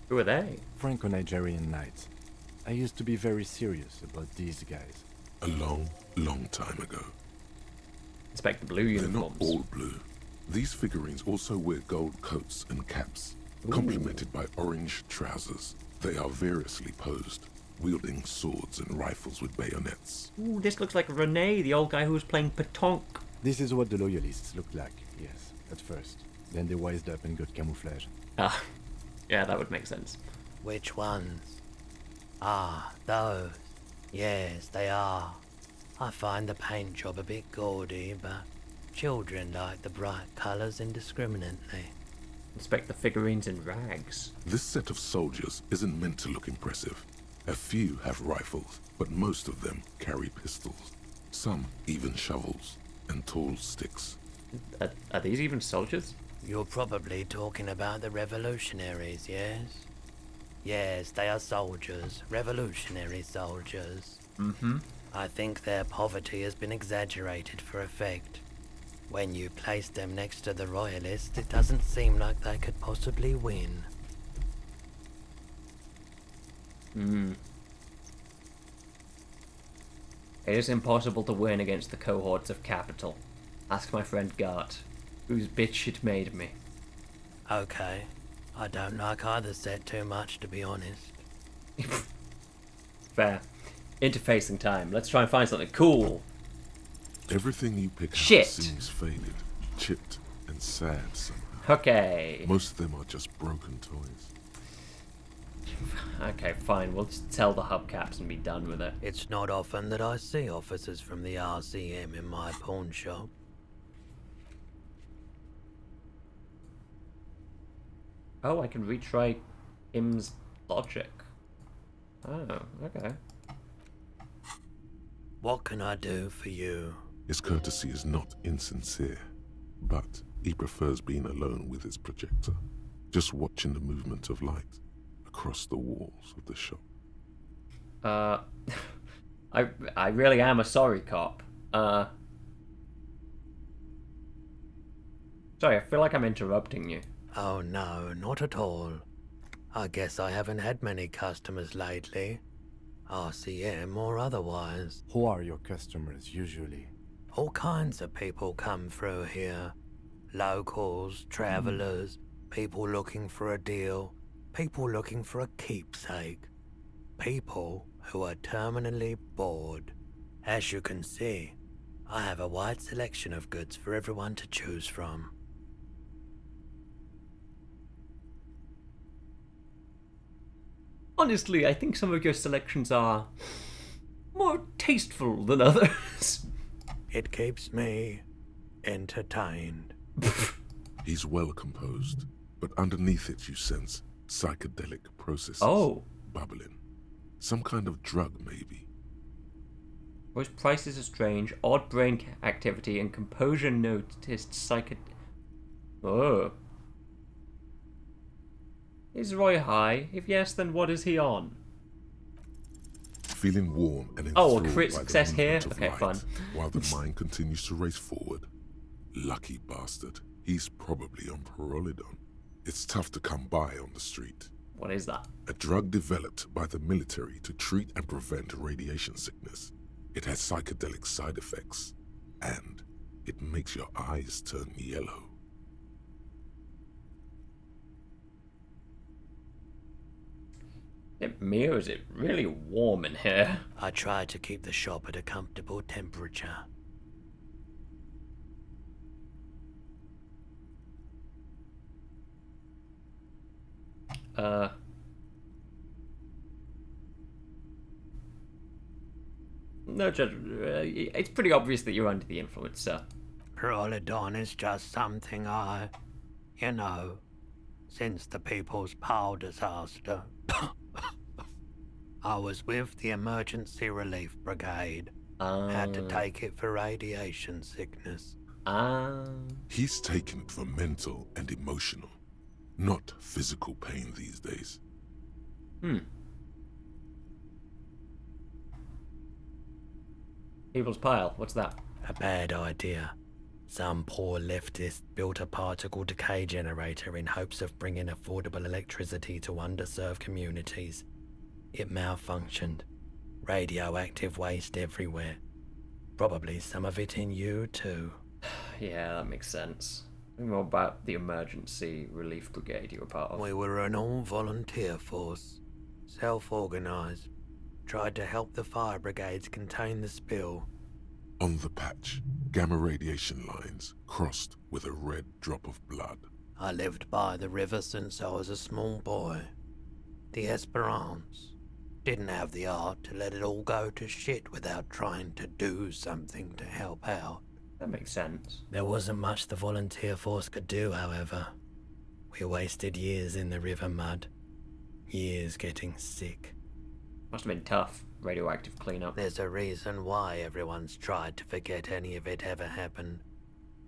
Who are they? Franco-Nigerian knights. I used to be very serious about these guys. A long, long time ago. Inspect the blue uniforms. They're not all blue. These figurines also wear gold coats and caps, complemented by orange trousers. They are variously posed, wielding swords and rifles with bayonets. Ooh, this looks like Rene, the old guy who was playing Petonk. This is what the loyalists looked like, yes, at first. Then they wised up and got camouflage. Ah, yeah, that would make sense. Which ones? Ah, those. Yes, they are. I find the paint job a bit gaudy, but children like the bright colours indiscriminately. Inspect the figurines in rags. This set of soldiers isn't meant to look impressive. A few have rifles, but most of them carry pistols. Some even shovels and tall sticks. Are these even soldiers? You're probably talking about the revolutionaries, yes? Yes, they are soldiers. Revolutionary soldiers. Mm-hmm. I think their poverty has been exaggerated for effect. When you place them next to the royalists, it doesn't seem like they could possibly win. It is impossible to win against the cohorts of capital. Ask my friend Gart, whose bitch it made me. Okay. I don't like either set too much, to be honest. Fair. Interfacing time. Let's try and find something cool. Everything you pick Shit. up seems faded, chipped, and sad somehow. Okay. Most of them are just broken toys. Okay, fine. We'll just sell the hubcaps and be done with it. It's not often that I see officers from the RCM in my pawn shop. Oh, I can retry Im's logic. Oh, okay. What can I do for you? His courtesy is not insincere, but he prefers being alone with his projector, just watching the movement of light across the walls of the shop. I really am a sorry cop. Sorry, I feel like I'm interrupting you. Oh no, not at all. I guess I haven't had many customers lately. RCM or otherwise. Who are your customers usually? All kinds of people come through here. Locals, travelers, people looking for a deal, people looking for a keepsake. People who are terminally bored. As you can see, I have a wide selection of goods for everyone to choose from. Honestly, I think some of your selections are more tasteful than others. It keeps me entertained. He's well composed, but underneath it you sense psychedelic processes bubbling. Some kind of drug, maybe. Most prices are strange, odd brain activity, and composure noticed Oh. Is Roy high? If yes, then what is he on? Feeling warm and Oh, a enthralled crit by the success here? movement of Okay, light, fun. while the mind continues to race forward. Lucky bastard. He's probably on Parolidon. It's tough to come by on the street. What is that? A drug developed by the military to treat and prevent radiation sickness. It has psychedelic side effects, and it makes your eyes turn yellow. It mirrors it really warm in here. I try to keep the shop at a comfortable temperature. No judgment. It's pretty obvious that you're under the influence, sir. Parolidon is just something you know, since the People's Pile disaster. I was with the Emergency Relief Brigade. Had to take it for radiation sickness. He's taken it for mental and emotional, not physical pain these days. People's Pile, what's that? A bad idea. Some poor leftist built a particle decay generator in hopes of bringing affordable electricity to underserved communities. It malfunctioned. Radioactive waste everywhere. Probably some of it in you too. Yeah, that makes sense. More about the Emergency Relief Brigade you were part of. We were an all-volunteer force. Self-organized. Tried to help the fire brigades contain the spill. On the patch, gamma radiation lines crossed with a red drop of blood. I lived by the river since I was a small boy. The Esperance. Didn't have the art to let it all go to shit without trying to do something to help out. That makes sense. There wasn't much the volunteer force could do, however. We wasted years in the river mud. Years getting sick. Must have been tough, radioactive cleanup. There's a reason why everyone's tried to forget any of it ever happened,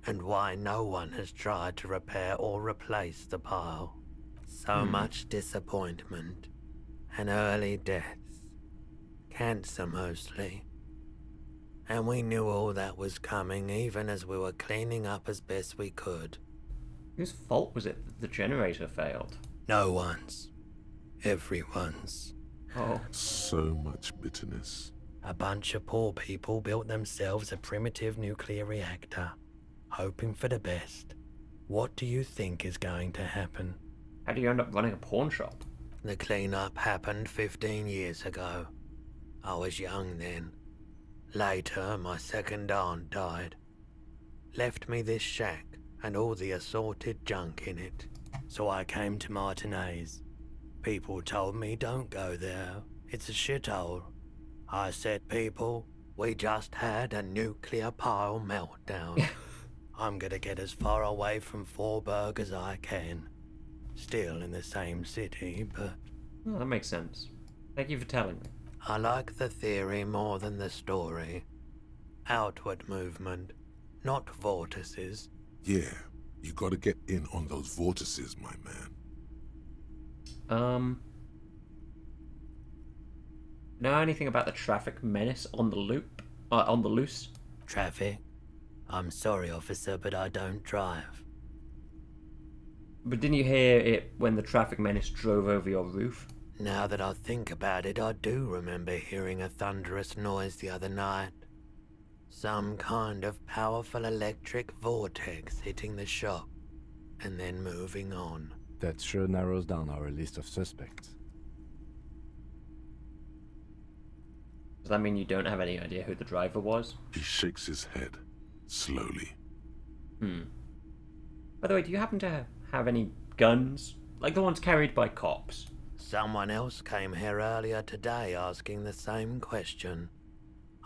and why no one has tried to repair or replace the pile. So much disappointment, and early deaths. Cancer mostly. And we knew all that was coming even as we were cleaning up as best we could. Whose fault was it that the generator failed? No one's. Everyone's. Oh. So much bitterness. A bunch of poor people built themselves a primitive nuclear reactor, hoping for the best. What do you think is going to happen? How do you end up running a pawn shop? The cleanup happened 15 years ago. I was young then. Later, my second aunt died. Left me this shack and all the assorted junk in it. So I came to Martinez. People told me don't go there. It's a shithole. I said, people, we just had a nuclear pile meltdown. I'm gonna get as far away from Forburg as I can. Still in the same city, but... Oh, that makes sense. Thank you for telling me. I like the theory more than the story. Outward movement, not vortices. Yeah, you gotta get in on those vortices, my man. Know anything about the traffic menace on the on the loose? Traffic? I'm sorry, officer, but I don't drive. But didn't you hear it when the traffic menace drove over your roof? Now that I think about it, I do remember hearing a thunderous noise the other night. Some kind of powerful electric vortex hitting the shop, and then moving on. That sure narrows down our list of suspects. Does that mean you don't have any idea who the driver was? He shakes his head, slowly. By the way, do you happen to have any guns? Like the ones carried by cops? Someone else came here earlier today asking the same question.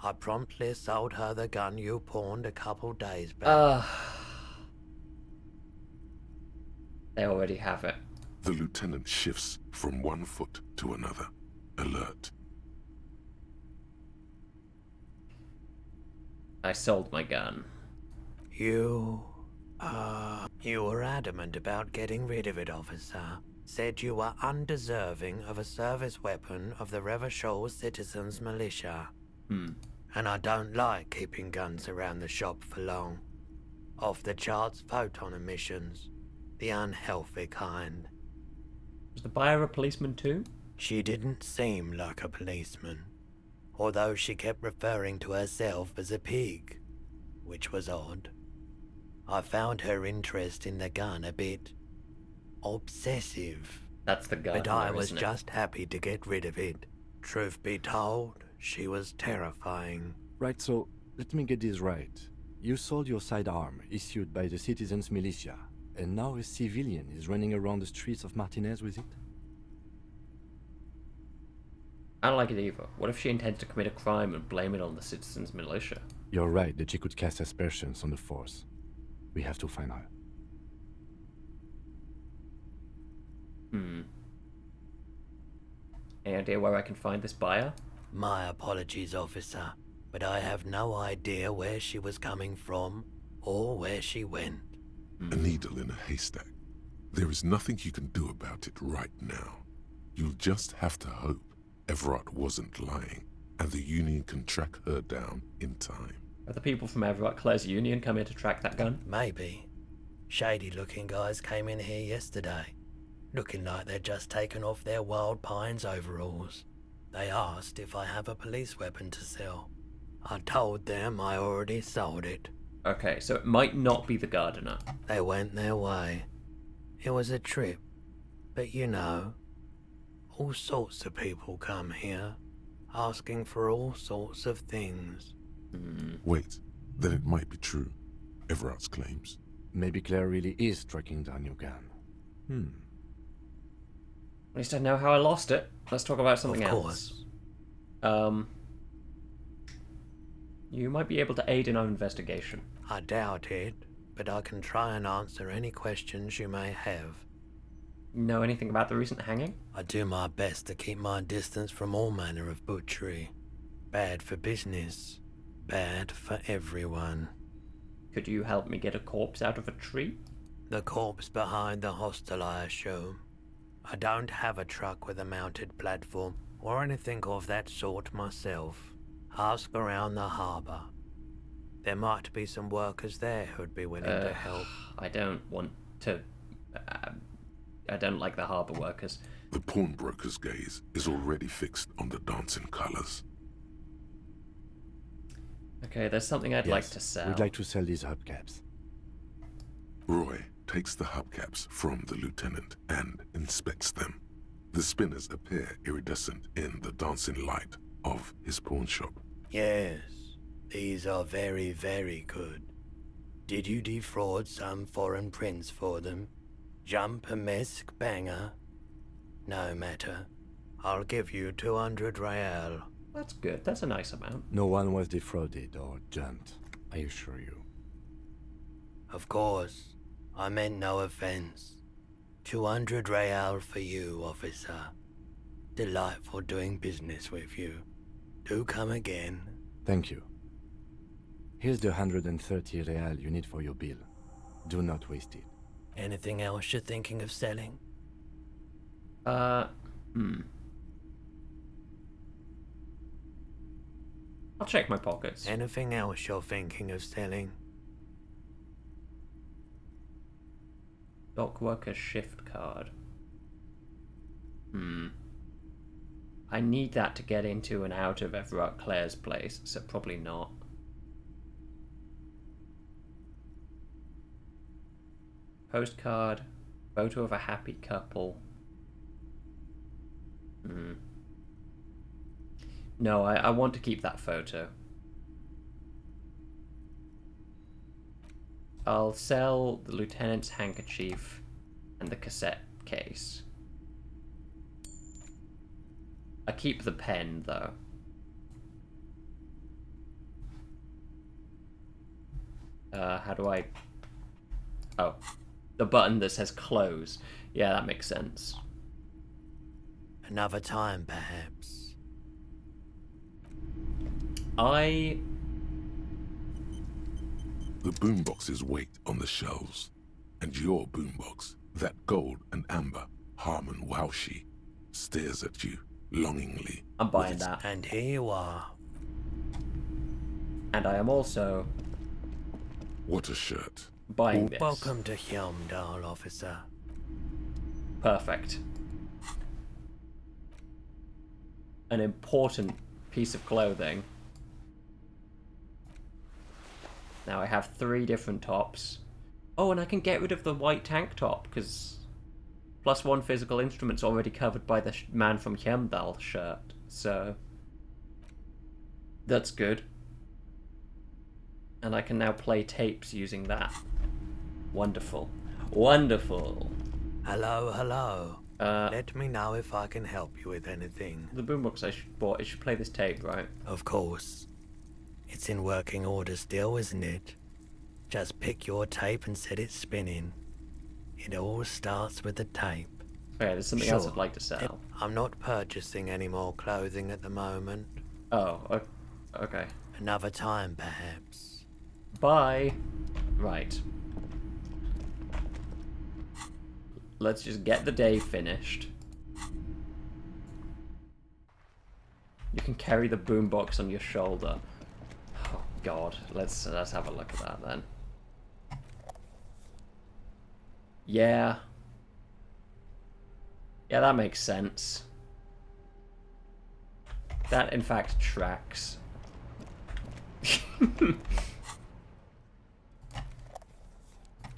I promptly sold her the gun you pawned a couple days back. They already have it. The lieutenant shifts from one foot to another, alert. I sold my gun. You were adamant about getting rid of it, officer. Said you were undeserving of a service weapon of the Revachol Citizens Militia. And I don't like keeping guns around the shop for long. Off the charts photon emissions. The unhealthy kind. Was the buyer a policeman too? She didn't seem like a policeman. Although she kept referring to herself as a pig. Which was odd. I found her interest in the gun a bit obsessive. That's the gun. But I was just happy to get rid of it. Truth be told, she was terrifying. Right, so let me get this right. You sold your sidearm, issued by the Citizens Militia, and now a civilian is running around the streets of Martinez with it? I don't like it either. What if she intends to commit a crime and blame it on the Citizens Militia? You're right that she could cast aspersions on the force. We have to find her. Any idea where I can find this buyer? My apologies, officer, but I have no idea where she was coming from or where she went. A needle in a haystack. There is nothing you can do about it right now. You'll just have to hope Everett wasn't lying, and the Union can track her down in time. Are the people from Everett Claire's Union come here to track that gun? Maybe. Shady-looking guys came in here yesterday, looking like they'd just taken off their Wild Pines overalls. They asked if I have a police weapon to sell. I told them I already sold it. Okay, so it might not be the gardener. They went their way. It was a trip, but you know, all sorts of people come here, asking for all sorts of things. Wait, then it might be true. Everett's claims. Maybe Claire really is tracking down your gun. At least I know how I lost it. Let's talk about something else. Of course. You might be able to aid in our investigation. I doubt it, but I can try and answer any questions you may have. Know anything about the recent hanging? I do my best to keep my distance from all manner of butchery. Bad for business. Bad for everyone. Could you help me get a corpse out of a tree? The corpse behind the hostel, I assume. I don't have a truck with a mounted platform or anything of that sort myself. Ask around the harbour. There might be some workers there who'd be willing to help. I don't want to... I don't like the harbour workers. The pawnbroker's gaze is already fixed on the dancing colours. Okay, there's something I'd like to sell. We'd like to sell these hubcaps. Roy takes the hubcaps from the lieutenant and inspects them. The spinners appear iridescent in the dancing light of his pawn shop. Yes, these are very, very good. Did you defraud some foreign prince for them? Jump-a-mesque banger? No matter. I'll give you 200 real. That's good. That's a nice amount. No one was defrauded or jumped, I assure you. Of course. I meant no offense. 200 real for you, officer. Delightful doing business with you. Do come again. Thank you. Here's the 130 real you need for your bill. Do not waste it. Anything else you're thinking of selling? I'll check my pockets. Anything else you're thinking of selling? Dock worker shift card. I need that to get into and out of Everard Claire's place, so probably not. Postcard. Photo of a happy couple. No, I want to keep that photo. I'll sell the lieutenant's handkerchief and the cassette case. I keep the pen, though. How do I... Oh. The button that says close. Yeah, that makes sense. Another time, perhaps. The boomboxes wait on the shelves. And your boombox, that gold and amber Harmon Waushi, stares at you longingly. I'm buying that. And here you are. And I am also... What a shirt. Buying this. Welcome to Hyomdal, officer. Perfect. An important piece of clothing. Now I have 3 different tops. Oh, and I can get rid of the white tank top, because +1 physical instrument's already covered by the man from Hyomdal shirt, so that's good. And I can now play tapes using that. Wonderful. Wonderful. Hello, hello. Let me know if I can help you with anything. The boombox I bought, it should play this tape, right? Of course. It's in working order still, isn't it? Just pick your tape and set it spinning. It all starts with the tape. Okay, there's something else I'd like to sell. I'm not purchasing any more clothing at the moment. Oh, okay. Another time, perhaps. Bye. Right. Let's just get the day finished. You can carry the boombox on your shoulder. Oh God, let's have a look at that then. Yeah. Yeah, that makes sense. That in fact tracks.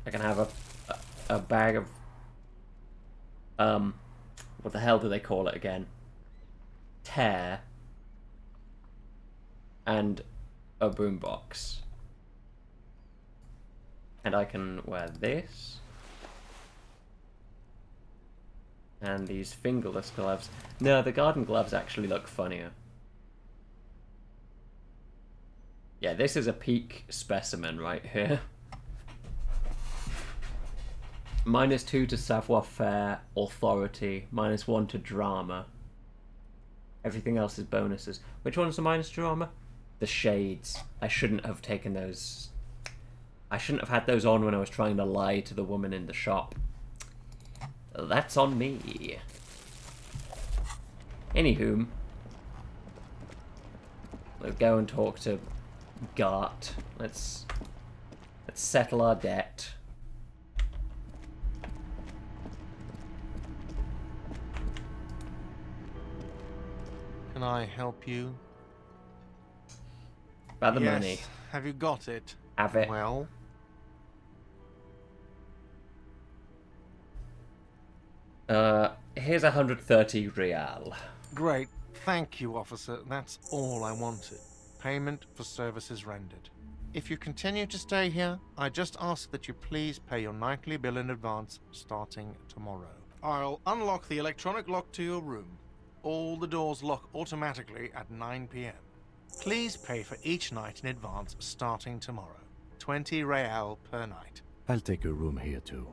I can have a bag of what the hell do they call it again? Tear and a boombox. And I can wear this. And these fingerless gloves. No, the garden gloves actually look funnier. Yeah, this is a peak specimen right here. -2 to savoir-faire, authority, -1 to drama. Everything else is bonuses. Which one's the minus drama? The shades. I shouldn't have taken those. I shouldn't have had those on when I was trying to lie to the woman in the shop. That's on me. Anywho, let's go and talk to Gart. Let's settle our debt. Can I help you? About the yes. money. Have you got it? Have it. Well? Here's 130 real. Great. Thank you, officer. That's all I wanted. Payment for services rendered. If you continue to stay here, I just ask that you please pay your nightly bill in advance starting tomorrow. I'll unlock the electronic lock to your room. All the doors lock automatically at 9 p.m. Please pay for each night in advance starting tomorrow. 20 real per night. I'll take a room here too.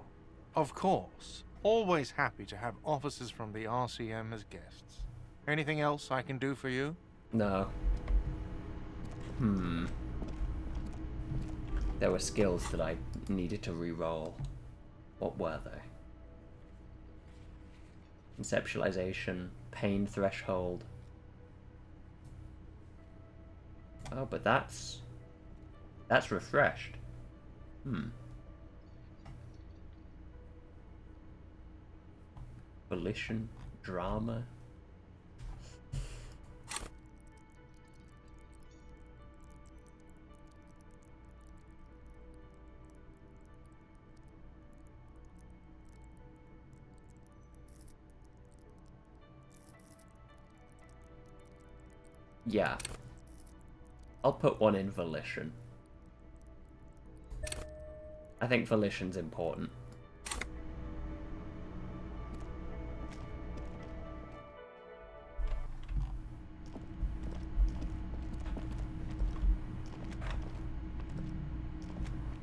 Of course. Always happy to have officers from the RCM as guests. Anything else I can do for you? No. There were skills that I needed to re-roll. What were they? Conceptualization, pain threshold. Oh, but that's refreshed. Volition, drama. Yeah. I'll put one in volition. I think volition's important.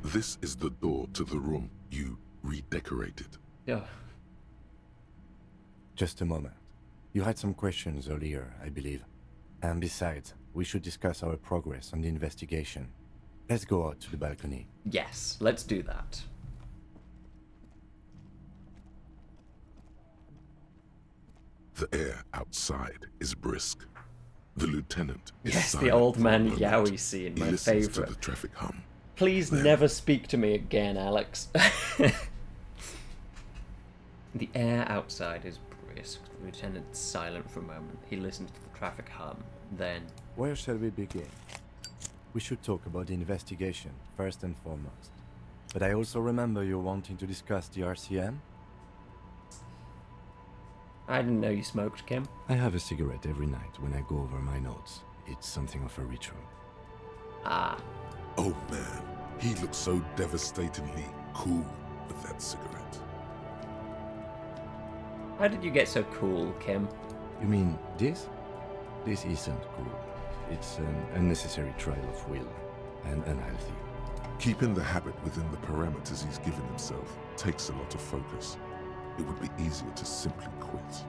This is the door to the room you redecorated. Yeah. Just a moment. You had some questions earlier, I believe. And besides, we should discuss our progress on the investigation. Let's go out to the balcony. Yes, let's do that. The air outside is brisk. The lieutenant is Yes, the silent old for a man moment. Yowie scene, He my listens favorite. to the traffic hum. Please Then- never speak to me again, Alex. The air outside is brisk. The lieutenant's silent for a moment. He listens to the traffic hum. Then... Where shall we begin? We should talk about the investigation, first and foremost. But I also remember you wanting to discuss the RCM? I didn't know you smoked, Kim. I have a cigarette every night when I go over my notes. It's something of a ritual. Ah. Oh man, he looks so devastatingly cool with that cigarette. How did you get so cool, Kim? You mean this? This isn't cool. It's an unnecessary trial of will, and unhealthy. Keeping the habit within the parameters he's given himself takes a lot of focus. It would be easier to simply quit.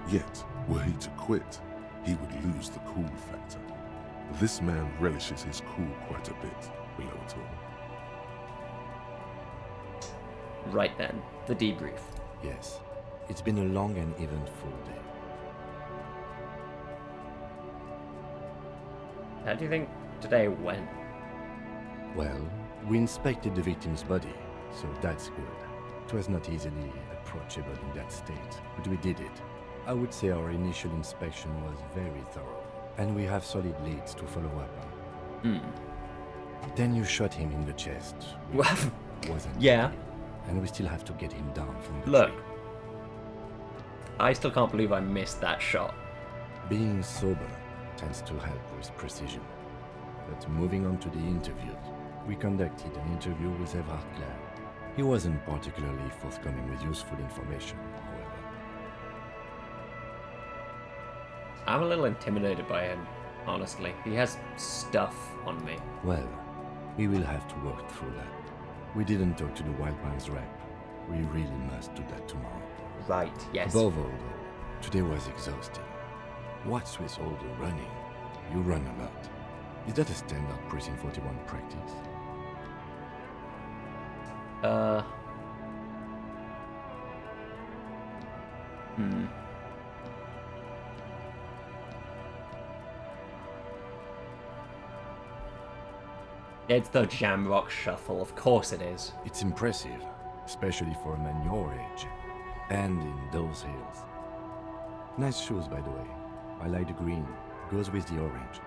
Yet, were he to quit, he would lose the cool factor. This man relishes his cool quite a bit below it all. Right then, the debrief. Yes, it's been a long and eventful day. How do you think today went? Well, we inspected the victim's body, so that's good. It was not easily approachable in that state, but we did it. I would say our initial inspection was very thorough, and we have solid leads to follow up on. Then you shot him in the chest. Well, Wasn't yeah. easy, and we still have to get him down from the Look. tree. I still can't believe I missed that shot. Being sober tends to help with precision. But moving on to the interviews, we conducted an interview with Everard Clare. He wasn't particularly forthcoming with useful information, however. I'm a little intimidated by him, honestly. He has stuff on me. Well, we will have to work through that. We didn't talk to the Wildlands rep. We really must do that tomorrow. Right, yes. Above all, though, today was exhausting. What's with all the running? You run a lot. Is that a standard Precinct 41 practice? It's the Jamrock Shuffle, of course it is. It's impressive, especially for a man your age. And in those hills. Nice shoes, by the way. I like the green. Goes with the orange.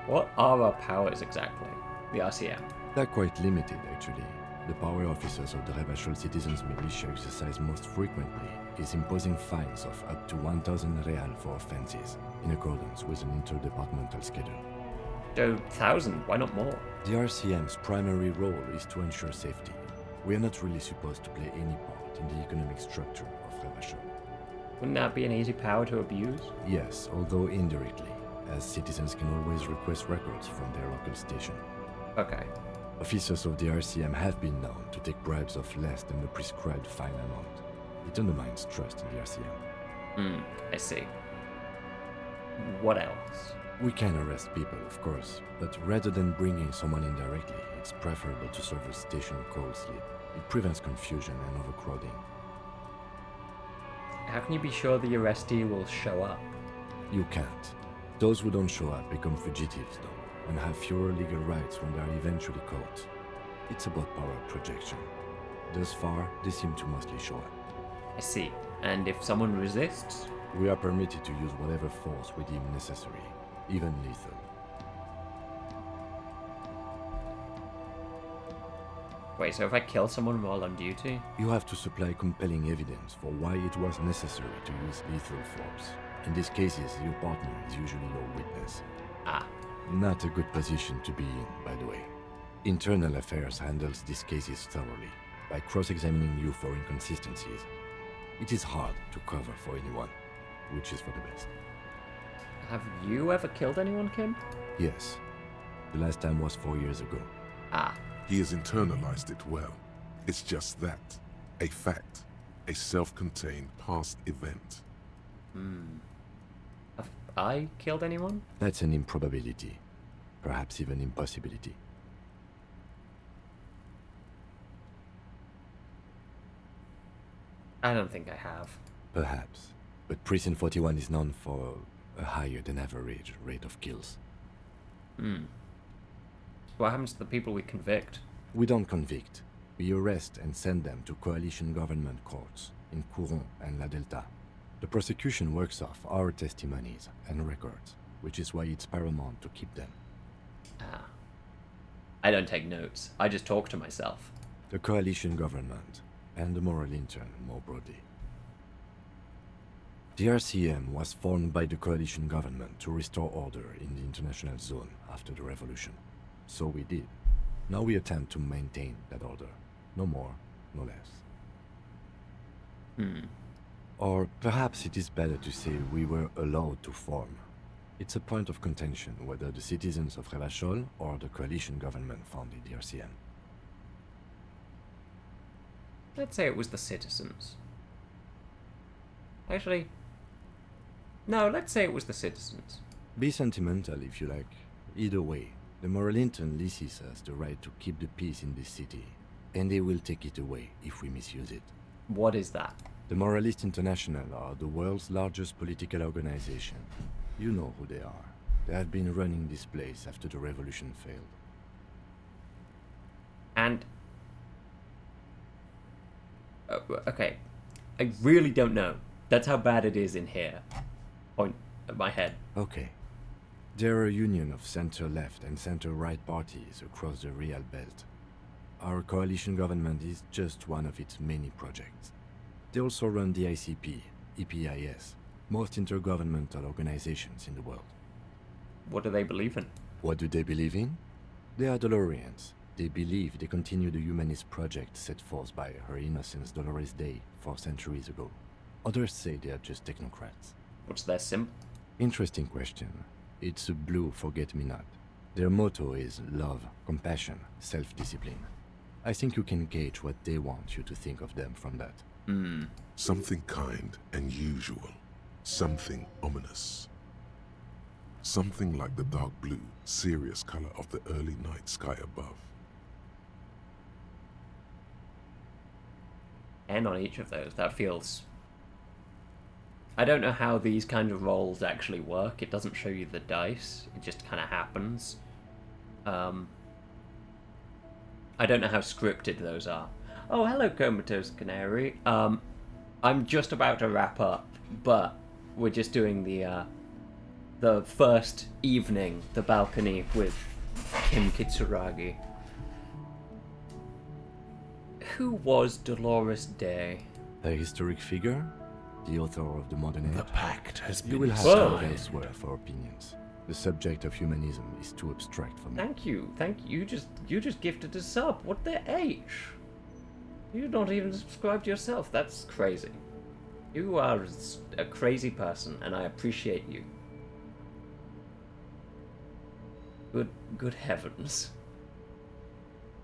What are our powers exactly? The RCM. They're quite limited, actually. The power officers of the Rebel Citizens Militia exercise most frequently is imposing fines of up to 1,000 real for offenses, in accordance with an interdepartmental schedule. go 1,000. Why not more? The RCM's primary role is to ensure safety. We are not really supposed to play any part in the economic structure of Revachol. Wouldn't that be an easy power to abuse? Yes, although indirectly, as citizens can always request records from their local station. Okay. Officers of the RCM have been known to take bribes of less than the prescribed fine amount. It undermines trust in the RCM. I see. What else? We can arrest people, of course, but rather than bringing someone in directly, it's preferable to serve a station cold sleep. It prevents confusion and overcrowding. How can you be sure the arrestee will show up? You can't. Those who don't show up become fugitives, though, and have fewer legal rights when they are eventually caught. It's about power projection. Thus far, they seem to mostly show up. I see. And if someone resists? We are permitted to use whatever force we deem necessary, even lethal. Wait, so if I kill someone while on duty? You have to supply compelling evidence for why it was necessary to use lethal force. In these cases, your partner is usually your witness. Ah. Not a good position to be in, by the way. Internal Affairs handles these cases thoroughly, by cross-examining you for inconsistencies. It is hard to cover for anyone, which is for the best. Have you ever killed anyone, Kim? Yes. The last time was 4 years ago. Ah. He has internalized it well. It's just that. A fact. A self-contained past event. Have I killed anyone? That's an improbability. Perhaps even impossibility. I don't think I have. Perhaps. But Precinct 41 is known for a higher than average rate of kills. What happens to the people we convict? We don't convict. We arrest and send them to coalition government courts in Couron and La Delta. The prosecution works off our testimonies and records, which is why it's paramount to keep them. Ah. I don't take notes. I just talk to myself. The coalition government, and the moral intern more broadly. The RCM was formed by the coalition government to restore order in the international zone after the revolution. So we did. Now we attempt to maintain that order. No more, no less. Or perhaps it is better to say we were allowed to form. It's a point of contention whether the citizens of Revachol or the coalition government founded the RCM. Let's say it was the citizens. Actually, no, let's say it was the citizens. Be sentimental if you like. Either way, the moral intern leases us the right to keep the peace in this city, and they will take it away if we misuse it. What is that? The Moralists International are the world's largest political organization. You know who they are. They have been running this place after the revolution failed. And... okay. I really don't know. That's how bad it is in here. Point at my head. Okay. They're a union of center-left and center-right parties across the Real Belt. Our coalition government is just one of its many projects. They also run the ICP, EPIS, most intergovernmental organizations in the world. What do they believe in? What do they believe in? They are Dolorians. They believe they continue the humanist project set forth by Her Innocence Dolores Day 4 centuries ago. Others say they are just technocrats. What's their symbol? Interesting question. It's a blue forget-me-not. Their motto is love, compassion, self-discipline. I think you can gauge what they want you to think of them from that. Something kind and usual. Something ominous. Something like the dark blue, serious color of the early night sky above. And on each of those, that feels... I don't know how these kind of rolls actually work. It doesn't show you the dice. It just kind of happens. I don't know how scripted those are. Oh, hello, Comatose Canary. I'm just about to wrap up, but we're just doing the first evening, the balcony with Kim Kitsuragi. Who was Dolores Day? A historic figure? The author of the modern age? The pact has been You will have to signed. look elsewhere for opinions. The subject of humanism is too abstract for me. Thank you. You just gifted a sub. What the H? You don't even subscribe to yourself. That's crazy. You are a crazy person, and I appreciate you. Good heavens.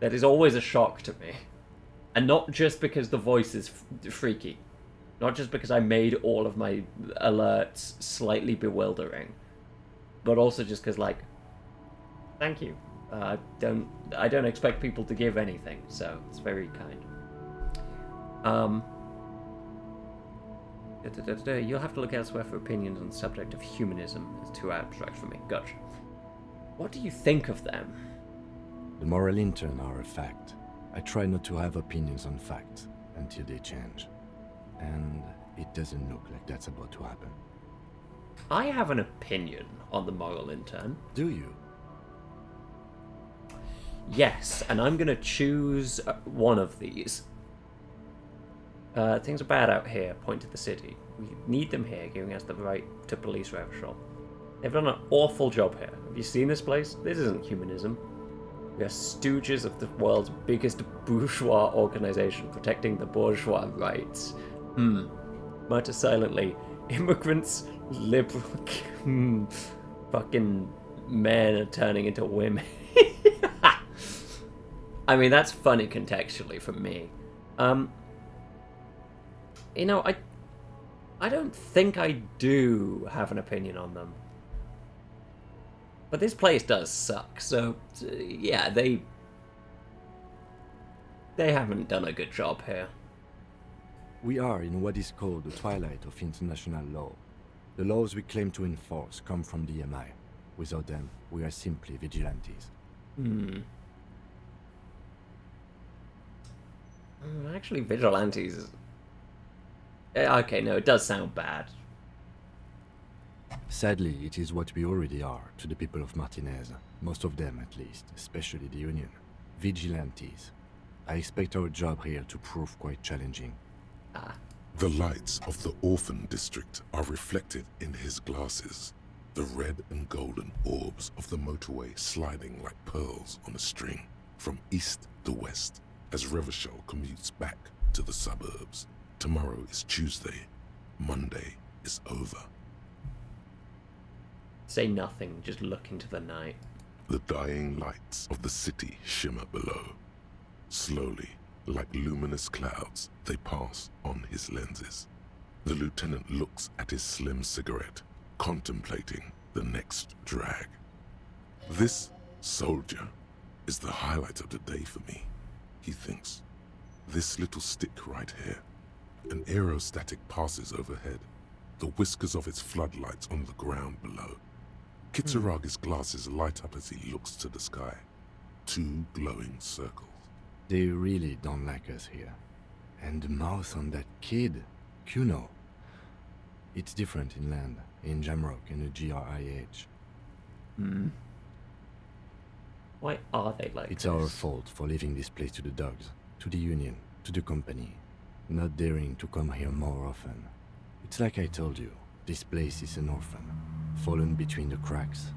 That is always a shock to me. And not just because the voice is freaky. Not just because I made all of my alerts slightly bewildering. But also just because, like, thank you. I don't expect people to give anything, so it's very kind. You'll have to look elsewhere for opinions on the subject of humanism. It's too abstract for me. Gotcha. What do you think of them? The moral intern are a fact. I try not to have opinions on facts until they change. And it doesn't look like that's about to happen. I have an opinion on the moral intern. Do you? Yes, and I'm gonna choose one of these. Things are bad out here, point to the city. We need them here, giving us the right to police Revachol. They've done an awful job here. Have you seen this place? This isn't humanism. We are stooges of the world's biggest bourgeois organization, protecting the bourgeois rights. Mutter silently. Immigrants, liberal... Fucking men are turning into women. I mean, that's funny contextually for me. You know, I don't think I do have an opinion on them. But this place does suck, so yeah, they haven't done a good job here. We are in what is called the twilight of international law. The laws we claim to enforce come from the MI. Without them, we are simply vigilantes. Actually, vigilantes... Okay, no, it does sound bad. Sadly, it is what we already are to the people of Martinez. Most of them, at least, especially the Union. Vigilantes. I expect our job here to prove quite challenging. The lights of the orphan district are reflected in his glasses. The red and golden orbs of the motorway sliding like pearls on a string from east to west as Revachol commutes back to the suburbs. Tomorrow is Tuesday. Monday is over. Say nothing, just look into the night. The dying lights of the city shimmer below. Slowly, like luminous clouds, they pass on his lenses. The lieutenant looks at his slim cigarette, contemplating the next drag. This soldier is the highlight of the day for me, he thinks. This little stick right here. An aerostatic passes overhead, the whiskers of its floodlights on the ground below. Kitsuragi's glasses light up as he looks to the sky. Two glowing circles. They really don't like us here. And the mouth on that kid, Kuno. It's different inland, in Jamrock and the GRIH. Why are they like It's this? our fault for leaving this place to the dogs, to the Union, to the company. Not daring to come here more often. It's like I told you, this place is an orphan, fallen between the cracks.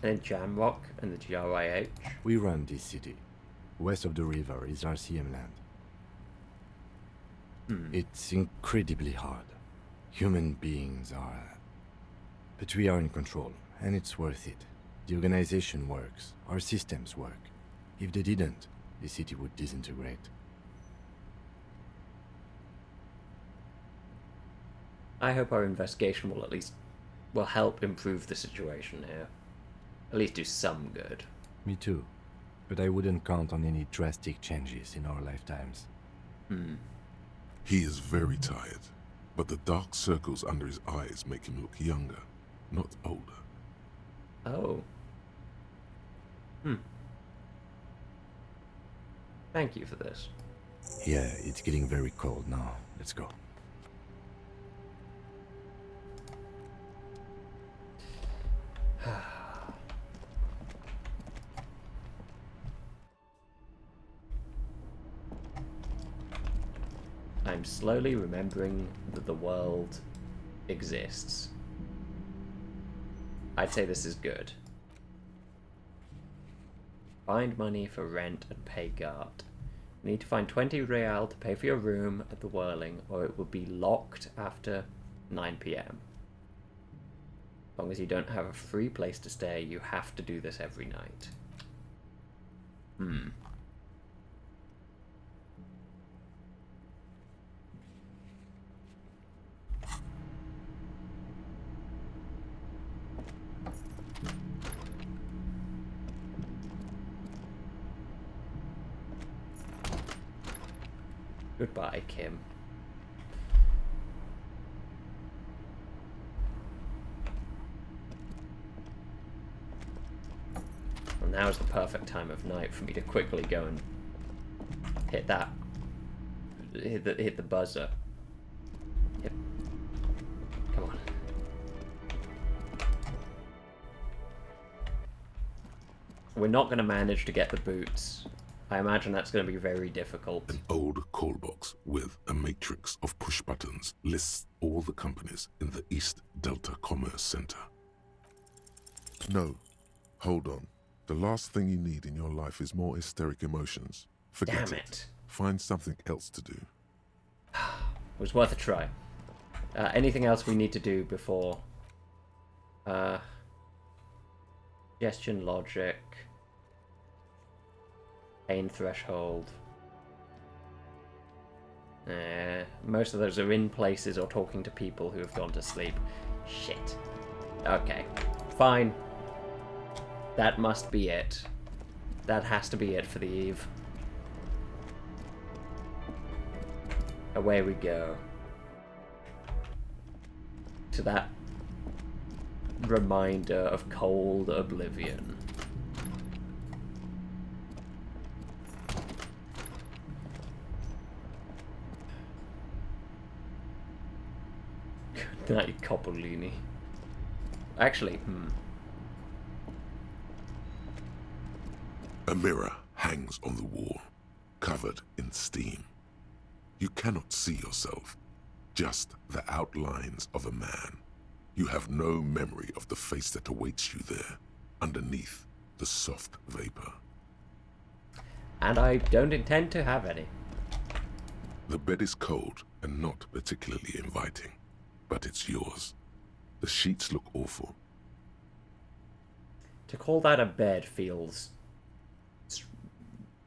And Jamrock and the GRIH? We run this city. West of the river is RCM land. It's incredibly hard. Human beings are... But we are in control, and it's worth it. The organization works, our systems work. If they didn't, the city would disintegrate. I hope our investigation will at least help improve the situation here. At least do some good. Me too. But I wouldn't count on any drastic changes in our lifetimes. He is very tired, but the dark circles under his eyes make him look younger, not older. Oh. Thank you for this. Yeah, it's getting very cold now. Let's go. I'm slowly remembering that the world exists. I'd say this is good. Find money for rent and pay guard. You need to find 20 real to pay for your room at the Whirling, or it will be locked after 9 PM. As long as you don't have a free place to stay, you have to do this every night. Goodbye, Kim. Well, now's the perfect time of night for me to quickly go and hit the buzzer. Yep. Come on. We're not going to manage to get the boots. I imagine that's going to be very difficult. An old call box with a matrix of push buttons lists all the companies in the East Delta Commerce Center. No, hold on. The last thing you need in your life is more hysteric emotions. Forget it. Find something else to do. It was worth a try. Anything else we need to do before? Suggestion, logic, pain threshold. Most of those are in places or talking to people who have gone to sleep. Shit. Okay, fine. That must be it. That has to be it for the eve. Away we go. To that reminder of cold oblivion. Good night, Coppolini. Actually, A mirror hangs on the wall, covered in steam. You cannot see yourself, just the outlines of a man. You have no memory of the face that awaits you there, underneath the soft vapor. And I don't intend to have any. The bed is cold and not particularly inviting, but it's yours. The sheets look awful. To call that a bed feels...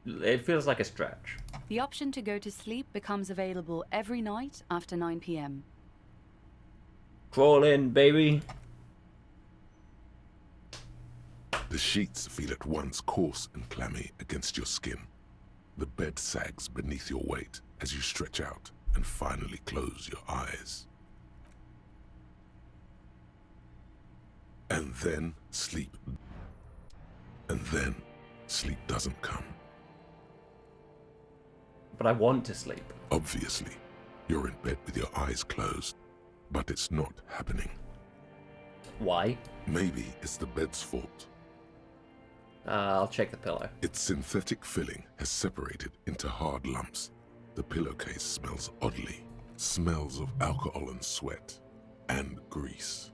It feels like a stretch. The option to go to sleep becomes available every night after 9 PM. Crawl in, baby. The sheets feel at once coarse and clammy against your skin. The bed sags beneath your weight as you stretch out and finally close your eyes. And then sleep. And then sleep doesn't come. But I want to sleep. Obviously, you're in bed with your eyes closed, but it's not happening. Why? Maybe it's the bed's fault. I'll check the pillow. Its synthetic filling has separated into hard lumps. The pillowcase smells oddly. Smells of alcohol and sweat. And grease.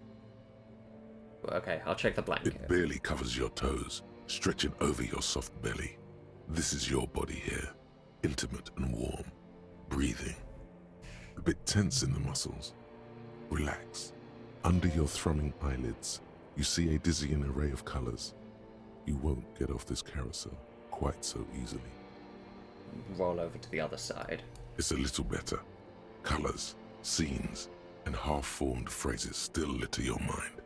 Okay, I'll check the blanket. It barely covers your toes, stretching over your soft belly. This is your body here. Intimate and warm. Breathing. A bit tense in the muscles. Relax. Under your thrumming eyelids, you see a dizzying array of colors. You won't get off this carousel quite so easily. Roll over to the other side. It's a little better. Colors, scenes, and half-formed phrases still litter your mind.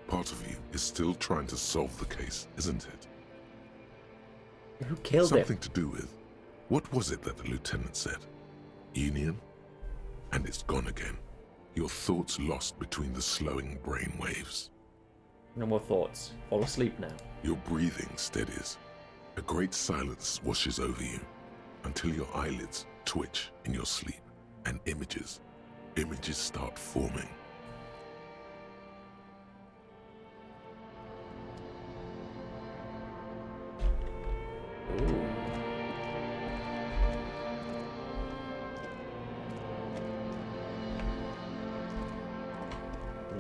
Part of you is still trying to solve the case, isn't it? Who killed him? Something to do with... What was it that the lieutenant said? Union? And it's gone again. Your thoughts lost between the slowing brain waves. No more thoughts. Fall asleep now. Your breathing steadies. A great silence washes over you until your eyelids twitch in your sleep and images start forming. Ooh.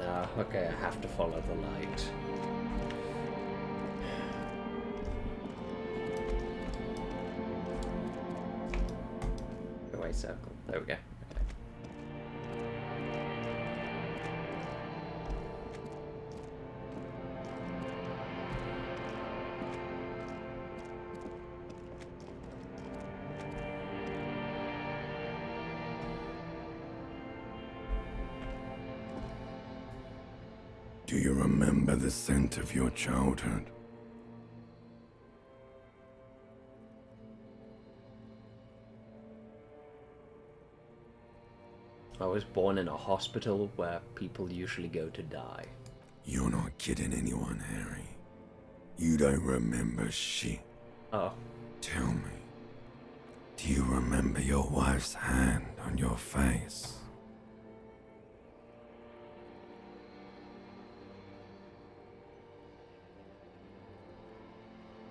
No, okay, I have to follow the light. Away circle. There we go. Okay. Do you remember the scent of your childhood? I was born in a hospital where people usually go to die. You're not kidding anyone, Harry. You don't remember shit. Oh. Tell me, do you remember your wife's hand on your face?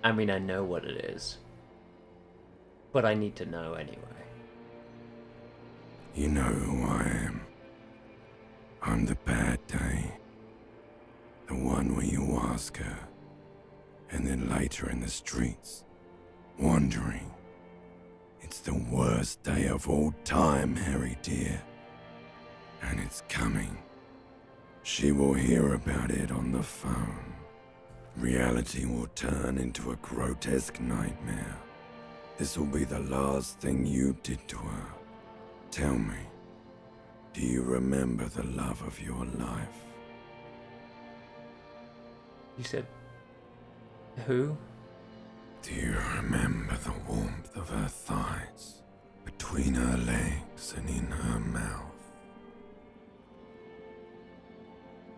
I mean, I know what it is. But I need to know anyway. You know who I am. I'm the bad day. The one where you ask her, and then later in the streets, wandering. It's the worst day of all time, Harry dear. And it's coming. She will hear about it on the phone. Reality will turn into a grotesque nightmare. This will be the last thing you did to her. Tell me, do you remember the love of your life? You said... who? Do you remember the warmth of her thighs, between her legs and in her mouth?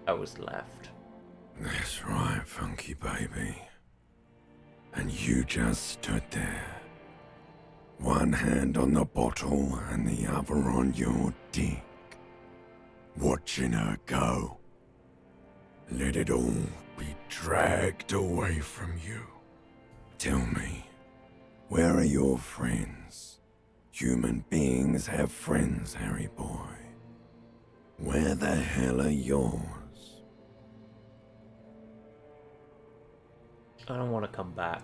I was left. That's right, funky baby. And you just stood there. One hand on the bottle and the other on your dick. Watching her go. Let it all be dragged away from you. Tell me, where are your friends? Human beings have friends, Harry boy. Where the hell are yours? I don't want to come back.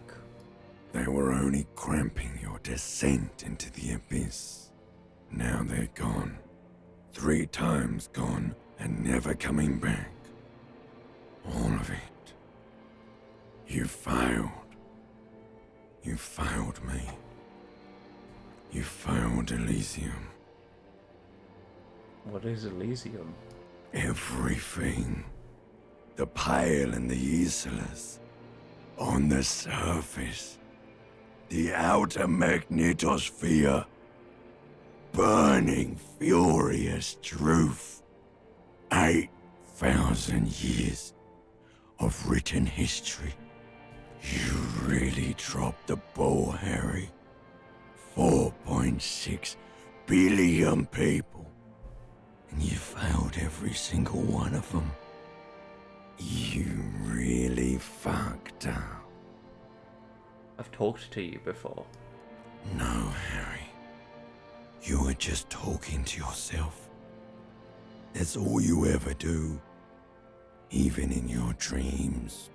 They were only cramping your descent into the abyss. Now they're gone. 3 times gone and never coming back. All of it. You failed. You failed me. You failed Elysium. What is Elysium? Everything. The Pale and the Islas. On the surface. The outer magnetosphere. Burning, furious truth. 8,000 years of written history. You really dropped the ball, Harry. 4.6 billion people. And you failed every single one of them. You really fucked up. I've talked to you before. No, Harry. You were just talking to yourself. That's all you ever do. Even in your dreams.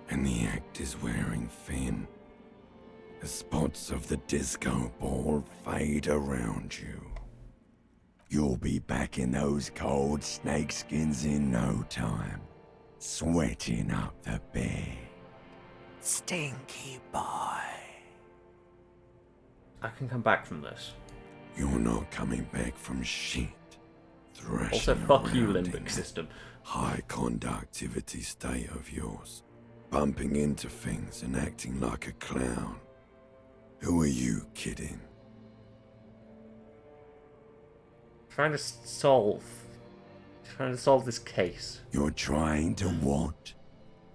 And the act is wearing thin. The spots of the disco ball fade around you. You'll be back in those cold snakeskins in no time. Sweating up the bed. Stinky boy. I can come back from this. You're not coming back from shit. Thrashing Also, fuck you, around in limbic that system. high conductivity state of yours. Bumping into things and acting like a clown. Who are you kidding? Trying to solve this case. You're trying to what?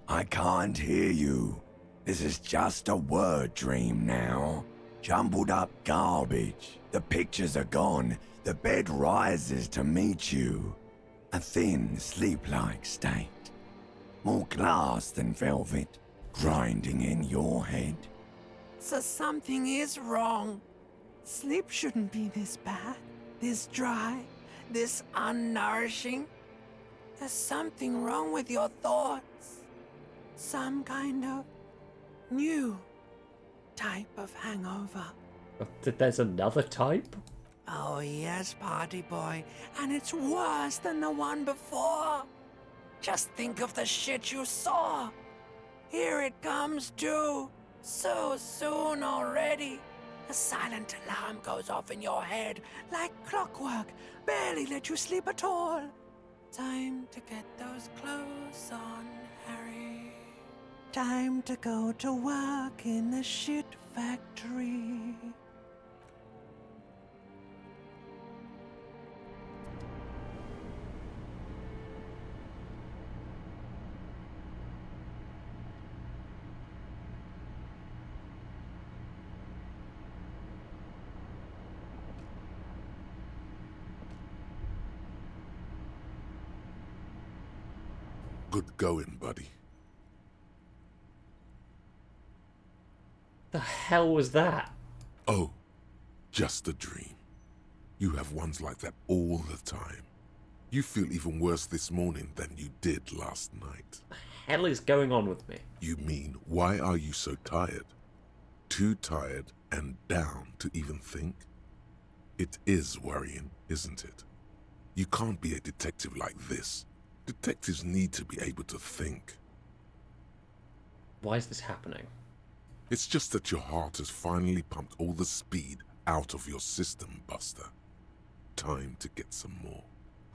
I can't hear you. This is just a word dream now. Jumbled up garbage. The pictures are gone. The bed rises to meet you. A thin, sleep-like state. More glass than velvet. Grinding in your head. So something is wrong. Sleep shouldn't be this bad, this dry, this unnourishing. There's something wrong with your thoughts. Some kind of new type of hangover. There's another type? Oh yes, party boy, and it's worse than the one before. Just think of the shit you saw. Here it comes too. So soon already. A silent alarm goes off in your head like clockwork. Barely let you sleep at all. Time to get those clothes on, Harry. Time to go to work in the shit factory. Good going, buddy. The hell was that? Oh, just a dream. You have ones like that all the time. You feel even worse this morning than you did last night. What the hell is going on with me? You mean, why are you so tired? Too tired and down to even think? It is worrying, isn't it? You can't be a detective like this. Detectives need to be able to think. Why is this happening? It's just that your heart has finally pumped all the speed out of your system, Buster. Time to get some more.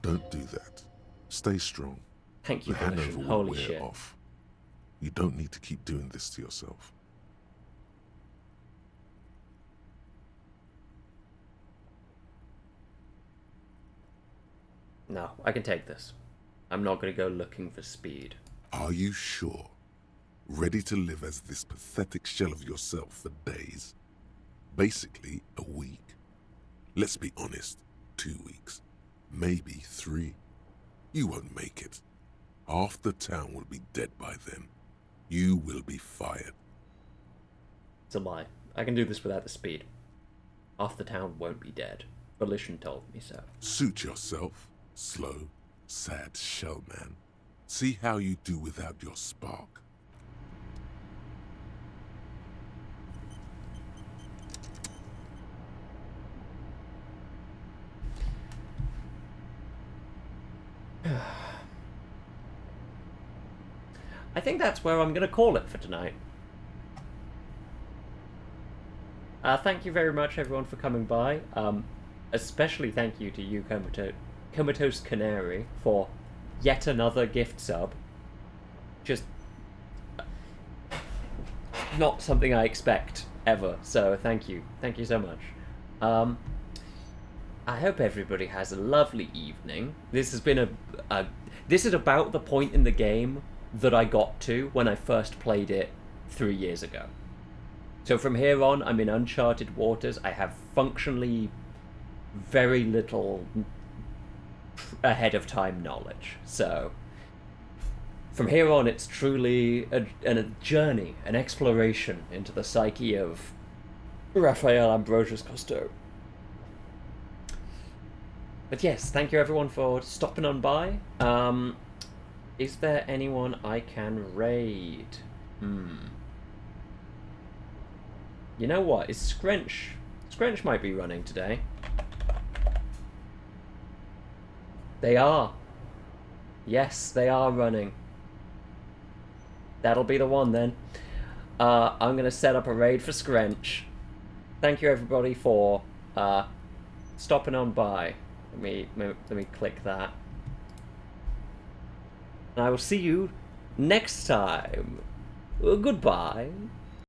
Don't do that. Stay strong. Thank you, The hangover will Holy wear shit. off. You don't need to keep doing this to yourself. No, I can take this. I'm not going to go looking for speed. Are you sure? Ready to live as this pathetic shell of yourself for days? Basically, a week. Let's be honest, 2 weeks. Maybe 3. You won't make it. Half the town will be dead by then. You will be fired. It's a lie. I can do this without the speed. Half the town won't be dead. Volition told me so. Suit yourself, slow, sad shell man. See how you do without your spark. I think that's where I'm going to call it for tonight. Thank you very much, everyone, for coming by. Especially thank you to you, Comatose Canary, for yet another gift sub. Just not something I expect ever. So thank you so much. I hope everybody has a lovely evening. This has been this is about the point in the game that I got to when I first played it 3 years ago. So from here on, I'm in uncharted waters. I have functionally very little ahead of time knowledge. So from here on, it's truly a journey, an exploration into the psyche of Raphael Ambrosius Cousteau. But yes, thank you everyone for stopping on by. Is there anyone I can raid? You know what? Is Scrench? Scrench might be running today. They are. Yes, they are running. That'll be the one then. I'm going to set up a raid for Scrench. Thank you everybody for stopping on by. Let me click that. And I will see you next time. Goodbye.